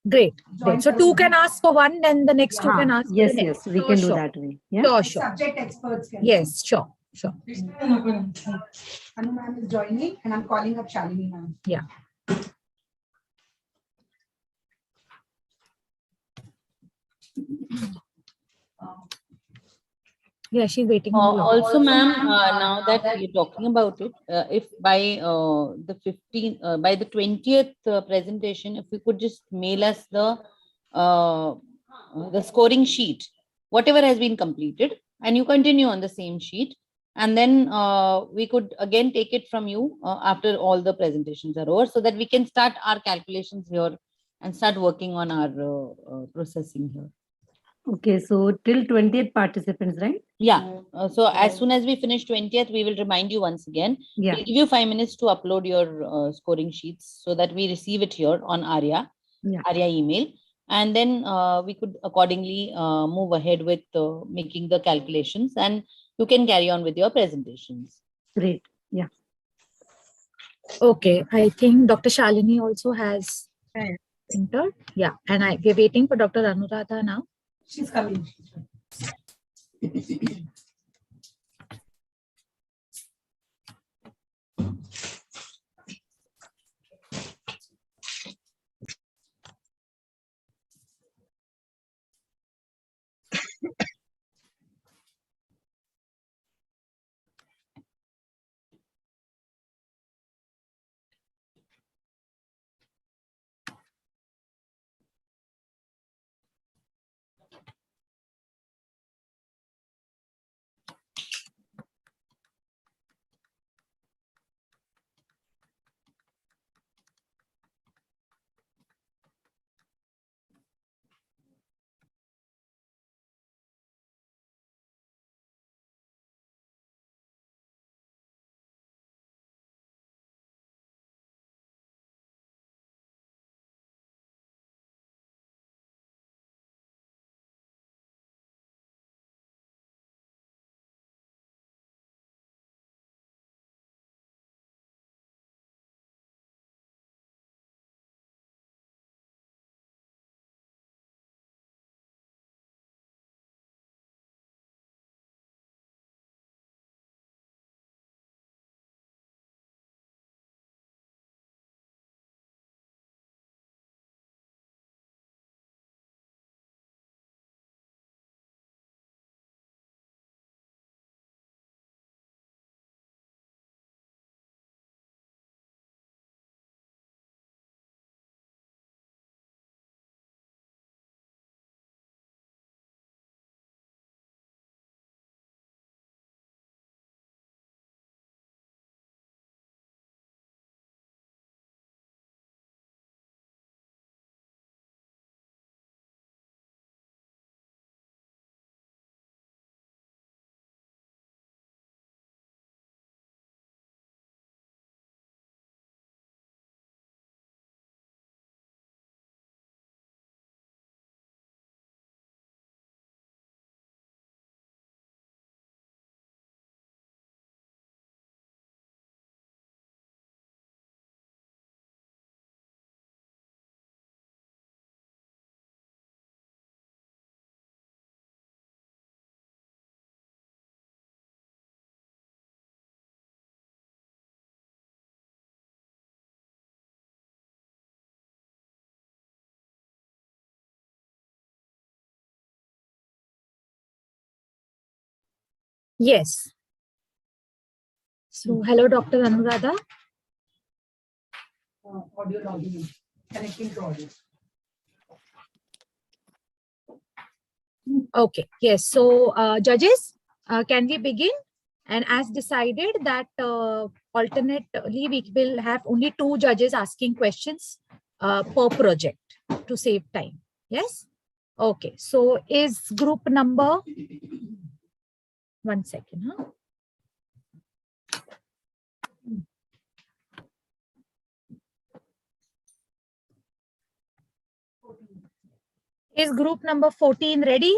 Great. So 2 can ask for one, then the next 2 can ask for the Yes, next. yes, we can do that way. Yeah. Sure. Subject experts can. Yes, sure. Anu ma'am is joining and I'm calling up Shalini ma'am. Yeah. Yeah, she's waiting. Also, ma'am, now that you're talking about it, if by by the 20th presentation, if you could just mail us the scoring sheet, whatever has been completed, and you continue on the same sheet, and then we could again take it from you after all the presentations are over, so that we can start our calculations here and start working on our processing here. Okay, so till 20th participants, right? Yeah. So as soon as we finish 20th, we will remind you once again. Yeah. We'll give you 5 minutes to upload your scoring sheets so that we receive it here on Aarya, Yeah. Aarya email. And then we could accordingly move ahead with making the calculations, and you can carry on with your presentations. Great. Yeah. Okay, I think Dr. Shalini also has entered. Yeah, and we're waiting for Dr. Anuradha now. She's coming. Yes. So, hello, Dr. Anuradha. Audio logging in. Connecting to audio. Okay. Yes. So, judges, can we begin? And as decided that alternately we will have only 2 judges asking questions per project to save time. Yes. Okay. So, is group number 1 second? Huh? Is group number 14 ready?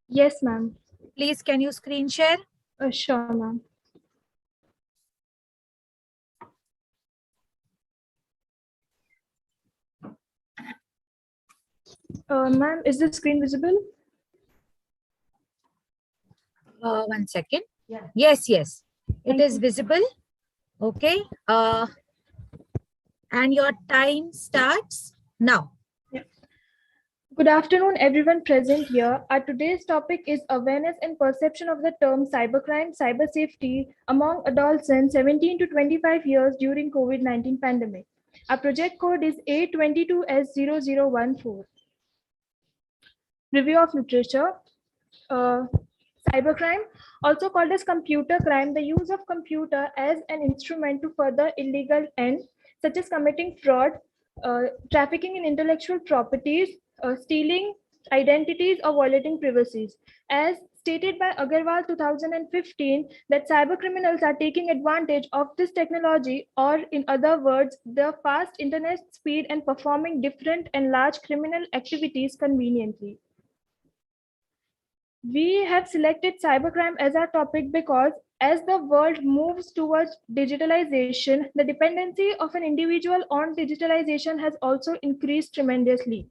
Yes, ma'am. Please, can you screen share? Sure, ma'am. Ma'am, is the screen visible? 1 second. Yeah. Yes, yes. It is visible. Okay. And your time starts now. Good afternoon, everyone present here. Our today's topic is awareness and perception of the term cybercrime, cyber safety among adolescents 17 to 25 years during COVID-19 pandemic. Our project code is A22S0014. Review of literature. Cybercrime, also called as computer crime, the use of computer as an instrument to further illegal ends, such as committing fraud, trafficking in intellectual properties, stealing identities, or violating privacies. As stated by Agarwal 2015, that cyber criminals are taking advantage of this technology, or in other words, the fast internet speed and performing different and large criminal activities conveniently. We have selected cybercrime as our topic because as the world moves towards digitalization, the dependency of an individual on digitalization has also increased tremendously.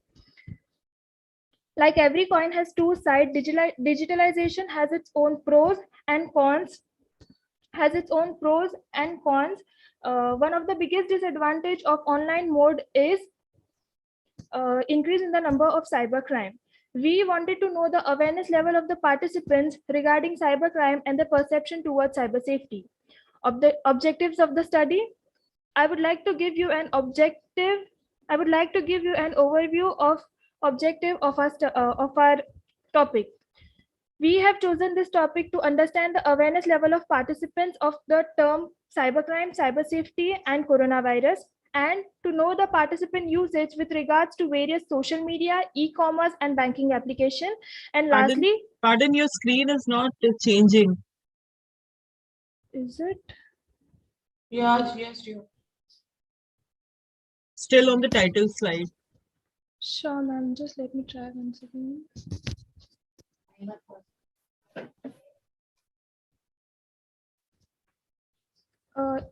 Like every coin has 2 sides, digitalization has its own pros and cons. One of the biggest disadvantage of online mode is increase in the number of cybercrime. We wanted to know the awareness level of the participants regarding cybercrime and the perception towards cyber safety. Of the objectives of the study, I would like to give you an overview of objective of our topic. We have chosen this topic to understand the awareness level of participants of the term cybercrime, cyber safety, and coronavirus, and to know the participant usage with regards to various social media, e-commerce, and banking application. And lastly, Pardon, your screen is not changing. Is it? Yes, yes, you. Still on the title slide. Sure, ma'am. Just let me try once again.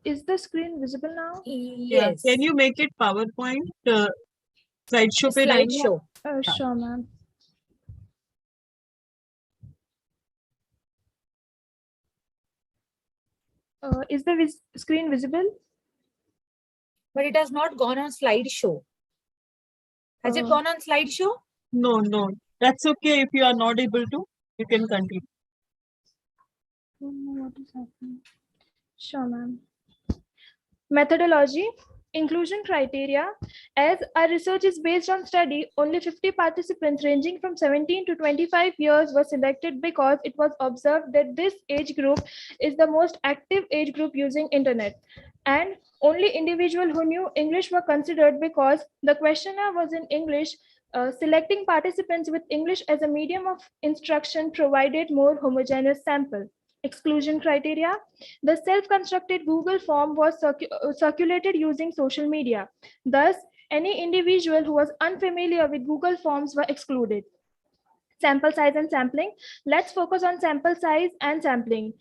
Is the screen visible now? Yes. Can you make it PowerPoint? Slideshow. Slideshow. Sure, ma'am. Is the screen visible? But it has not gone on slideshow. Has it gone on slideshow? No, no. That's okay if you are not able to. You can continue. I don't know what is happening. Sure, ma'am. Methodology. Inclusion criteria. As our research is based on study, only 50 participants ranging from 17 to 25 years were selected because it was observed that this age group is the most active age group using internet. And only individuals who knew English were considered because the questionnaire was in English. Selecting participants with English as a medium of instruction provided more homogeneous sample. Exclusion criteria. The self-constructed Google form was circulated using social media. Thus, any individual who was unfamiliar with Google Forms were excluded. Sample size and sampling. Let's focus on sample size and sampling.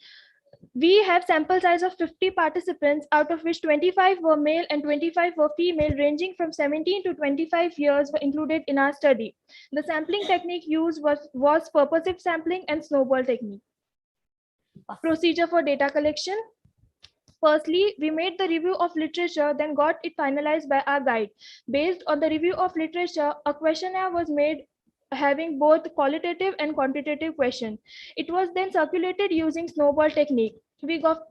We have sample size of 50 participants, out of which 25 were male and 25 were female, ranging from 17 to 25 years were included in our study. The sampling technique used was purposive sampling and snowball technique. Procedure for data collection. Firstly, we made the review of literature, then got it finalized by our guide. Based on the review of literature, a questionnaire was made having both qualitative and quantitative question. It was then circulated using snowball technique. We got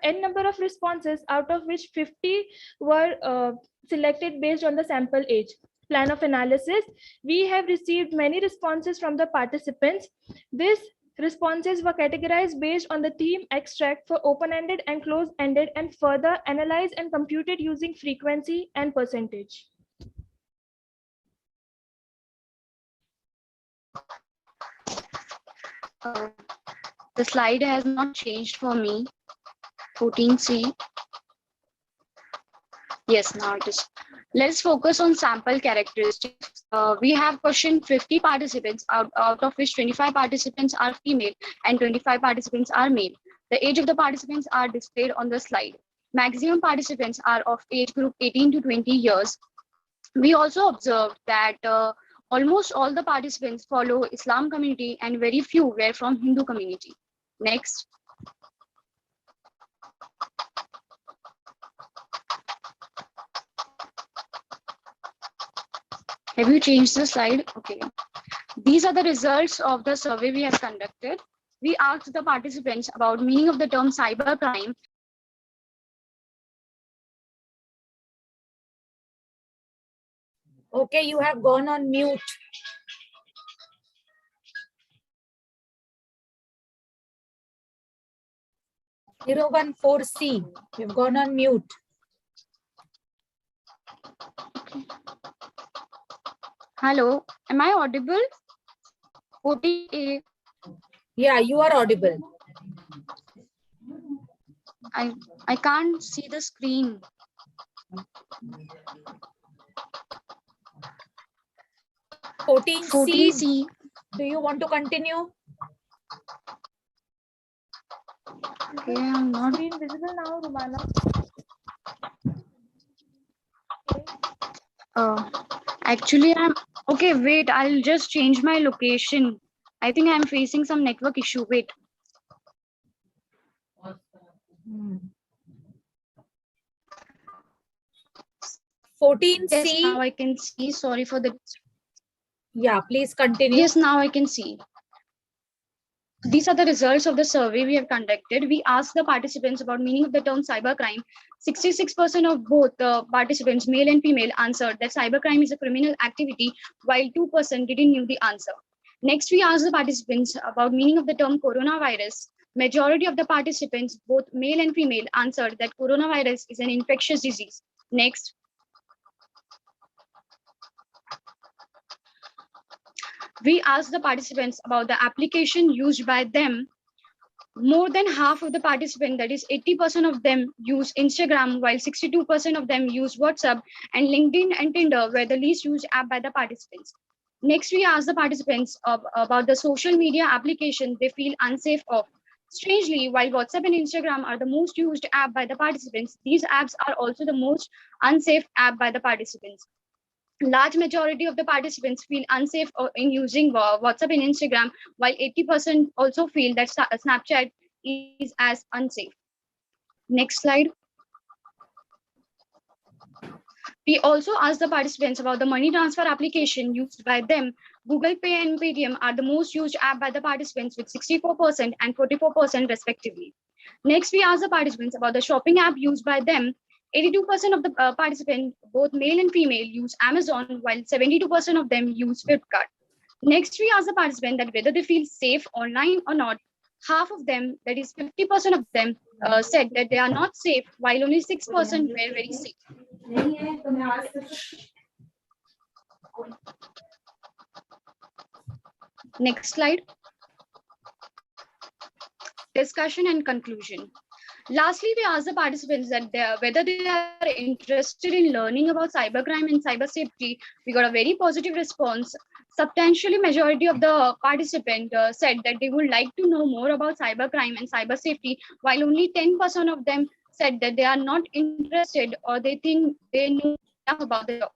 n number of responses, out of which 50 were selected based on the sample age. Plan of analysis: we have received many responses from the participants. These responses were categorized based on the theme extract for open-ended and closed-ended, and further analyzed and computed using frequency and percentage. The slide has not changed for me. 14C. Yes, now it is. Let's focus on sample characteristics. We have questioned 50 participants, out of which 25 participants are female and 25 participants are male. The age of the participants are displayed on the slide. Maximum participants are of age group 18 to 20 years. We also observed that almost all the participants follow Islam community and very few were from Hindu community. Next. Have you changed the slide? Okay. These are the results of the survey we have conducted. We asked the participants about meaning of the term cybercrime. Okay, you have gone on mute. 014C, you've gone on mute. Hello, am I audible? 40A. Yeah, you are audible. I can't see the screen. 14C. Do you want to continue? Okay, I'm not. Screen visible now, Rumana? Actually, I'm okay. Wait, I'll just change my location. I think I'm facing some network issue. Wait. 14C. Yes, now I can see. Sorry for the. Yeah, please continue. Yes, now I can see. These are the results of the survey we have conducted. We asked the participants about meaning of the term cybercrime. 66% of both the participants, male and female, answered that cybercrime is a criminal activity, while 2% didn't know the answer. Next, we asked the participants about meaning of the term coronavirus. Majority of the participants, both male and female, answered that coronavirus is an infectious disease. Next. We asked the participants about the application used by them. More than half of the participants, that is 80% of them, use Instagram, while 62% of them use WhatsApp, and LinkedIn and Tinder were the least used app by the participants. Next, we asked the participants about the social media application they feel unsafe of. Strangely, while WhatsApp and Instagram are the most used app by the participants, these apps are also the most unsafe app by the participants. Large majority of the participants feel unsafe in using WhatsApp and Instagram, while 80% also feel that Snapchat is as unsafe. Next slide. We also asked the participants about the money transfer application used by them. Google Pay and Paytm are the most used app by the participants with 64% and 44% respectively. Next, we asked the participants about the shopping app used by them. 82% of the participants, both male and female, use Amazon, while 72% of them use Flipkart. Next, we asked the participant that whether they feel safe online or not. Half of them, that is 50% of them, said that they are not safe, while only 6% were very safe. Next slide. Discussion and conclusion. Lastly, we asked the participants that whether they are interested in learning about cybercrime and cyber safety. We got a very positive response. Substantially majority of the participants said that they would like to know more about cybercrime and cyber safety, while only 10% of them said that they are not interested or they think they know enough about the topic.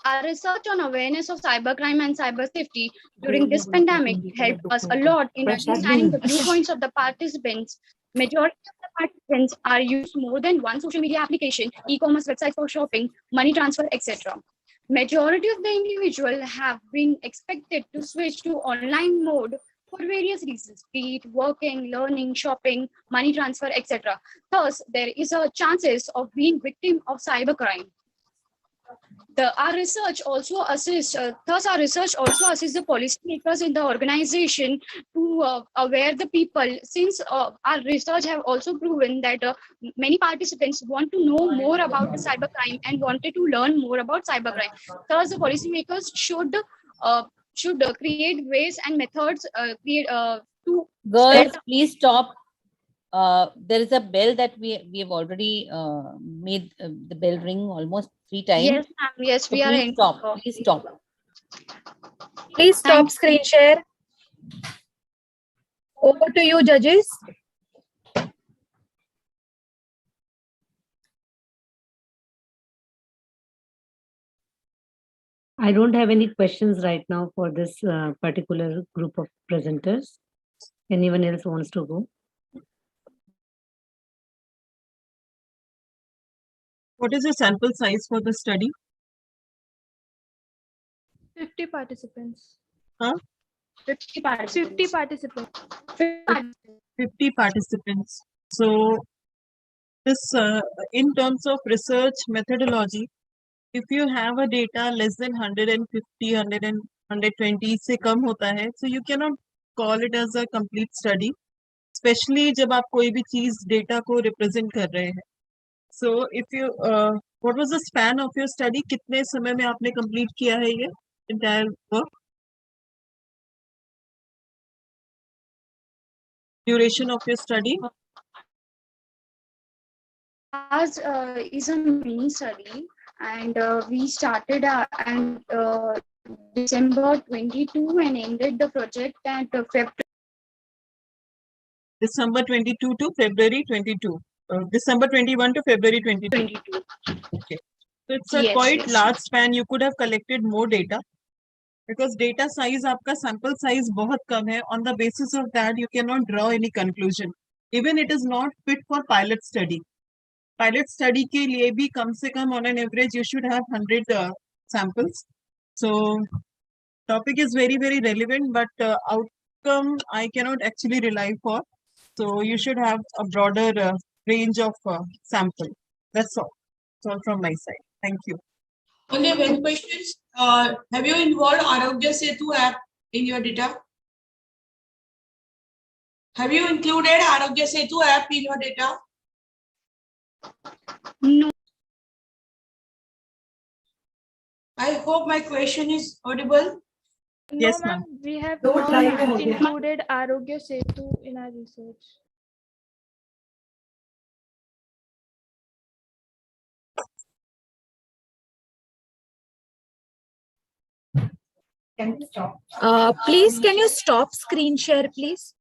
Our research on awareness of cybercrime and cyber safety during this pandemic helped us a lot in understanding the viewpoints of the participants. Majority of the participants are used more than one social media application, e-commerce websites for shopping, money transfer, etc. Majority of the individual have been expected to switch to online mode for various reasons, be it working, learning, shopping, money transfer, etc. Thus, there is a chances of being victim of cybercrime. Our research also assists, thus our research also assists the policymakers in the organization to aware the people, since our research have also proven that many participants want to know more about the cybercrime and wanted to learn more about cybercrime. Thus, the policymakers should create ways and methods to Girls, spread. please stop. There is a bell that we have already made the bell ring almost 3 times. Yes, ma'am. Yes, so we are please in. stop. Please stop. Please stop screen share. Over to you, judges. I don't have any questions right now for this particular group of presenters. Anyone else wants to go? What is the sample size for the study? 50 participants. Huh? 50 participants. 50 participants. So this, in terms of research methodology, if you have a data less than 150, 120 से कम होता है, so you cannot call it as a complete study, especially जब आप कोई भी चीज data को represent कर रहे हैं. So if you, what was the span of your study? कितने समय में आपने complete किया है ये entire work? Duration of your study? Ours is a mini study, and we started and December 22 and ended the project at February. December 22 to February 22. December 21 to February 22. Okay. So it's a quite large span. You could have collected more data because data size, आपका sample size बहुत कम है. On the basis of that, you cannot draw any conclusion. Even it is not fit for pilot study. Pilot study के लिए भी कम से कम on an average you should have 100 samples. So topic is very relevant, but outcome I cannot actually rely for. So you should have a broader range of sample. That's all. That's all from my side. Thank you. Only one question. Have you involved Aarya Setu app in your data? Have you included Aarya Setu app in your data? No. I hope my question is audible. Yes, ma'am. We have not included Aarya Setu in our research. Please, can you stop screen share, please?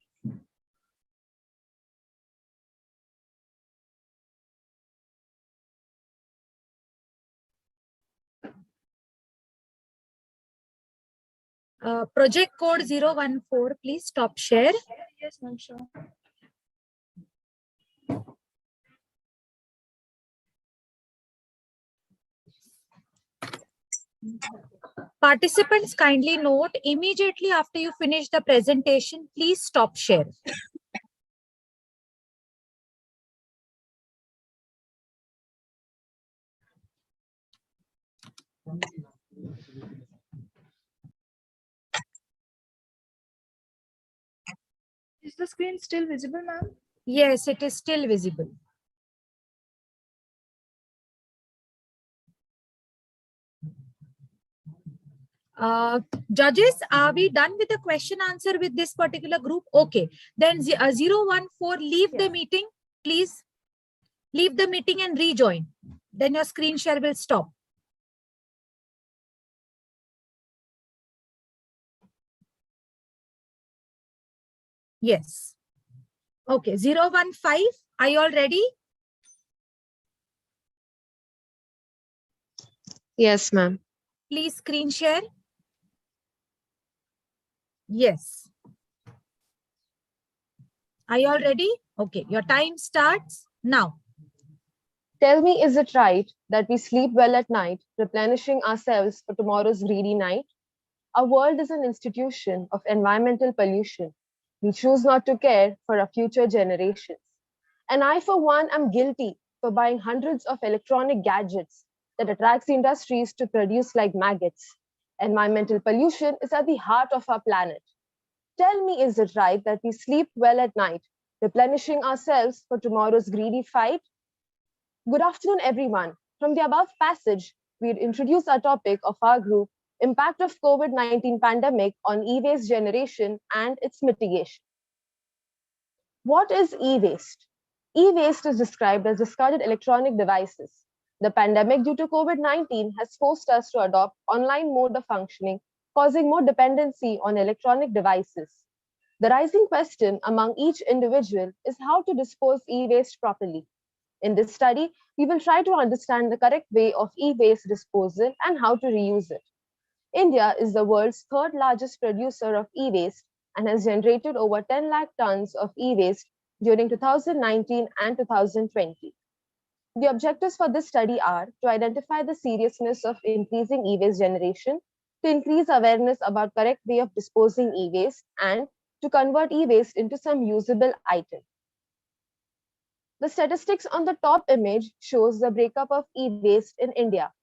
Project code 014, please stop share. Yes, ma'am, sure. Participants, kindly note, immediately after you finish the presentation, please stop share. Is the screen still visible, ma'am? Yes, it is still visible. Judges, are we done with the question answer with this particular group? Okay, then 014, leave the meeting, please. Leave the meeting and rejoin. Then your screen share will stop. Yes. Okay, 015, are you all ready? Yes, ma'am. Please screen share. Yes. Are you all ready? Okay, your time starts now. Tell me, is it right that we sleep well at night, replenishing ourselves for tomorrow's greedy night? Our world is an institution of environmental pollution. We choose not to care for our future generations. And I, for one, am guilty for buying hundreds of electronic gadgets that attracts industries to produce like maggots. Environmental pollution is at the heart of our planet. Tell me, is it right that we sleep well at night, replenishing ourselves for tomorrow's greedy fight? Good afternoon, everyone. From the above passage, we introduce our topic of our group, Impact of COVID-19 Pandemic on E-Waste Generation and its Mitigation. What is e-waste? E-waste is described as discarded electronic devices. The pandemic due to COVID-19 has forced us to adopt online mode of functioning, causing more dependency on electronic devices. The rising question among each individual is how to dispose e-waste properly. In this study, we will try to understand the correct way of e-waste disposal and how to reuse it. India is the world's third largest producer of e-waste and has generated over 10 lakh tons of e-waste during 2019 and 2020. The objectives for this study are to identify the seriousness of increasing e-waste generation, to increase awareness about correct way of disposing e-waste, and to convert e-waste into some usable item. The statistics on the top image shows the breakup of e-waste in India.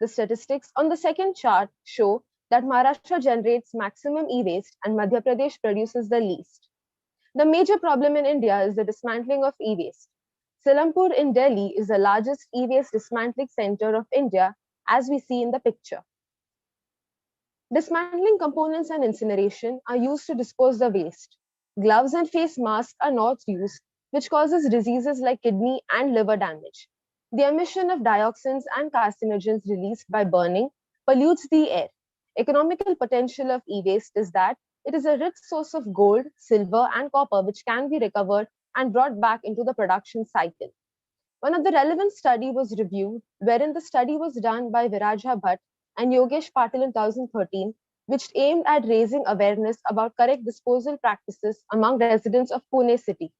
The statistics on the second chart show that Maharashtra generates maximum e-waste and Madhya Pradesh produces the least. The major problem in India is the dismantling of e-waste. Selampur in Delhi is the largest e-waste dismantling center of India, as we see in the picture. Dismantling components and incineration are used to dispose the waste. Gloves and face masks are not used, which causes diseases like kidney and liver damage. The emission of dioxins and carcinogens released by burning pollutes the air. Economical potential of e-waste is that it is a rich source of gold, silver, and copper which can be recovered and brought back into the production cycle. One of the relevant study was reviewed, wherein the study was done by Viraja Bhatt and Yogesh Patil in 2013, which aimed at raising awareness about correct disposal practices among residents of Pune city.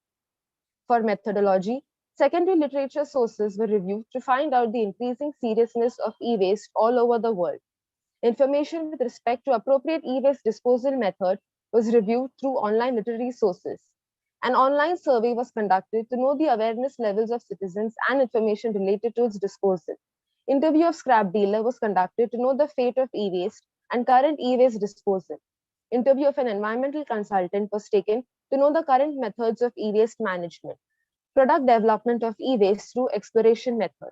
For methodology, secondary literature sources were reviewed to find out the increasing seriousness of e-waste all over the world. Information with respect to appropriate e-waste disposal method was reviewed through online literary sources. An online survey was conducted to know the awareness levels of citizens and information related to its disposal. Interview of scrap dealer was conducted to know the fate of e-waste and current e-waste disposal. Interview of an environmental consultant was taken to know the current methods of e-waste management. Product development of e-waste through exploration method.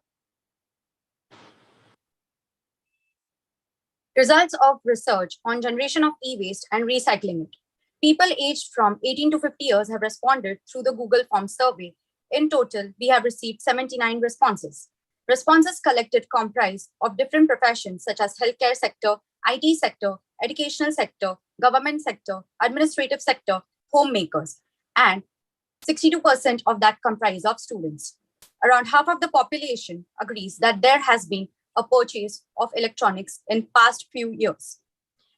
Results of research on generation of e-waste and recycling it. People aged from 18 to 50 years have responded through the Google Form survey. In total, we have received 79 responses. Responses collected comprise of different professions such as healthcare sector, IT sector, educational sector, government sector, administrative sector, homemakers, and 62% of that comprise of students. Around half of the population agrees that there has been a purchase of electronics in past few years.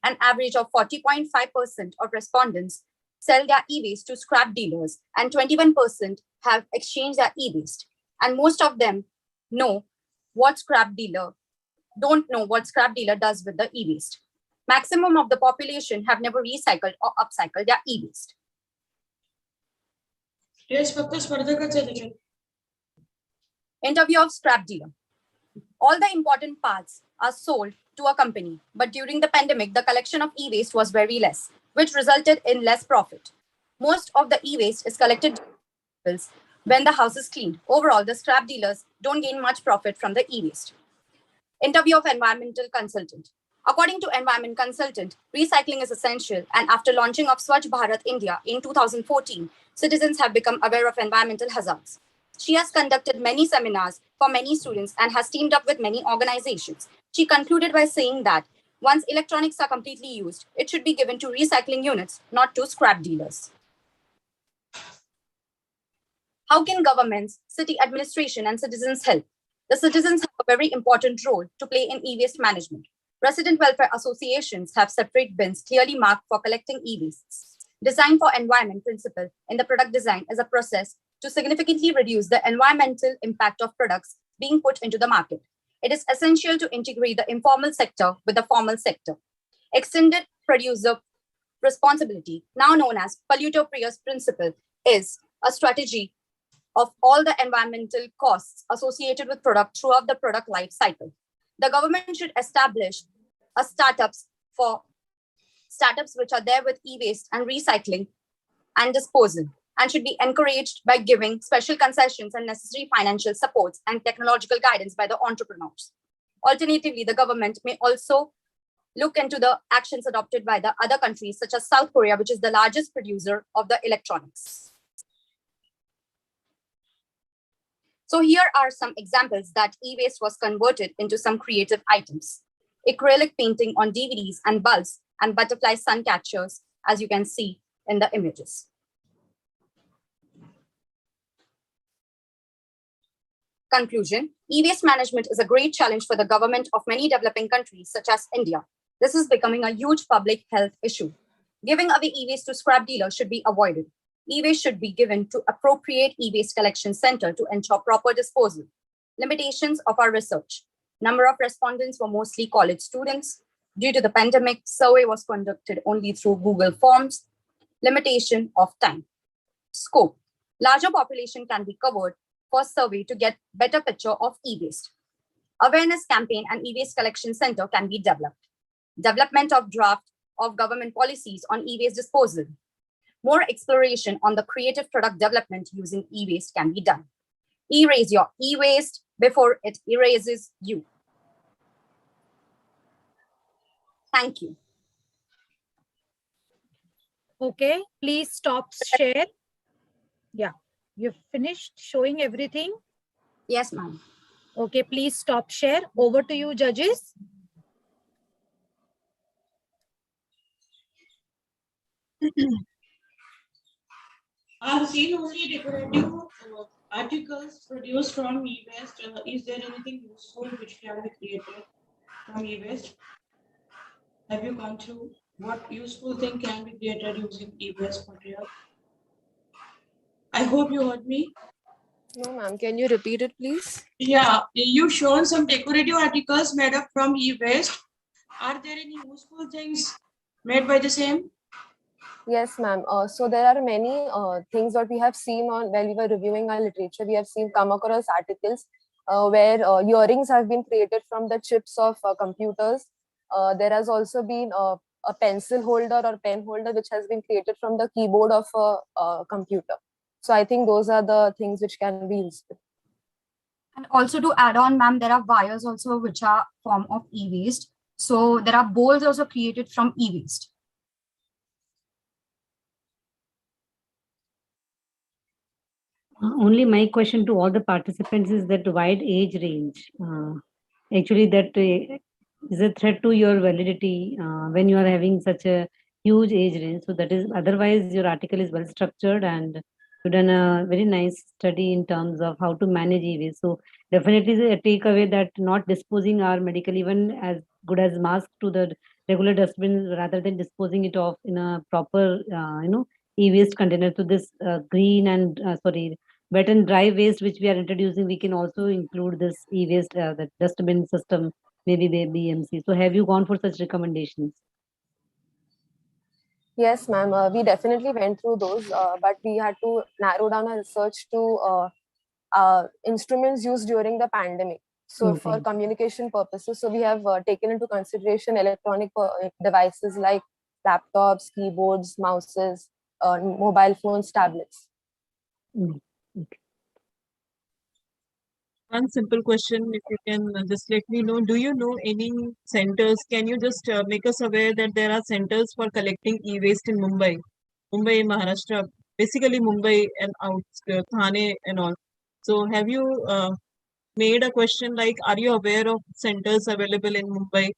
An average of 40.5% of respondents sell their e-waste to scrap dealers and 21% have exchanged their e-waste. And most of them don't know what scrap dealer does with the e-waste. Maximum of the population have never recycled or upcycled their e-waste. Interview of scrap dealer. All the important parts are sold to a company, but during the pandemic, the collection of e-waste was very less, which resulted in less profit. Most of the e-waste is collected when the house is cleaned. Overall, the scrap dealers don't gain much profit from the e-waste. Interview of environmental consultant. According to environment consultant, recycling is essential, and after launching of Swachh Bharat India in 2014, citizens have become aware of environmental hazards. She has conducted many seminars for many students and has teamed up with many organizations. She concluded by saying that once electronics are completely used, it should be given to recycling units, not to scrap dealers. How can governments, city administration, and citizens help? The citizens have a very important role to play in e-waste management. Resident welfare associations have separate bins clearly marked for collecting e-wastes. Design for environment principle in the product design is a process to significantly reduce the environmental impact of products being put into the market. It is essential to integrate the informal sector with the formal sector. Extended producer responsibility, now known as polluter pays principle, is a strategy of all the environmental costs associated with product throughout the product life cycle. The government should establish a startups which are there with e-waste and recycling and disposal, and should be encouraged by giving special concessions and necessary financial supports and technological guidance by the entrepreneurs. Alternatively, the government may also look into the actions adopted by the other countries, such as South Korea, which is the largest producer of the electronics. So here are some examples that e-waste was converted into some creative items. Acrylic painting on DVDs and bulbs and butterfly sun catchers, as you can see in the images. Conclusion, e-waste management is a great challenge for the government of many developing countries, such as India. This is becoming a huge public health issue. Giving away e-waste to scrap dealers should be avoided. E-waste should be given to appropriate e-waste collection center to ensure proper disposal. Limitations of our research. Number of respondents were mostly college students. Due to the pandemic, survey was conducted only through Google Forms. Limitation of time. Scope. Larger population can be covered for survey to get better picture of e-waste. Awareness campaign and e-waste collection center can be developed. Development of draft of government policies on e-waste disposal. More exploration on the creative product development using e-waste can be done. Erase your e-waste before it erases you. Thank you. Okay, please stop share. Yeah, you've finished showing everything? Yes, ma'am. Okay, please stop share. Over to you, judges. I've seen only decorative articles produced from e-waste. Is there anything useful which can be created from e-waste? Have you gone through what useful thing can be created using e-waste material? I hope you heard me. No, ma'am. Can you repeat it, please? Yeah, you've shown some decorative articles made up from e-waste. Are there any useful things made by the same? Yes, ma'am. So there are many things that we have seen on while we were reviewing our literature. We have come across articles where earrings have been created from the chips of computers. There has also been a pencil holder or pen holder which has been created from the keyboard of a computer. So I think those are the things which can be useful. And also to add on, ma'am, there are wires also which are form of e-waste. So there are bowls also created from e-waste. Only my question to all the participants is that wide age range. Actually, that is a threat to your validity when you are having such a huge age range. So that is, otherwise your article is well structured and you've done a very nice study in terms of how to manage e-waste. So definitely a takeaway that not disposing our medical even as good as mask to the regular dustbin rather than disposing it off in a proper, e-waste container. So this green and wet and dry waste which we are introducing, we can also include this e-waste, the dustbin system, maybe the BMC. So have you gone for such recommendations? Yes, ma'am. We definitely went through those, but we had to narrow down our research to instruments used during the pandemic. So Okay. for communication purposes, so we have taken into consideration electronic devices like laptops, keyboards, mouses, mobile phones, tablets. Okay. One simple question, if you can just let me know, do you know any centers? Can you just make us aware that there are centers for collecting e-waste in Mumbai, Maharashtra, basically Mumbai and outskirts, Thane and all. So have you made a question like, are you aware of centers available in Mumbai?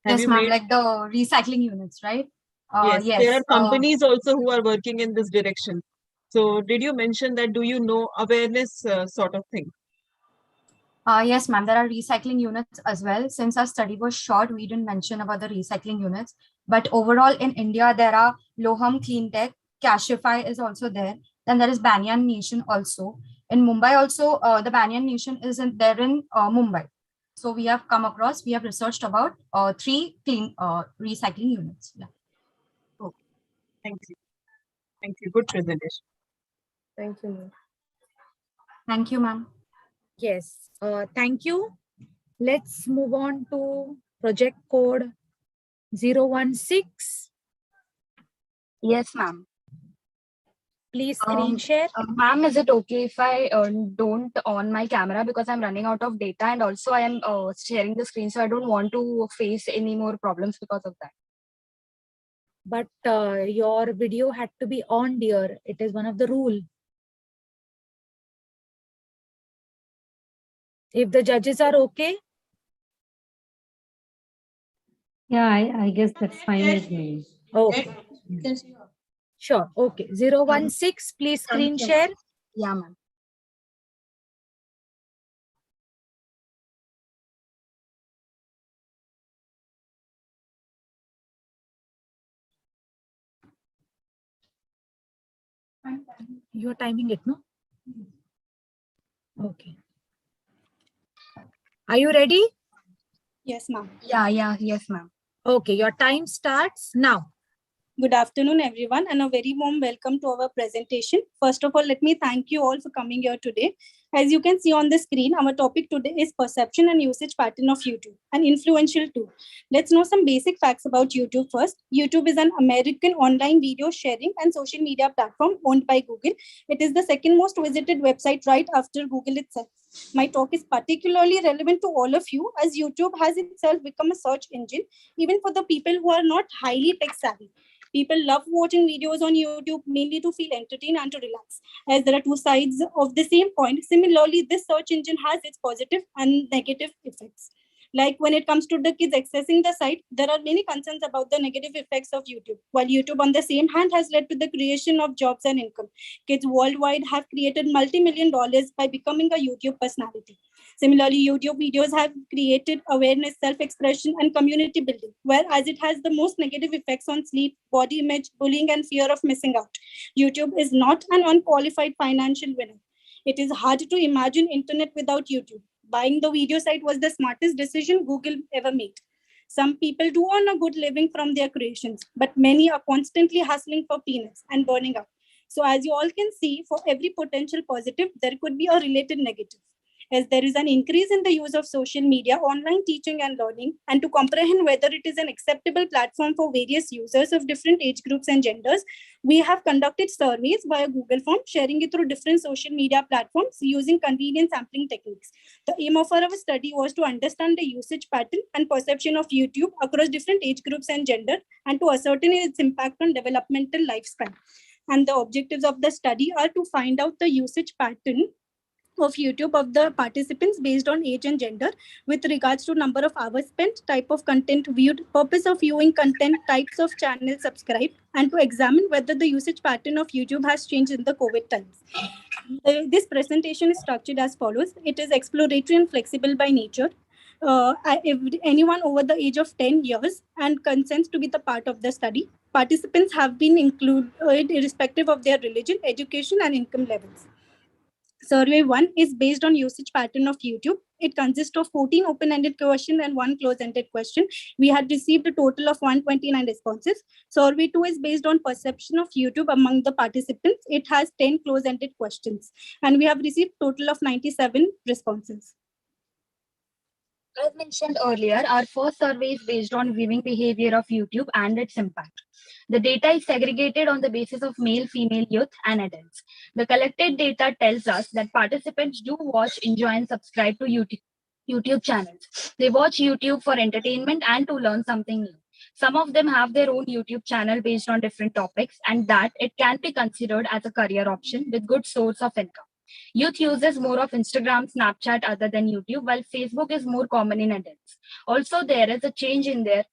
Have Yes, you ma'am, made? like the recycling units, right? Yes, Yes. there are companies also who are working in this direction. So did you mention that, do you know awareness sort of thing? Yes, ma'am, there are recycling units as well. Since our study was short, we didn't mention about the recycling units. But overall in India, there are Loham Clean Tech, Cashify is also there. Then there is Banyan Nation also. In Mumbai also, the Banyan Nation is there in Mumbai. So we have researched about 3 clean recycling units. Yeah. Okay. Thank you. Thank you. Good presentation. Thank you, ma'am. Thank you, ma'am. Yes, thank you. Let's move on to project code 016. Yes, ma'am. Please screen share. Ma'am, is it okay if I don't on my camera because I'm running out of data, and also I am sharing the screen, so I don't want to face any more problems because of that. But your video had to be on, dear. It is one of the rule. If the judges are okay. Yeah, I guess that's fine with me. Okay. Sure. Okay. 016, please screen share. Yeah, ma'am. You're timing it, no? Okay. Are you ready? Yes, ma'am. Yes, ma'am. Okay, your time starts now. Good afternoon, everyone, and a very warm welcome to our presentation. First of all, let me thank you all for coming here today. As you can see on the screen, our topic today is perception and usage pattern of YouTube, an influential tool. Let's know some basic facts about YouTube first. YouTube is an American online video sharing and social media platform owned by Google. It is the second most visited website right after Google itself. My talk is particularly relevant to all of you as YouTube has itself become a search engine, even for the people who are not highly tech savvy. People love watching videos on YouTube mainly to feel entertained and to relax, as there are two sides of the same coin. Similarly, this search engine has its positive and negative effects. Like when it comes to the kids accessing the site, there are many concerns about the negative effects of YouTube. While YouTube, on the same hand, has led to the creation of jobs and income. Kids worldwide have created multi-million dollars by becoming a YouTube personality. Similarly, YouTube videos have created awareness, self-expression, and community building, whereas it has the most negative effects on sleep, body image, bullying, and fear of missing out. YouTube is not an unqualified financial winner. It is hard to imagine internet without YouTube. Buying the video site was the smartest decision Google ever made. Some people do earn a good living from their creations, but many are constantly hustling for peanuts and burning out. So as you all can see, for every potential positive, there could be a related negative. As there is an increase in the use of social media, online teaching and learning, and to comprehend whether it is an acceptable platform for various users of different age groups and genders, we have conducted surveys via Google Form, sharing it through different social media platforms using convenient sampling techniques. The aim of our study was to understand the usage pattern and perception of YouTube across different age groups and gender, and to ascertain its impact on developmental lifespan. And the objectives of the study are to find out the usage pattern of YouTube of the participants based on age and gender with regards to number of hours spent, type of content viewed, purpose of viewing content, types of channels subscribed, and to examine whether the usage pattern of YouTube has changed in the COVID times. This presentation is structured as follows. It is exploratory and flexible by nature. If anyone over the age of 10 years and consents to be the part of the study, participants have been included irrespective of their religion, education, and income levels. Survey 1 is based on usage pattern of YouTube. It consists of 14 open-ended questions and 1 close-ended question. We had received a total of 129 responses. Survey 2 is based on perception of YouTube among the participants. It has 10 close-ended questions. And we have received total of 97 responses. As mentioned earlier, our first survey is based on viewing behavior of YouTube and its impact. The data is segregated on the basis of male, female, youth, and adults. The collected data tells us that participants do watch, enjoy, and subscribe to YouTube channels. They watch YouTube for entertainment and to learn something new. Some of them have their own YouTube channel based on different topics, and that it can be considered as a career option with good source of income. Youth uses more of Instagram, Snapchat other than YouTube, while Facebook is more common in adults. Also, there is a change in their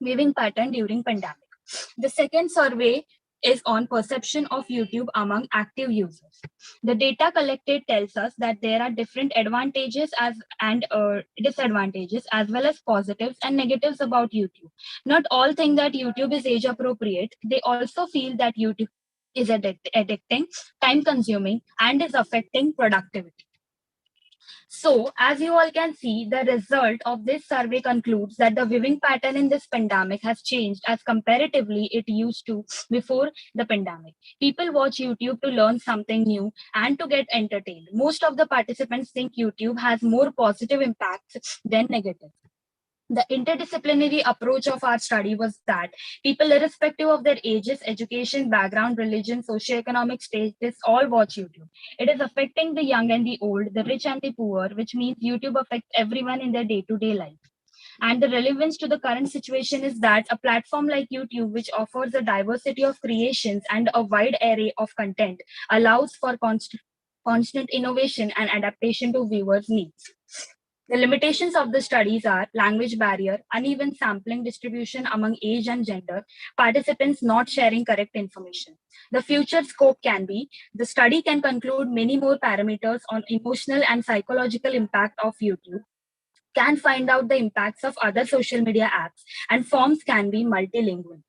viewing pattern during pandemic. The second survey is on perception of YouTube among active users. The data collected tells us that there are different advantages and disadvantages as well as positives and negatives about YouTube. Not all think that YouTube is age appropriate. They also feel that YouTube is addicting, time consuming, and is affecting productivity. So, as you all can see, the result of this survey concludes that the viewing pattern in this pandemic has changed as comparatively it used to before the pandemic. People watch YouTube to learn something new and to get entertained. Most of the participants think YouTube has more positive impacts than negative. The interdisciplinary approach of our study was that people, irrespective of their ages, education, background, religion, socioeconomic status, all watch YouTube. It is affecting the young and the old, the rich and the poor, which means YouTube affects everyone in their day-to-day life. And the relevance to the current situation is that a platform like YouTube, which offers a diversity of creations and a wide array of content, allows for constant innovation and adaptation to viewers' needs. The limitations of the studies are language barrier, uneven sampling distribution among age and gender, participants not sharing correct information. The future scope can be, the study can conclude many more parameters on emotional and psychological impact of YouTube, can find out the impacts of other social media apps, and forms can be multilingual.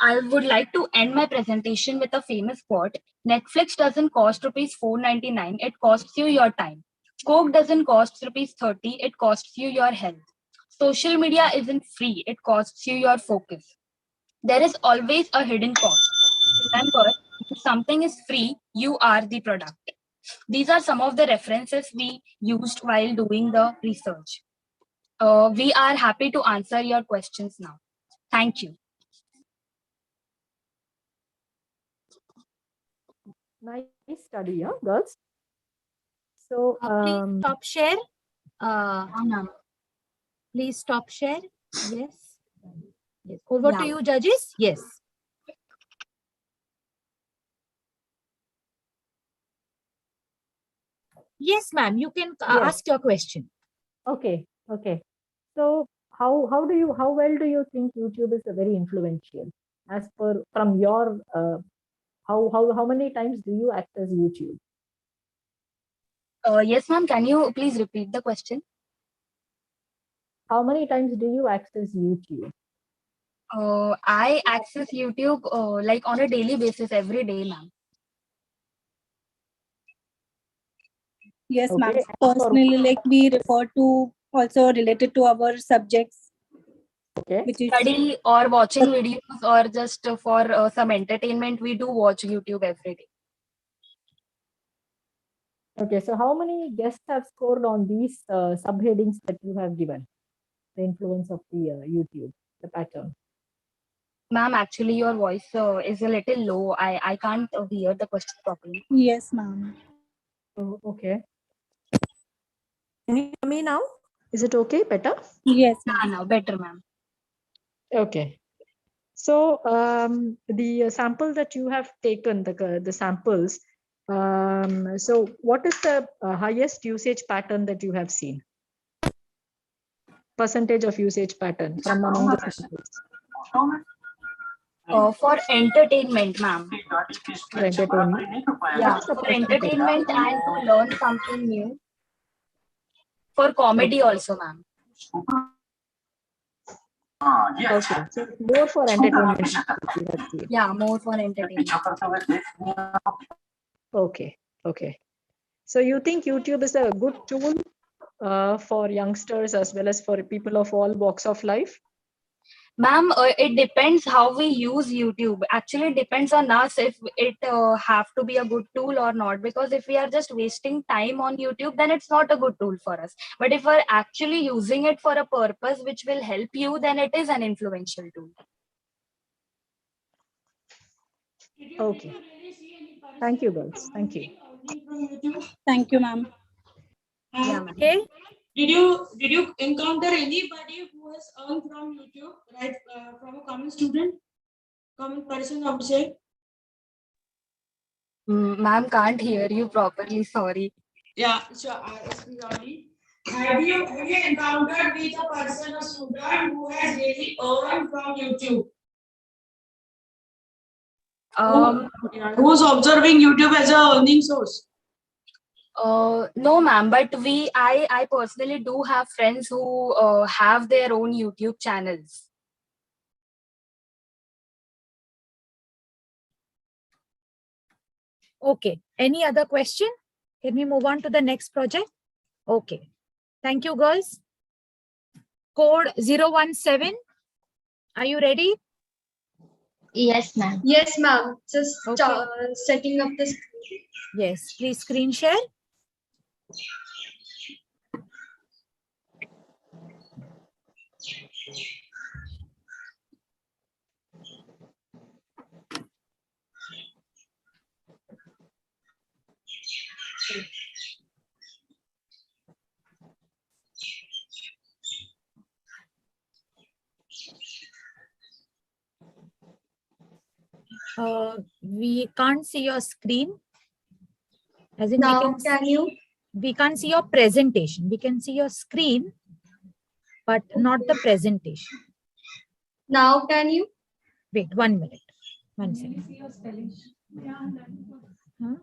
I would like to end my presentation with a famous quote. Netflix doesn't cost rupees 499, it costs you your time. Coke doesn't cost rupees 30, it costs you your health. Social media isn't free, it costs you your focus. There is always a hidden cost. Remember, if something is free, you are the product. These are some of the references we used while doing the research. We are happy to answer your questions now. Thank you. Nice study, huh, girls? So, Please stop share. Please stop share. Yes. Yes. Over to you, judges. Yes. Yes, ma'am. You can ask your question. Okay. Okay. So, how well do you think YouTube is very influential? As per from your how many times do you access YouTube? Yes, ma'am. Can you please repeat the question? How many times do you access YouTube? I access YouTube like on a daily basis every day, ma'am. Yes, ma'am. Personally, like we refer to also related to our subjects. Okay. Which is study or watching videos or just for some entertainment, we do watch YouTube every day. Okay, so how many guests have scored on these subheadings that you have given? The influence of the YouTube, the pattern. Ma'am, actually your voice is a little low. I can't hear the question properly. Yes, ma'am. Oh, okay. Can you hear me now? Is it okay? Better? Yes, ma'am. Now better, ma'am. Okay. So the sample that you have taken, the samples, so what is the highest usage pattern that you have seen? Percentage of usage pattern from among the samples? For entertainment, ma'am. For entertainment? Yeah, for entertainment and to learn something new. For comedy also, ma'am. Okay, so more for entertainment. Yeah, more for entertainment. Okay, okay. So you think YouTube is a good tool for youngsters as well as for people of all walks of life? Ma'am, it depends how we use YouTube. Actually, it depends on us if it have to be a good tool or not. Because if we are just wasting time on YouTube, then it's not a good tool for us. But if we're actually using it for a purpose which will help you, then it is an influential tool. Okay. Thank you, girls. Thank you. Thank you, ma'am. Yeah, okay. Did you encounter anybody who has earned from YouTube, right? From a common student, common person, I would say. Ma'am, can't hear you properly. Sorry. Yeah, so have you encountered with a person, a student who has really earned from YouTube? Who's observing YouTube as a earning source? No, ma'am, but I personally do have friends who have their own YouTube channels. Okay. Any other question? Can we move on to the next project? Okay. Thank you, girls. Code 017. Are you ready? Yes, ma'am. Yes, ma'am. Just setting up the screen. Yes. Please screen share. We can't see your screen. As in, Now, we can't see your presentation. We can see your screen, but not the presentation. Now, can you? Wait 1 minute. 1 second. Huh?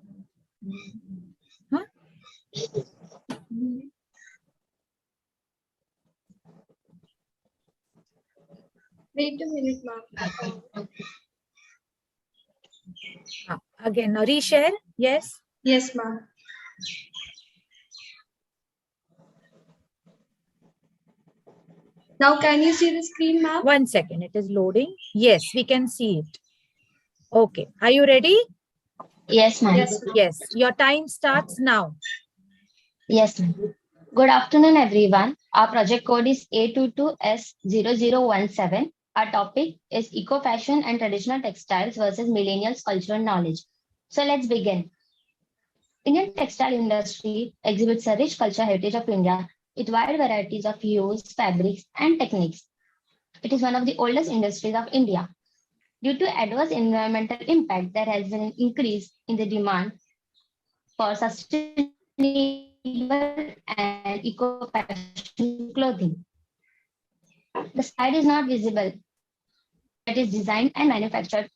Huh? Wait a minute, ma'am. Again, reshare. Yes. Yes, ma'am. Now, can you see the screen, ma'am? 1 second. It is loading. Yes, we can see it. Okay. Are you ready? Yes, ma'am. Yes. Your time starts now. Yes, ma'am. Good afternoon, everyone. Our project code is A22S0017. Our topic is eco-fashion and traditional textiles versus millennials' cultural knowledge. So let's begin. Indian textile industry exhibits a rich cultural heritage of India with wide varieties of hues, fabrics, and techniques. It is one of the oldest industries of India. Due to adverse environmental impact, there has been an increase in the demand for sustainable and eco-fashion clothing. The slide is not visible. It is designed and manufactured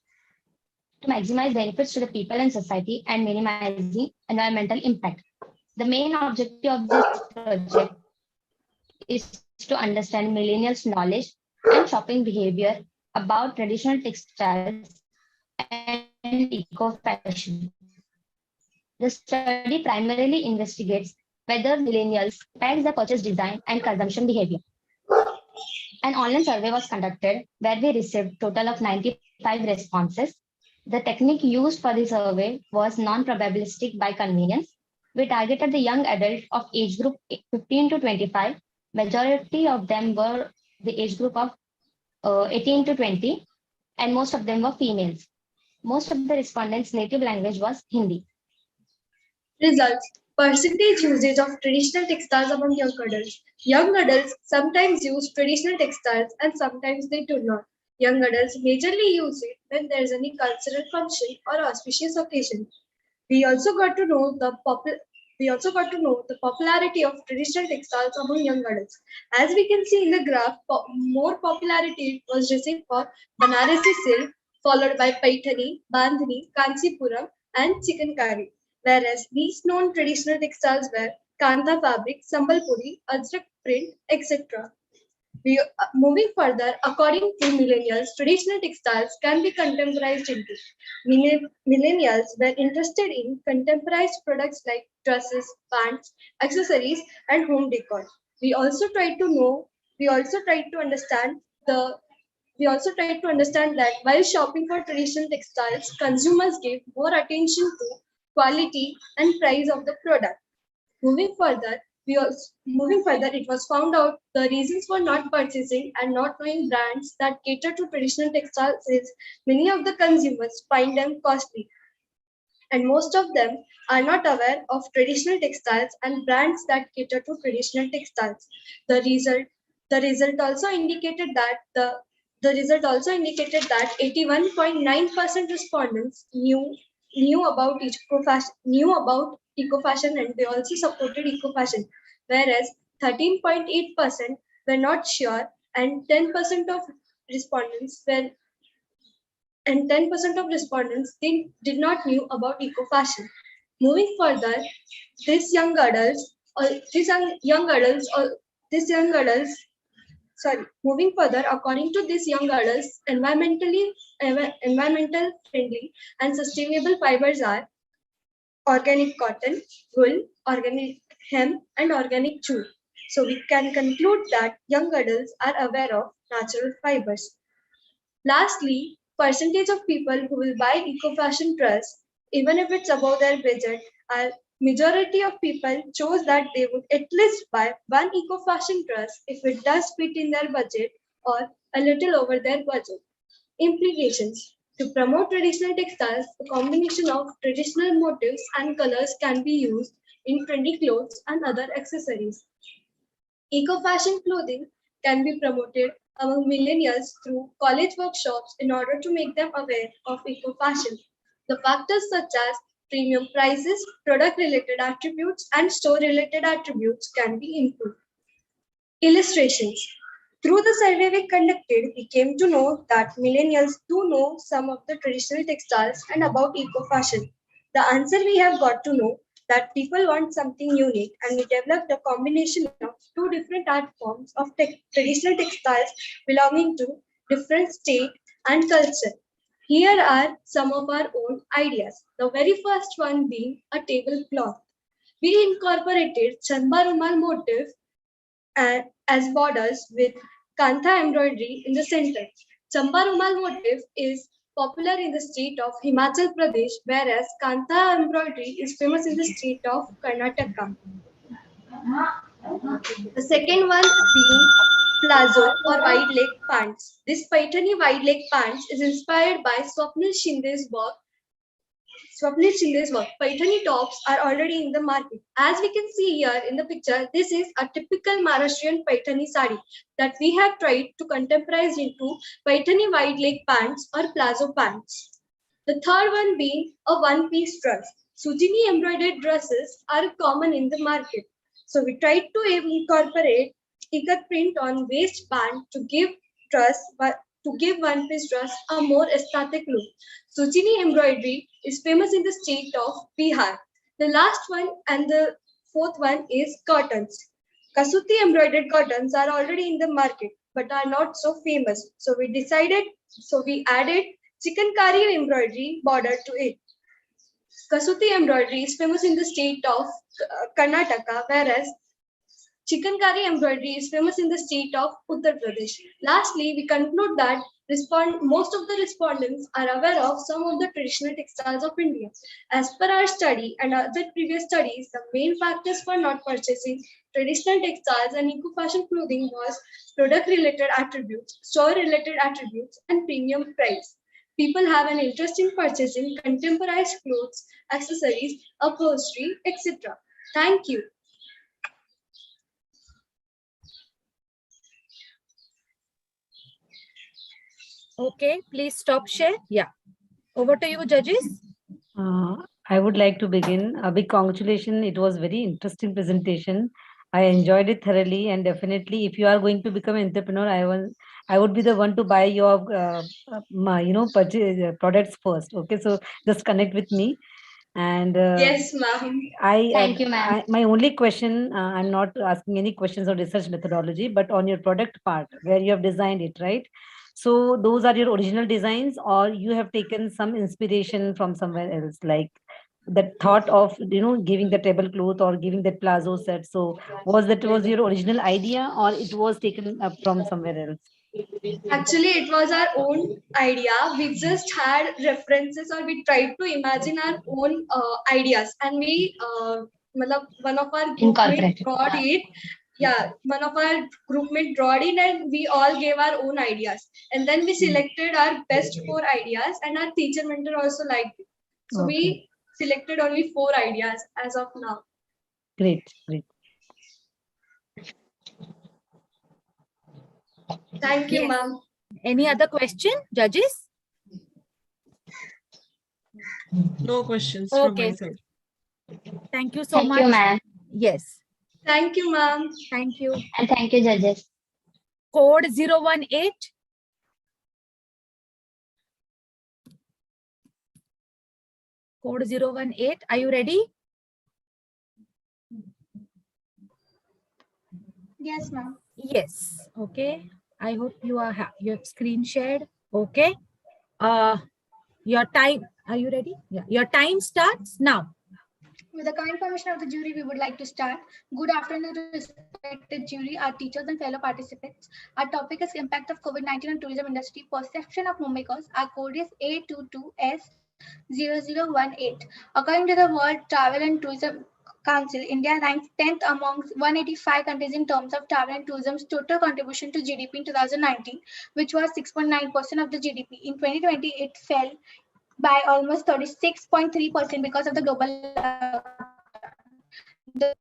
to maximize benefits to the people and society and minimizing environmental impact. The main objective of this project is to understand millennials' knowledge and shopping behavior about traditional textiles and eco-fashion. The study primarily investigates whether millennials impact the purchase design and consumption behavior. An online survey was conducted where we received a total of 95 responses. The technique used for the survey was non-probabilistic by convenience. We targeted the young adult of age group 15 to 25. Majority of them were the age group of 18 to 20, and most of them were females. Most of the respondents' native language was Hindi. Results. Percentage usage of traditional textiles among young adults. Young adults sometimes use traditional textiles and sometimes they do not. Young adults majorly use it when there is any cultural function or auspicious occasion. We also got to know the popularity of traditional textiles among young adults. As we can see in the graph, more popularity was received for Banarasi silk, followed by Paithani, Bandhani, Kanchipuram, and Chikankari. Whereas least known traditional textiles were Kanta fabric, Sambalpuri, Ajrak print, etc. Moving further, according to millennials, traditional textiles can be contemporized into. Millennials were interested in contemporized products like dresses, pants, accessories, and home decor. We also tried to understand that while shopping for traditional textiles, consumers gave more attention to quality and price of the product. Moving further, it was found out the reasons for not purchasing and not knowing brands that cater to traditional textiles is many of the consumers find them costly, and most of them are not aware of traditional textiles and brands that cater to traditional textiles. The result, the result also indicated that the result also indicated that 81.9% respondents knew about eco-fashion and they also supported eco-fashion, whereas 13.8% were not sure and 10% of respondents were and 10% of respondents did not knew about eco-fashion. Moving further, these young adults, or these young adults, or these young adults, sorry, moving further, according to these young adults, environmental friendly and sustainable fibers are organic cotton, wool, organic hemp, and organic jute. So we can conclude that young adults are aware of natural fibers. Lastly, percentage of people who will buy eco-fashion dress, even if it's above their budget, are majority of people chose that they would at least buy one eco-fashion dress if it does fit in their budget or a little over their budget. Implications. To promote traditional textiles, a combination of traditional motifs and colors can be used in trendy clothes and other accessories. Eco-fashion clothing can be promoted among millennials through college workshops in order to make them aware of eco-fashion. The factors such as premium prices, product-related attributes, and store-related attributes can be improved. Illustrations. Through the survey we conducted, we came to know that millennials do know some of the traditional textiles and about eco-fashion. The answer we have got to know that people want something unique, and we developed a combination of two different art forms of traditional textiles belonging to different state and culture. Here are some of our own ideas. The very first one being a tablecloth. We incorporated Chamba Rumal motif as borders with Kantha embroidery in the center. Chamba Rumal motif is popular in the state of Himachal Pradesh, whereas Kantha embroidery is famous in the state of Karnataka. The second one being plazo or wide leg pants. This Paithani wide leg pants is inspired by Swapnil Shinde's work. Paithani tops are already in the market. As we can see here in the picture, this is a typical Maharashtrian Paithani sari that we have tried to contemporize into Paithani wide leg pants or plazo pants. The third one being a one-piece dress. Sujini embroidered dresses are common in the market. So we tried to incorporate ikat print on waistband to give one-piece dress a more aesthetic look. Sujini embroidery is famous in the state of Bihar. The last one and the fourth one is curtains. Kasuti embroidered curtains are already in the market but are not so famous. So we added chikankari embroidery border to it. Kasuti embroidery is famous in the state of Karnataka, whereas chikankari embroidery is famous in the state of Uttar Pradesh. Lastly, we conclude that most of the respondents are aware of some of the traditional textiles of India. As per our study and other previous studies, the main factors for not purchasing traditional textiles and eco-fashion clothing was product-related attributes, store-related attributes, and premium price. People have an interest in purchasing contemporary clothes, accessories, upholstery, etc. Thank you. Okay, please stop share. Yeah. Over to you, judges. I would like to begin. A big congratulations. It was very interesting presentation. I enjoyed it thoroughly, and definitely, if you are going to become an entrepreneur, I would be the one to buy your purchase products first. Okay, so just connect with me. And yes, ma'am. Thank you, ma'am. My only question, I'm not asking any questions on research methodology, but on your product part where you have designed it, right? So those are your original designs, or you have taken some inspiration from somewhere else, like the thought of giving the tablecloth or giving that plazo set. So was your original idea, or it was taken up from somewhere else? Actually, it was our own idea. We just had references, or we tried to imagine our own ideas, and one of our groupmates drawed it. Yeah, one of our groupmates drawed it, and we all gave our own ideas. And then we selected our best 4 ideas, and our teacher mentor also liked it. So we selected only 4 ideas as of now. Great. Thank you, ma'am. Any other question, judges? No questions from my side. Thank you so much. Thank you, ma'am. Yes. Thank you, ma'am. Thank you. And thank you, judges. Code 018. Code 018. Are you ready? Yes, ma'am. Yes. Okay. I hope you have screen shared. Okay. Your time. Are you ready? Yeah. Your time starts now. With the kind permission of the jury, we would like to start. Good afternoon, respected jury, our teachers and fellow participants. Our topic is impact of COVID-19 on tourism industry, perception of Mumbai's. Our code is A22S0018. According to the World Travel and Tourism Council, India ranks 10th among 185 countries in terms of travel and tourism's total contribution to GDP in 2019, which was 6.9% of the GDP. In 2020, it fell by almost 36.3% because of the global lockdown. The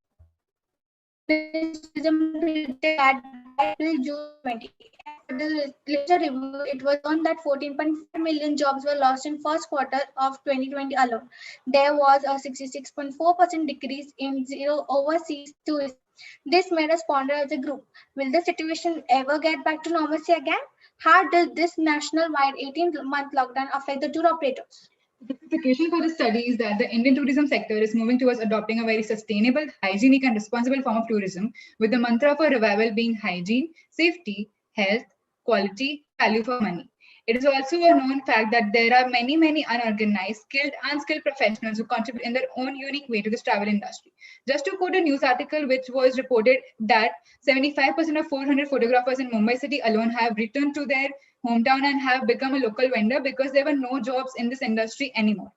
tourism predicted that by April June 2020. As per the literature review, it was found that 14.5 million jobs were lost in first quarter of 2020 alone. There was a 66.4% decrease in zero overseas tourism. This made us ponder as a group, will the situation ever get back to normalcy again? How does this national-wide 18-month lockdown affect the tour operators? The justification for the study is that the Indian tourism sector is moving towards adopting a very sustainable, hygienic, and responsible form of tourism, with the mantra for revival being hygiene, safety, health, quality, value for money. It is also a known fact that there are many, many unorganized, skilled, unskilled professionals who contribute in their own unique way to this travel industry. Just to quote a news article which was reported that 75% of 400 photographers in Mumbai city alone have returned to their hometown and have become a local vendor because there were no jobs in this industry anymore.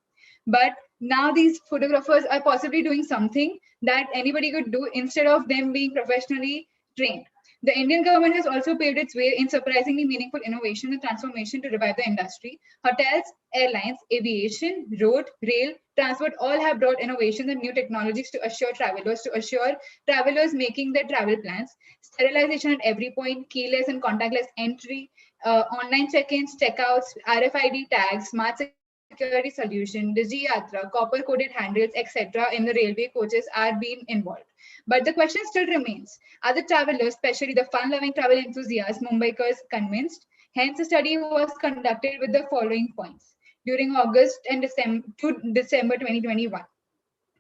But now these photographers are possibly doing something that anybody could do instead of them being professionally trained. The Indian government has also paved its way in surprisingly meaningful innovation and transformation to revive the industry. Hotels, airlines, aviation, road, rail, transport all have brought innovations and new technologies to assure travelers making their travel plans. Sterilization at every point, keyless and contactless entry, online check-ins, checkouts, RFID tags, smart security solution, Digi Yatra, copper-coded handrails, etc. in the railway coaches are being involved. But the question still remains, are the travelers, especially the fun-loving travel enthusiasts, Mumbaikars, convinced? Hence, a study was conducted with the following points. During August and December 2021.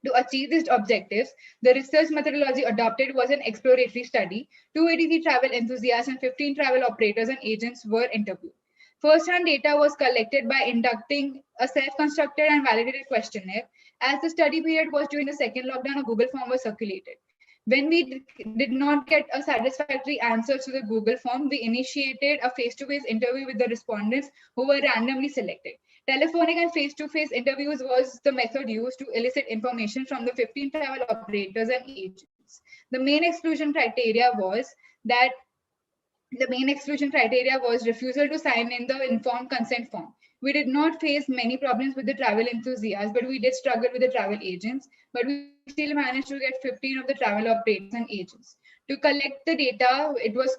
To achieve these objectives, the research methodology adopted was an exploratory study. 283 travel enthusiasts and 15 travel operators and agents were interviewed. First-hand data was collected by inducting a self-constructed and validated questionnaire. As the study period was during the second lockdown, a Google form was circulated. When we did not get a satisfactory answer to the Google form, we initiated a face-to-face interview with the respondents who were randomly selected. Telephonic and face-to-face interviews was the method used to elicit information from the 15 travel operators and agents. The main exclusion criteria was refusal to sign in the informed consent form. We did not face many problems with the travel enthusiasts, but we did struggle with the travel agents, but we still managed to get 15 of the travel operators and agents. To collect the data,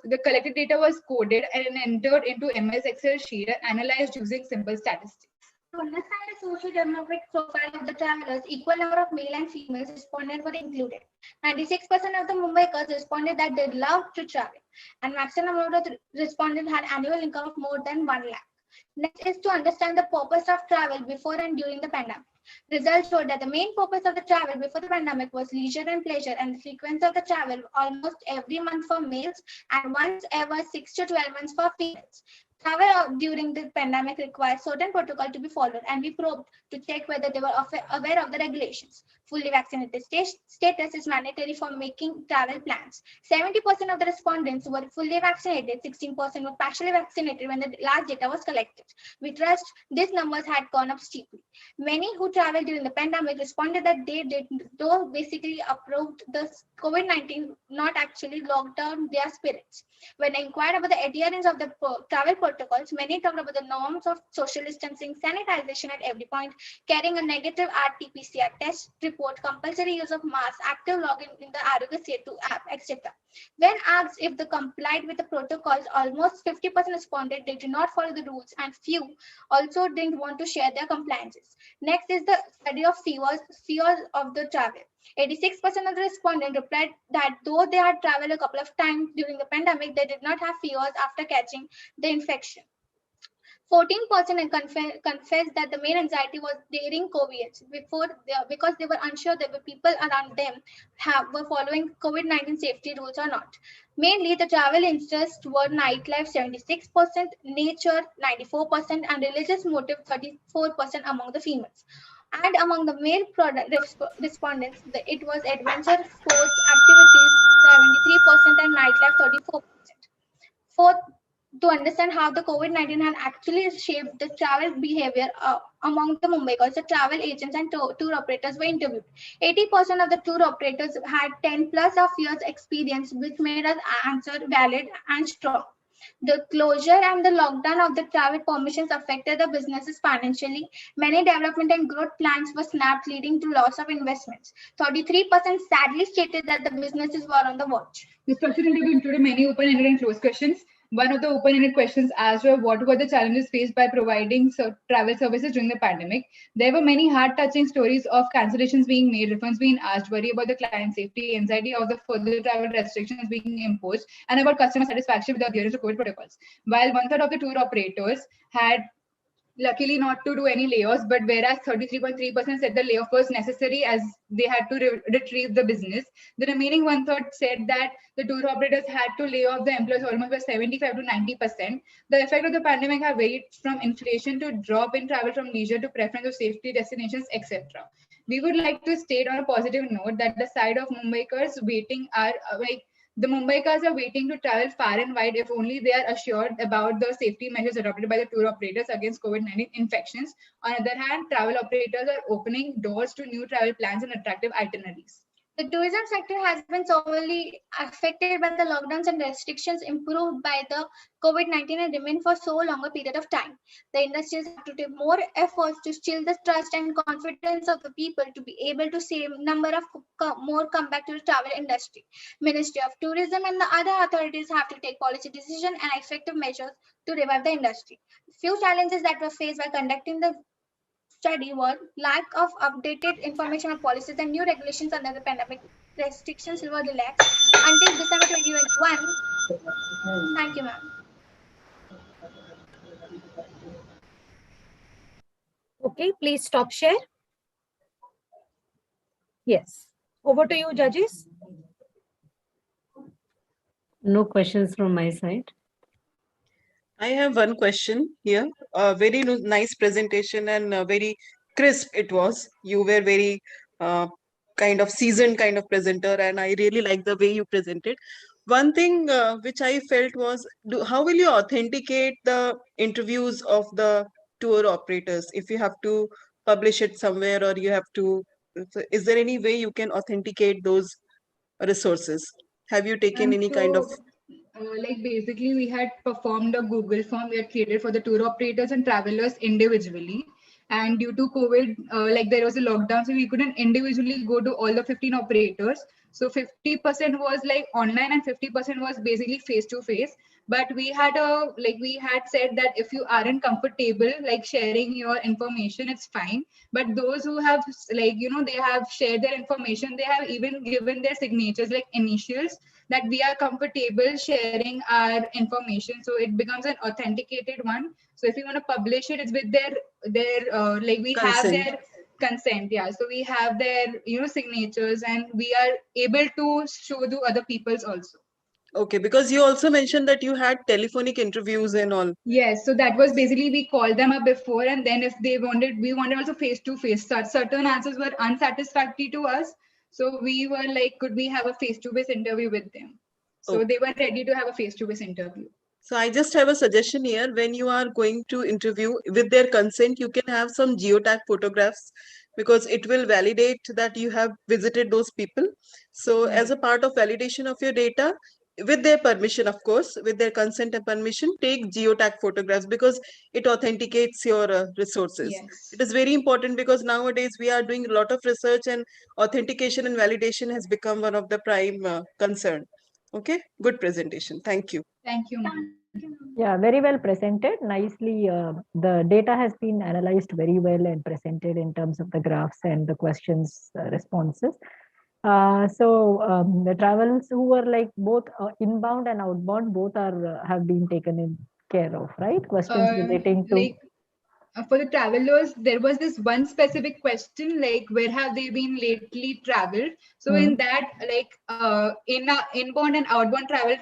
the collected data was coded and entered into MS Excel sheet and analyzed using simple statistics. To understand the socio-demographic profile of the travelers, equal number of male and female respondents were included. 96% of the Mumbaikars responded that they loved to travel, and maximum number of respondents had annual income of more than 1 lakh. Next is to understand the purpose of travel before and during the pandemic. Results showed that the main purpose of the travel before the pandemic was leisure and pleasure, and the frequency of the travel almost every month for males and once every 6 to 12 months for females. Travel during the pandemic required certain protocol to be followed, and we probed to check whether they were aware of the regulations. Fully vaccinated status is mandatory for making travel plans. 70% of the respondents were fully vaccinated, 16% were partially vaccinated when the last data was collected. We trust these numbers had gone up steeply. Many who traveled during the pandemic responded that they did, though basically approved the COVID-19, not actually locked down their spirits. When inquired about the adherence of the travel protocols, many talked about the norms of social distancing, sanitization at every point, carrying a negative RT-PCR test report, compulsory use of mask, active login in the Aarya Setu app, etc. When asked if they complied with the protocols, almost 50% responded they did not follow the rules, and few also didn't want to share their compliances. Next is the study of fears of the travel. 86% of the respondents replied that though they had traveled a couple of times during the pandemic, they did not have fears after catching the infection. 14% confessed that the main anxiety was during COVID because they were unsure that the people around them were following COVID-19 safety rules or not. Mainly, the travel interests were nightlife 76%, nature 94%, and religious motive 34% among the females. And among the male respondents, it was adventure sports activities 73% and nightlife 34%. Fourth, to understand how the COVID-19 had actually shaped the travel behavior among the Mumbaikars, the travel agents and tour operators were interviewed. 80% of the tour operators had 10 plus of years experience, which made us answer valid and strong. The closure and the lockdown of the travel permissions affected the businesses financially. Many development and growth plans were snapped, leading to loss of investments. 33% sadly stated that the businesses were on the watch. The structured interview included many open-ended and closed questions. One of the open-ended questions asked were what were the challenges faced by providing travel services during the pandemic. There were many heart-touching stories of cancellations being made, refunds being asked, worry about the client safety, anxiety of the further travel restrictions being imposed, and about customer satisfaction with the adherence to COVID protocols. While one-third of the tour operators had luckily not to do any layoffs, but whereas 33.3% said the layoff was necessary as they had to retrieve the business, the remaining one-third said that the tour operators had to lay off the employees almost by 75 to 90%. The effect of the pandemic have varied from inflation to drop in travel from leisure to preference of safety destinations, etc. We would like to state on a positive note that the side of Mumbaikars waiting are the Mumbaikars are waiting to travel far and wide if only they are assured about the safety measures adopted by the tour operators against COVID-19 infections. On the other hand, travel operators are opening doors to new travel plans and attractive itineraries. The tourism sector has been severely affected by the lockdowns and restrictions improved by the COVID-19 and remained for so long a period of time. The industries have to take more efforts to still the trust and confidence of the people to be able to save number of more come back to the travel industry. Ministry of Tourism and the other authorities have to take policy decisions and effective measures to revive the industry. Few challenges that were faced by conducting the study was lack of updated information on policies and new regulations under the pandemic. Restrictions were relaxed until December 2021. Thank you, ma'am. Okay, please stop share. Yes. Over to you, judges. No questions from my side. I have one question here. A very nice presentation and very crisp it was. You were very kind of seasoned kind of presenter, and I really like the way you presented. One thing which I felt was, how will you authenticate the interviews of the tour operators if you have to publish it somewhere or you have to? Is there any way you can authenticate those resources? Have you taken And any so, kind of? like basically we had performed a Google form we had created for the tour operators and travelers individually. And due to COVID, like there was a lockdown, so we couldn't individually go to all the 15 operators. So 50% was like online and 50% was basically face to face. But we had said that if you aren't comfortable like sharing your information, it's fine. But those who have they have shared their information, they have even given their signatures like initials that we are comfortable sharing our information, so it becomes an authenticated one. So if you want to publish it, it's with their we Consent. have their consent. Yeah, so we have their signatures, and we are able to show to other people's also. Okay, because you also mentioned that you had telephonic interviews and all. Yes, so that was basically we called them up before, and then if they wanted, we wanted also face to face. Certain answers were unsatisfactory to us, so we were like, could we have a face to face interview with them? So they were ready to have a face to face interview. So I just have a suggestion here. When you are going to interview with their consent, you can have some geotag photographs because it will validate that you have visited those people. So as a part of validation of your data, with their permission, of course, with their consent and permission, take geotag photographs because it authenticates your resources. Yes. It is very important because nowadays we are doing a lot of research and authentication and validation has become one of the prime concern. Okay, good presentation. Thank you. Thank you, ma'am. Yeah, very well presented. Nicely, the data has been analyzed very well and presented in terms of the graphs and the questions responses. The travels who were like both inbound and outbound, both are have been taken in care of, right? Questions relating to. For the travelers, there was this one specific question like, where have they been lately traveled? So in that, inbound and outbound travel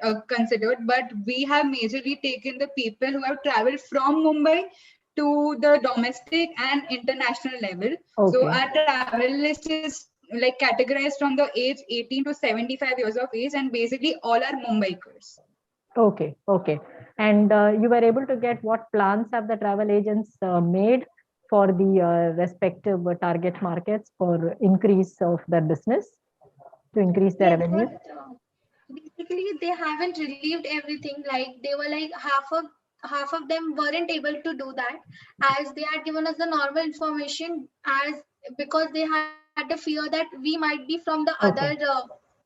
are considered, but we have majorly taken the people who have traveled from Mumbai to the domestic and international level. So Okay. our travel list is like categorized from the age 18 to 75 years of age, and basically all are Mumbaikars. Okay. Okay. And you were able to get what plans have the travel agents made for the respective target markets for increase of their business, to increase their Yes, revenue? but basically they haven't relieved everything. Like they were like half of them weren't able to do that, as they had given us the normal information, as because they had a fear that we might be from the other Okay.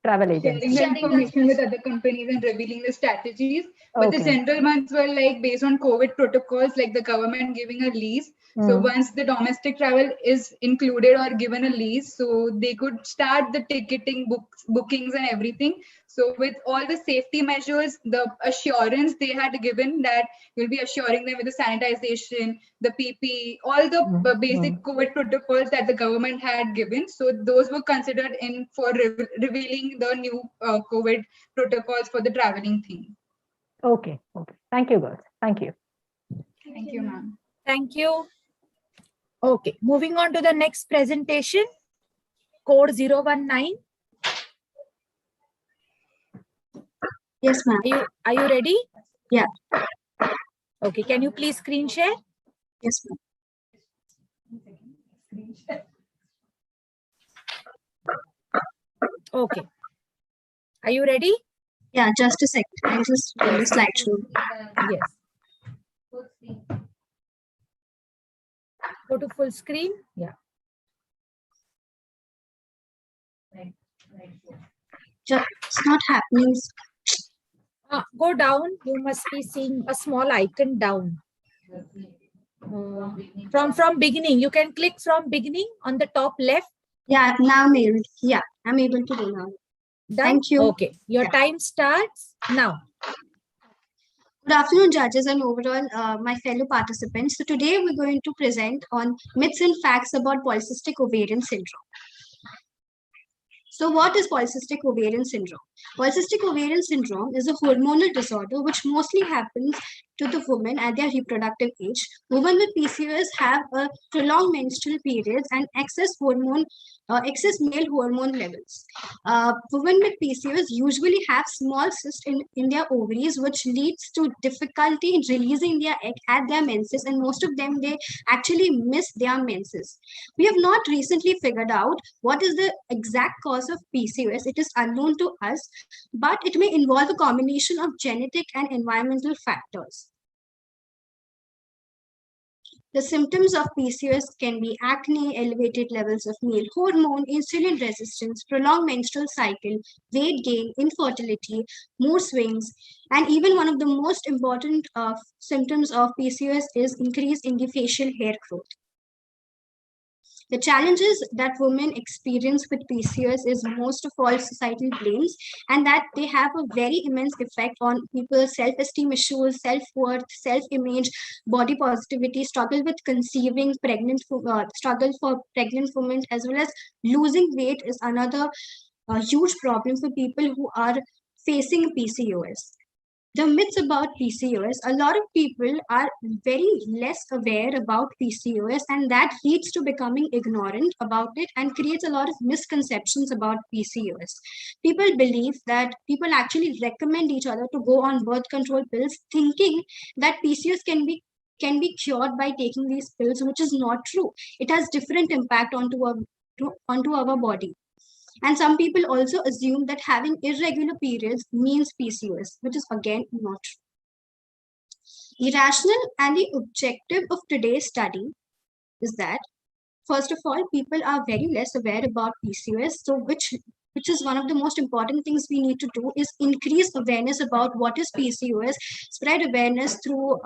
Travel agents. Sharing the sharing the information with other companies and revealing the strategies. But the Okay. general ones were like based on COVID protocols, like the government giving a lease. So Mm. once the domestic travel is included or given a lease, so they could start the ticketing bookings and everything. So with all the safety measures, the assurance they had given that you'll be assuring them with the sanitization, the PP, all the basic COVID protocols that the government had given. So those were considered in for revealing the new COVID protocols for the traveling thing. Okay. Okay. Thank you, girls. Thank you. Thank you, ma'am. Thank you. Okay, moving on to the next presentation, code 019. Yes, ma'am. Are you ready? Yeah. Okay, can you please screen share? Yes, ma'am. Okay. Are you ready? Yeah, just a second. I'll just do the slideshow. Yes. Go to full screen. Yeah. It's not happening. Go down. You must be seeing a small icon down. From beginning. You can click from beginning on the top left. Yeah, now I'm able. Yeah, I'm able to do now. Done? Thank you. Okay. Your time starts now. Good afternoon, judges and overall my fellow participants. So today we're going to present on myths and facts about polycystic ovarian syndrome. So what is polycystic ovarian syndrome? Polycystic ovarian syndrome is a hormonal disorder which mostly happens to the women at their reproductive age. Women with PCOS have a prolonged menstrual periods and excess male hormone levels. Women with PCOS usually have small cysts in their ovaries, which leads to difficulty in releasing their egg at their menses, and most of them, they actually miss their menses. We have not recently figured out what is the exact cause of PCOS. It is unknown to us, but it may involve a combination of genetic and environmental factors. The symptoms of PCOS can be acne, elevated levels of male hormone, insulin resistance, prolonged menstrual cycle, weight gain, infertility, mood swings, and even one of the most important symptoms of PCOS is increase in the facial hair growth. The challenges that women experience with PCOS is most of all societal blames, and that they have a very immense effect on people's self-esteem issues, self-worth, self-image, body positivity, struggle with conceiving, struggle for pregnant women, as well as losing weight is another huge problem for people who are facing PCOS. The myths about PCOS, a lot of people are very less aware about PCOS, and that leads to becoming ignorant about it and creates a lot of misconceptions about PCOS. People believe that people actually recommend each other to go on birth control pills, thinking that PCOS can be cured by taking these pills, which is not true. It has different impact onto our body. And some people also assume that having irregular periods means PCOS, which is again not true. The rationale and the objective of today's study is that, first of all, people are very less aware about PCOS, so which is one of the most important things we need to do is increase awareness about what is PCOS, spread awareness through,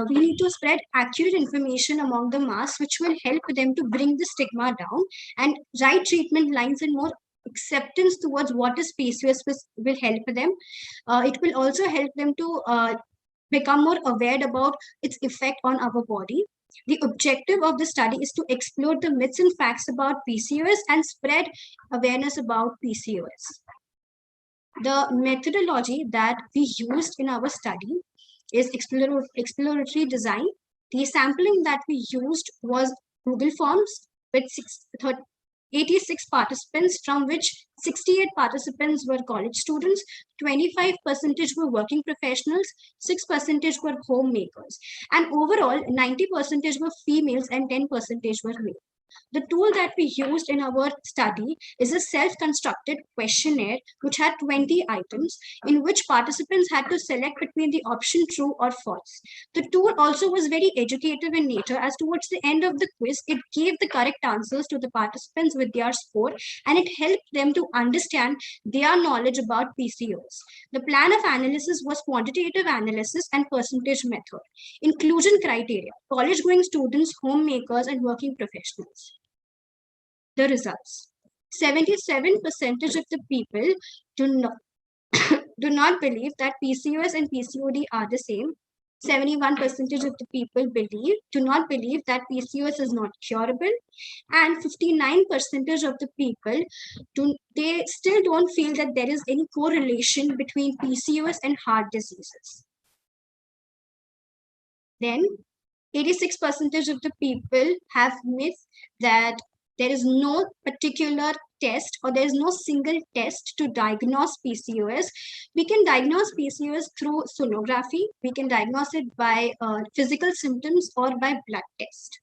we need to spread accurate information among the mass, which will help them to bring the stigma down, and right treatment lines and more acceptance towards what is PCOS will help them. It will also help them to become more aware about its effect on our body. The objective of the study is to explore the myths and facts about PCOS and spread awareness about PCOS. The methodology that we used in our study is exploratory design, The sampling that we used was Google Forms with 86 participants, from which 68 participants were college students, 25% were working professionals, 6% were homemakers, and overall 90% were females and 10% were male. The tool that we used in our study is a self-constructed questionnaire which had 20 items in which participants had to select between the option true or false. The tool also was very educative in nature, as towards the end of the quiz, it gave the correct answers to the participants with their score, and it helped them to understand their knowledge about PCOS. The plan of analysis was quantitative analysis and percentage method. Inclusion criteria: college-going students, homemakers, and working professionals. The results: 77% of the people do not believe that PCOS and PCOD are the same. 71% of the people do not believe that PCOS is not curable, and 59% of the people still don't feel that there is any correlation between PCOS and heart diseases. Then 86% of the people have myth that there is no particular test or there is no single test to diagnose PCOS. We can diagnose PCOS through sonography. We can diagnose it by physical symptoms or by blood test.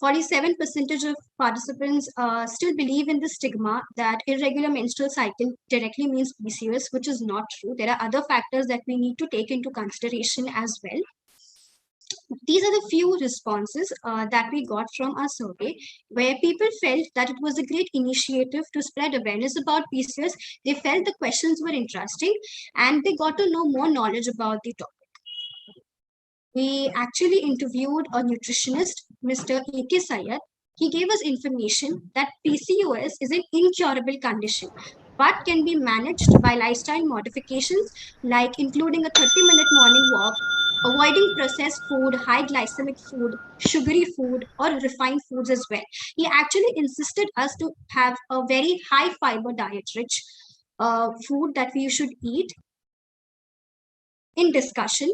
47% of participants still believe in the stigma that irregular menstrual cycle directly means PCOS, which is not true. There are other factors that we need to take into consideration as well. These are the few responses that we got from our survey, where people felt that it was a great initiative to spread awareness about PCOS. They felt the questions were interesting and they got to know more knowledge about the topic. We actually interviewed a nutritionist, Mr. A.K. Sayed. He gave us information that PCOS is an incurable condition, but can be managed by lifestyle modifications, like including a 30-minute morning walk, avoiding processed food, high glycemic food, sugary food, or refined foods as well. He actually insisted us to have a very high fiber diet, rich food that we should eat. In discussion,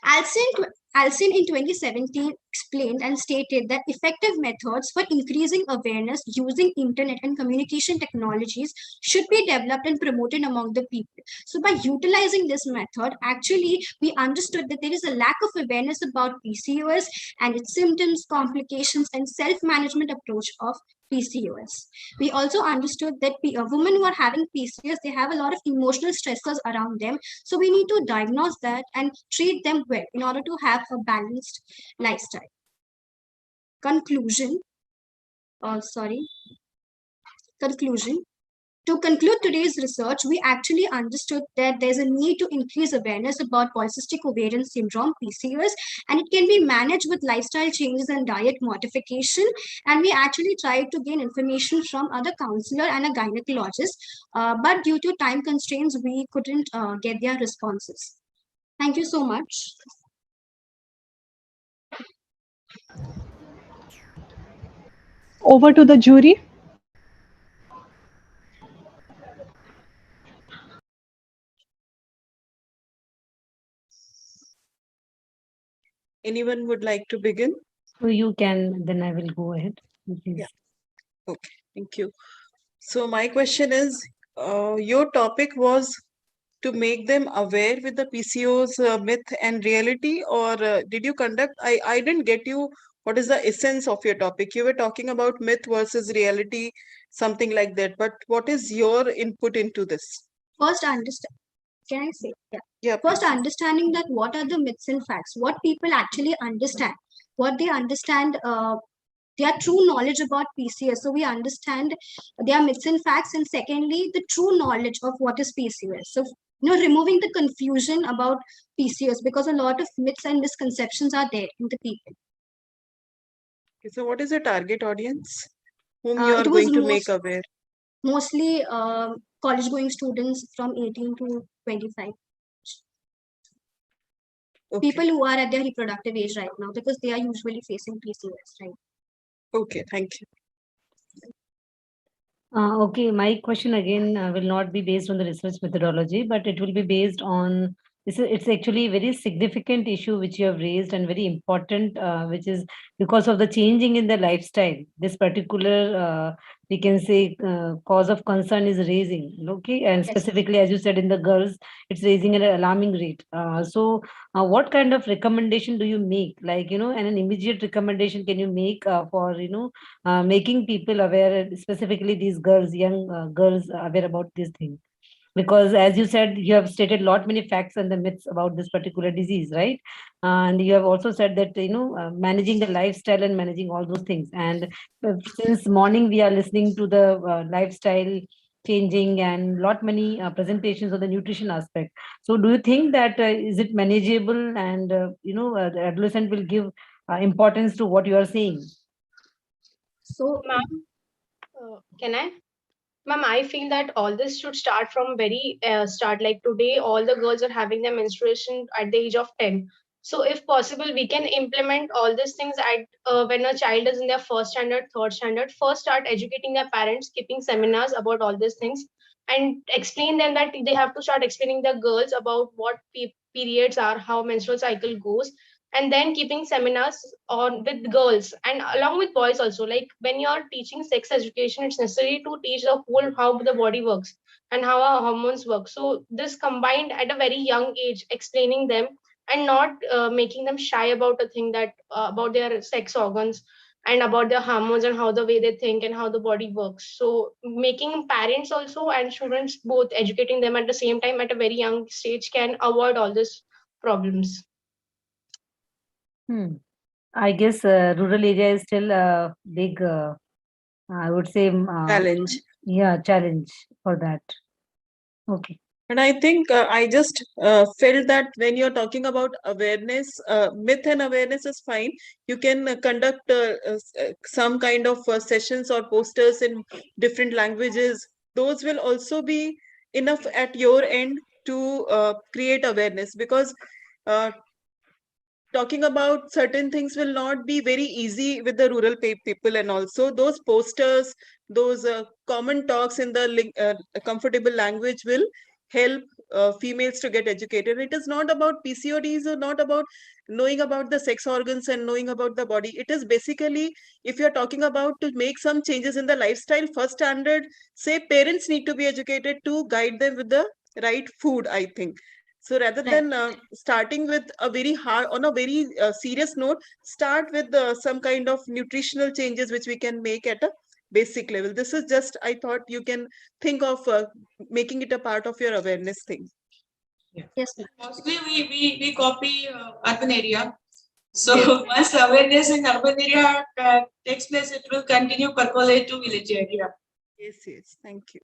Alcin in 2017 explained and stated that effective methods for increasing awareness using internet and communication technologies should be developed and promoted among the people. So by utilizing this method, actually, we understood that there is a lack of awareness about PCOS and its symptoms, complications, and self-management approach of PCOS. We also understood that women who are having PCOS, they have a lot of emotional stressors around them. So we need to diagnose that and treat them well in order to have a balanced lifestyle. Conclusion. To conclude today's research, we actually understood that there's a need to increase awareness about polycystic ovarian syndrome, PCOS, and it can be managed with lifestyle changes and diet modification. And we actually tried to gain information from other counselor and a gynecologist, but due to time constraints, we couldn't get their responses. Thank you so much. Over to the jury. Anyone would like to begin? So you can, then I will go ahead. Please. Yeah. Okay, thank you. So my question is, your topic was to make them aware with the PCOS myth and reality, or did you conduct, I didn't get you, what is the essence of your topic? You were talking about myth versus reality, something like that, but what is your input into this? First, understand. Can I say? Yeah. Yeah. First, understanding that what are the myths and facts, what people actually understand, what they understand, their true knowledge about PCOS. So we understand their myths and facts, and secondly, the true knowledge of what is PCOS. So removing the confusion about PCOS, because a lot of myths and misconceptions are there in the people. Okay, so what is the target audience whom you are going to make aware? Mostly college-going students from 18 to 25. Okay. People who are at their reproductive age right now, because they are usually facing PCOS, right? Okay, thank you. Okay, my question again will not be based on the research methodology, but it will be based on it's actually a very significant issue which you have raised and very important, which is because of the changing in the lifestyle. This particular, we can say, cause of concern is raising. Okay, and Yes. specifically, as you said, in the girls, it's raising at an alarming rate. What kind of recommendation do you make? Like, and an immediate recommendation can you make for making people aware, specifically these girls, young girls, aware about this thing? Because as you said, you have stated lot many facts and the myths about this particular disease, right? And you have also said that managing the lifestyle and managing all those things. And since morning we are listening to the lifestyle changing and lot many presentations on the nutrition aspect. So do you think that is it manageable, and the adolescent will give importance to what you are saying? So, ma'am, can I? Ma'am, I feel that all this should start from very start. Like today, all the girls are having their menstruation at the age of 10. So, if possible, we can implement all these things at when a child is in their first standard, third standard. First, start educating their parents, keeping seminars about all these things, and explain them that they have to start explaining the girls about what periods are, how menstrual cycle goes, and then keeping seminars on with girls and along with boys also. Like when you're teaching sex education, it's necessary to teach the whole how the body works and how our hormones work. So this combined at a very young age, explaining them and not making them shy about a thing that about their sex organs and about their hormones and how the way they think and how the body works. So making parents also and students both educating them at the same time at a very young stage can avoid all these problems. I guess rural area is still a big, I would say, Challenge. Yeah, challenge for that. Okay. And I think I just felt that when you're talking about awareness, myth and awareness is fine. You can conduct some kind of sessions or posters in different languages. Those will also be enough at your end to create awareness, because uh, talking about certain things will not be very easy with the rural people, and also those posters, those common talks in the comfortable language will help females to get educated. It is not about PCODs or not about knowing about the sex organs and knowing about the body. It is basically, if you're talking about to make some changes in the lifestyle, first standard, say parents need to be educated to guide them with the right food, I think. So rather than starting with a very hard, on a very serious note, start with some kind of nutritional changes which we can make at a basic level. This is just, I thought you can think of making it a part of your awareness thing. Yes, Mostly we copy urban area. So once awareness in urban area takes place, it will continue percolate to village area. Yes, yes. Thank you.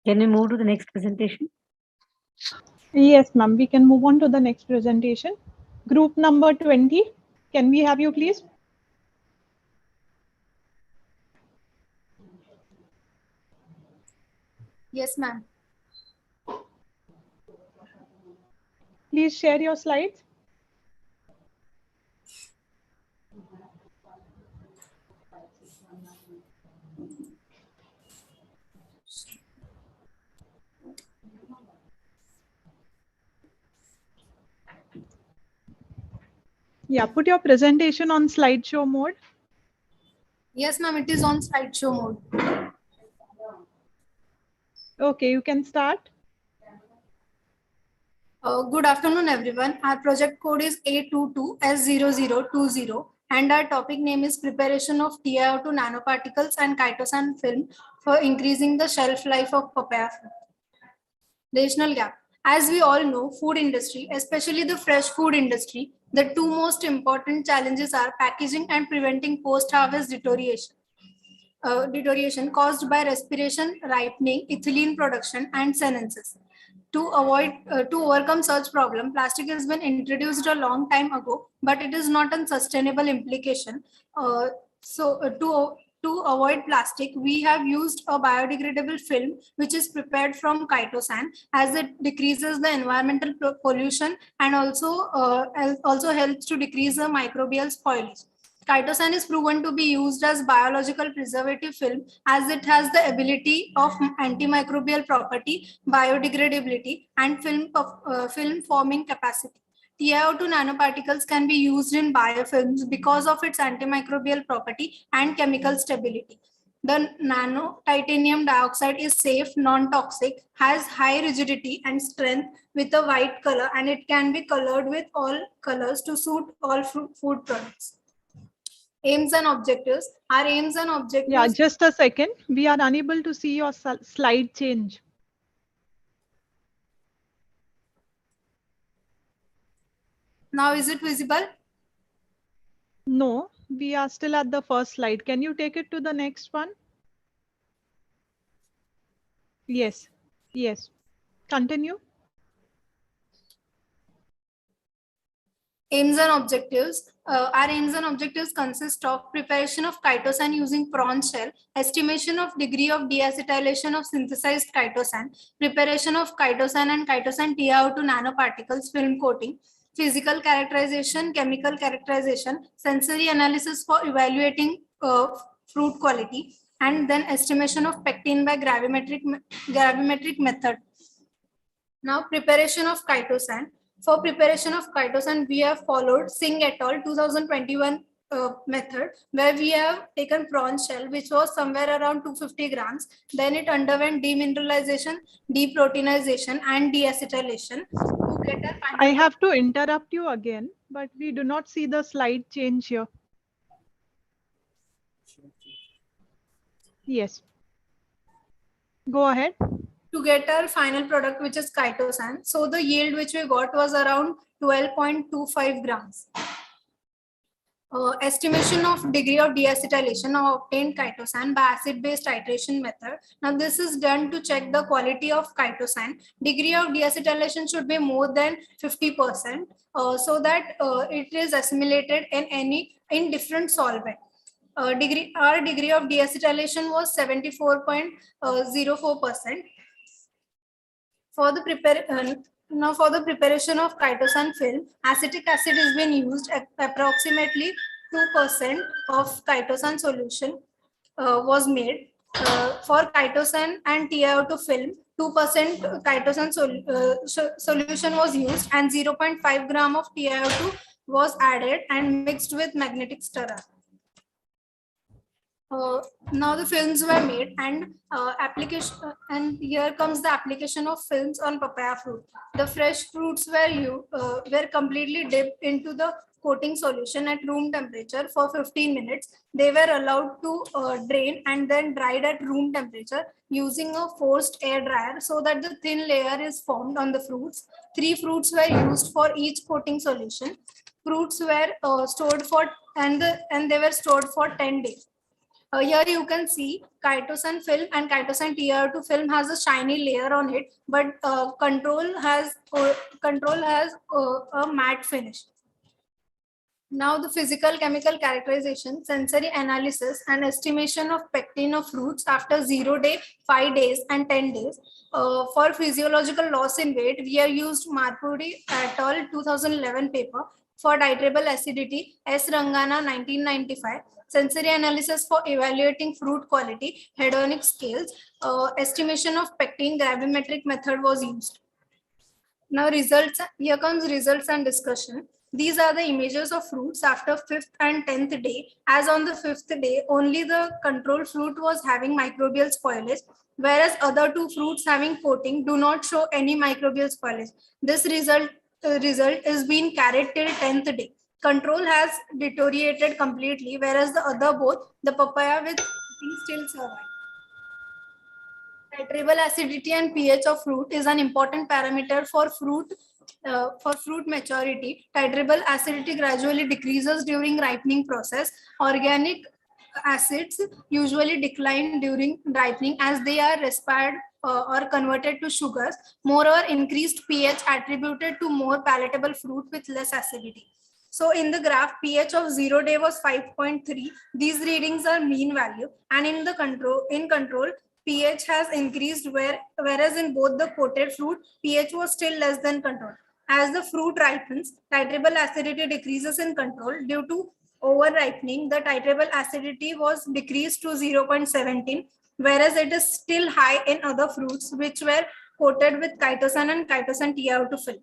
Can we move to the next presentation? Yes, ma'am. We can move on to the next presentation. Group number 20. Can we have you, please? Yes, ma'am. Please share your slides. Yeah, put your presentation on slideshow mode. Yes, ma'am. It is on slideshow mode. Okay, you can start. Good afternoon, everyone. Our project code is A22S0020, and our topic name is preparation of TiO2 nanoparticles and chitosan film for increasing the shelf life of papaya fruit. Regional gap. As we all know, food industry, especially the fresh food industry, the two most important challenges are packaging and preventing post-harvest deterioration caused by respiration, ripening, ethylene production, and senescence. To overcome such problem, plastic has been introduced a long time ago, but it is not a sustainable implication. To to avoid plastic, we have used a biodegradable film which is prepared from chitosan, as it decreases the environmental pollution and also helps to decrease the microbial spoilage. Chitosan is proven to be used as biological preservative film as it has the ability of antimicrobial property, biodegradability, and film forming capacity. TiO2 nanoparticles can be used in biofilms because of its antimicrobial property and chemical stability. The nano titanium dioxide is safe, non-toxic, has high rigidity and strength with a white color, and it can be colored with all colors to suit all food products. Aims and objectives. Our aims and objectives. Yeah, just a second. We are unable to see your slide change. Now, is it visible? No, we are still at the first slide. Can you take it to the next one? Yes, yes. Continue. Aims and objectives. Our aims and objectives consist of preparation of chitosan using prawn shell, estimation of degree of deacetylation of synthesized chitosan, preparation of chitosan and chitosan TiO2 nanoparticles, film coating, physical characterization, chemical characterization, sensory analysis for evaluating fruit quality, and then estimation of pectin by gravimetric method. Now, preparation of chitosan. For preparation of chitosan, we have followed Singh et al. 2021 method, where we have taken prawn shell, which was somewhere around 250 grams. Then it underwent demineralization, deproteinization, and deacetylation. I have to interrupt you again, but we do not see the slide change here. Yes. Go ahead. To get our final product, which is chitosan. So the yield which we got was around 12.25 grams. Estimation of degree of deacetylation of obtained chitosan by acid-based titration method. Now this is done to check the quality of chitosan. Degree of deacetylation should be more than 50%, so that it is assimilated in different solvent. Our degree of deacetylation was 74.04%. For the preparation of chitosan film, acetic acid is being used. Approximately 2% of chitosan solution was made. For chitosan and TiO2 film, 2% chitosan solution was used, and 0.5 gram of TiO2 was added and mixed with magnetic stirrer. Now the films were made, and and here comes the application of films on papaya fruit. The fresh fruits were completely dipped into the coating solution at room temperature for 15 minutes. They were allowed to drain and then dried at room temperature using a forced air dryer, so that the thin layer is formed on the fruits. 3 fruits were used for each coating solution. Fruits were stored for and they were stored for 10 days. Here you can see chitosan film and chitosan TiO2 film has a shiny layer on it, but control has a matte finish. Now the physical chemical characterization, sensory analysis, and estimation of pectin of fruits after 0 day, 5 days, and 10 days. For physiological loss in weight, we have used Marpudi et al. 2011 paper. For titrable acidity, S. Rangana 1995. Sensory analysis for evaluating fruit quality, hedonic scales, estimation of pectin, gravimetric method was used. Now here comes results and discussion. These are the images of fruits after 5th and 10th day. As on the 5th day, only the control fruit was having microbial spoilage, whereas other 2 fruits having coating do not show any microbial spoilage. This result is being carried till 10th day. Control has deteriorated completely, whereas the other both, the papaya with still survive. Titrable acidity and pH of fruit is an important parameter for fruit maturity. Titrable acidity gradually decreases during ripening process. Organic acids usually decline during ripening as they are respired or converted to sugars. Moreover, increased pH attributed to more palatable fruit with less acidity. So in the graph, pH of 0 day was 5.3. These readings are mean value, and in the control, pH has increased whereas in both the coated fruit, pH was still less than control. As the fruit ripens, titrable acidity decreases in control. Due to over ripening, the titrable acidity was decreased to 0.17, whereas it is still high in other fruits which were coated with chitosan and chitosan TiO2 film.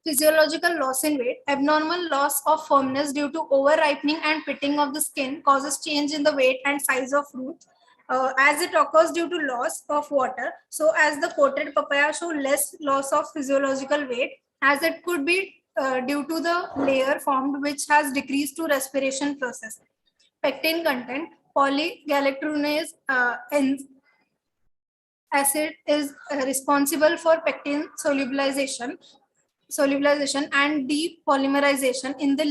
Physiological loss in weight. Abnormal loss of firmness due to over ripening and pitting of the skin causes change in the weight and size of fruit. As it occurs due to loss of water, so as the coated papaya show less loss of physiological weight, as it could be due to the layer formed which has decreased to respiration process. Pectin content, polygalactonase acid is responsible for pectin solubilization and depolymerization in the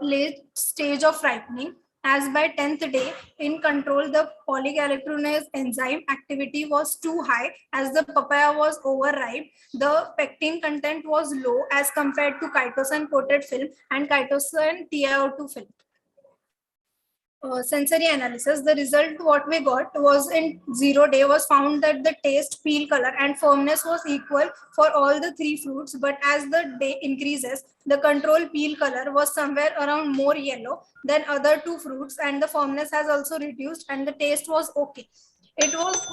late stage of ripening. As by 10th day in control, the polygalactonase enzyme activity was too high as the papaya was overripe. The pectin content was low as compared to chitosan coated film and chitosan TiO2 film. Sensory analysis, the result what we got was in 0 day was found that the taste, peel, color and firmness was equal for all the three fruits, but as the day increases, the control peel color was somewhere around more yellow than other two fruits, and the firmness has also reduced and the taste was okay. It was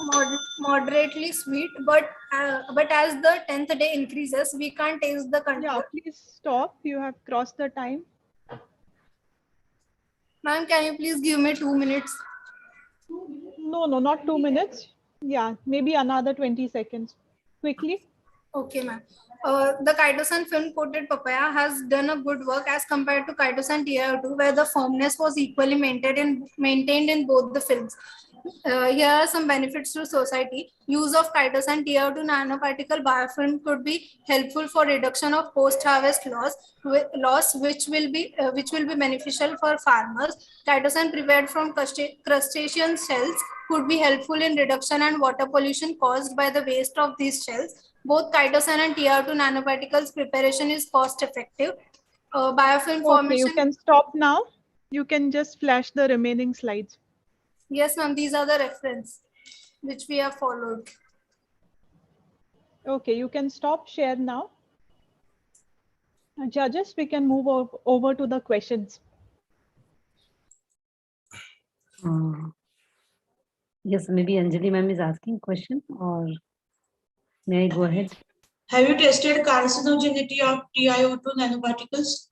moderately sweet, but as the 10th day increases, we can't taste the control. Yeah, please stop. You have crossed the time. Ma'am, can you please give me 2 minutes? No, not 2 minutes. Yeah, maybe another 20 seconds. Quickly. Okay, ma'am. The chitosan film coated papaya has done a good work as compared to chitosan TiO2, where the firmness was equally maintained in both the films. Here are some benefits to society. Use of chitosan TiO2 nanoparticle biofilm could be helpful for reduction of post-harvest loss, which will be beneficial for farmers. Chitosan prepared from crustacean shells could be helpful in reduction and water pollution caused by the waste of these shells. Both chitosan and TiO2 nanoparticles preparation is cost effective. Biofilm formation. Okay, you can stop now. You can just flash the remaining slides. Yes, ma'am. These are the reference which we have followed. Okay, you can stop share now. Judges, we can move over to the questions. Yes, maybe Anjali ma'am is asking question, or may I go ahead? Have you tested carcinogenity of TiO2 nanoparticles?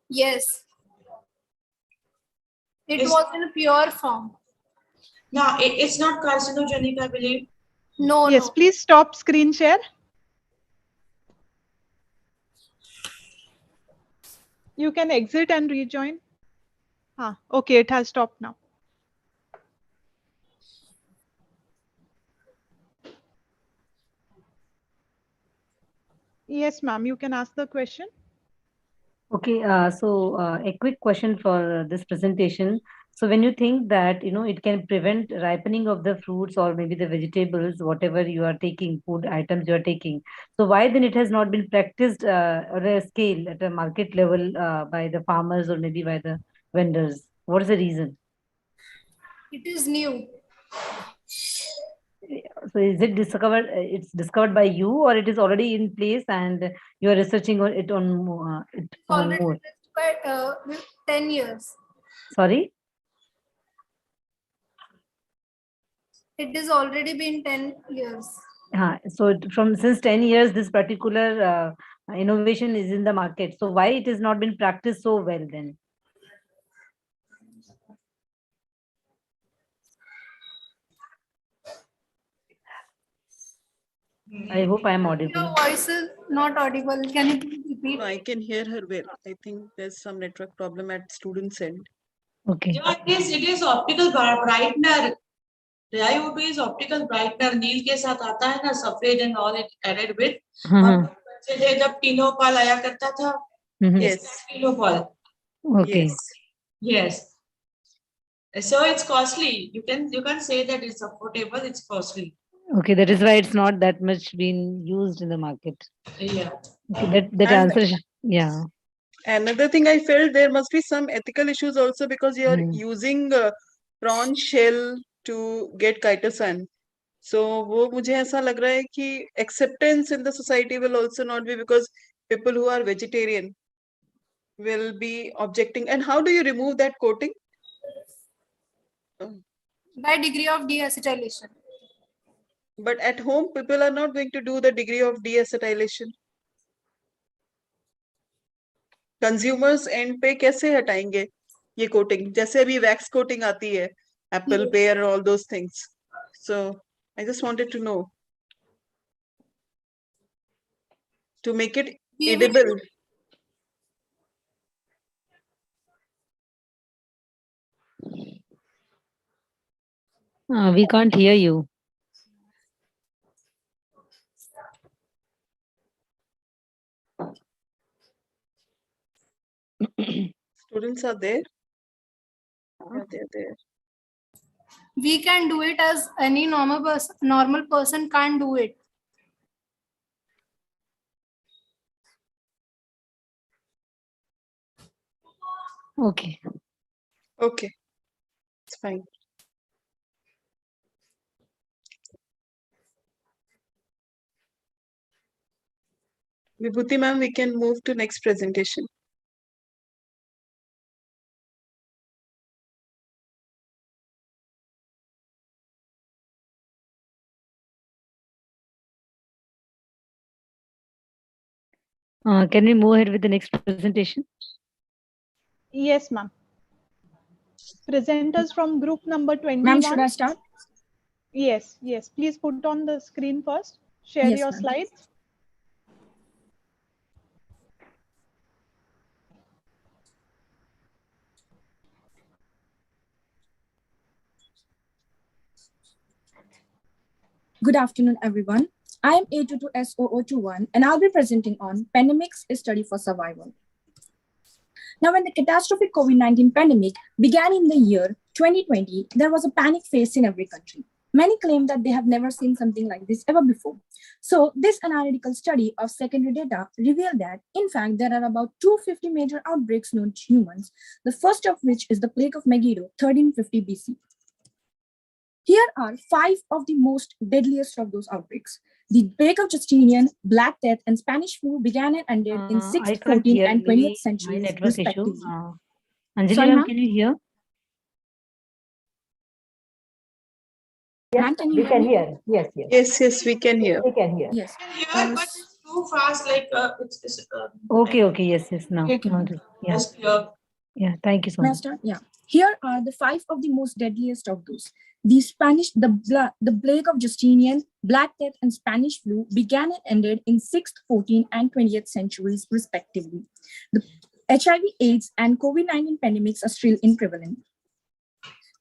Yes. It was in a pure form. No, it's not carcinogenic, I believe. No, yes, please stop screen share. You can exit and rejoin. Okay, it has stopped now. Yes, ma'am, you can ask the question. Okay, so a quick question for this presentation. So when you think that, it can prevent ripening of the fruits or maybe the vegetables, whatever you are taking, food items you are taking. So why then it has not been practiced at a scale, at a market level by the farmers or maybe by the vendors? What is the reason? It is new. So is it discovered? It's discovered by you, or it is already in place, and you are researching on it on more? Already by 10 years. Sorry. It has already been 10 years. So from since 10 years, this particular innovation is in the market. So why it has not been practiced so well then? I hope I am audible. Your voice is not audible. Can you please repeat? No, I can hear her well. I think there's some network problem at students' end. Okay. Yeah, it is optical brightener. TiO2 is optical brightener. नील के साथ आता है ना, सफेद and all it added with. जब टीनोपाल आया करता था. Yes. Tinopal. Okay. Yes. So it's costly. You can say that it's affordable. It's costly. Okay, that is why it's not that much being used in the market. Yeah. Okay, that answer. Yeah. Another thing I felt, there must be some ethical issues also, because you are using prawn shell to get chitosan. So वो मुझे ऐसा लग रहा है कि acceptance in the society will also not be, because people who are vegetarian will be objecting. And how do you remove that coating? By degree of deacetylation. But at home, people are not going to do the degree of deacetylation. Consumers end पे कैसे हटाएंगे ये coating? जैसे अभी wax coating आती है, apple, pear, all those things. So I just wanted to know, to make it edible. We can't hear you. Students are there? Yeah, they're there. We can do it as any normal person can't do it. Okay. Okay, it's fine. Vibhuti ma'am, we can move to next presentation. Can we move ahead with the next presentation? Yes, ma'am. Presenters from group number 21. Ma'am, should I start? Yes, yes. Please put on the screen first. Share Yes, your ma'am. slides. Good afternoon, everyone. I am A22S0021, and I'll be presenting on Pandemics, a Study for Survival. Now, when the catastrophic COVID-19 pandemic began in the year 2020, there was a panic faced in every country. Many claim that they have never seen something like this ever before. So, this analytical study of secondary data revealed that, in fact, there are about 250 major outbreaks known to humans, the first of which is the Plague of Megiddo, 1350 BC. Here are 5 of the most deadliest of those outbreaks. The Plague of Justinian, Black Death, and Spanish flu began and ended in 6th, 14th, and 20th centuries, respectively. Anjali Sorry, ma'am, ma'am? can you hear? Yes, Ma'am, can you we hear can me? hear. Yes, yes. Yes, yes, we can hear. We can hear. Yes. Here, but it's too fast. Like it's Okay, okay, yes, yes. Now, Okay. yeah, just clear. yeah. Thank you so May I much. start? Yeah. Here are the 5 of the most deadliest of those. The Plague of Justinian, Black Death, and Spanish flu began and ended in 6th, 14th, and 20th centuries, respectively. The HIV/AIDS and COVID-19 pandemics are still in prevalence.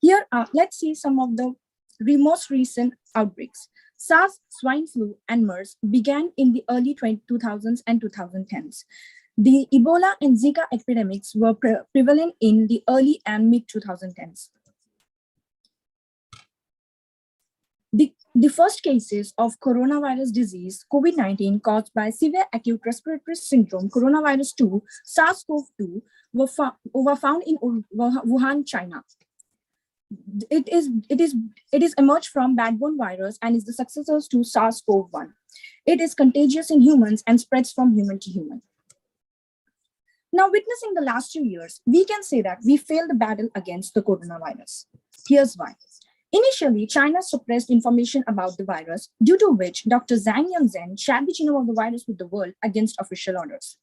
Here are, let's see some of the most recent outbreaks. SARS, swine flu, and MERS began in the early 2000s and 2010s. The Ebola and Zika epidemics were prevalent in the early and mid-2010s. The first cases of coronavirus disease, COVID-19, caused by severe acute respiratory syndrome, coronavirus 2, SARS-CoV-2, were found in Wuhan, China. It is emerged from backbone virus and is the successor to SARS-CoV-1. It is contagious in humans and spreads from human to human. Now, witnessing the last 2 years, we can say that we failed the battle against the coronavirus. Here's why. Initially, China suppressed information about the virus, due to which Dr. Zhang Yongzhen shared the genome of the virus with the world against official orders.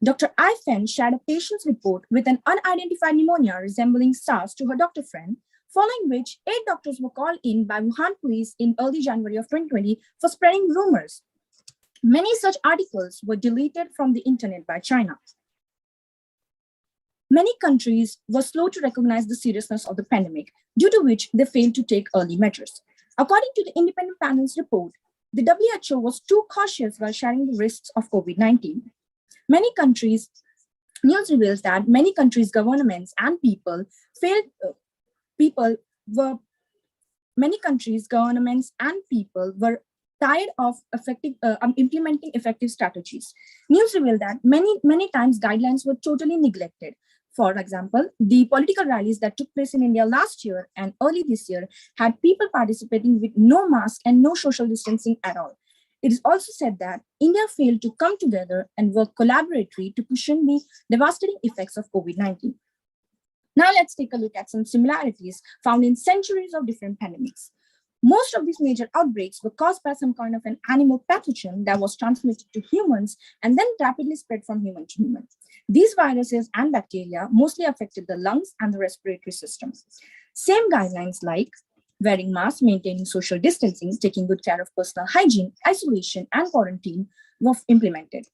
Dr. Ai Fen shared a patient's report with an unidentified pneumonia resembling SARS to her doctor friend, following which 8 doctors were called in by Wuhan police in early January of 2020 for spreading rumors. Many such articles were deleted from the internet by China. Many countries were slow to recognize the seriousness of the pandemic, due to which they failed to take early measures. According to the independent panel's report, the WHO was too cautious while sharing the risks of COVID-19. News reveals that many countries, governments, and people were tired of implementing effective strategies. News revealed that many times guidelines were totally neglected. For example, the political rallies that took place in India last year and early this year had people participating with no mask and no social distancing at all. It is also said that India failed to come together and work collaboratively to cushion the devastating effects of COVID-19. Now let's take a look at some similarities found in centuries of different pandemics. Most of these major outbreaks were caused by some kind of an animal pathogen that was transmitted to humans and then rapidly spread from human to human. These viruses and bacteria mostly affected the lungs and the respiratory system. Same guidelines like wearing masks, maintaining social distancing, taking good care of personal hygiene, isolation, and quarantine were implemented.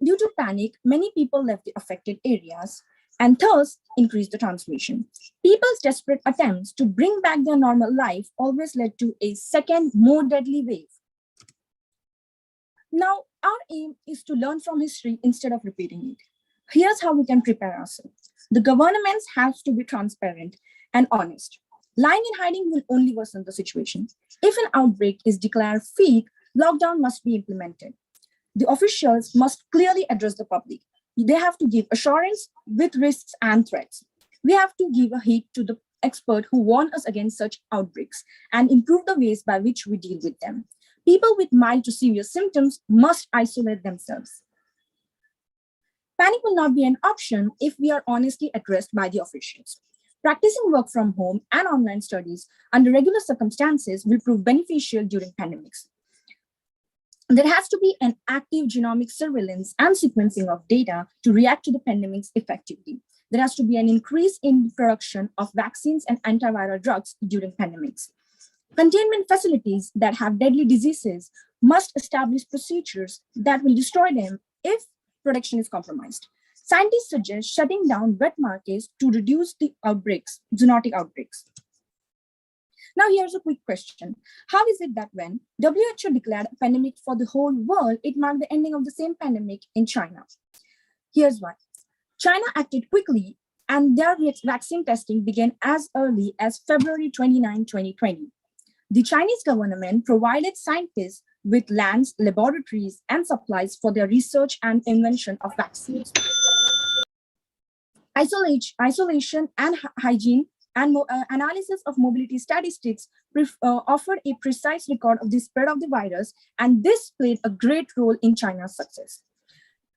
Due to panic, many people left the affected areas and thus increased the transmission. People's desperate attempts to bring back their normal life always led to a second, more deadly wave. Now, our aim is to learn from history instead of repeating it. Here's how we can prepare ourselves. The governments have to be transparent and honest. Lying in hiding will only worsen the situation. If an outbreak is declared fake, lockdown must be implemented. The officials must clearly address the public. They have to give assurance with risks and threats. We have to give a heed to the expert who warn us against such outbreaks and improve the ways by which we deal with them. People with mild to severe symptoms must isolate themselves. Panic will not be an option if we are honestly addressed by the officials. Practicing work from home and online studies under regular circumstances will prove beneficial during pandemics. There has to be an active genomic surveillance and sequencing of data to react to the pandemics effectively. There has to be an increase in the production of vaccines and antiviral drugs during pandemics. Containment facilities that have deadly diseases must establish procedures that will destroy them if production is compromised. Scientists suggest shutting down wet markets to reduce the outbreaks, zoonotic outbreaks. Now, here's a quick question. How is it that when WHO declared a pandemic for the whole world, it marked the ending of the same pandemic in China? Here's why. China acted quickly and their vaccine testing began as early as February 29, 2020. The Chinese government provided scientists with lands, laboratories, and supplies for their research and invention of vaccines. Isolation and hygiene and analysis of mobility statistics offered a precise record of the spread of the virus, and this played a great role in China's success.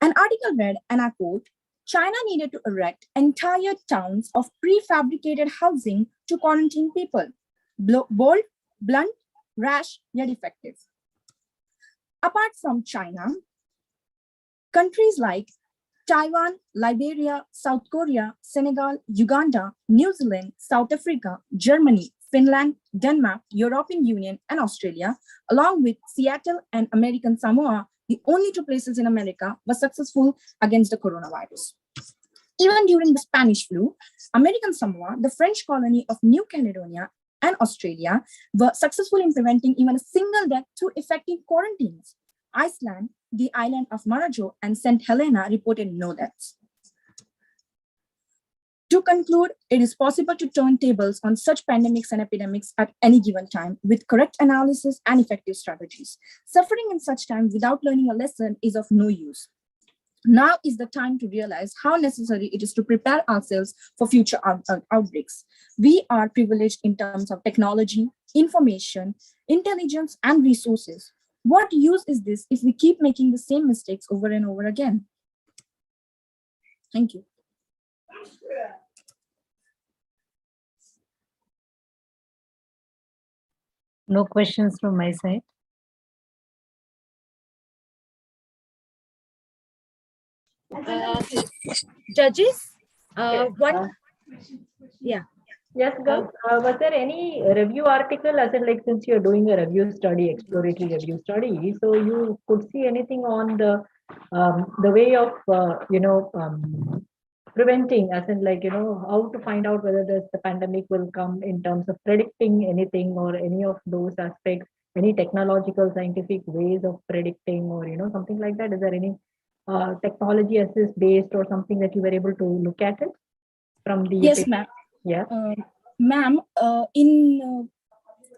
An article read, and I quote, China needed to erect entire towns of prefabricated housing to quarantine people. Bold, blunt, rash, yet effective. Apart from China, countries like Taiwan, Liberia, South Korea, Senegal, Uganda, New Zealand, South Africa, Germany, Finland, Denmark, European Union, and Australia, along with Seattle and American Samoa, the only two places in America, were successful against the coronavirus. Even during the Spanish flu, American Samoa, the French colony of New Caledonia, and Australia were successful in preventing even a single death through effective quarantines. Iceland, the island of Marajo, and St. Helena reported no deaths. To conclude, it is possible to turn tables on such pandemics and epidemics at any given time with correct analysis and effective strategies. Suffering in such time without learning a lesson is of no use. Now is the time to realize how necessary it is to prepare ourselves for future outbreaks. We are privileged in terms of technology, information, intelligence, and resources. What use is this if we keep making the same mistakes over and over again? Thank you. No questions from my side. Judges, yeah. Yes, girls. Was there any review article, as in, like, since you're doing a review study, exploratory review study, so you could see anything on the way of preventing, as in, like, how to find out whether the pandemic will come in terms of predicting anything or any of those aspects, any technological scientific ways of predicting, or something like that? Is there any technology assist based or something that you were able to look at it from the yes, ma'am. Yeah. Ma'am, in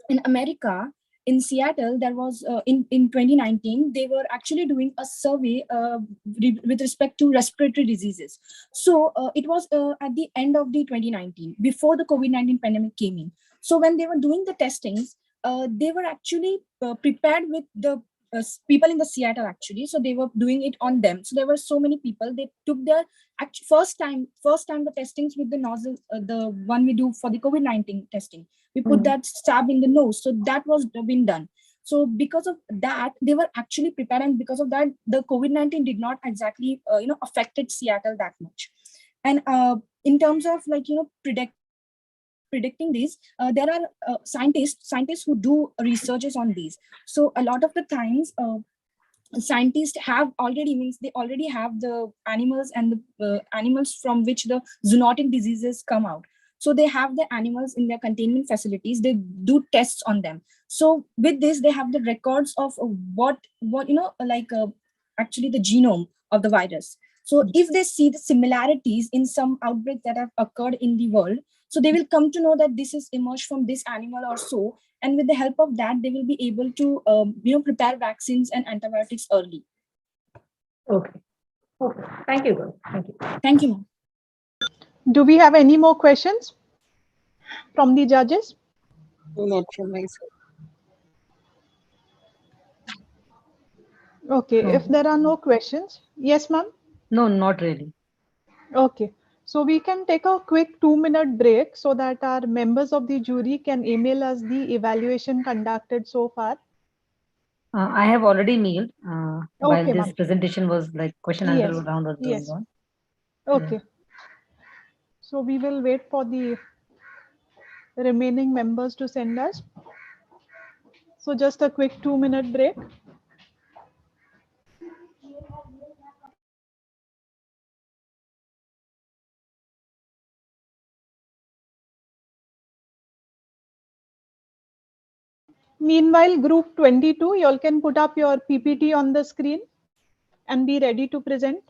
in America, in Seattle, there was in 2019, they were actually doing a survey with respect to respiratory diseases. So it was at the end of the 2019, before the COVID-19 pandemic came in. So when they were doing the testings, they were actually prepared with the people in the Seattle actually. So they were doing it on them. So there were so many people. They took their first time the testings with the nozzle, the one we do for the COVID-19 testing. We put that stab in the nose. So that was been done. So because of that, they were actually prepared, and because of that, the COVID-19 did not exactly affected Seattle that much. And in terms of predicting these, there are scientists who do researches on these. So a lot of the times, scientists have already have the animals and the animals from which the zoonotic diseases come out. So they have the animals in their containment facilities. They do tests on them. So with this, they have the records of what actually the genome of the virus. So if they see the similarities in some outbreaks that have occurred in the world, so they will come to know that this is emerged from this animal or so, and with the help of that, they will be able to prepare vaccines and antibiotics early. Okay. Okay. Thank you, girl. Thank you. Thank you, ma'am. Do we have any more questions from the judges? Not from my side. Okay, No. if there are no questions, yes, ma'am. No, not really. Okay, so we can take a quick 2-minute break so that our members of the jury can email us the evaluation conducted so far. I have already mailed while Okay, this ma'am. presentation was like question Yes, answer round was going yes. on. Okay. So we will wait for the remaining members to send us. So just a quick 2-minute break. Meanwhile, group 22, you all can put up your PPT on the screen and be ready to present.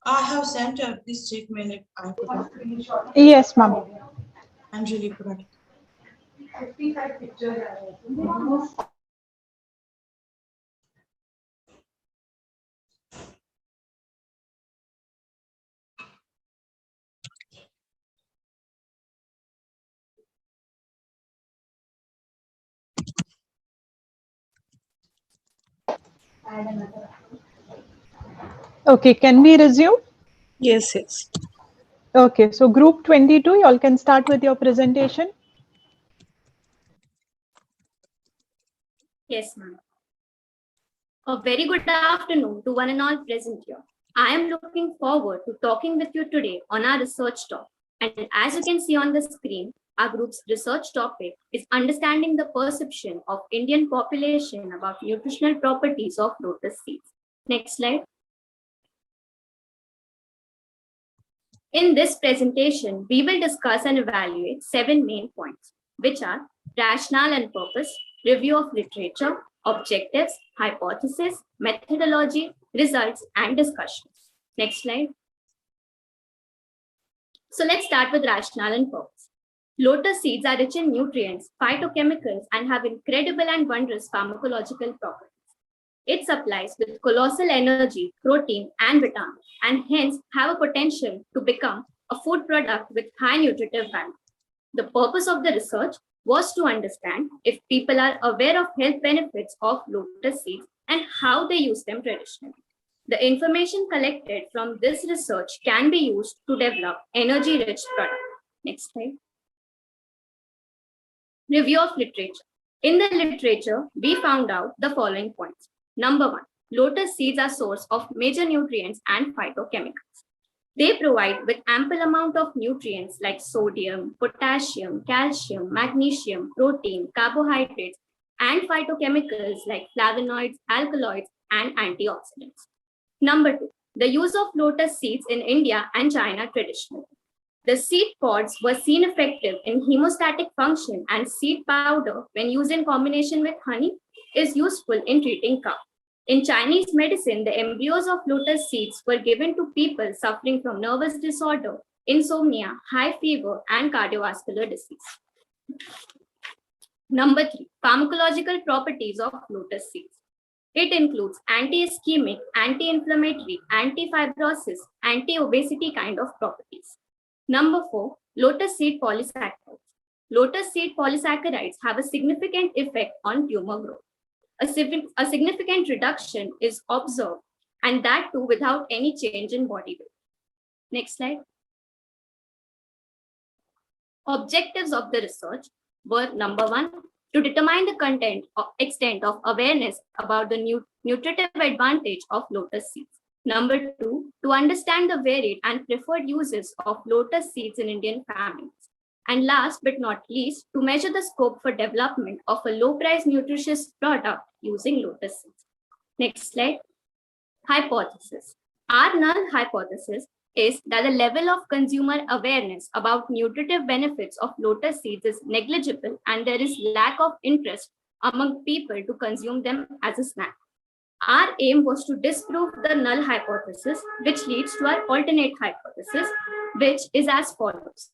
I have sent her. Please check mail if I put up. Yes, ma'am. Anjali put it. Okay, can we resume? Yes, yes. Okay, so group 22, you all can start with your presentation. Yes, ma'am. A very good afternoon to one and all present here. I am looking forward to talking with you today on our research topic. And as you can see on the screen, our group's research topic is understanding the perception of Indian population about nutritional properties of lotus seeds. Next slide. In this presentation, we will discuss and evaluate 7 main points, which are rationale and purpose, review of literature, objectives, hypothesis, methodology, results, and discussions. Next slide. So let's start with rationale and purpose. Lotus seeds are rich in nutrients, phytochemicals, and have incredible and wondrous pharmacological properties. It supplies with colossal energy, protein, and vitamins, and hence have a potential to become a food product with high nutritive value. The purpose of the research was to understand if people are aware of health benefits of lotus seeds and how they use them traditionally. The information collected from this research can be used to develop energy-rich products. Next slide. Review of literature. In the literature, we found out the following points. Number 1, lotus seeds are source of major nutrients and phytochemicals. They provide with ample amount of nutrients like sodium, potassium, calcium, magnesium, protein, carbohydrates, and phytochemicals like flavonoids, alkaloids, and antioxidants. Number 2, the use of lotus seeds in India and China traditionally. The seed pods were seen effective in hemostatic function, and seed powder, when used in combination with honey, is useful in treating cough. In Chinese medicine, the embryos of lotus seeds were given to people suffering from nervous disorder, insomnia, high fever, and cardiovascular disease. Number 3, pharmacological properties of lotus seeds. It includes anti-ischemic, anti-inflammatory, anti-fibrosis, anti-obesity kind of properties. Number 4, lotus seed polysaccharides. Lotus seed polysaccharides have a significant effect on tumor growth. A significant reduction is observed, and that too without any change in body weight. Next slide. Objectives of the research were: number 1, to determine the extent of awareness about the nutritive advantage of lotus seeds. Number 2, to understand the varied and preferred uses of lotus seeds in Indian families. And last but not least, to measure the scope for development of a low-price nutritious product using lotus seeds. Next slide. Hypothesis. Our null hypothesis is that the level of consumer awareness about nutritive benefits of lotus seeds is negligible, and there is lack of interest among people to consume them as a snack. Our aim was to disprove the null hypothesis, which leads to our alternate hypothesis, which is as follows.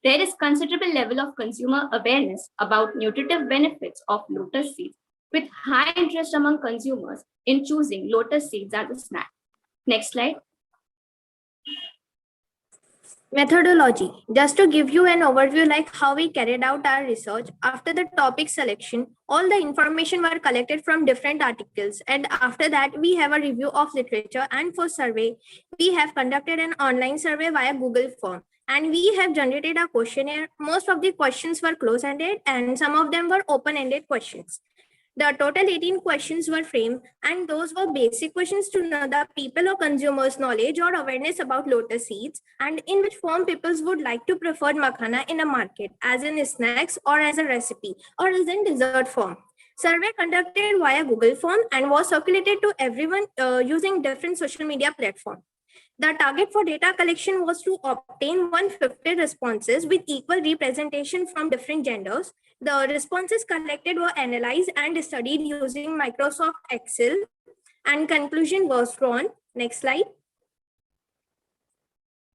There is considerable level of consumer awareness about nutritive benefits of lotus seeds, with high interest among consumers in choosing lotus seeds as a snack. Next slide. Methodology. Just to give you an overview like how we carried out our research, after the topic selection, all the information were collected from different articles, and after that we have a review of literature, and for survey, we have conducted an online survey via Google form, and we have generated a questionnaire. Most of the questions were close-ended and some of them were open-ended questions. The total 18 questions were framed, and those were basic questions to know the people or consumers' knowledge or awareness about lotus seeds, and in which form people would like to prefer makhana in a market, as in snacks or as a recipe or as in dessert form. Survey conducted via Google form and was circulated to everyone using different social media platforms. The target for data collection was to obtain 150 responses with equal representation from different genders. The responses collected were analyzed and studied using Microsoft Excel, and conclusion was drawn. Next slide.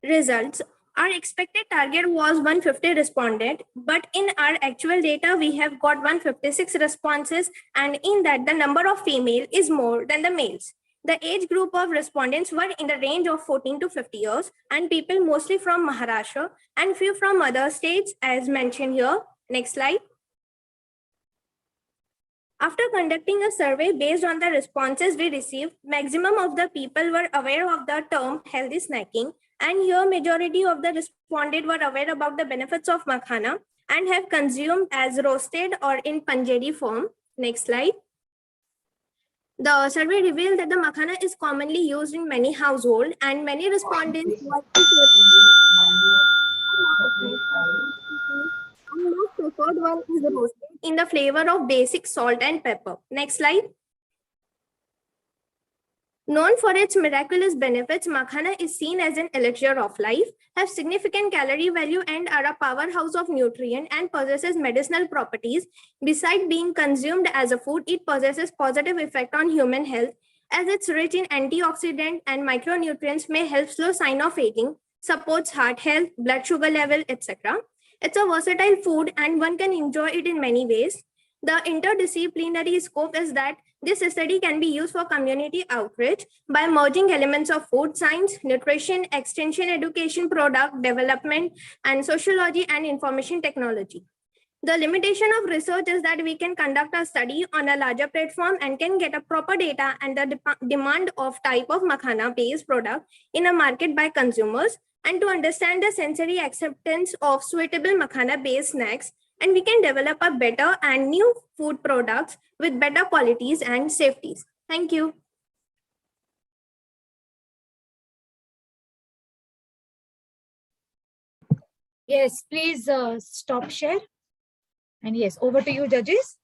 Results. Our expected target was 150 respondent, but in our actual data, we have got 156 responses, and in that the number of female is more than the males. The age group of respondents were in the range of 14 to 50 years, and people mostly from Maharashtra and few from other states as mentioned here. Next slide. After conducting a survey based on the responses we received, maximum of the people were aware of the term healthy snacking, and here majority of the respondents were aware about the benefits of makhana and have consumed as roasted or in panjedi form. Next slide. The survey revealed that the makhana is commonly used in many households, and many respondents were and most preferred one is roasted in the flavor of basic salt and pepper. Next slide. Known for its miraculous benefits, makhana is seen as an elixir of life, has significant calorie value, and are a powerhouse of nutrient and possesses medicinal properties. Besides being consumed as a food, it possesses positive effect on human health, as it's rich in antioxidant and micronutrients may help slow sign of aging, supports heart health, blood sugar level, etc. It's a versatile food and one can enjoy it in many ways. The interdisciplinary scope is that this study can be used for community outreach by merging elements of food science, nutrition, extension education, product development, and sociology and information technology. The limitation of research is that we can conduct a study on a larger platform and can get a proper data and the demand of type of makhana-based product in a market by consumers, and to understand the sensory acceptance of suitable makhana-based snacks, and we can develop a better and new food products with better qualities and safeties. Thank you. Yes, please stop share. And yes, over to you, judges.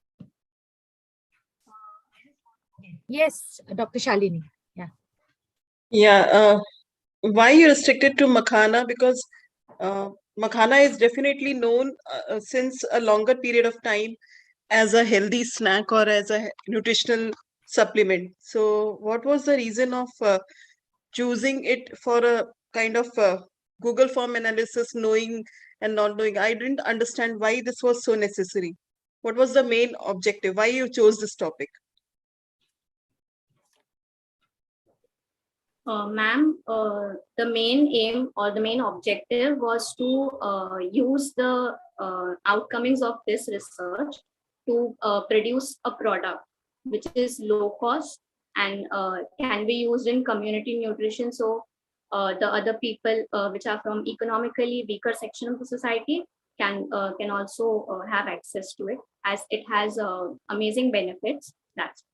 Yes, Dr. Shalini. Yeah. Yeah. Why you restricted to makhana? Because makhana is definitely known since a longer period of time as a healthy snack or as a nutritional supplement. So, what was the reason of choosing it for a kind of Google form analysis, knowing and not knowing? I didn't understand why this was so necessary. What was the main objective? Why you chose this topic? Ma'am, the main aim or the main objective was to use the outcomings of this research to produce a product which is low cost and can be used in community nutrition. So the other people which are from economically weaker section of the society can also have access to it, as it has amazing benefits. That's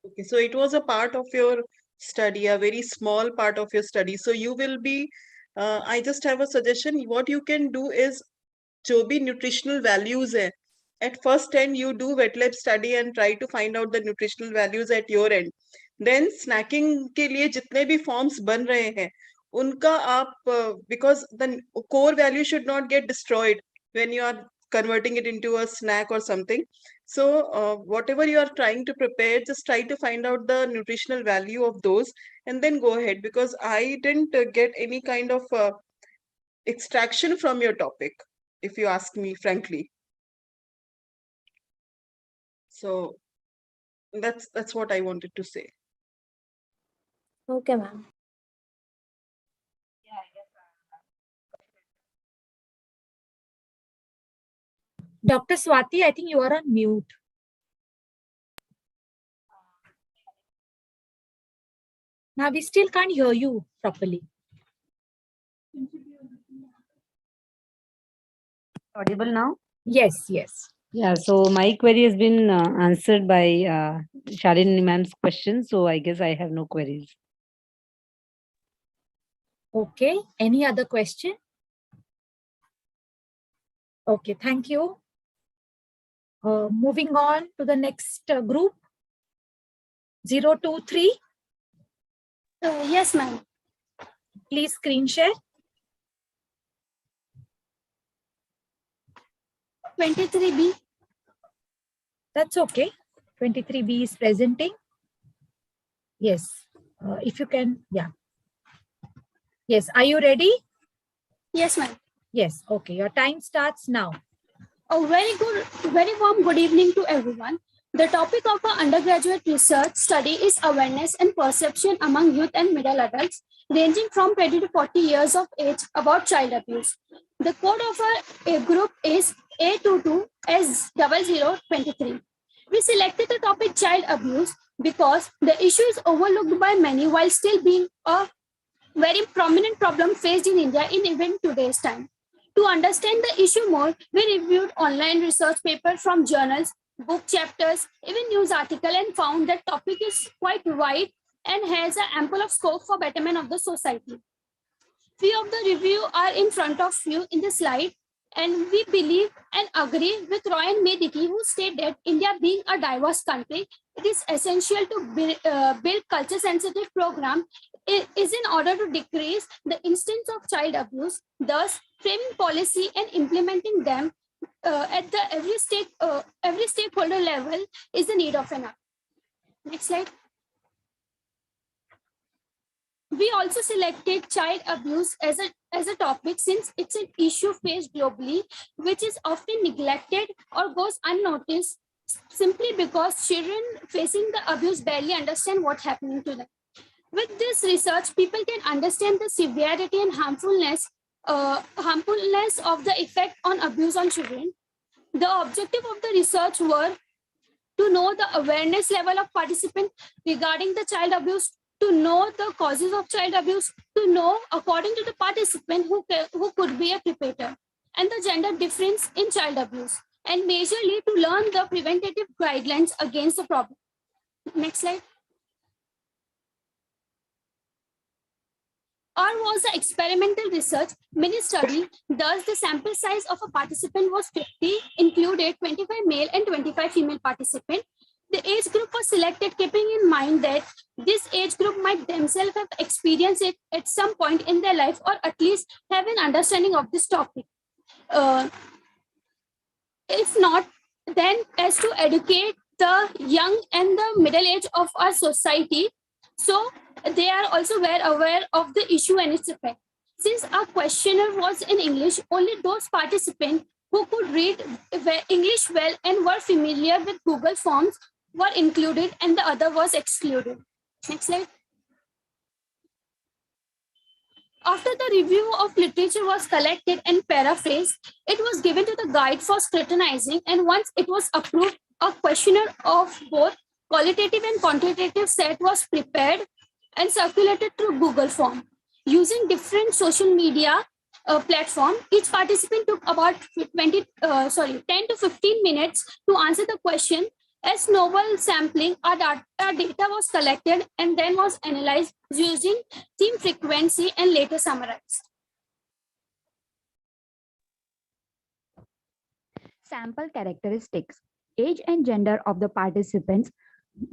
Okay, so it was a part of your study, a very small part of your study. So you will be, I just have a suggestion. What you can do is, जो भी nutritional values है, at first end you do wet lab study and try to find out the nutritional values at your end. Then snacking के लिए जितने भी forms बन रहे हैं, उनका आप because the core value should not get destroyed when you are converting it into a snack or something. So whatever you are trying to prepare, just try to find out the nutritional value of those and then go ahead, because I didn't get any kind of extraction from your topic, if you ask me frankly. So that's what I wanted to say. Okay, ma'am. Dr. Swati, I think you are on mute. Now we still can't hear you properly. Audible now? Yes, yes. Yeah, so my query has been answered by Shalini ma'am's question. So I guess I have no queries. Okay. Any other question? Okay, thank you. Moving on to the next group. 023. Yes, ma'am. Please screen share. 23B. That's okay. 23B is presenting. Yes. If you can, yeah. Yes. Are you ready? Yes, ma'am. Yes. Okay. Your time starts now. A very warm good evening to everyone. The topic of our undergraduate research study is awareness and perception among youth and middle adults ranging from 20 to 40 years of age about child abuse. The code of our group is A22S0023. We selected the topic child abuse because the issue is overlooked by many while still being a very prominent problem faced in India in even today's time. To understand the issue more, we reviewed online research papers from journals, book chapters, even news article, and found that topic is quite wide and has an ample of scope for betterment of the society. Few of the review are in front of you in the slide, and we believe and agree with Roy and Mediki, who state that India being a diverse country, it is essential to build culture-sensitive program is in order to decrease the instance of child abuse. Thus, framing policy and implementing them at the every stakeholder level is the need of an act. Next slide. We also selected child abuse as a topic since it's an issue faced globally, which is often neglected or goes unnoticed simply because children facing the abuse barely understand what's happening to them. With this research, people can understand the severity and harmfulness of the effect on abuse on children. The objective of the research were to know the awareness level of participants regarding the child abuse, to know the causes of child abuse, to know according to the participant who could be a perpetrator, and the gender difference in child abuse, and majorly to learn the preventative guidelines against the problem. Next slide. or was an experimental research mini-study. Thus, the sample size of a participant was 50, included 25 male and 25 female participants. The age group was selected keeping in mind that this age group might themselves have experienced it at some point in their life, or at least have an understanding of this topic. If not, then as to educate the young and the middle age of our society, so they are also aware of the issue and its effect. Since our questionnaire was in English, only those participants who could read English well and were familiar with Google Forms were included, and the other was excluded. Next slide. After the review of literature was collected and paraphrased, it was given to the guide for scrutinizing, and once it was approved, a questionnaire of both qualitative and quantitative set was prepared and circulated through Google Form. Using different social media platform, each participant took about 10 to 15 minutes to answer the question. As novel sampling, our data was collected and then was analyzed using theme frequency and later summarized. Sample characteristics. Age and gender of the participants.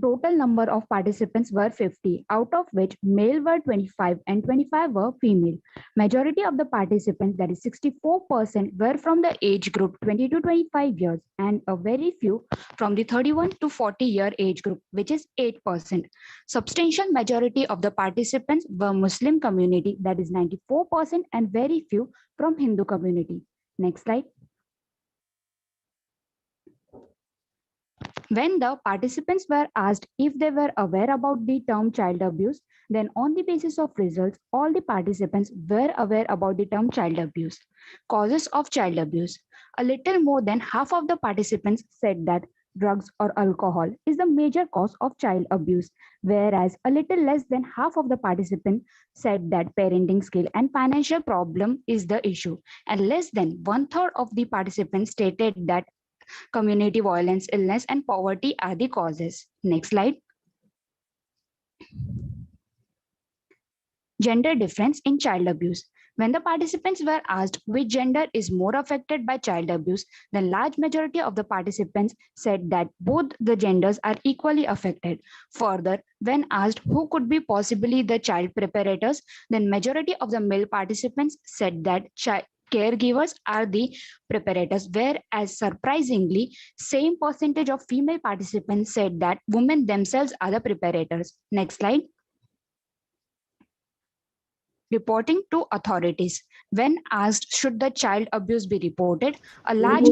Total number of participants were 50, out of which male were 25 and 25 were female. Majority of the participants, that is 64%, were from the age group 20 to 25 years, and a very few from the 31 to 40-year age group, which is 8%. Substantial majority of the participants were Muslim community, that is 94%, and very few from Hindu community. Next slide. When the participants were asked if they were aware about the term child abuse, then on the basis of results, all the participants were aware about the term child abuse. Causes of child abuse. A little more than half of the participants said that drugs or alcohol is the major cause of child abuse, whereas a little less than half of the participants said that parenting skill and financial problem is the issue, and less than 1/3 of the participants stated that community violence, illness, and poverty are the causes. Next slide. Gender difference in child abuse. When the participants were asked which gender is more affected by child abuse, the large majority of the participants said that both the genders are equally affected. Further, when asked who could be possibly the child preparators, then majority of the male participants said that caregivers are the preparators, whereas surprisingly, same percentage of female participants said that women themselves are the preparators. Next slide. Reporting to authorities. When asked should the child abuse be reported, a large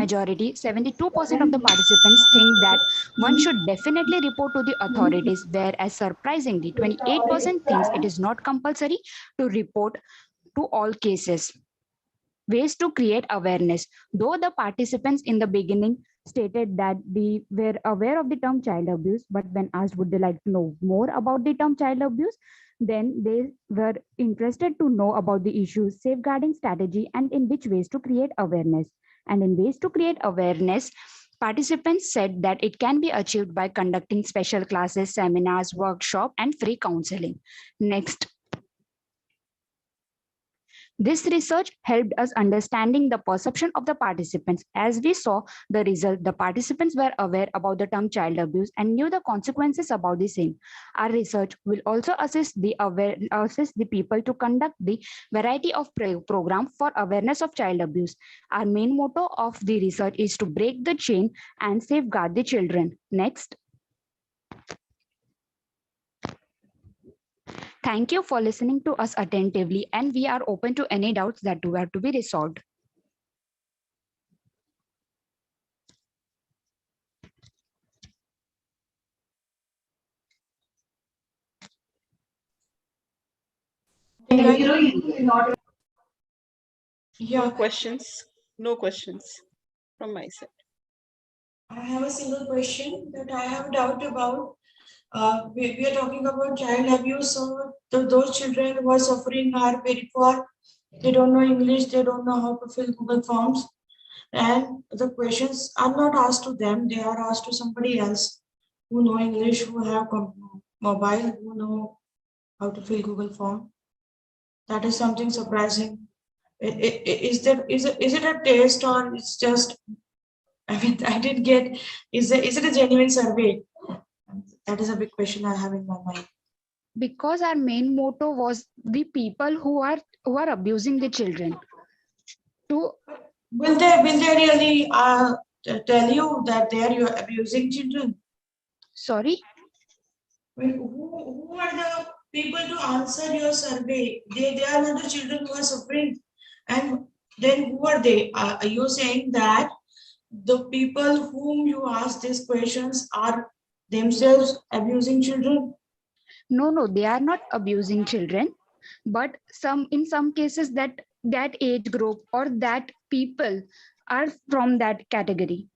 majority, 72% of the participants think that one should definitely report to the authorities, whereas surprisingly, 28% thinks it is not compulsory to report to all cases. Ways to create awareness. Though the participants in the beginning stated that they were aware of the term child abuse, but when asked would they like to know more about the term child abuse, then they were interested to know about the issues, safeguarding strategy, and in which ways to create awareness. And in ways to create awareness, participants said that it can be achieved by conducting special classes, seminars, workshops, and free counseling. Next. This research helped us understanding the perception of the participants. As we saw the result, the participants were aware about the term child abuse and knew the consequences about the same. Our research will also assist the people to conduct the variety of program for awareness of child abuse. Our main motto of the research is to break the chain and safeguard the children. Next. Thank you for listening to us attentively, and we are open to any doubts that were to be resolved. Yeah, questions? No questions from my side. I have a single question that I have doubt about. We are talking about child abuse, so those children who are suffering are very poor. They don't know English, they don't know how to fill Google Forms. And the questions are not asked to them, they are asked to somebody else who know English, who have mobile, who know how to fill Google Form. That is something surprising. Is it a test or it's just? I mean, I didn't get. Is it a genuine survey? That is a big question I have in my mind. Because our main motto was the people who are abusing the children. To Will they really tell you that they are abusing children? Sorry. Who are the people to answer your survey? They are not the children who are suffering. And then who are they? Are you saying that the people whom you ask these questions are themselves abusing children? No, they are not abusing children, but in some cases that age group or that people are from that category.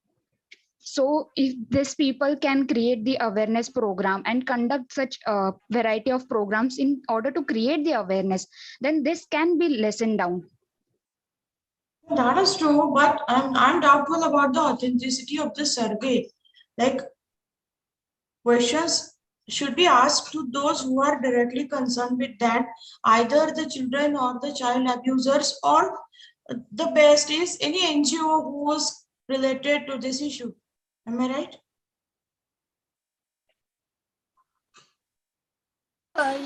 So if these people can create the awareness program and conduct such a variety of programs in order to create the awareness, then this can be lessened down. That is true, but I'm doubtful about the authenticity of the survey. Like, questions should be asked to those who are directly concerned with that, either the children or the child abusers, or the best is any NGO who was related to this issue. Am I right?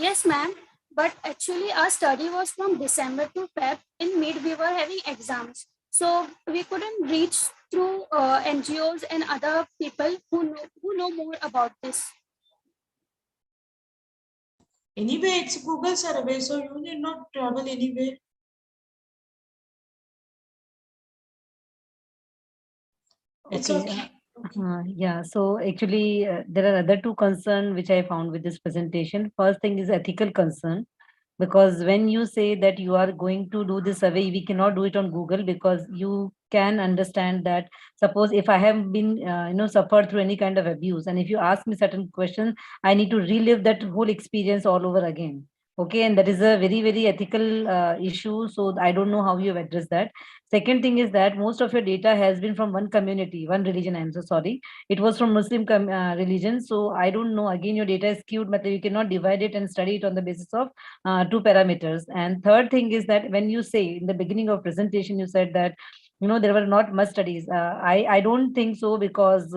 Yes, ma'am. But actually, our study was from December to Feb. In mid, we were having exams, so we couldn't reach through NGOs and other people who know more about this. Anyway, it's a Google survey, so you need not travel anywhere. It's okay. Yeah, so actually, there are other two concerns which I found with this presentation. First thing is ethical concern, because when you say that you are going to do this survey, we cannot do it on Google, because you can understand that suppose if I have been suffered through any kind of abuse, and if you ask me certain questions, I need to relive that whole experience all over again. Okay, and that is a very, very ethical issue. So I don't know how you have addressed that. Second thing is that most of your data has been from one community, one religion. I'm so sorry. It was from Muslim religion. So I don't know. Again, your data is skewed, but you cannot divide it and study it on the basis of two parameters. And third thing is that when you say in the beginning of presentation, you said that there were not much studies. I don't think so, because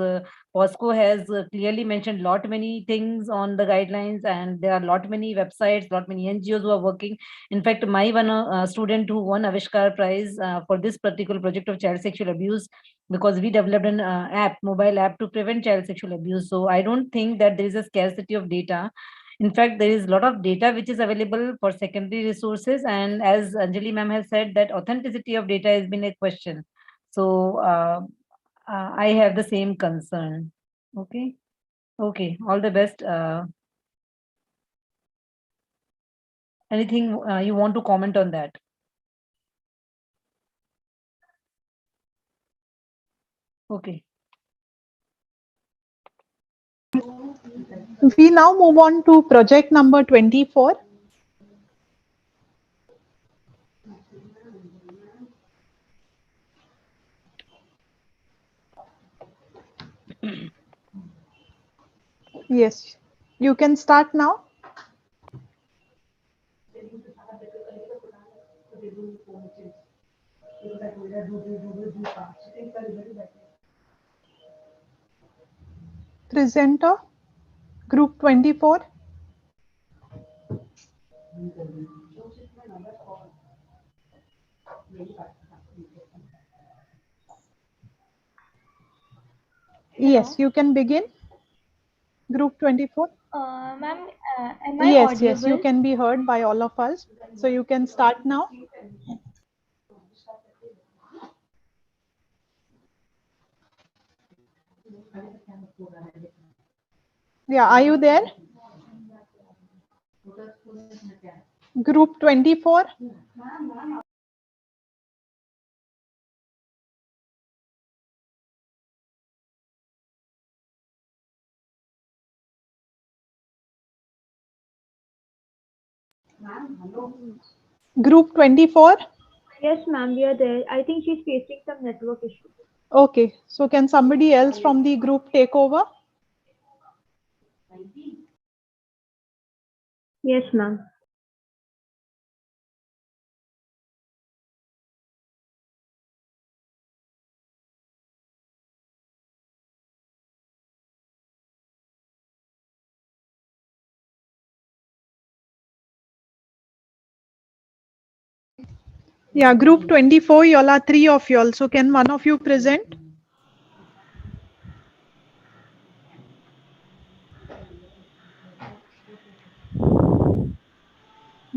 POSCO has clearly mentioned lot many things on the guidelines, and there are lot many websites, lot many NGOs who are working. In fact, my one student who won Avishkar Prize for this particular project of child sexual abuse, because we developed an mobile app to prevent child sexual abuse. So I don't think that there is a scarcity of data. In fact, there is a lot of data which is available for secondary resources. And as Anjali ma'am has said, that authenticity of data has been a question. So I have the same concern. Okay. Okay. All the best. Anything you want to comment on that? Okay. We now move on to project number 24. Yes, you can start now. Presenter, group 24. Yes, you can begin. Group 24. Ma'am, am I Yes, yes, you audible? can be heard by all of us. So you can start now. Yeah, are you there? Group 24. Group 24. Yes, ma'am, we are there. I think she's facing some network issue. Okay, so can somebody else from the group take over? Yes, ma'am. Yeah, group 24, y'all are 3 of y'all. So can one of you present?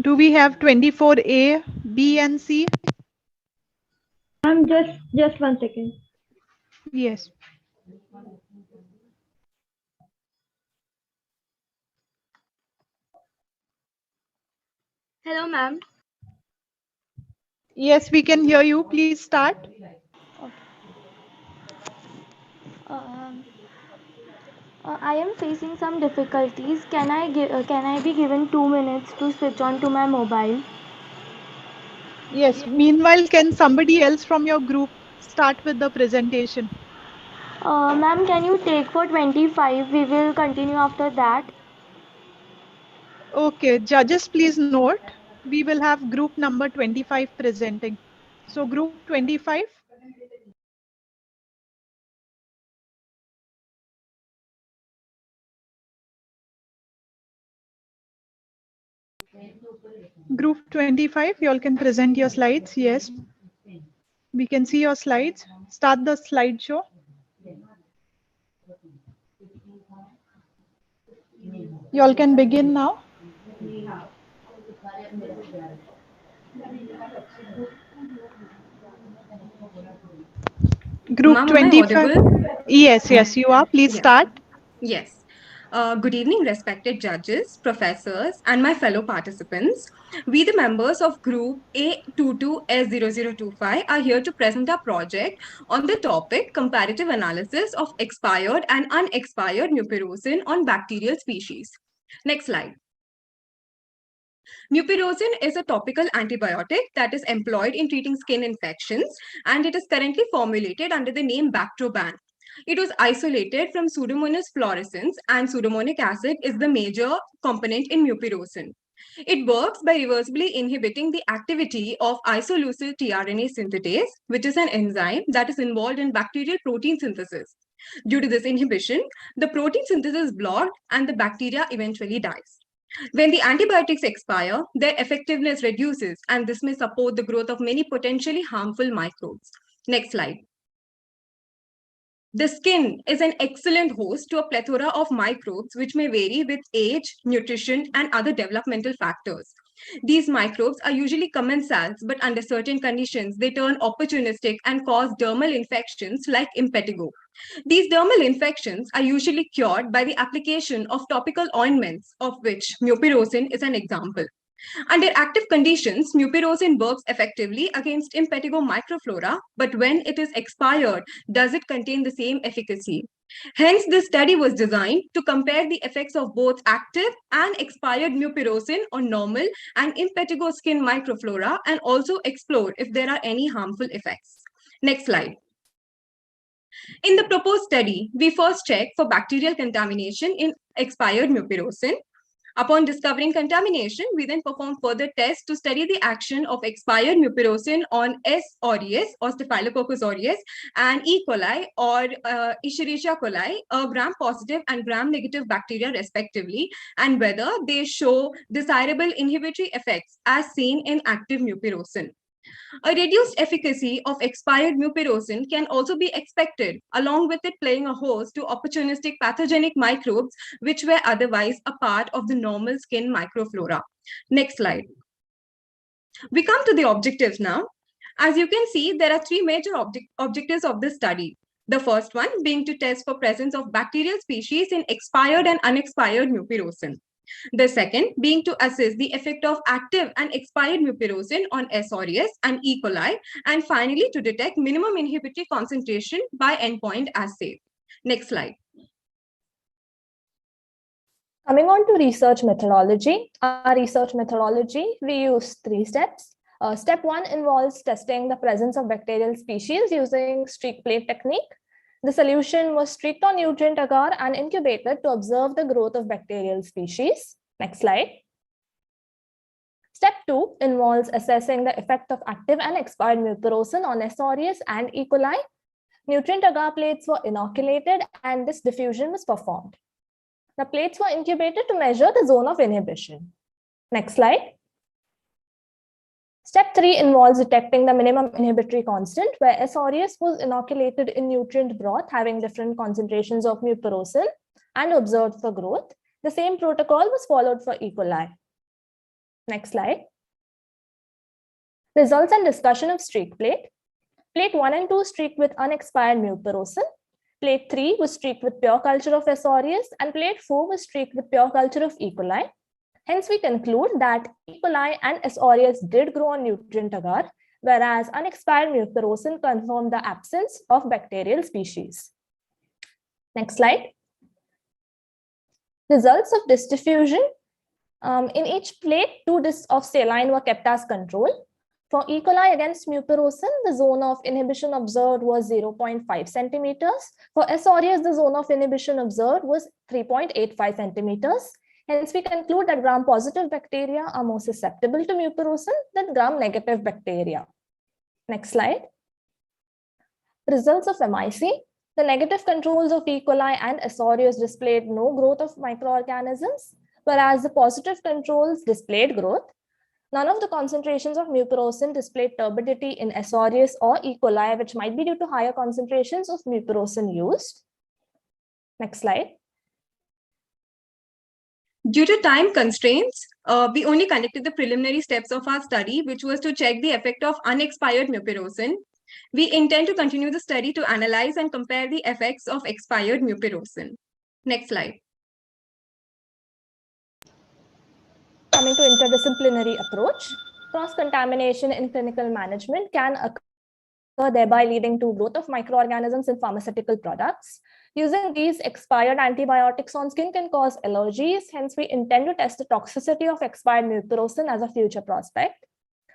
Do we have 24A, B and C? Just 1 second. Yes. Hello, ma'am. Yes, we can hear you. Please start. Um, I am facing some difficulties. Can I be given 2 minutes to switch on to my mobile? Yes. Meanwhile, can somebody else from your group start with the presentation? Ma'am, can you take for 25? We will continue after that. Okay, judges, please note, we will have group number 25 presenting. So group 25. Group 25, you all can present your slides. Yes. We can see your slides. Start the slideshow. You all can begin now. Group Ma'am, am I 25. audible? Yes, you are. Please Yes. start. Yes. Good evening, respected judges, professors, and my fellow participants. We, the members of Group A22S0025, are here to present our project on the topic comparative analysis of expired and unexpired mupirocin on bacterial species. Next slide. Mupirocin is a topical antibiotic that is employed in treating skin infections, and it is currently formulated under the name Bactroban. It was isolated from Pseudomonas fluorescens, and pseudomonic acid is the major component in mupirocin. It works by reversibly inhibiting the activity of isoleucine tRNA synthetase, which is an enzyme that is involved in bacterial protein synthesis. Due to this inhibition, the protein synthesis is blocked and the bacteria eventually dies. When the antibiotics expire, their effectiveness reduces, and this may support the growth of many potentially harmful microbes. Next slide. The skin is an excellent host to a plethora of microbes which may vary with age, nutrition, and other developmental factors. These microbes are usually commensals, but under certain conditions, they turn opportunistic and cause dermal infections like impetigo. These dermal infections are usually cured by the application of topical ointments, of which mupirocin is an example. Under active conditions, mupirocin works effectively against impetigo microflora, but when it is expired, does it contain the same efficacy? Hence, this study was designed to compare the effects of both active and expired mupirocin on normal and impetigo skin microflora, and also explore if there are any harmful effects. Next slide. In the proposed study, we first checked for bacterial contamination in expired mupirocin. Upon discovering contamination, we then performed further tests to study the action of expired mupirocin on S. aureus or Staphylococcus aureus and E. coli or Escherichia coli, a gram-positive and gram-negative bacteria respectively, and whether they show desirable inhibitory effects as seen in active mupirocin. A reduced efficacy of expired mupirocin can also be expected, along with it playing a host to opportunistic pathogenic microbes which were otherwise a part of the normal skin microflora. Next slide. We come to the objectives now. As you can see, there are three major objectives of this study. The first one being to test for presence of bacterial species in expired and unexpired mupirocin. The second being to assess the effect of active and expired mupirocin on S. aureus and E. coli, and finally to detect minimum inhibitory concentration by endpoint assay. Next slide. Coming on to research methodology, our research methodology, we use 3 steps. Step 1 involves testing the presence of bacterial species using streak plate technique. The solution was streaked on nutrient agar and incubated to observe the growth of bacterial species. Next slide. Step 2 involves assessing the effect of active and expired mupirocin on S. aureus and E. coli. Nutrient agar plates were inoculated and this diffusion was performed. The plates were incubated to measure the zone of inhibition. Next slide. Step 3 involves detecting the minimum inhibitory constant, where S. aureus was inoculated in nutrient broth having different concentrations of mupirocin and observed for growth. The same protocol was followed for E. coli. Next slide. Results and discussion of streak plate. Plate 1 and 2 streaked with unexpired mupirocin. Plate 3 was streaked with pure culture of S. aureus, and plate 4 was streaked with pure culture of E. coli. Hence, we conclude that E. coli and S. aureus did grow on nutrient agar, whereas unexpired mupirocin confirmed the absence of bacterial species. Next slide. Results of disk diffusion. In each plate, 2 discs of saline were kept as control. For E. coli against mupirocin, the zone of inhibition observed was 0.5 centimeters. For S. aureus, the zone of inhibition observed was 3.85 centimeters. Hence, we conclude that gram-positive bacteria are more susceptible to mupirocin than gram-negative bacteria. Next slide. Results of MIC. The negative controls of E. coli and S. aureus displayed no growth of microorganisms, whereas the positive controls displayed growth. None of the concentrations of mupirocin displayed turbidity in S. aureus or E. coli, which might be due to higher concentrations of mupirocin used. Next slide. Due to time constraints, we only conducted the preliminary steps of our study, which was to check the effect of unexpired mupirocin. We intend to continue the study to analyze and compare the effects of expired mupirocin. Next slide. Coming to interdisciplinary approach, cross-contamination in clinical management can occur, thereby leading to growth of microorganisms in pharmaceutical products. Using these expired antibiotics on skin can cause allergies. Hence, we intend to test the toxicity of expired mupirocin as a future prospect.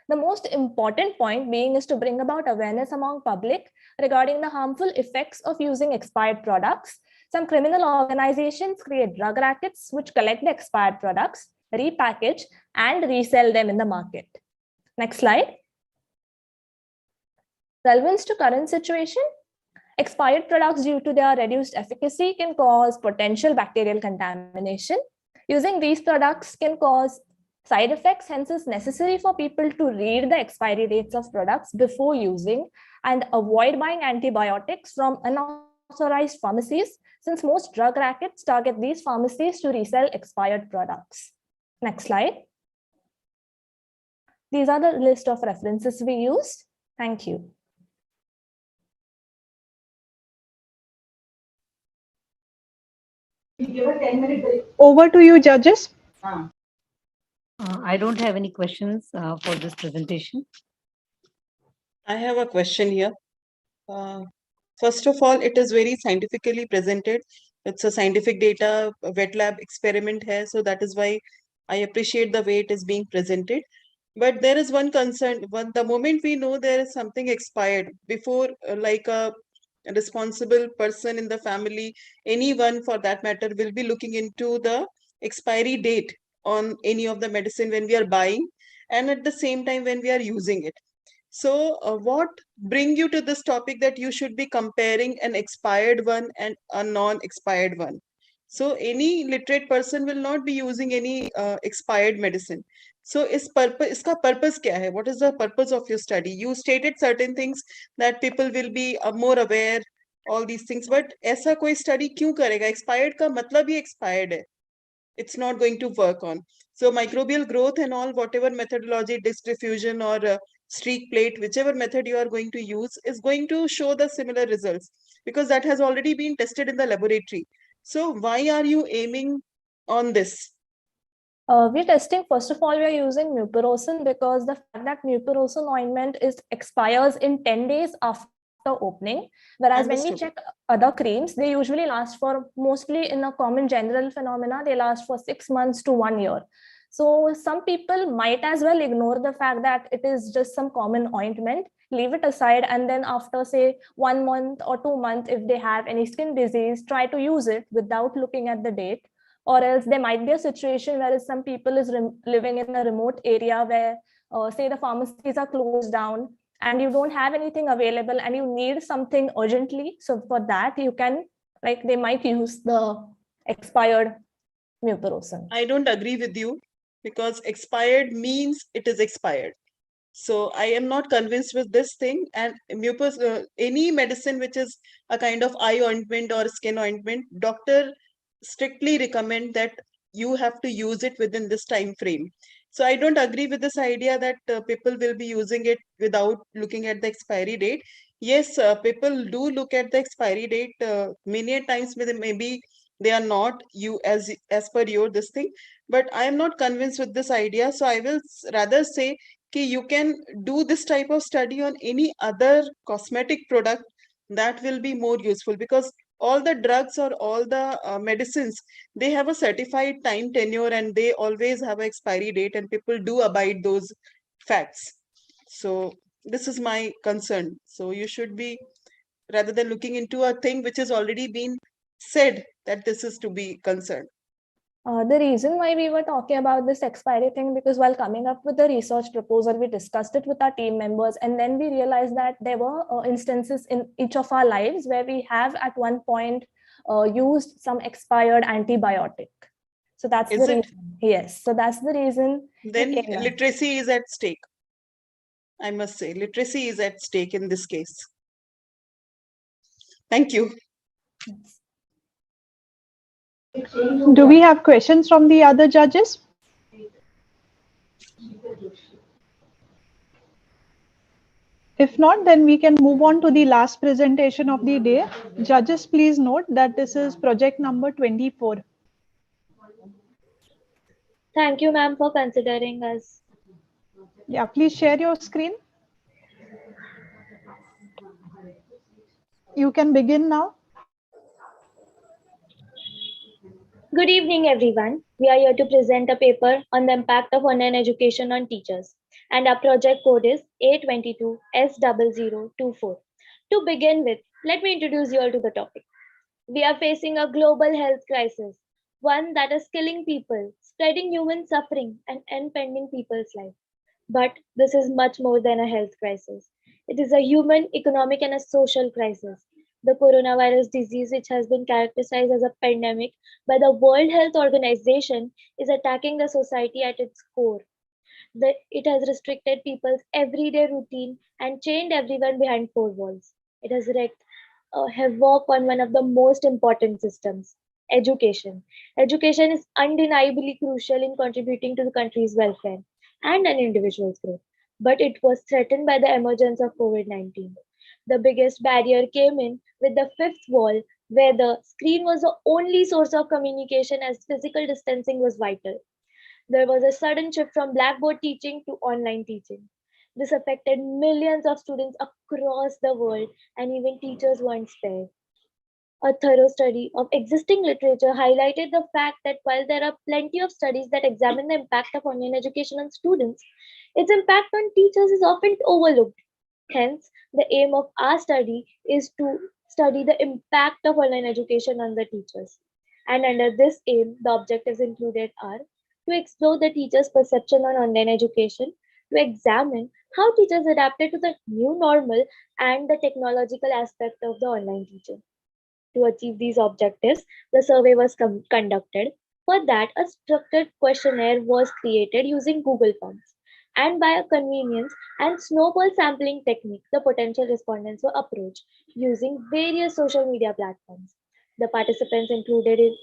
The most important point being is to bring about awareness among public regarding the harmful effects of using expired products. Some criminal organizations create drug rackets which collect the expired products, repackage, and resell them in the market. Next slide. Relevance to current situation. Expired products due to their reduced efficacy can cause potential bacterial contamination. Using these products can cause side effects, hence it's necessary for people to read the expiry dates of products before using and avoid buying antibiotics from unauthorized pharmacies, since most drug rackets target these pharmacies to resell expired products. Next slide. These are the list of references we used. Thank you. Over to you, judges. I don't have any questions for this presentation. I have a question here. First of all, it is very scientifically presented. It's a scientific data, a wet lab experiment here. So that is why I appreciate the way it is being presented. But there is one concern. The moment we know there is something expired, before like a responsible person in the family, anyone for that matter, will be looking into the expiry date on any of the medicine when we are buying, and at the same time when we are using it. So what bring you to this topic that you should be comparing an expired one and a non-expired one? So any literate person will not be using any expired medicine. So iska purpose kya hai? What is the purpose of your study? You stated certain things that people will be more aware, all these things, but ऐसा कोई study क्यों करेगा? Expired का मतलब ही expired है. It's not going to work on. So microbial growth and all, whatever methodology, disk diffusion or streak plate, whichever method you are going to use is going to show the similar results because that has already been tested in the laboratory. So why are you aiming on this? We're testing, first of all, we're using mupirocin because the fact that mupirocin ointment expires in 10 days after opening, whereas when we check other creams, they usually last for, mostly in a common general phenomena, they last for 6 months to 1 year. So some people might as well ignore the fact that it is just some common ointment, leave it aside, and then after say 1 month or 2 months, if they have any skin disease, try to use it without looking at the date. Or else there might be a situation where some people is living in a remote area where say the pharmacies are closed down and you don't have anything available and you need something urgently. So for that you can, like, they might use the expired mupirocin. I don't agree with you because expired means it is expired. So I am not convinced with this thing. And mucus, any medicine which is a kind of eye ointment or skin ointment, doctor strictly recommend that you have to use it within this time frame. So I don't agree with this idea that people will be using it without looking at the expiry date. Yes, people do look at the expiry date many a times. Maybe they are not you as per your this thing, but I am not convinced with this idea. So I will rather say you can do this type of study on any other cosmetic product that will be more useful, because all the drugs or all the medicines, they have a certified time tenure and they always have an expiry date, and people do abide those facts. So this is my concern. So you should be, rather than looking into a thing which has already been said that this is to be concerned. The reason why we were talking about this expiry thing, because while coming up with the research proposal, we discussed it with our team members, and then we realized that there were instances in each of our lives where we have at one point used some expired antibiotic. So that's Is the it? reason. Yes. So that's the reason. Then we came up. literacy is at stake. I must say, literacy is at stake in this case. Thank you. Do we have questions from the other judges? If not, then we can move on to the last presentation of the day. Judges, please note that this is project number 24. Thank you, ma'am, for considering us. Yeah, please share your screen. You can begin now. Good evening, everyone. We are here to present a paper on the impact of online education on teachers, and our project code is A22S0024. To begin with, let me introduce you all to the topic. We are facing a global health crisis, one that is killing people, spreading human suffering, and impending people's life. But this is much more than a health crisis. It is a human, economic, and a social crisis. The coronavirus disease, which has been characterized as a pandemic by the World Health Organization, is attacking the society at its core. It has restricted people's everyday routine and chained everyone behind four walls. It has wreaked havoc on one of the most important systems, education. Education is undeniably crucial in contributing to the country's welfare and an individual's growth, but it was threatened by the emergence of COVID-19. The biggest barrier came in with the fifth wall, where the screen was the only source of communication as physical distancing was vital. There was a sudden shift from blackboard teaching to online teaching. This affected millions of students across the world, and even teachers weren't spared. A thorough study of existing literature highlighted the fact that while there are plenty of studies that examine the impact of online education on students, its impact on teachers is often overlooked. Hence, the aim of our study is to study the impact of online education on the teachers. And under this aim, the objectives included are to explore the teacher's perception on online education, to examine how teachers adapted to the new normal and the technological aspect of the online teaching. To achieve these objectives, the survey was conducted. For that, a structured questionnaire was created using Google Forms. And by a convenience and snowball sampling technique, the potential respondents were approached using various social media platforms. The participants included in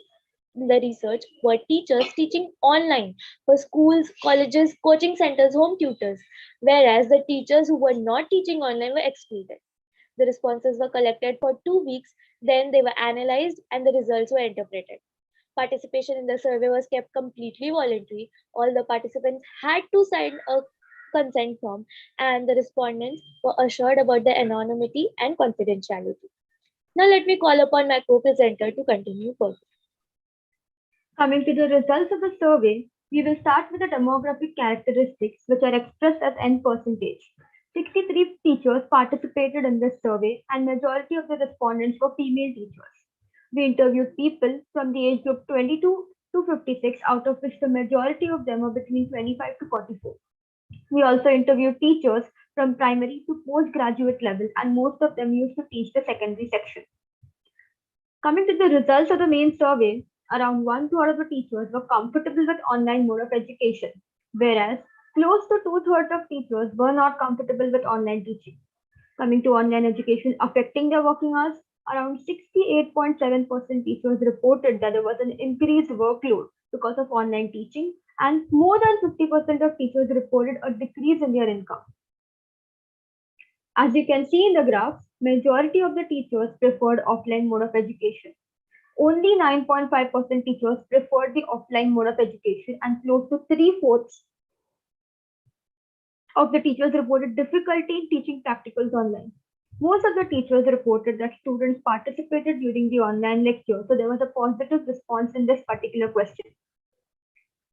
the research were teachers teaching online for schools, colleges, coaching centers, home tutors, whereas the teachers who were not teaching online were excluded. The responses were collected for 2 weeks, then they were analyzed and the results were interpreted. Participation in the survey was kept completely voluntary. All the participants had to sign a consent form, and the respondents were assured about their anonymity and confidentiality. Now, let me call upon my co presenter to continue further. Coming to the results of the survey, we will start with the demographic characteristics which are expressed as N percentage. 63 teachers participated in this survey, and majority of the respondents were female teachers. We interviewed people from the age group 22 to 56, out of which the majority of them are between 25 to 44. We also interviewed teachers from primary to postgraduate level, and most of them used to teach the secondary section. Coming to the results of the main survey, around 1/3 of the teachers were comfortable with online mode of education, whereas Close to two-thirds of teachers were not comfortable with online teaching. Coming to online education affecting their working hours, around 68.7% teachers reported that there was an increased workload because of online teaching, and more than 50% of teachers reported a decrease in their income. As you can see in the graph, majority of the teachers preferred offline mode of education. Only 9.5% teachers preferred the offline mode of education, and close to three-fourths of the teachers reported difficulty in teaching practicals online. Most of the teachers reported that students participated during the online lecture, so there was a positive response in this particular question.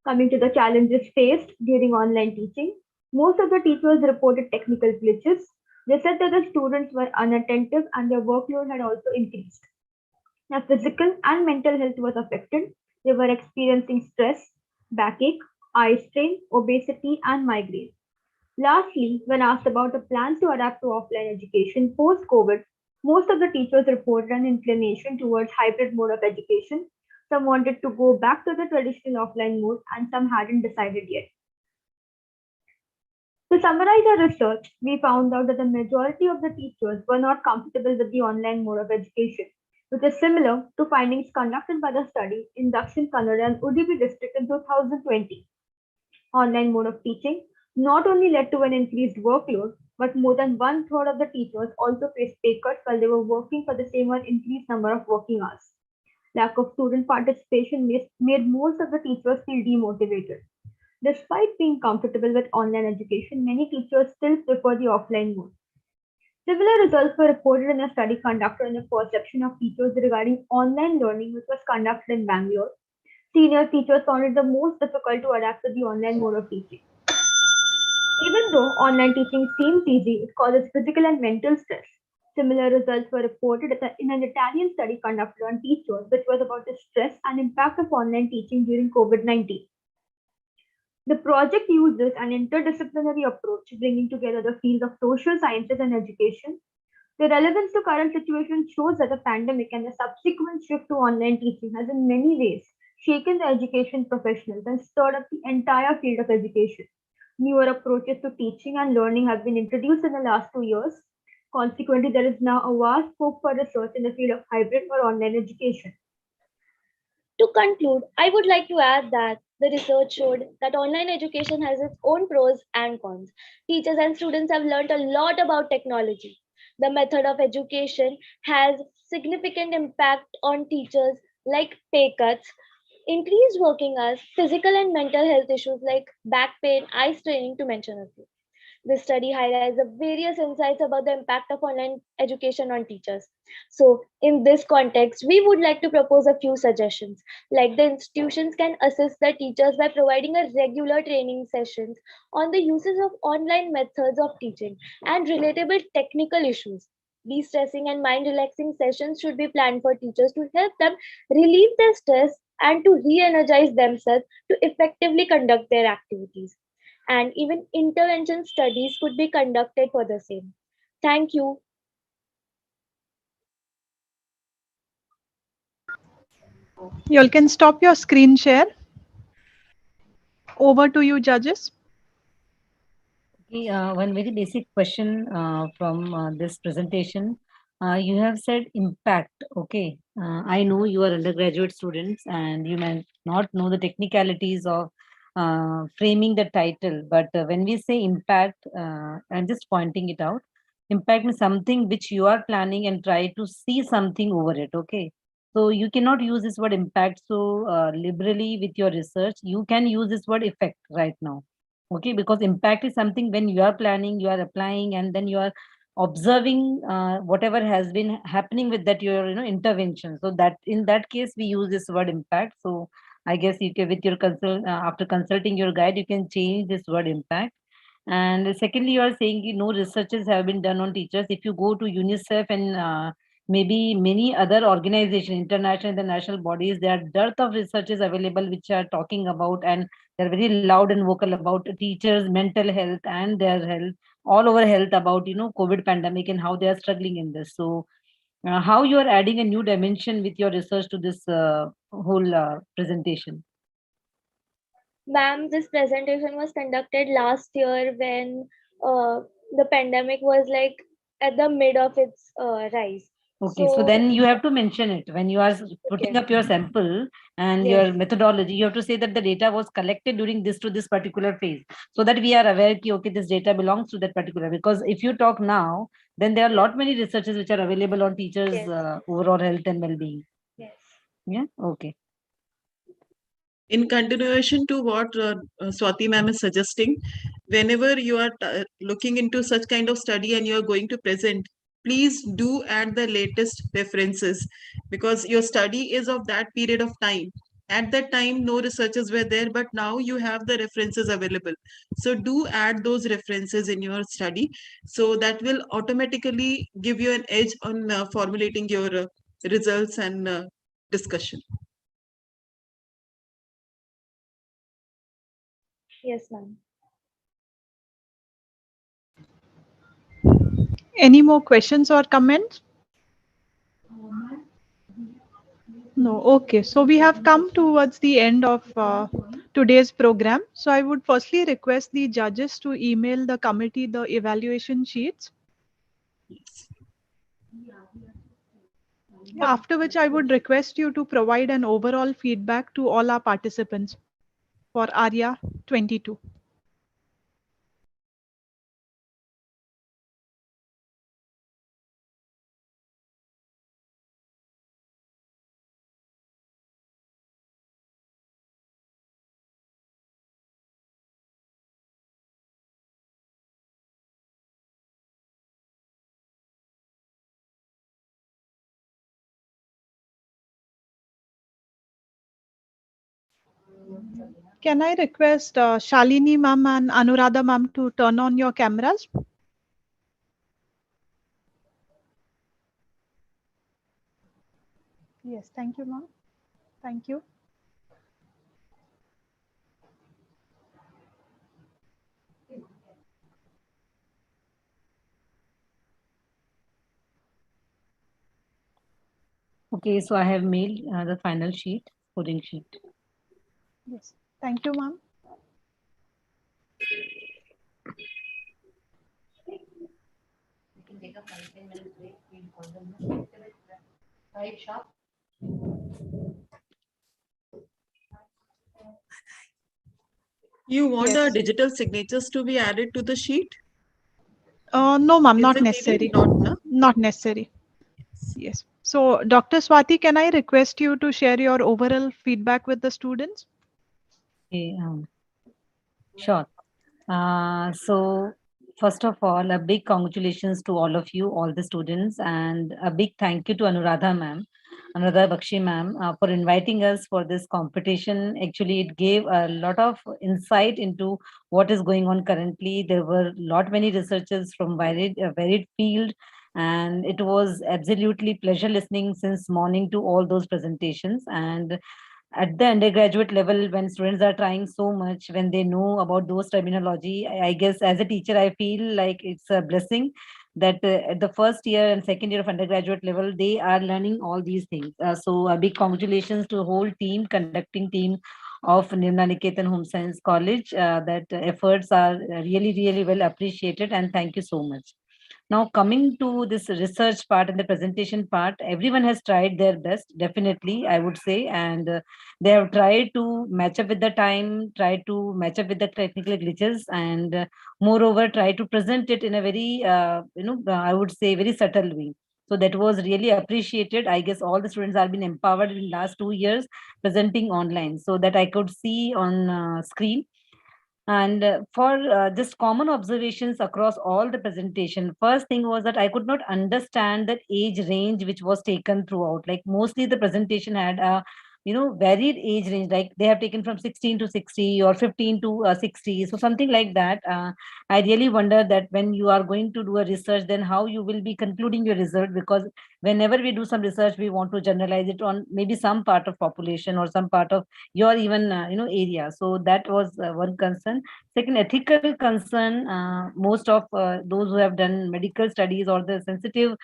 Coming to the challenges faced during online teaching, most of the teachers reported technical glitches. They said that the students were unattentive and their workload had also increased. Their physical and mental health was affected. They were experiencing stress, backache, eye strain, obesity, and migraine. Lastly, when asked about the plans to adapt to offline education post-COVID, most of the teachers reported an inclination towards hybrid mode of education. Some wanted to go back to the traditional offline mode, and some hadn't decided yet. To summarize our research, we found out that the majority of the teachers were not comfortable with the online mode of education, which is similar to findings conducted by the study in Dakshin Kannada and Udupi district in 2020. Online mode of teaching not only led to an increased workload, but more than one-third of the teachers also faced pay cuts while they were working for the same or increased number of working hours. Lack of student participation made most of the teachers feel demotivated. Despite being comfortable with online education, many teachers still prefer the offline mode. Similar results were reported in a study conducted on the perception of teachers regarding online learning, which was conducted in Bangalore. Senior teachers found it the most difficult to adapt to the online mode of teaching. Even though online teaching seems easy, it causes physical and mental stress. Similar results were reported in an Italian study conducted on teachers, which was about the stress and impact of online teaching during COVID-19. The project uses an interdisciplinary approach, bringing together the fields of social sciences and education. The relevance to current situation shows that the pandemic and the subsequent shift to online teaching has in many ways shaken the education professionals and stirred up the entire field of education. Newer approaches to teaching and learning have been introduced in the last 2 years. Consequently, there is now a vast scope for research in the field of hybrid or online education. To conclude, I would like to add that the research showed that online education has its own pros and cons. Teachers and students have learned a lot about technology. The method of education has significant impact on teachers like pay cuts, increased working hours, physical and mental health issues like back pain, eye straining, to mention a few. This study highlights the various insights about the impact of online education on teachers. So, in this context, we would like to propose a few suggestions. Like the institutions can assist the teachers by providing a regular training sessions on the uses of online methods of teaching and relatable technical issues. De-stressing and mind-relaxing sessions should be planned for teachers to help them relieve their stress and to re-energize themselves to effectively conduct their activities, and even intervention studies could be conducted for the same. Thank you. You all can stop your screen share. Over to you, judges. Okay, one very basic question from this presentation. You have said impact. Okay, I know you are undergraduate students and you may not know the technicalities of framing the title, but when we say impact, I'm just pointing it out. Impact is something which you are planning and try to see something over it. Okay, so you cannot use this word impact so liberally with your research. You can use this word effect right now. Okay, because impact is something when you are planning, you are applying, and then you are observing whatever has been happening with that your intervention. So that in that case we use this word impact. So I guess you can, with your after consulting your guide, you can change this word impact. And secondly, you are saying no researches have been done on teachers. If you go to UNICEF and maybe many other organizations, international and the national bodies, there are dearth of researches available which are talking about, and they're very loud and vocal about teachers' mental health and their health, all over health about COVID pandemic and how they are struggling in this. So how you are adding a new dimension with your research to this whole presentation? Ma'am, this presentation was conducted last year when the pandemic was like at the mid of its rise. Okay, so then you have to mention it when you are putting up your sample and your methodology. You have to say that the data was collected during this to this particular phase, so that we are aware that okay, this data belongs to that particular. Because if you talk now, then there are a lot many researches which are available on teachers' overall health and well-being. Yes. Yeah. Okay. In continuation to what Swati ma'am is suggesting, whenever you are looking into such kind of study and you are going to present, please do add the latest references, because your study is of that period of time. At that time, no researchers were there, but now you have the references available. So do add those references in your study. So that will automatically give you an edge on formulating your results and discussion. Yes, ma'am. Any more questions or comments? No. Okay. So we have come towards the end of today's program. So I would firstly request the judges to email the committee the evaluation sheets. After which I would request you to provide an overall feedback to all our participants for Aarya 22. Can I request Shalini ma'am and Anuradha ma'am to turn on your cameras? Yes, thank you, ma'am. Thank you. Okay, so I have mailed the final sheet, coding sheet. Yes, thank you, ma'am. We can take a 5-10 minute break. We'll call them 5 sharp. You want Yes. digital signatures to be added to the sheet? No, ma'am, Is not it needed? necessary. Not, no? Not necessary. Yes. So, Dr. Swati, can I request you to share your overall feedback with the students? Okay, sure. So first of all, a big congratulations to all of you, all the students, and a big thank you to Anuradha ma'am, Anuradha Bakshi ma'am, for inviting us for this competition. Actually, it gave a lot of insight into what is going on currently. There were lot many researchers from varied field, and it was absolutely pleasure listening since morning to all those presentations. And at the undergraduate level, when students are trying so much, when they know about those terminology, I guess as a teacher I feel like it's a blessing that at the first year and second year of undergraduate level they are learning all these things. So a big congratulations to the whole team, conducting team of Nirmala Niketan Home Science College. That efforts are really well appreciated, and thank you so much. Now, coming to this research part and the presentation part, everyone has tried their best, definitely, I would say, and they have tried to match up with the time, try to match up with the technical glitches, and moreover, try to present it in a very, I would say, very subtle way. So that was really appreciated. I guess all the students have been empowered in last 2 years presenting online, so that I could see on screen. And for just common observations across all the presentation, first thing was that I could not understand that age range which was taken throughout. Like mostly the presentation had a varied age range, like they have taken from 16 to 60 or 15 to 60, so something like that. I really wonder that when you are going to do a research, then how you will be concluding your result, because whenever we do some research we want to generalize it on maybe some part of population or some part of your even area. So that was one concern. Second, ethical concern. Most of those who have done medical studies or the sensitive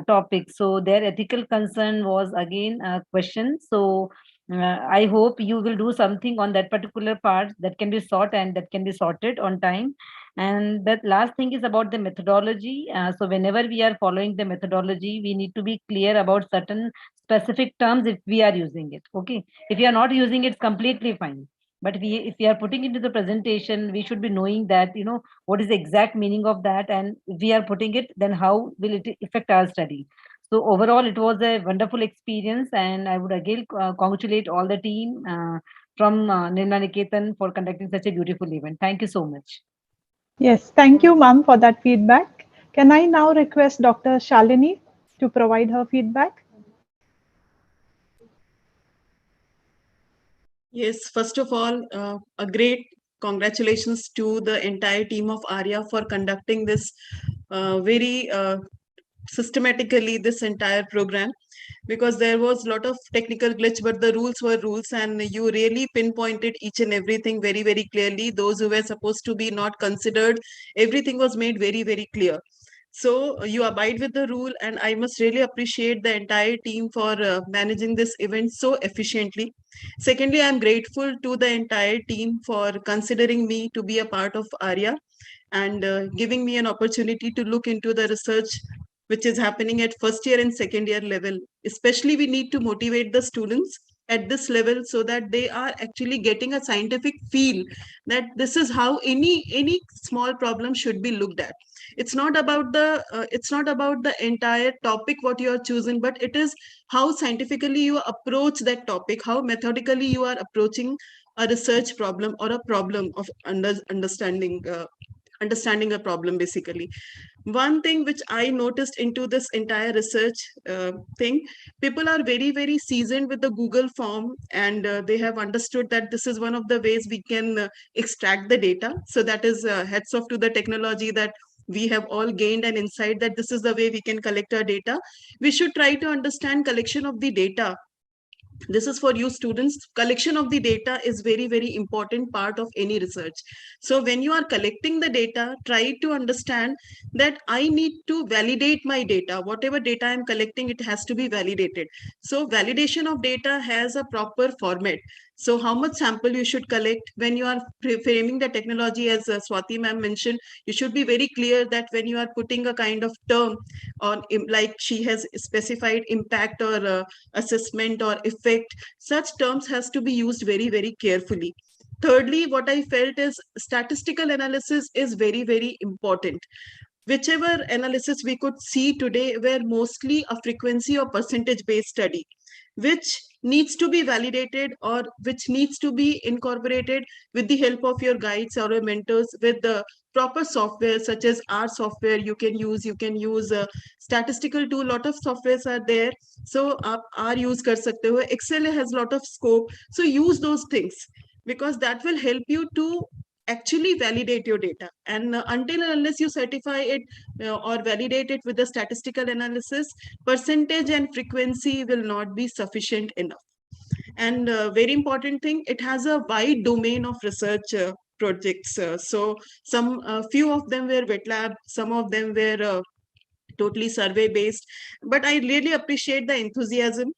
topics, so their ethical concern was again a question. So I hope you will do something on that particular part that can be sought and that can be sorted on time. And that last thing is about the methodology. So whenever we are following the methodology, we need to be clear about certain specific terms if we are using it. Okay. If you are not using it, it's completely fine. But if we are putting into the presentation, we should be knowing that, what is the exact meaning of that. And if we are putting it, then how will it affect our study? So overall, it was a wonderful experience, and I would again congratulate all the team from Nirma Niketan for conducting such a beautiful event. Thank you so much. Yes, thank you, ma'am, for that feedback. Can I now request Dr. Shalini to provide her feedback? Yes, first of all, a great congratulations to the entire team of Aarya for conducting this very systematically this entire program, because there was a lot of technical glitch, but the rules were rules, and you really pinpointed each and everything very, very clearly. Those who were supposed to be not considered, everything was made very, very clear. So you abide with the rule, and I must really appreciate the entire team for managing this event so efficiently. Secondly, I'm grateful to the entire team for considering me to be a part of Aarya and giving me an opportunity to look into the research which is happening at first year and second year level. Especially, we need to motivate the students at this level so that they are actually getting a scientific feel that this is how any small problem should be looked at. It's not about the entire topic what you are choosing, but it is how scientifically you approach that topic, how methodically you are approaching a research problem or a problem of understanding a problem. Basically, one thing which I noticed into this entire research thing, people are very, very seasoned with the Google form, and they have understood that this is one of the ways we can extract the data. So that is heads off to the technology that we have all gained an insight that this is the way we can collect our data. We should try to understand collection of the data. This is for you students. Collection of the data is very, very important part of any research. So when you are collecting the data, try to understand that I need to validate my data. Whatever data I'm collecting, it has to be validated. So validation of data has a proper format. So how much sample you should collect when you are framing the technology, as Swati ma'am mentioned, you should be very clear that when you are putting a kind of term on, like she has specified, impact or assessment or effect, such terms has to be used very, very carefully. Thirdly, what I felt is statistical analysis is very, very important. Whichever analysis we could see today were mostly a frequency or percentage based study, which needs to be validated or which needs to be incorporated with the help of your guides or your mentors with the proper software such as our software. You can use a statistical tool. Lot of softwares are there, so आप use kar sakte ho. Excel has lot of scope, so use those things, because that will help you to actually validate your data. And until and unless you certify it or validate it with the statistical analysis, percentage and frequency will not be sufficient enough. And very important thing, it has a wide domain of research projects. So some few of them were wet lab, some of them were totally survey based, but I really appreciate the enthusiasm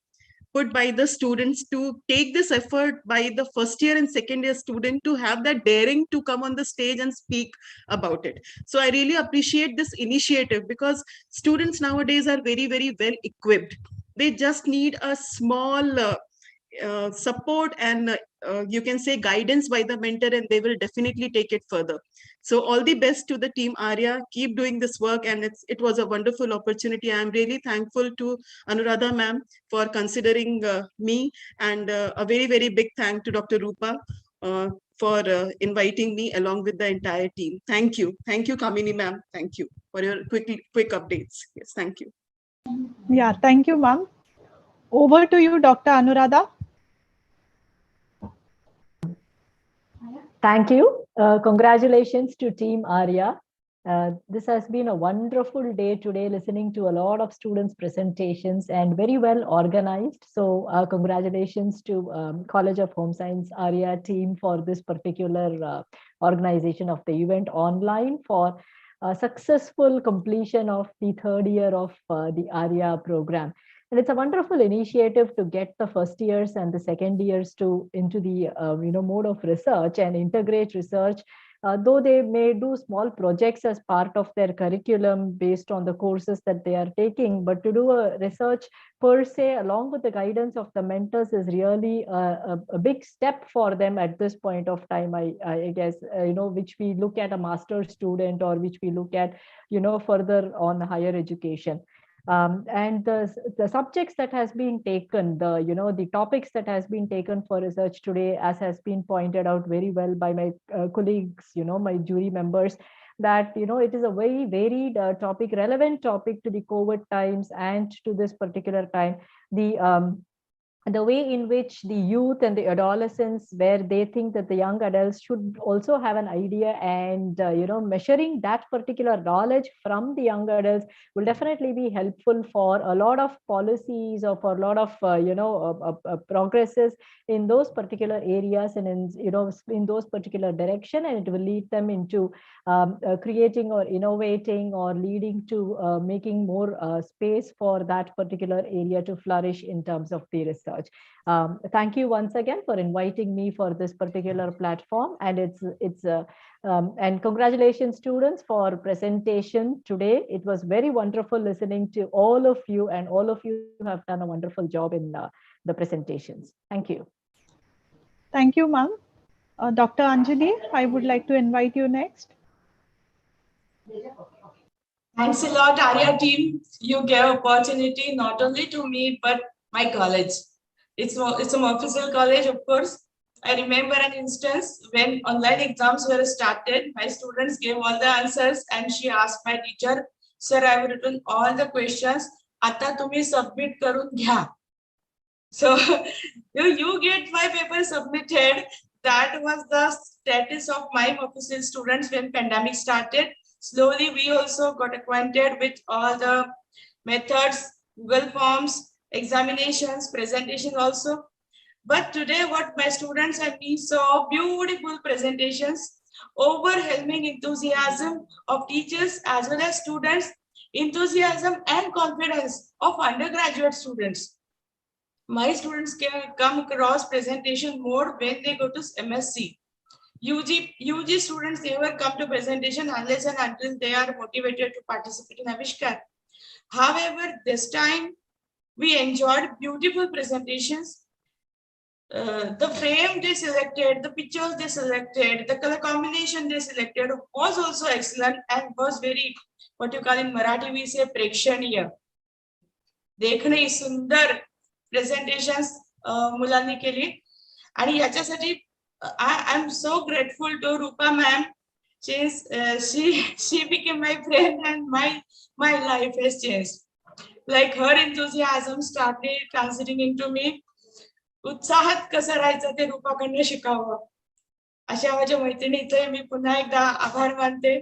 put by the students to take this effort by the first year and second year student to have that daring to come on the stage and speak about it. So I really appreciate this initiative, because students nowadays are very, very well equipped. They just need a small support and you can say guidance by the mentor, and they will definitely take it further. So all the best to the team Aarya. Keep doing this work, and it was a wonderful opportunity. I am really thankful to Anuradha ma'am for considering me, and a very, very big thank to Dr. Rupa for inviting me along with the entire team. Thank you. Thank you, Kamini ma'am. Thank you for your quick updates. Yes, thank you. Yeah, thank you, ma'am. Over to you, Dr. Anuradha. Thank you. Congratulations to Team Aarya. This has been a wonderful day today, listening to a lot of students' presentations and very well organized. So congratulations to College of Home Science Aarya team for this particular organization of the event online, for successful completion of the third year of the Aarya program. And it's a wonderful initiative to get the first years and the second years into the mode of research and integrate research. Though they may do small projects as part of their curriculum based on the courses that they are taking, but to do a research per se along with the guidance of the mentors is really a big step for them at this point of time. I guess which we look at a master's student, or which we look at further on higher education. And the subjects that has been taken, the topics that has been taken for research today, as has been pointed out very well by my colleagues, my jury members, that it is a very varied topic, relevant topic to the COVID times and to this particular time. The way in which the youth and the adolescents, where they think that the young adults should also have an idea, and measuring that particular knowledge from the young adults will definitely be helpful for a lot of policies, or for a lot of progresses in those particular areas, and in those particular direction, and it will lead them into creating or innovating, or leading to making more space for that particular area to flourish in terms of the research. Thank you once again for inviting me for this particular platform, and and congratulations students for presentation today. It was very wonderful listening to all of you, and all of you have done a wonderful job in the presentations. Thank you. Thank you, ma'am. Dr. Anjali, I would like to invite you next. Thanks a lot, Aarya team. You gave opportunity not only to me, but my college. It's an official college, of course. I remember an instance when online exams were started, my students gave all the answers, and she asked my teacher, sir, I have written all the questions. Ata tumi submit karun gya. So you get my paper submitted. That was the status of my official students when pandemic started. Slowly, we also got acquainted with all the methods, Google Forms, examinations, presentation also. But today, what my students and me saw, beautiful presentations, overwhelming enthusiasm of teachers as well as students, enthusiasm and confidence of undergraduate students. My students can come across presentation more when they go to MSc. UG students never come to presentation unless and until they are motivated to participate in Avishkar. However, this time we enjoyed beautiful presentations. The frame they selected, the pictures they selected, the color combination they selected was also excellent and was very, what you call in Marathi we say, prekshaniya. देखणे सुंदर presentations मुलांनी केली आणि याच्यासाठी I am so grateful to Rupa ma'am. She became my friend, and my life has changed. Like her enthusiasm started translating into me. उत्साहात कसं राहायचं ते रूपाकडनं शिकावं. अशा माझ्या मैत्रिणीचे मी पुन्हा एकदा आभार मानते.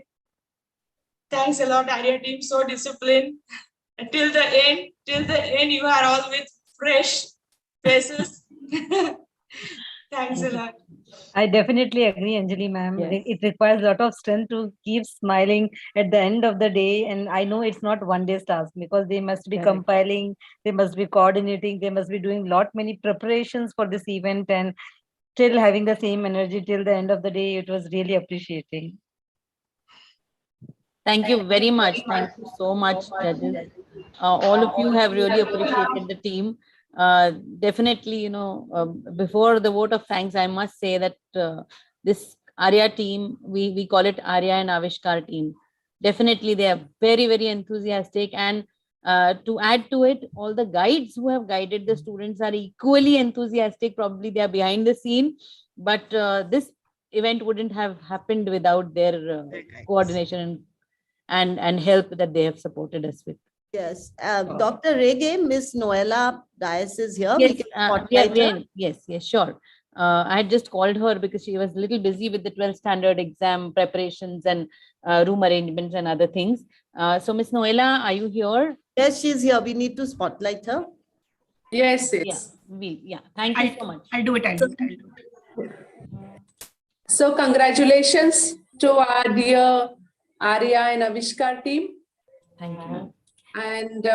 Thanks a lot, Aarya team. So disciplined. Till the end, you are all with fresh faces. Thanks a lot. I definitely agree, Anjali ma'am. Yes. It requires a lot of strength to keep smiling at the end of the day. And I know it's not one day's task, because they must be Correct. compiling, they must be coordinating, they must be doing many preparations for this event, and still having the same energy till the end of the day. It was really appreciating. Thank you very much. Thank you so much, judges. All of you have really appreciated the team. Definitely, before the vote of thanks, I must say that this Aarya team, we call it Aarya and Avishkar team. Definitely, they are very, very enthusiastic. And to add to it, all the guides who have guided the students are equally enthusiastic. Probably they are behind the scene, but this event wouldn't have happened without their coordination and help that they have supported us with. Yes, Dr. Rege, Miss Noella Dias is here. Yes, We can spotlight her. yes, sure. I had just called her because she was a little busy with the 12th standard exam preparations and room arrangements and other things. So, Miss Noella, are you here? Yes, she's here. We need to spotlight her. Yes. Yeah. Thank you so much. I'll do it. So, congratulations to our dear Aarya and Avishkar team. Thank you. And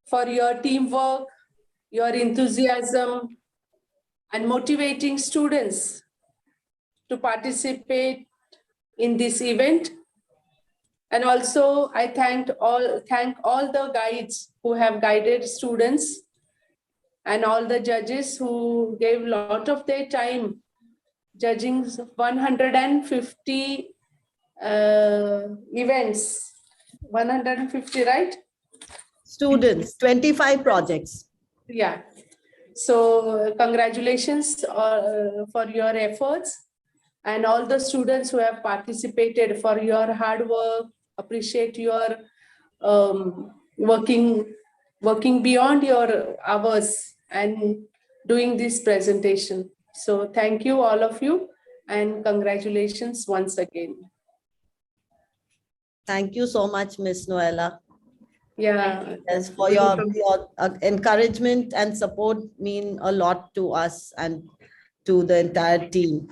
for your teamwork, your enthusiasm, and motivating students to participate in this event. And also, I thank all the guides who have guided students and all the judges who gave a lot of their time judging 150 events. 150, right? Students, 25 projects. Yeah. So congratulations for your efforts and all the students who have participated for your hard work. Appreciate your working beyond your hours and doing this presentation. So thank you all of you and congratulations once again. Thank you so much, Miss Noella. Yeah. Yes, for your encouragement and support mean a lot to us and to the entire team.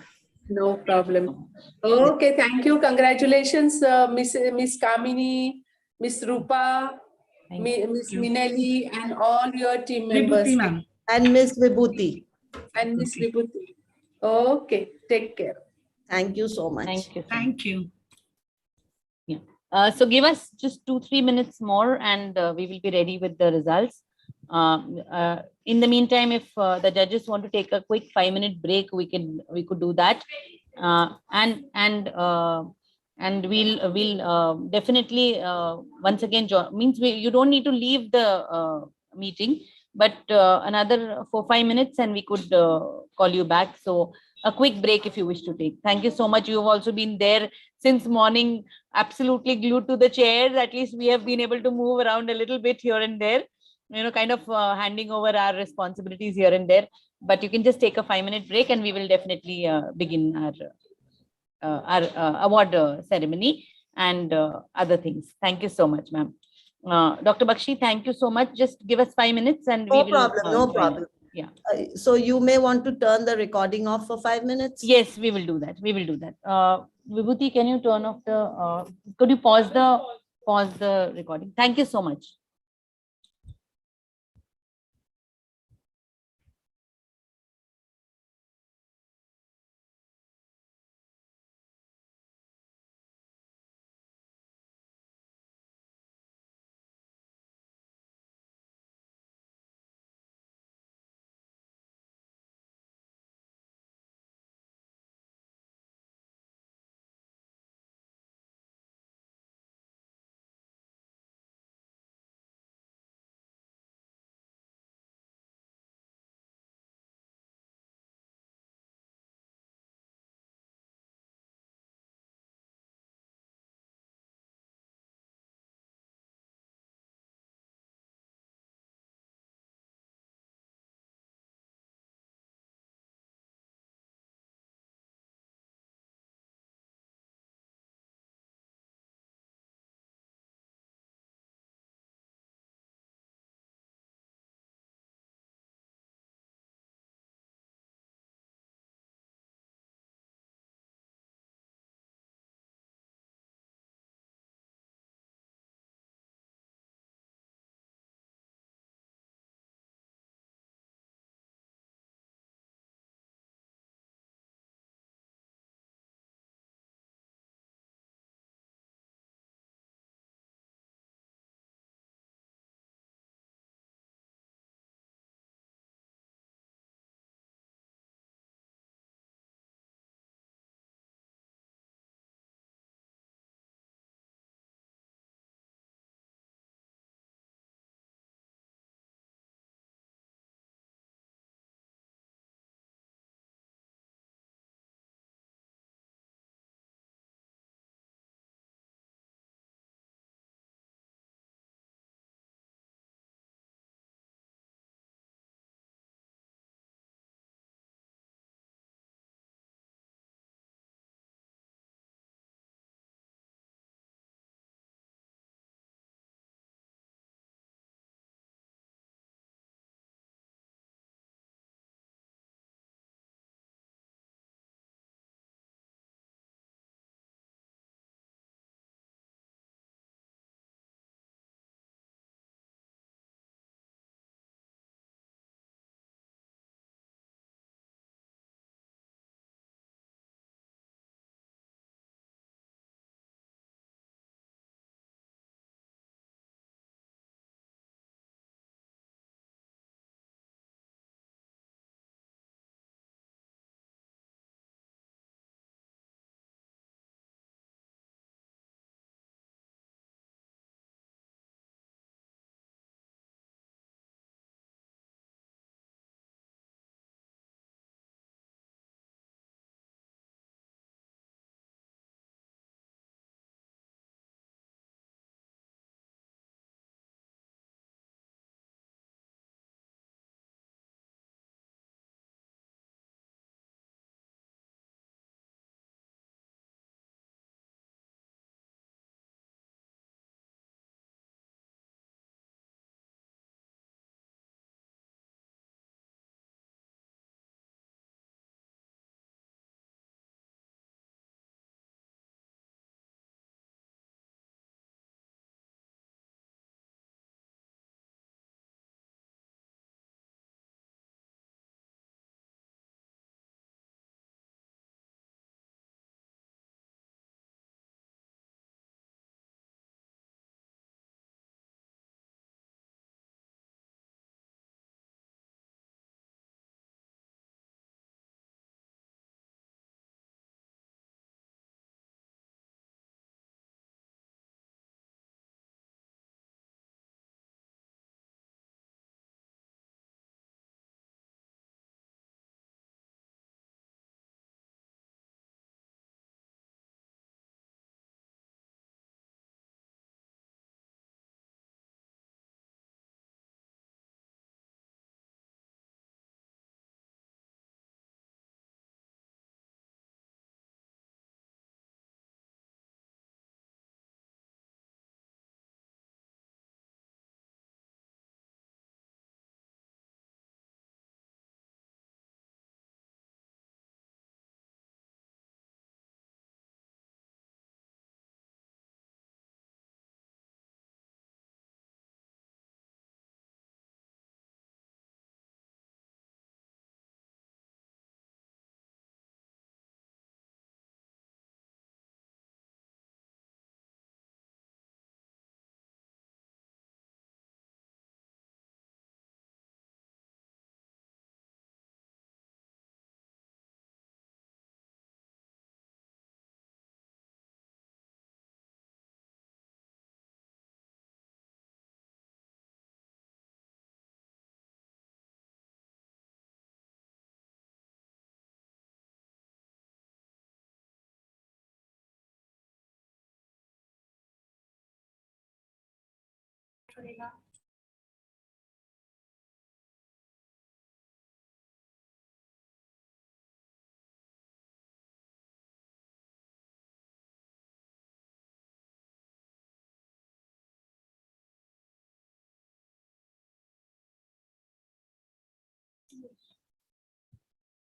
No problem. Okay, thank you. Congratulations, Miss Kamini, Miss Rupa, Miss Minelli, and all your team members. Vibhuti, ma'am. And Miss Vibhuti. And Miss Vibhuti. Okay, take care. Thank you so much. Thank you. Thank you. Yeah. So give us just 2-3 minutes more and we will be ready with the results. In the meantime, if the judges want to take a quick 5-minute break, we could do that. And we'll definitely once again means you don't need to leave the meeting, but another 4-5 minutes and we could call you back. So a quick break if you wish to take. Thank you so much. You've also been there since morning, absolutely glued to the chairs. At least we have been able to move around a little bit here and there, kind of handing over our responsibilities here and there. But you can just take a 5-minute break and we will definitely begin our award ceremony and other things. Thank you so much, ma'am. Dr. Bakshi, thank you so much. Just give us 5 minutes and we No will. problem, no join problem. you. Yeah. So you may want to turn the recording off for 5 minutes? Yes, we will do that. We will do that. Vibhuti, can you turn off the, could you pause the recording? Thank you so much.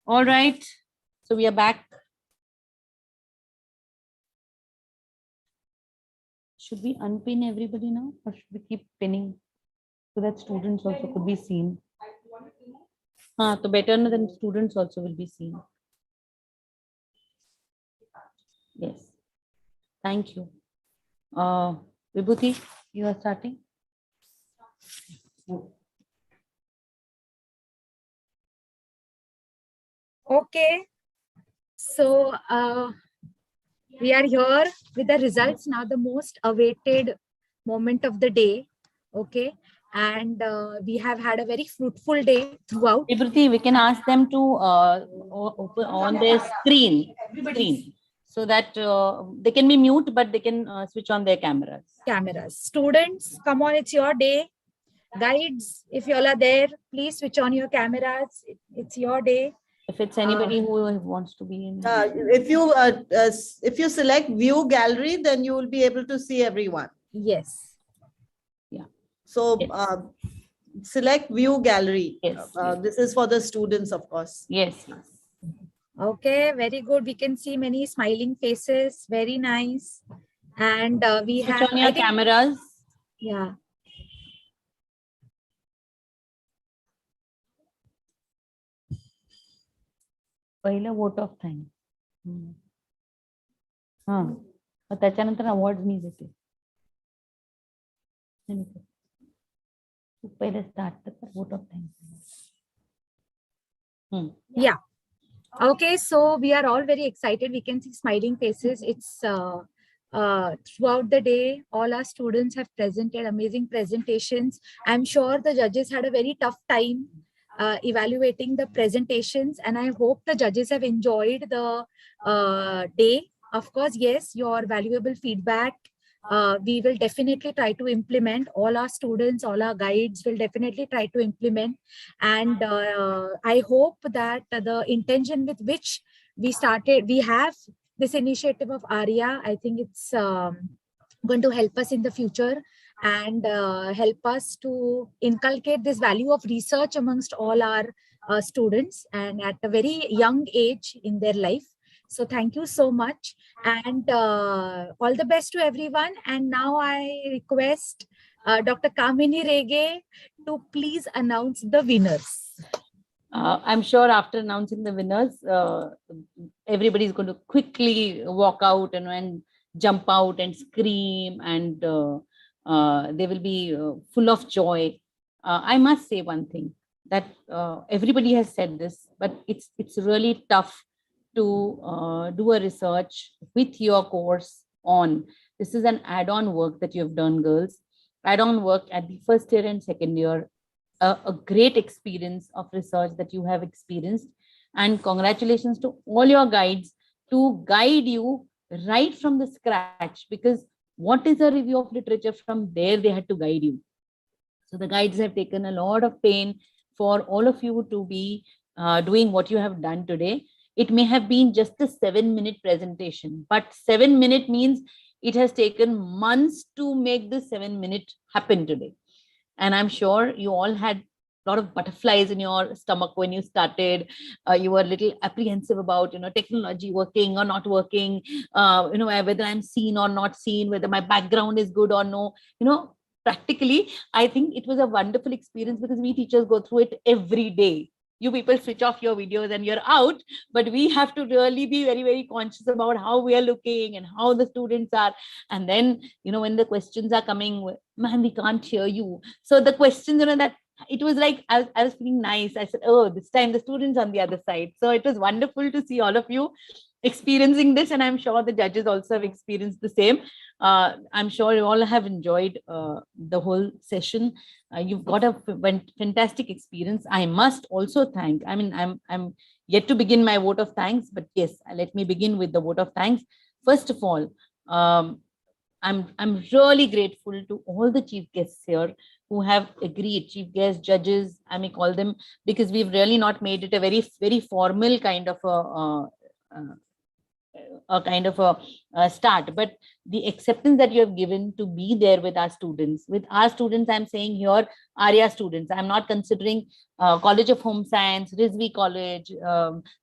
All right. So we are back. Should we unpin everybody now, or should we keep pinning so that students also could be seen? So better than students also will be seen. Yes. Thank you. Vibhuti, you are starting. Okay. So we are here with the results now, the most awaited moment of the day. Okay. And we have had a very fruitful day throughout. Vibhuti, we can ask them to open on their screen so that they can be mute, but they can switch on their cameras. Students, come on, it's your day. Guides, if you all are there, please switch on your cameras. It's your day. If it's anybody who wants to be in. If you select view gallery, then you will be able to see everyone. Yes. Yeah. So select view gallery. Yes. This is for the students, of course. Yes. Okay, very good. We can see many smiling faces. Very nice. And we Switch have on your cameras. Yeah. पहिला vote of thanks. त्याच्यानंतर award नाही देते. पहिले start कर vote of thanks. Yeah. Okay, so we are all very excited. We can see smiling faces. It's throughout the day, all our students have presented amazing presentations. I'm sure the judges had a very tough time evaluating the presentations, and I hope the judges have enjoyed the day. Of course, yes, your valuable feedback we will definitely try to implement. All our students, all our guides will definitely try to implement. And I hope that the intention with which we have this initiative of Aarya, I think it's going to help us in the future and help us to inculcate this value of research amongst all our students and at a very young age in their life. So thank you so much, and all the best to everyone. And now I request Dr. Kamini Rege to please announce the winners. I'm sure after announcing the winners, everybody is going to quickly walk out and jump out and scream, and they will be full of joy. I must say one thing, that everybody has said this, but it's really tough to do a research with your course on. This is an add-on work that you have done, girls. Add-on work at the first year and second year. A great experience of research that you have experienced, and congratulations to all your guides to guide you right from the scratch, because what is a review of literature, from there they had to guide you. So the guides have taken a lot of pain for all of you to be doing what you have done today. It may have been just a 7-minute presentation, but 7 minutes means it has taken months to make this 7-minute happen today. And I'm sure you all had a lot of butterflies in your stomach when you started. You were a little apprehensive about, technology working or not working, whether I'm seen or not seen, whether my background is good or no. Practically, I think it was a wonderful experience, because we teachers go through it every day. You people switch off your videos and you're out, but we have to really be very, very conscious about how we are looking and how the students are. And then, when the questions are coming, man, we can't hear you. So the questions, that it was like, I was feeling nice. I said, oh, this time the students on the other side. So it was wonderful to see all of you experiencing this, and I'm sure the judges also have experienced the same. I'm sure you all have enjoyed the whole session. You've got a fantastic experience. I must also thank, I'm yet to begin my vote of thanks, but yes, let me begin with the vote of thanks. First of all, I'm really grateful to all the chief guests here who have agreed, chief guests, judges, I may call them, because we've really not made it a very formal kind of a kind of a start, but the acceptance that you have given to be there with our students. I'm saying here, Aarya students. I'm not considering College of Home Science, Rizvi College,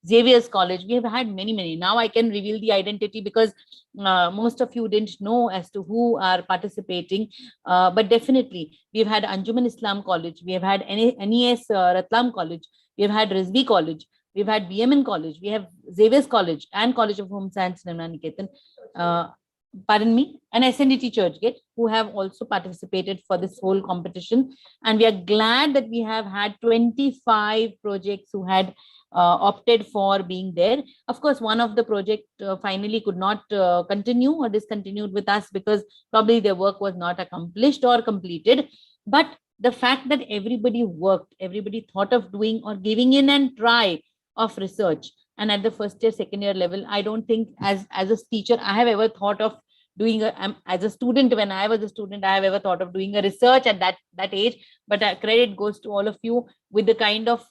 Xavier's College. We have had many. Now I can reveal the identity because most of you didn't know as to who are participating. But definitely, we've had Anjuman Islam College. We have had NES Ratlam College. We have had Rizvi College. We've had BMN College, we have Xavier's College and College of Home Science, Niketan, pardon me, and SNDT Churchgate, who have also participated for this whole competition. And we are glad that we have had 25 projects who had opted for being there. Of course, one of the project finally could not continue or discontinued with us because probably their work was not accomplished or completed. But the fact that everybody worked, everybody thought of doing or giving in and try of research, and at the first year, second year level, I don't think as a teacher I have ever thought of doing as a student, when I was a student, I have ever thought of doing a research at that age. But credit goes to all of you with the kind of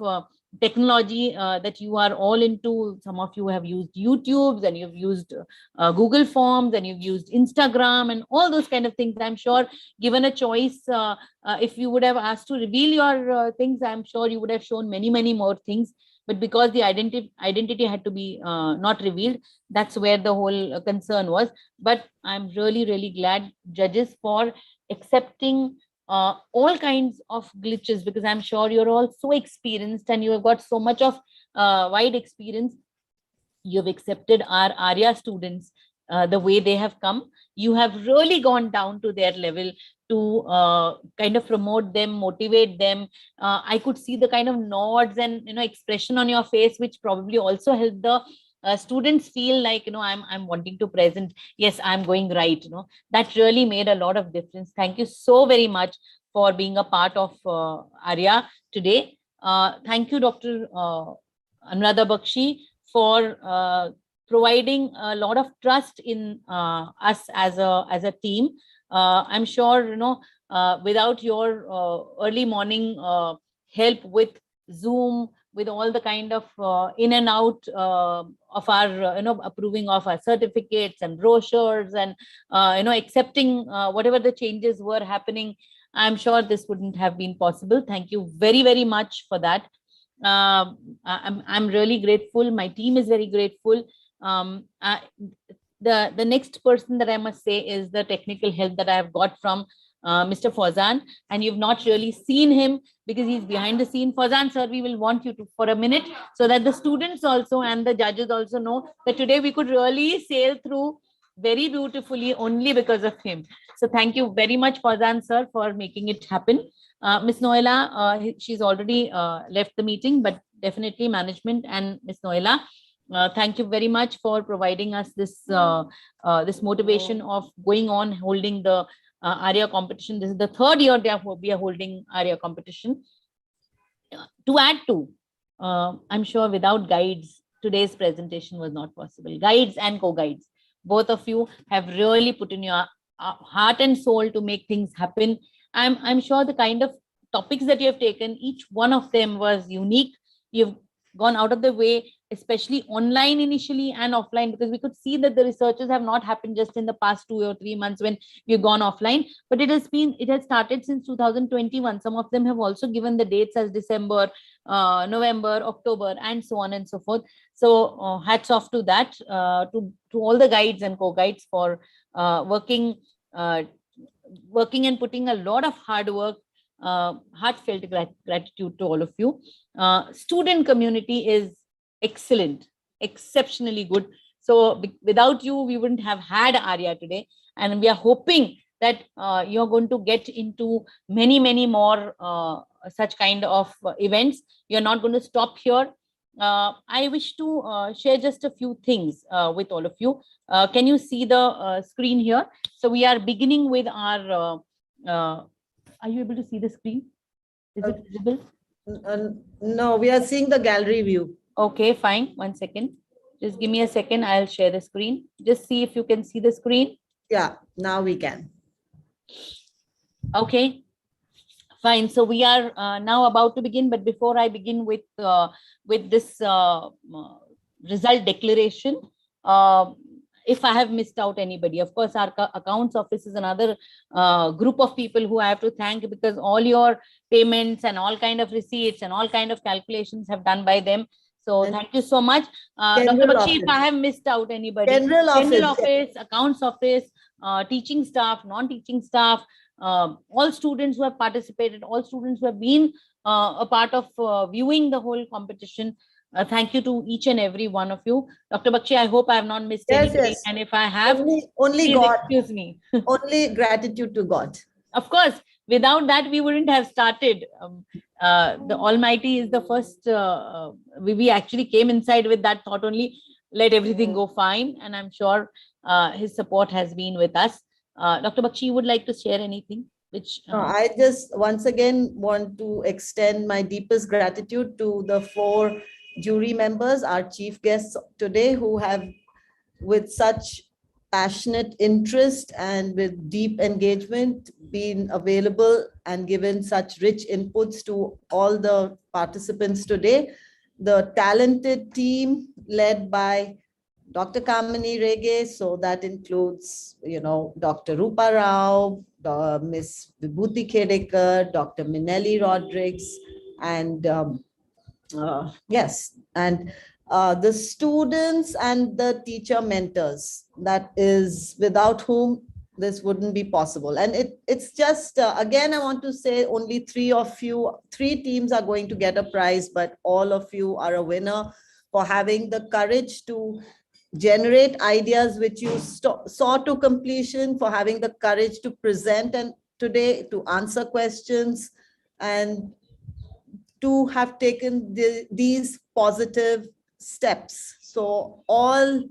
technology that you are all into. Some of you have used YouTubes, and you've used Google Forms, and you've used Instagram and all those kind of things. I'm sure given a choice, if you would have asked to reveal your things, I'm sure you would have shown many more things. But because the identity had to be not revealed, that's where the whole concern was. But I'm really glad, judges, for accepting all kinds of glitches, because I'm sure you're all so experienced and you have got so much of wide experience. You've accepted our Aarya students the way they have come. You have really gone down to their level to kind of promote them, motivate them. I could see the kind of nods and expression on your face, which probably also helped the students feel like I'm wanting to present. Yes, I'm going right. That really made a lot of difference. Thank you so very much for being a part of Aarya today. Thank you, Dr. Anuradha Bakshi, for providing a lot of trust in us as a team. I'm sure without your early morning help with Zoom, with all the kind of in and out of our approving of our certificates and brochures, and accepting whatever the changes were happening, I'm sure this wouldn't have been possible. Thank you very much for that. I'm really grateful. My team is very grateful. The next person that I must say is the technical help that I have got from Mr. Fauzan, and you've not really seen him because he's behind the scene. Fauzan sir, we will want you to for a minute so that the students also and the judges also know that today we could really sail through very beautifully only because of him. So thank you very much, Fauzan sir, for making it happen. Ms. Noela, she's already left the meeting, but definitely management and Ms. Noela, thank you very much for providing us this this motivation of going on holding the Aarya competition. This is the third year we are holding Aarya competition. To add to, I'm sure without guides, today's presentation was not possible. Guides and co-guides, both of you have really put in your heart and soul to make things happen. I'm sure the kind of topics that you have taken, each one of them was unique. You've gone out of the way, especially online initially and offline, because we could see that the researches have not happened just in the past 2 or 3 months when we've gone offline, but it has started since 2021. Some of them have also given the dates as December, November, October, and so on and so forth. So hats off to that, to all the guides and co-guides for working and putting a lot of hard work. Heartfelt gratitude to all of you. Student community is excellent, exceptionally good. So without you, we wouldn't have had Aarya today. And we are hoping that you're going to get into many more such kind of events. You're not going to stop here. I wish to share just a few things with all of you. Can you see the screen here? So we are beginning with our are you able to see the screen? Is it visible? No, we are seeing the gallery view. Okay, fine. 1 second. Just give me a second. I'll share the screen. Just see if you can see the screen. Yeah, now we can. Okay, fine. So we are now about to begin, but before I begin with this result declaration, if I have missed out anybody, of course, our accounts office is another group of people who I have to thank, because all your payments and all kind of receipts and all kind of calculations have done by them. So And thank you so much. Dr. General Bakshi, if I office. have missed out anybody, General office. office, accounts office, teaching staff, non-teaching staff, all students who have participated, all students who have been a part of viewing the whole competition. Thank you to each and every one of you. Dr. Bakshi, I hope I have not missed Yes, anybody. yes. And if I have, Only please God. excuse me. Only gratitude to God. Of course, without that, we wouldn't have started. The Almighty is the first, we actually came inside with that thought only, let everything go fine. And I'm sure his support has been with us. Dr. Bakshi, you would like to share anything? Which I just once again want to extend my deepest gratitude to the 4 jury members, our chief guests today, who have, with such passionate interest and with deep engagement, been available and given such rich inputs to all the participants today. The talented team led by Dr. Kamini Rege, so that includes, Dr. Rupa Rao, Miss Vibhuti Khedekar, Dr. Minelli Rodrigues, and yes, and the students and the teacher mentors, that is without whom this wouldn't be possible. And it's just, again, I want to say only 3 teams are going to get a prize, but all of you are a winner for having the courage to generate ideas which you saw to completion, for having the courage to present and today to answer questions, and to have taken these positive steps. So all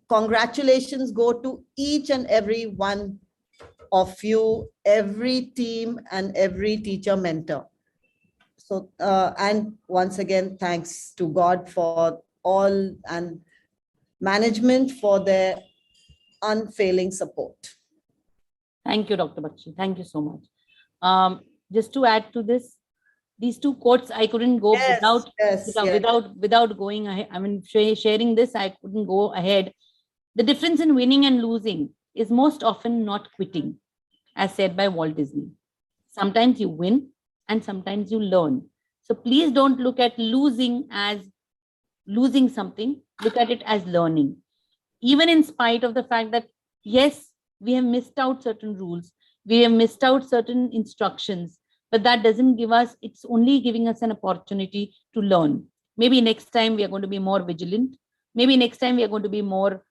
congratulations go to each and every one of you, every team and every teacher mentor. So, and once again, thanks to God for all, and management for their unfailing support. Thank you, Dr. Bakshi. Thank you so much. Just to add to this, these 2 quotes, I couldn't go without going ahead. I mean, sharing this, I couldn't go ahead. The difference in winning and losing is most often not quitting, as said by Walt Disney. Sometimes you win and sometimes you learn. So please don't look at losing as losing something, look at it as learning. Even in spite of the fact that, yes, we have missed out certain rules, we have missed out certain instructions, but that doesn't give us, it's only giving us an opportunity to learn. Maybe next time we are going to be more vigilant. Maybe next time we are going to be more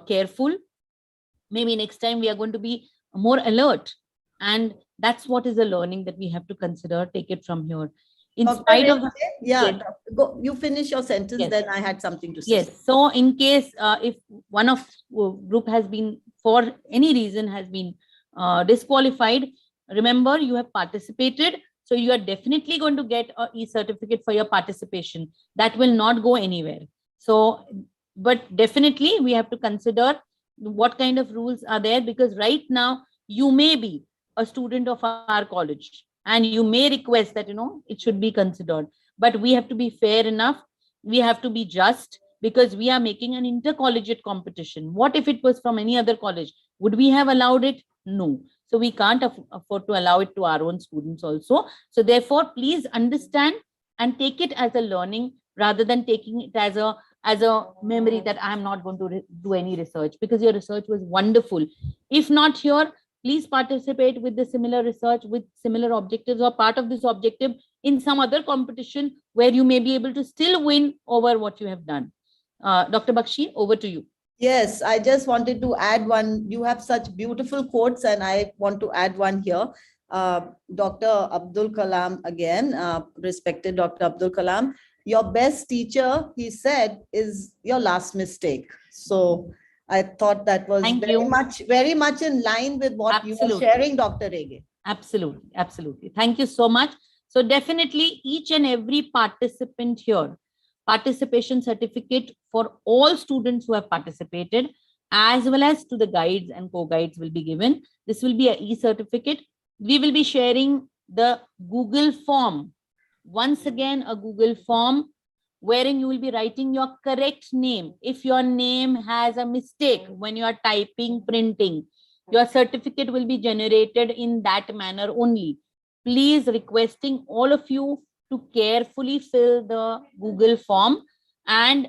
careful. Maybe next time we are going to be more alert. And that's what is a learning that we have to consider, take it from here. In spite of the, yes. Go, you finish your sentence, yes. Then I had something to say. Yes. So in case if one of group has been, for any reason, has been disqualified, remember you have participated. So you are definitely going to get an e-certificate for your participation. That will not go anywhere. So, but definitely we have to consider what kind of rules are there, because right now you may be a student of our college and you may request that, it should be considered. But we have to be fair enough. We have to be just, because we are making an intercollegiate competition. What if it was from any other college? Would we have allowed it? No. So we can't afford to allow it to our own students also. So therefore, please understand and take it as a learning rather than taking it as a memory that I am not going to do any research, because your research was wonderful. If not here, please participate with the similar research, with similar objectives, or part of this objective in some other competition where you may be able to still win over what you have done. Dr. Bakshi, over to you. Yes, I just wanted to add one. You have such beautiful quotes, and I want to add one here. Dr. Abdul Kalam again, respected Dr. Abdul Kalam, your best teacher, he said, is your last mistake. So I thought that was very much in line with what you were sharing, Dr. Rege. Absolutely, absolutely. Thank you so much. So definitely each and every participant here, participation certificate for all students who have participated. as well as to the guides and co-guides will be given. This will be an e-certificate. We will be sharing the Google form. Once again, a Google form wherein you will be writing your correct name. If your name has a mistake when you are typing, printing, your certificate will be generated in that manner only. Please requesting all of you to carefully fill the Google form and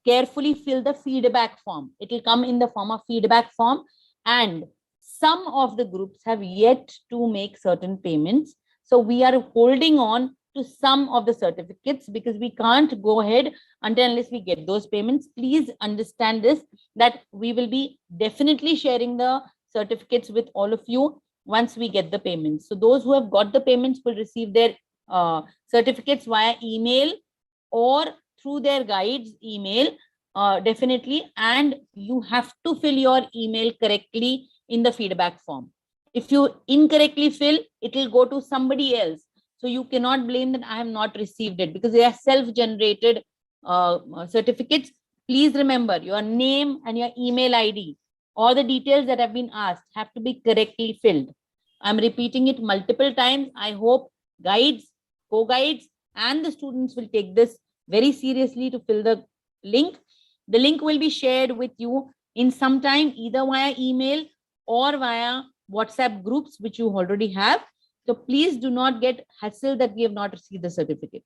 carefully fill the feedback form. It will come in the form of feedback form, and some of the groups have yet to make certain payments. So we are holding on to some of the certificates because we can't go ahead until unless we get those payments. Please understand this, that we will be definitely sharing the certificates with all of you once we get the payments. So those who have got the payments will receive their certificates via email or through their guides email, definitely. And you have to fill your email correctly in the feedback form. If you incorrectly fill, it will go to somebody else. So you cannot blame that I have not received it, because they are self-generated certificates. Please remember your name and your email ID. All the details that have been asked have to be correctly filled. I'm repeating it multiple times. I hope guides, co-guides, and the students will take this very seriously to fill the link. The link will be shared with you in some time, either via email or via WhatsApp groups, which you already have. So please do not get hassled that we have not received the certificate.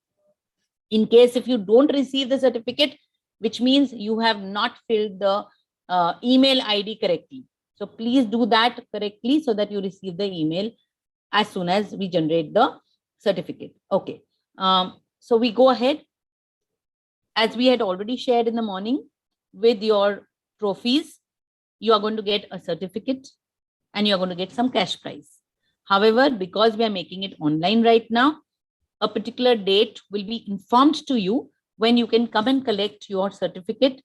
In case if you don't receive the certificate, which means you have not filled the email ID correctly. So please do that correctly so that you receive the email as soon as we generate the certificate. Okay. So we go ahead. As we had already shared in the morning, with your trophies, you are going to get a certificate and you are going to get some cash prize. However, because we are making it online right now, a particular date will be informed to you when you can come and collect your certificate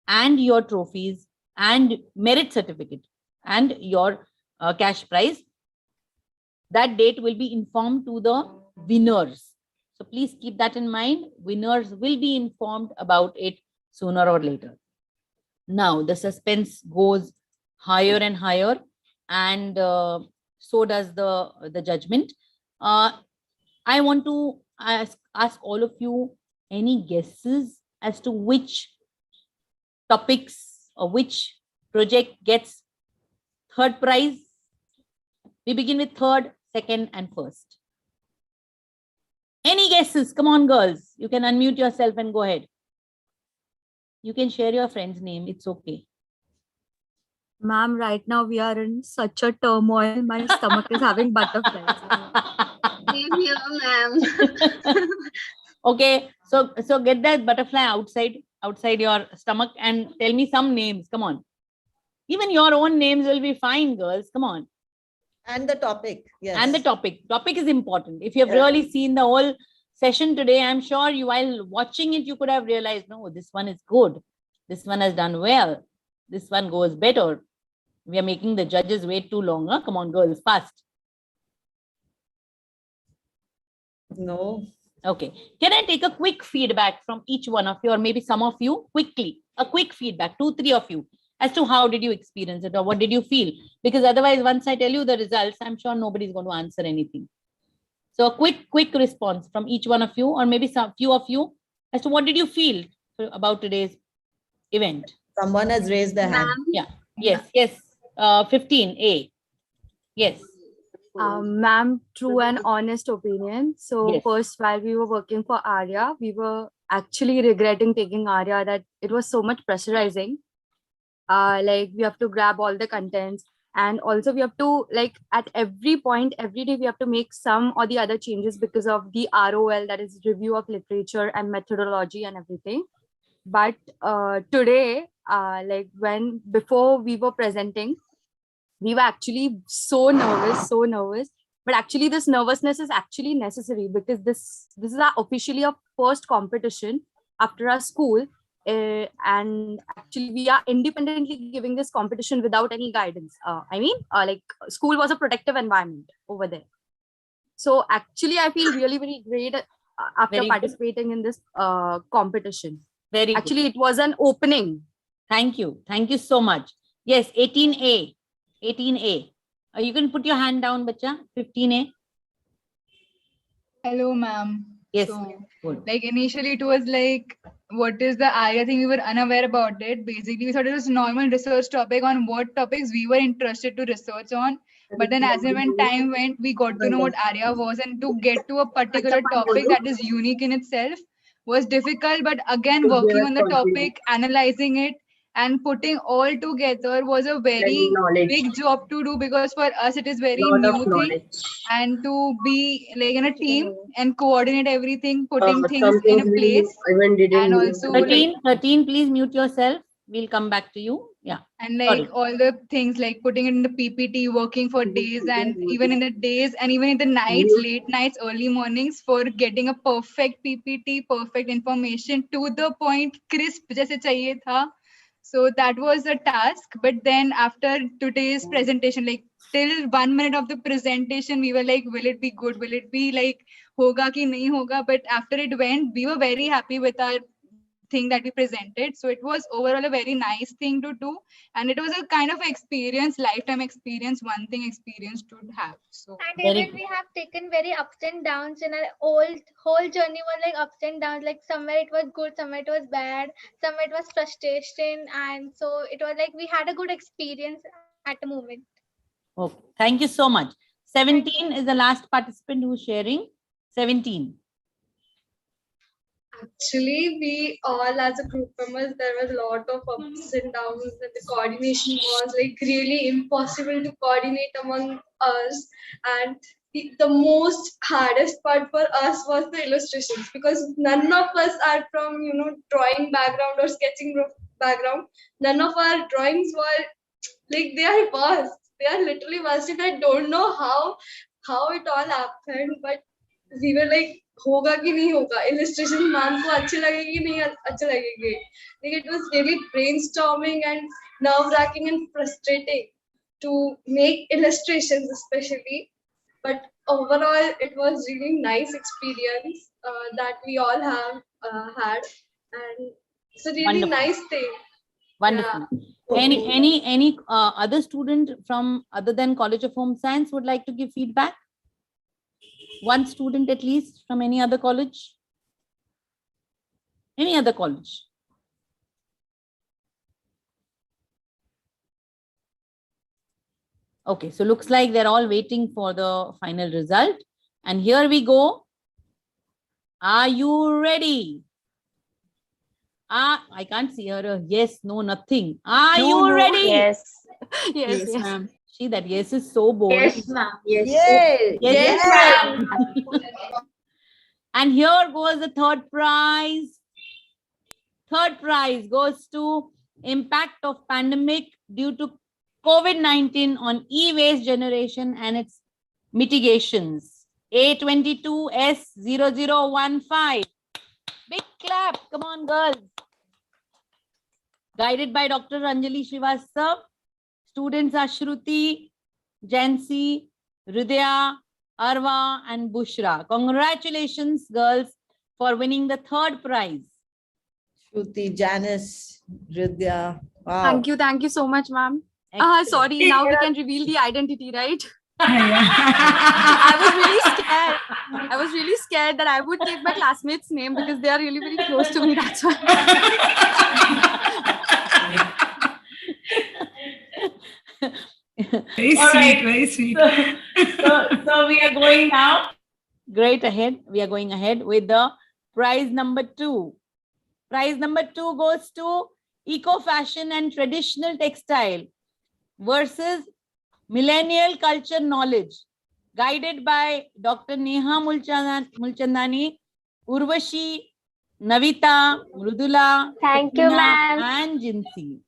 and your trophies and merit certificate and your cash prize. That date will be informed to the winners. So please keep that in mind. Winners will be informed about it sooner or later. Now the suspense goes higher and higher, and so does the judgment. I want to ask all of you, any guesses as to which topics or which project gets third prize? We begin with third, second, and first. Any guesses? Come on, girls. You can unmute yourself and go ahead. You can share your friend's name. It's okay. Ma'am, right now we are in such a turmoil. My stomach is having butterflies. Same here, ma'am. Okay, so get that butterfly outside your stomach and tell me some names. Come on. Even your own names will be fine, girls. Come on. And the topic. Yes. And the topic. Topic is important. If you have really seen the whole session today, I'm sure you, while watching it, you could have realized, no, this one is good. This one has done well. This one goes better. We are making the judges wait too long. Huh? Come on, girls, fast. No. Okay. Can I take a quick feedback from each one of you, or maybe some of you, quickly? A quick feedback, 2-3 of you, as to how did you experience it or what did you feel? Because otherwise, once I tell you the results, I'm sure nobody's going to answer anything. So a quick response from each one of you, or maybe some few of you, as to what did you feel about today's event? Someone has raised their hand. Yeah. Yes. 15A. Yes. Ma'am, true and honest opinion. So Yes. first, while we were working for Aarya, we were actually regretting taking Aarya, that it was so much pressurizing. Like we have to grab all the contents, and also we have to, like, at every point, every day, we have to make some or the other changes because of the ROL, that is review of literature and methodology and everything. But today, like before we were presenting, we were actually so nervous. But actually, this nervousness is actually necessary, because this is officially our first competition after our school. And actually, we are independently giving this competition without any guidance. Like school was a protective environment over there. So actually, I feel really very great after Very good. participating in this competition. Very actually good. It was an opening. Thank you so much. Yes, 18A. 18A. You can put your hand down, bacha. 15A. Hello, ma'am. Yes. So, Good. like initially it was like, what is the Aarya thing? We were unaware about it. Basically, we thought it was normal research topic on what topics we were interested to research on. But then as and when time went, we got to know what Aarya was, and to get to a particular topic that is unique in itself was difficult. But again, working on the topic, analyzing it, and putting all together was a very big job to do, because for us it is very new thing, and to be like in a team and coordinate everything, putting things in a place, and also 13, 13, please mute yourself. We'll come back to you. Yeah. and like Sorry. all the things like putting it in the PPT, working for days, and even in the days and even in the nights, late nights, early mornings, for getting a perfect PPT, perfect information to the point, crisp jaise chahiye tha. So that was a task. But then after today's presentation, like till 1 minute of the presentation, we were like, will it be good? Will it be like hoga ki nahi hoga? But after it went, we were very happy with our thing that we presented. So it was overall a very nice thing to do, and it was a kind of experience, lifetime experience, one thing experience to have. So And even we have taken very ups and downs in our whole journey was like ups and downs. Like somewhere it was good, somewhere it was bad, somewhere it was frustration, and so it was like we had a good experience at the moment. Okay. Thank you so much. 17 is the last participant who's sharing. 17. Actually, we all as a group members, there was a lot of ups and downs, and the coordination was like really impossible to coordinate among us. And the most hardest part for us was the illustrations, because none of us are from drawing background or sketching background. None of our drawings were like, they are worst. They are literally worst, and I don't know how it all happened, but we were like, होगा कि नहीं होगा, illustration ma'am को अच्छे लगेगी नहीं अच्छे लगेंगे. Like it was really brainstorming and nerve wracking and frustrating to make illustrations especially, but overall it was really nice experience that we all have had, and it's a really Wonderful. nice thing. Wonderful. Yeah. Any other student from other than College of Home Science would like to give feedback? One student at least from any other college? Any other college? Okay, so looks like they're all waiting for the final result. And here we go. Are you ready? I can't see her. Yes, no, nothing. Are you ready? Yes. Yes, ma'am. See, that yes is so bold. Yes, ma'am. Yes. Yes, Yes, ma'am. And here goes the third prize. Third prize goes to impact of pandemic due to COVID-19 on e-waste generation and its mitigations. A22S0015. Big clap. Come on, girls. Guided by Dr. Anjali Srivastava. Students are Shruti, Jansi, Hridaya, Arva, and Bushra. Congratulations, girls, for winning the third prize. Shruti, Janice, Hridaya. Wow. Thank you so much, ma'am. Excellent. Sorry, now we can reveal the identity, right? I was really scared that I would take my classmates' name because they are really very close to me. That's why. Very All sweet, right. very sweet. So we are going now. Great ahead. We are going ahead with the prize number 2. Prize number 2 goes to Eco Fashion and Traditional Textile versus Millennial Culture Knowledge, guided by Dr. Neha Mulchandani, Urvashi, Navita, Mrudula, Thank you, Katrina, ma'am. and Jinsi.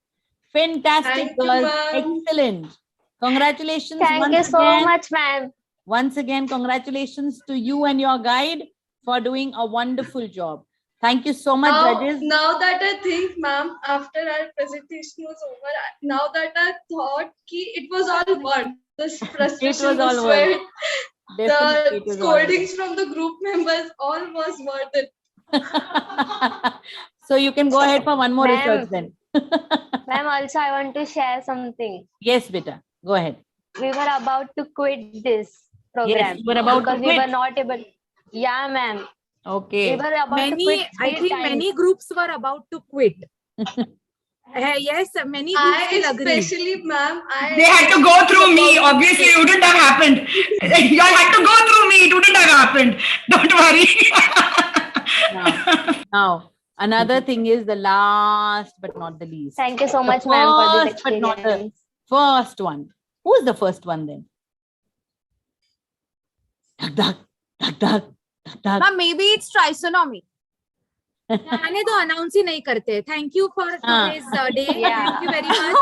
Fantastic, Thank you, girls. ma'am. Excellent. Congratulations Thank once you so again. much, ma'am. Once again, congratulations to you and your guide for doing a wonderful job. Thank you so much, judges. Now that I think, ma'am, after our presentation was over, now that I thought it was all worth. The frustration, It was the all sweat, worth. Definitely, it the was all worth. scoldings from the group members, all was worth it. So you can go ahead for one more Ma'am. research then. Ma'am, also I want to share something. Yes, beta. Go ahead. We were about to quit this program Yes, you were about to because we were quit. not able. Yeah, ma'am. We Okay. were about to quit I three think times. many groups were about to quit. Yes, many groups I will agree. especially, ma'am, They had to go through me. Obviously, it wouldn't have happened. Y'all had to go through me. It wouldn't have happened. Don't worry. Now, another thing is the last but not the least. Thank you so The much, ma'am, for this first but not the experience. first one. Who's the first one then? Dak, dak, dak, dak, dak, dak. Ma'am, maybe it's trisonomy. मैंने तो announce ही नहीं करते. Thank you for today's day. Thank you very much.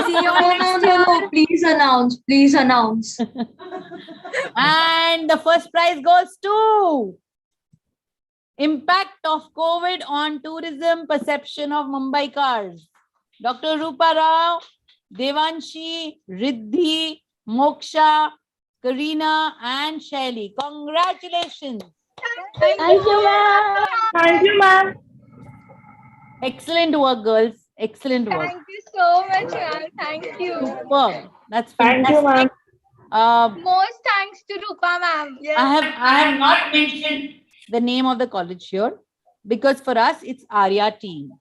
See you all next year. No, please announce. Please announce. And the first prize goes to Impact of COVID on Tourism Perception of Mumbai Cars. Dr. Rupa Rao, Devanshi, Riddhi, Moksha, Karina, and Shaili. Congratulations. Thank you, ma'am. Thank you, ma'am. Excellent work, girls. Excellent work. Thank you so much, ma'am. Thank you. Superb. That's Thank fantastic. you, ma'am. Most thanks to Rupa, ma'am. I have not mentioned the name of the college here because for us it's Aarya team.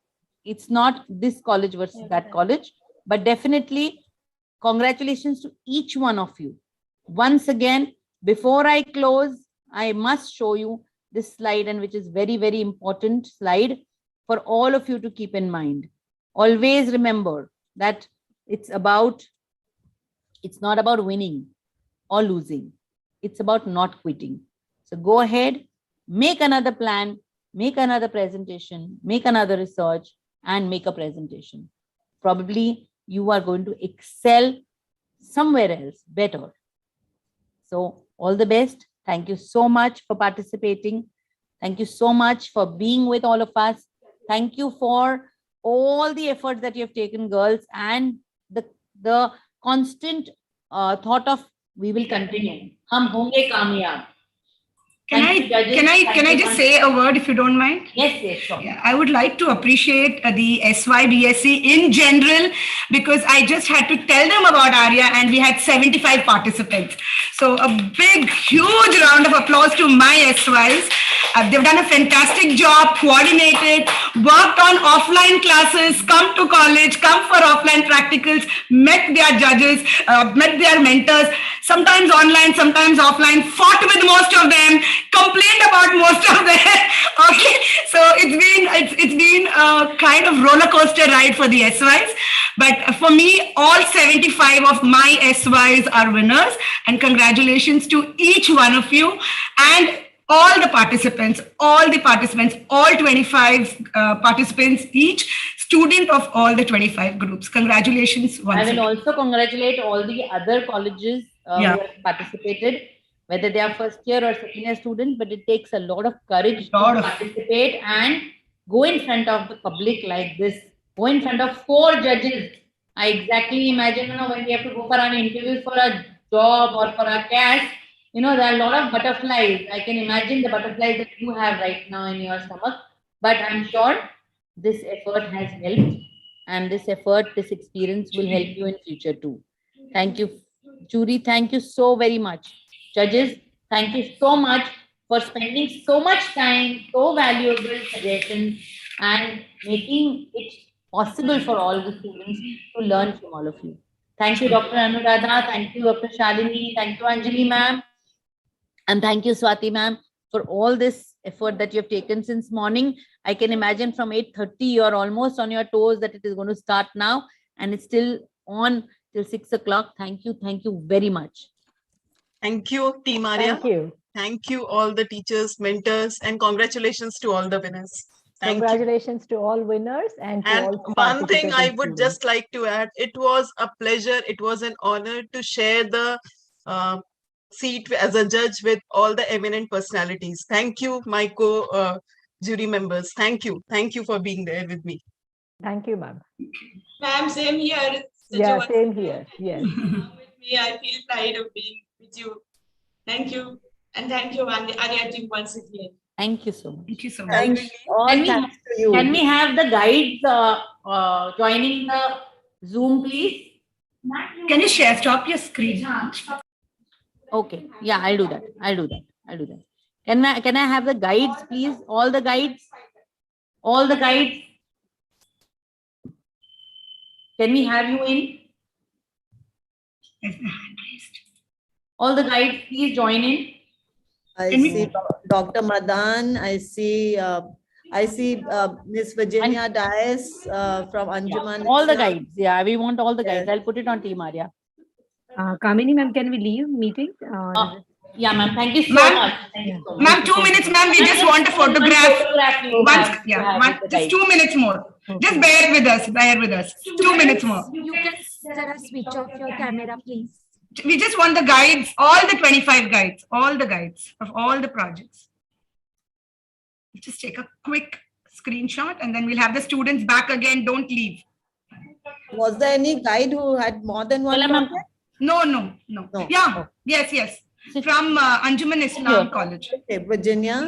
It's not this college versus that college, but definitely congratulations to each one of you. Once again, before I close, I must show you this slide, and which is very, very important slide for all of you to keep in mind. Always remember that it's not about winning or losing. It's about not quitting. So go ahead, make another plan, make another presentation, make another research, and make a presentation. Probably you are going to excel somewhere else better. So all the best. Thank you so much for participating. Thank you so much for being with all of us. Thank you for all the efforts that you have taken, girls, and the constant thought of we will continue. Hum honge kamyab. Can I just say a word if you don't mind? Yes, sure. Yeah, I would like to appreciate the SYBSC in general because I just had to tell them about Aarya and we had 75 participants. So a big, huge round of applause to my SYs. They've done a fantastic job, coordinated, worked on offline classes, come to college, come for offline practicals, met their judges, met their mentors, sometimes online, sometimes offline, fought with most of them, complained about most of them. Okay, so it's been a kind of roller coaster ride for the SYs, but for me, all 75 of my SYs are winners, and congratulations to each one of you and all the participants, all 25 participants, each student of all the 25 groups. Congratulations once I will again. also congratulate all the other colleges who have participated, whether they are first year or second year students, but it takes a lot of courage to participate and go in front of the public like this, go in front of 4 judges. I exactly imagine, when we have to go for an interview for a job or for a cash, there are a lot of butterflies. I can imagine the butterflies that you have right now in your stomach, but I'm sure this effort has helped, and this experience will help you in future too. Thank you, jury. Thank you so very much. Judges, thank you so much for spending so much time, so valuable suggestions, and making it possible for all the students to learn from all of you. Thank you, Dr. Anuradha. Thank you, Dr. Shalini. Thank you, Anjali ma'am. And thank you, Swati ma'am, for all this effort that you have taken since morning. I can imagine from 8:30, you're almost on your toes that it is going to start now, and it's still on till 6 o'clock. Thank you. Thank you very much. Thank you, Team Aarya. Thank you. Thank you, all the teachers, mentors, and congratulations to all the winners. Thank you. Congratulations to all winners and to all One thing I participating would students. just like to add, it was a pleasure, it was an honor to share the seat as a judge with all the eminent personalities. Thank you, my jury members. Thank you. Thank you for being there with me. Thank you, ma'am. Ma'am, same here. Yeah, same here. Yes. With me, I feel pride of being with you. Thank you. And thank you, Aarya team, once again. Thank you so much. Thank you so much. Can we have the guides joining the Zoom, please? Can you share? Stop your screen. Okay. Yeah, I'll do that. I'll do that. I'll do that. Can I have the guides, please? All the guides. All the guides. Can we have you in? All the guides, please join in. I see Dr. Madan. I see Miss Virginia Dias from Anjuman. All the itself. guides. Yeah, we want all the guides. I'll put it on Team Aarya. Kamini ma'am, can we leave meeting? Yeah, ma'am. Thank you so Ma'am, much. Thank you so much. Ma'am, 2 minutes, ma'am. We just want a photograph. Just 2 minutes more. Just bear with us. Bear with us. 2 minutes more. You can switch off your camera, please. We just want the guides, all the 25 guides, all the guides of all the projects. Just take a quick screenshot and then we'll have the students back again. Don't leave. Was there any guide who had more than one project? No. Yeah. Yes. From Anjuman Islam College. Okay, Virginia.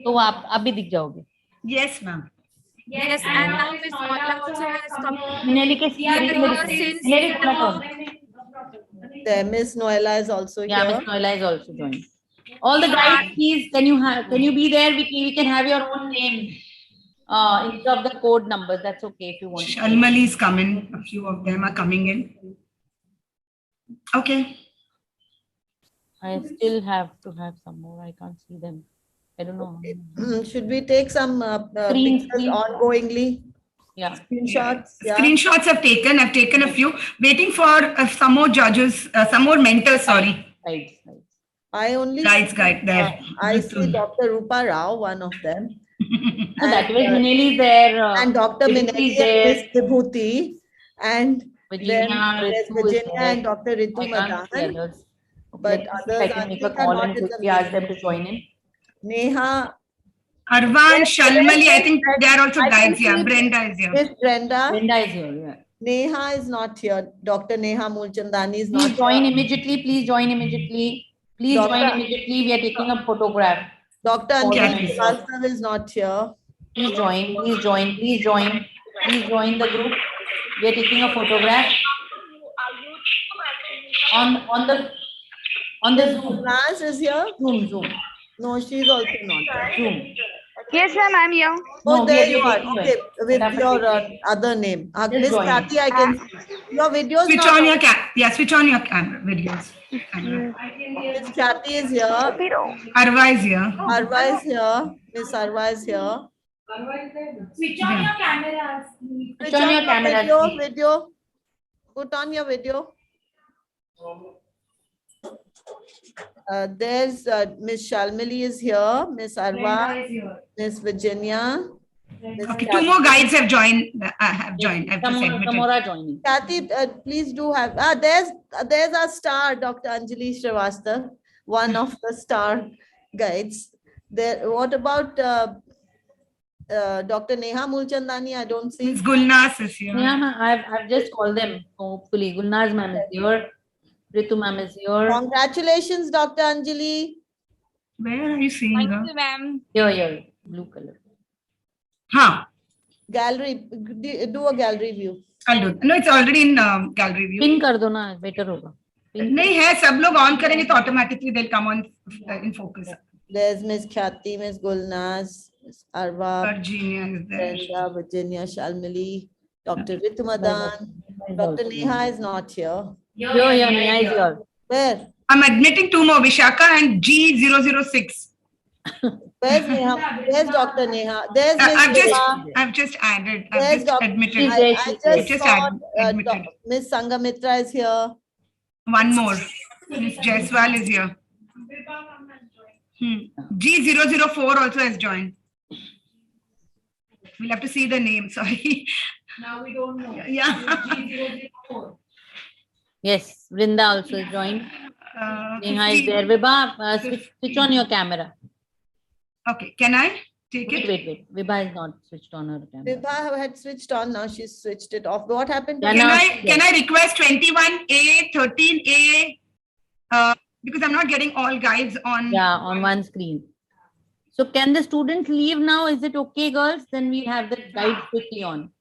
तो आप भी दिख जाओगे. Yes, ma'am. Yes, and now Miss Mola also has come. There, Miss Noella is also here. Yeah, Miss Noella is also joining. All the guides, please. Can you be there? We can have your own name instead of the code numbers. That's okay if you want. Shalmali is coming. A few of them are coming in. Okay. I still have to have some more. I can't see them. I don't know. Should we take some pictures ongoingly? Yeah. Screenshots. Yeah. Screenshots I've taken a few. Waiting for some more judges, some more mentors. Sorry. Right. I only guide there. I see Dr. Rupa Rao, one of them. So that way, Minelli is there. And Dr. Minelli and Miss Vibhuti. And Virginia, then there's Virginia and Dr. Ritu Madan. But others I can make a call and quickly ask them to join in. Neha. Arvan, Shalmali, I think they are also guides here. Brenda is here. Miss Brenda. Brenda is here, yeah. Neha is not here. Dr. Neha Mulchandani is not here. Please join immediately. Please join immediately. Please join immediately. We are taking a photograph. Dr. Anjali Srivastava is not here. Please join. Please join. Please join. Please join the group. We are taking a photograph on the Zoom. Naz is here. Zoom. No, she's also not here. Zoom. Yes, ma'am, I'm here. Oh, No, there we you are are. taking Okay, it. with your other name. Miss join. Kathy, I can see. Your videos Switch not on your switch on your camera videos. Miss Kathy is here. Arva is here. Arva is here. Miss Arva is here. Switch on your cameras. Switch on your cameras. Video. Put on your video. There's Miss Shalmali is here. Miss Arva. Miss Virginia. Okay, 2 more guides have joined. I've just admitted. Some more are joining. Kathy, please do have. There's our star, Dr. Anjali Srivastava, one of the star guides. There. What about Dr. Neha Mulchandani? I don't see. Miss Gulnas is here. Yeah, I've just called them. Hopefully, Gulnaz ma'am is here. Ritu ma'am is here. Congratulations, Dr. Anjali. Where are you seeing her? Thank you, ma'am. Here, blue color. Huh. Gallery. Do a gallery view. I'll do it. No, it's already in gallery view. Pin कर दो ना, better होगा. नहीं है, सब लोग on करेंगे तो automatically they'll come on in focus. There's Miss Khyati, Miss Gulnaz, Miss Arva, Virginia is there. Brenda, Virginia, Shalmali, Dr. Ritu Madan. Dr. Neha is not here. Here, Neha is here. Where? I'm admitting 2 more, Vishaka and G006. Where's Neha? Where's Dr. Neha? There's Miss I've just added. There's I've just admitted. I just saw admitted. Miss Sangamitra is here. One more. Miss Jaiswal is here. G004 also has joined. We'll have to see the name. Sorry. Now we don't know. Yeah. Yes, Vrinda also is joined. Neha is there. Vibha, switch on your camera. Okay, can I take it? Wait. Vibha is not switched on her camera. Vibha had switched on, now she's switched it off. What happened to Can I request 21A, 13A? Because I'm not getting all guides on. Yeah, on one screen. So can the students leave now? Is it okay, girls? Then we have the guides quickly on.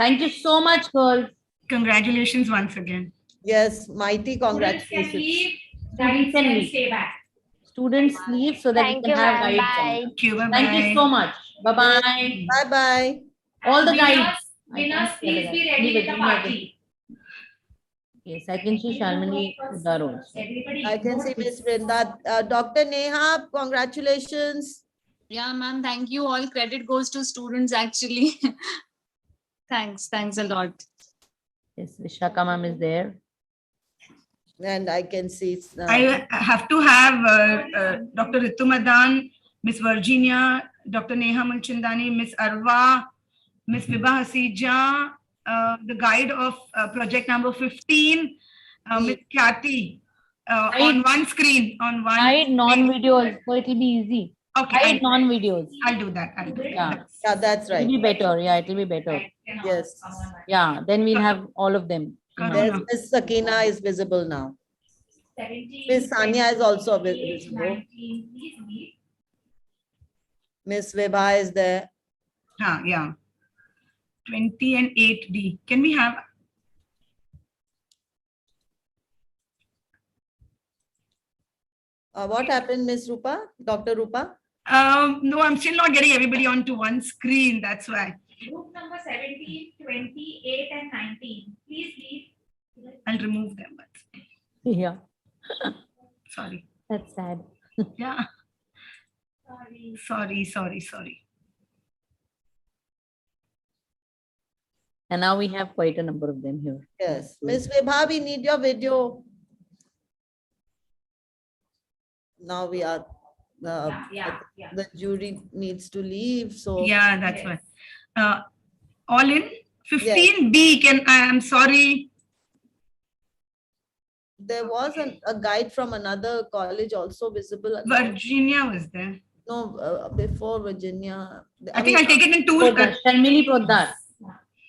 Thank you so much, girls. Congratulations once again. Yes, mighty congratulations. Students can leave. Students leave so that we Thank can you, have ma'am. guides Bye. on. Thank you. Bye-bye. Thank you so much. Bye-bye. Bye-bye. All the Winners, guides. winners, please be ready with the party. Yes, I can see Shalmini Udar also. Everybody, I can note see this. Miss Vrinda. Dr. Neha, congratulations. Yeah, ma'am. Thank you. All credit goes to students actually. Thanks a lot. Yes, Vishaka ma'am is there. And I can see I have to have Dr. Ritu Madan, Miss Virginia, Dr. Neha Mulchandani, Miss Arwa, Miss Vibha Hasija, the guide of project number 15, Miss Khyati, on one screen, on one. Hide non-videos, so it will be easy. Okay, Hide non-videos. I'll do that. I'll do that. Yeah. Yeah, that's right. It'll be better. Yeah, it will be better. Yes. Yeah, then we'll have all of them. There's Miss Sakina is visible now. 17, Miss Sanya is also 20, visible. 19, please leave. Miss Vibha is there. Yeah. 20 and 8D. Can we have? What happened, Miss Rupa? Dr. Rupa? No, I'm still not getting everybody onto one screen. That's why. Group number 17, 28, and 19. Please leave. I'll remove them. But Yeah. sorry. That's sad. Yeah. Sorry. Sorry. And now we have quite a number of them here. Yes. Miss Vibha, we need your video. Now we are, the jury needs to leave. So Yeah, that's why. All in 15B. I'm sorry. there was a guide from another college also visible. Virginia was there. No, before Virginia. I think I'll take it in two. Sharmili Poddar.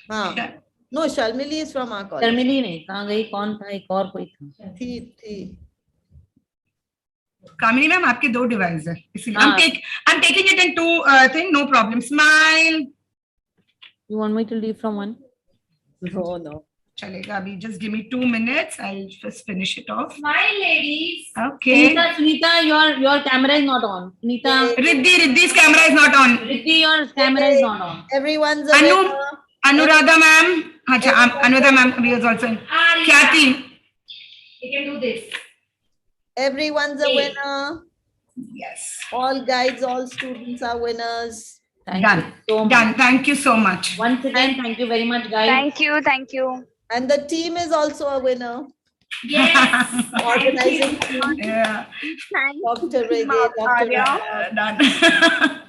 हाँ. No, Shalmili is from our college. शर्मिली नहीं, कहाँ गई, कौन था, एक और कोई था. थी. Kamini ma'am, आपके दो डिवाइस है इसलिए I'm taking it in two thing, no problem. Smile. You want me to leave from one? No. चलेगा अभी. Just give me 2 minutes. I'll just finish it off. Smile, ladies. Okay. Sunita, your camera is not on. Sunita. Riddi's camera is not on. Riddhi, your camera is not on. Everyone's Anuradha ma'am. Anuradha ma'am was also in. Khyati. You can do this. Everyone's a winner. Yes. All guides, all students are winners. Done. Thank you so much. Once again, thank you very much, guys. Thank you. And the team is also a winner. Yes. Organizing team. Yeah. Dr. Reggae, Dr. Done.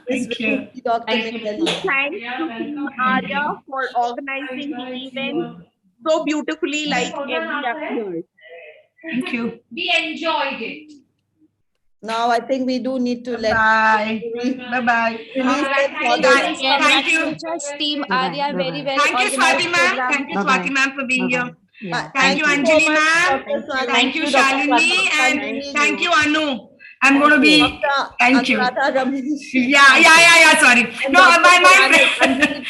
Thank you. Dr. Thank you. Thanks to Team Aarya for organizing the event so beautifully like every year. Thank you. We enjoyed it. Now I think we do need to let. Bye. Bye. Thank you. Team Aarya, very well. Thank you, Swati ma'am. Thank you, Swati ma'am, for being here. Thank you, Anjali ma'am. Thank you, Shalini, and thank you, Anu. I'm going to be. Thank you. Yeah. Sorry. No, my friend.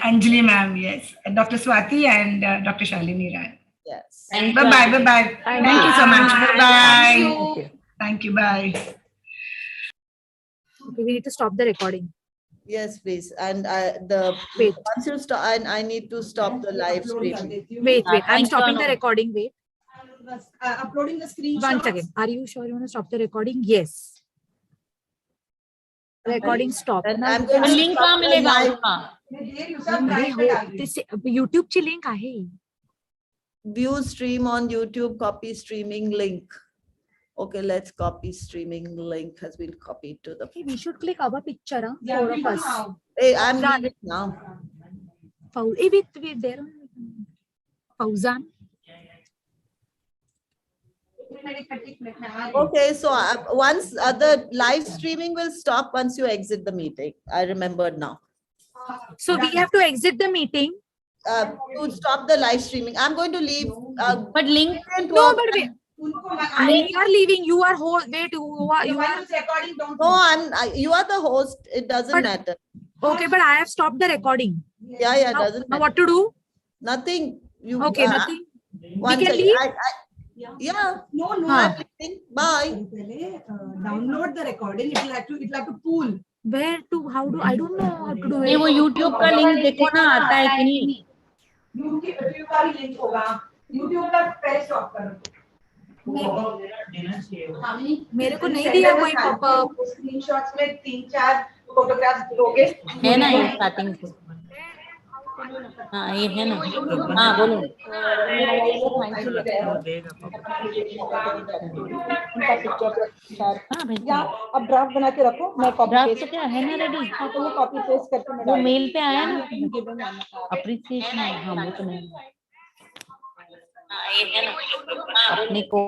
Anjali ma'am, yes. And Dr. Swati and Dr. Shalini Rai. Yes. Bye. Thank you so much. Bye. Thank you. Bye. Okay, we need to stop the recording. Yes, please. And once you stop, I need to stop the live stream. Wait. I'm stopping the recording. Wait. Uploading the screen. One second. Are you sure you want to stop the recording? Yes. Recording stop. And I'm going to link कहाँ मिलेगा उसका? This YouTube ची link आहे. View stream on YouTube, copy streaming link. Okay, let's copy streaming link has been copied to the. Hey, we should click our picture, huh? Yeah, 4 of us. Hey, I'm leaving now. Hey, wait there. Fauzan. Okay, so once the live streaming will stop once you exit the meeting. I remembered now. So we have to exit the meeting. To stop the live streaming. I'm going to leave. But link. No, but wait. You are leaving. You are host. Wait, you are. No, you are the host. It doesn't matter. Okay, but I have stopped the recording. Yeah, doesn't Now matter. what to do? Nothing. You Okay, nothing. One We can second. leave? Yeah. No, Huh. I'm leaving. Bye. download the recording. It'll have to pull. Where to? How do? I don't know how to do ये it. वो YouTube का link देखो ना आता है कि नहीं? YouTube का भी लिंक होगा. YouTube का पहले स्टॉप करो. मेरे को नहीं दिया कोई पॉपअप. स्क्रीनशॉट्स में 3-4 फोटोग्राफ्स लोगे. है ना ये स्टार्टिंग से? हाँ ये है ना. हाँ बोलो. अब ड्राफ्ट बना के रखो. मैं ड्राफ्ट क्या है ना रेडी? तो वो कॉपी पेस्ट करके मैं वो मेल पे आया ना अप्रिसिएशन. हाँ वो तो नहीं. अपने को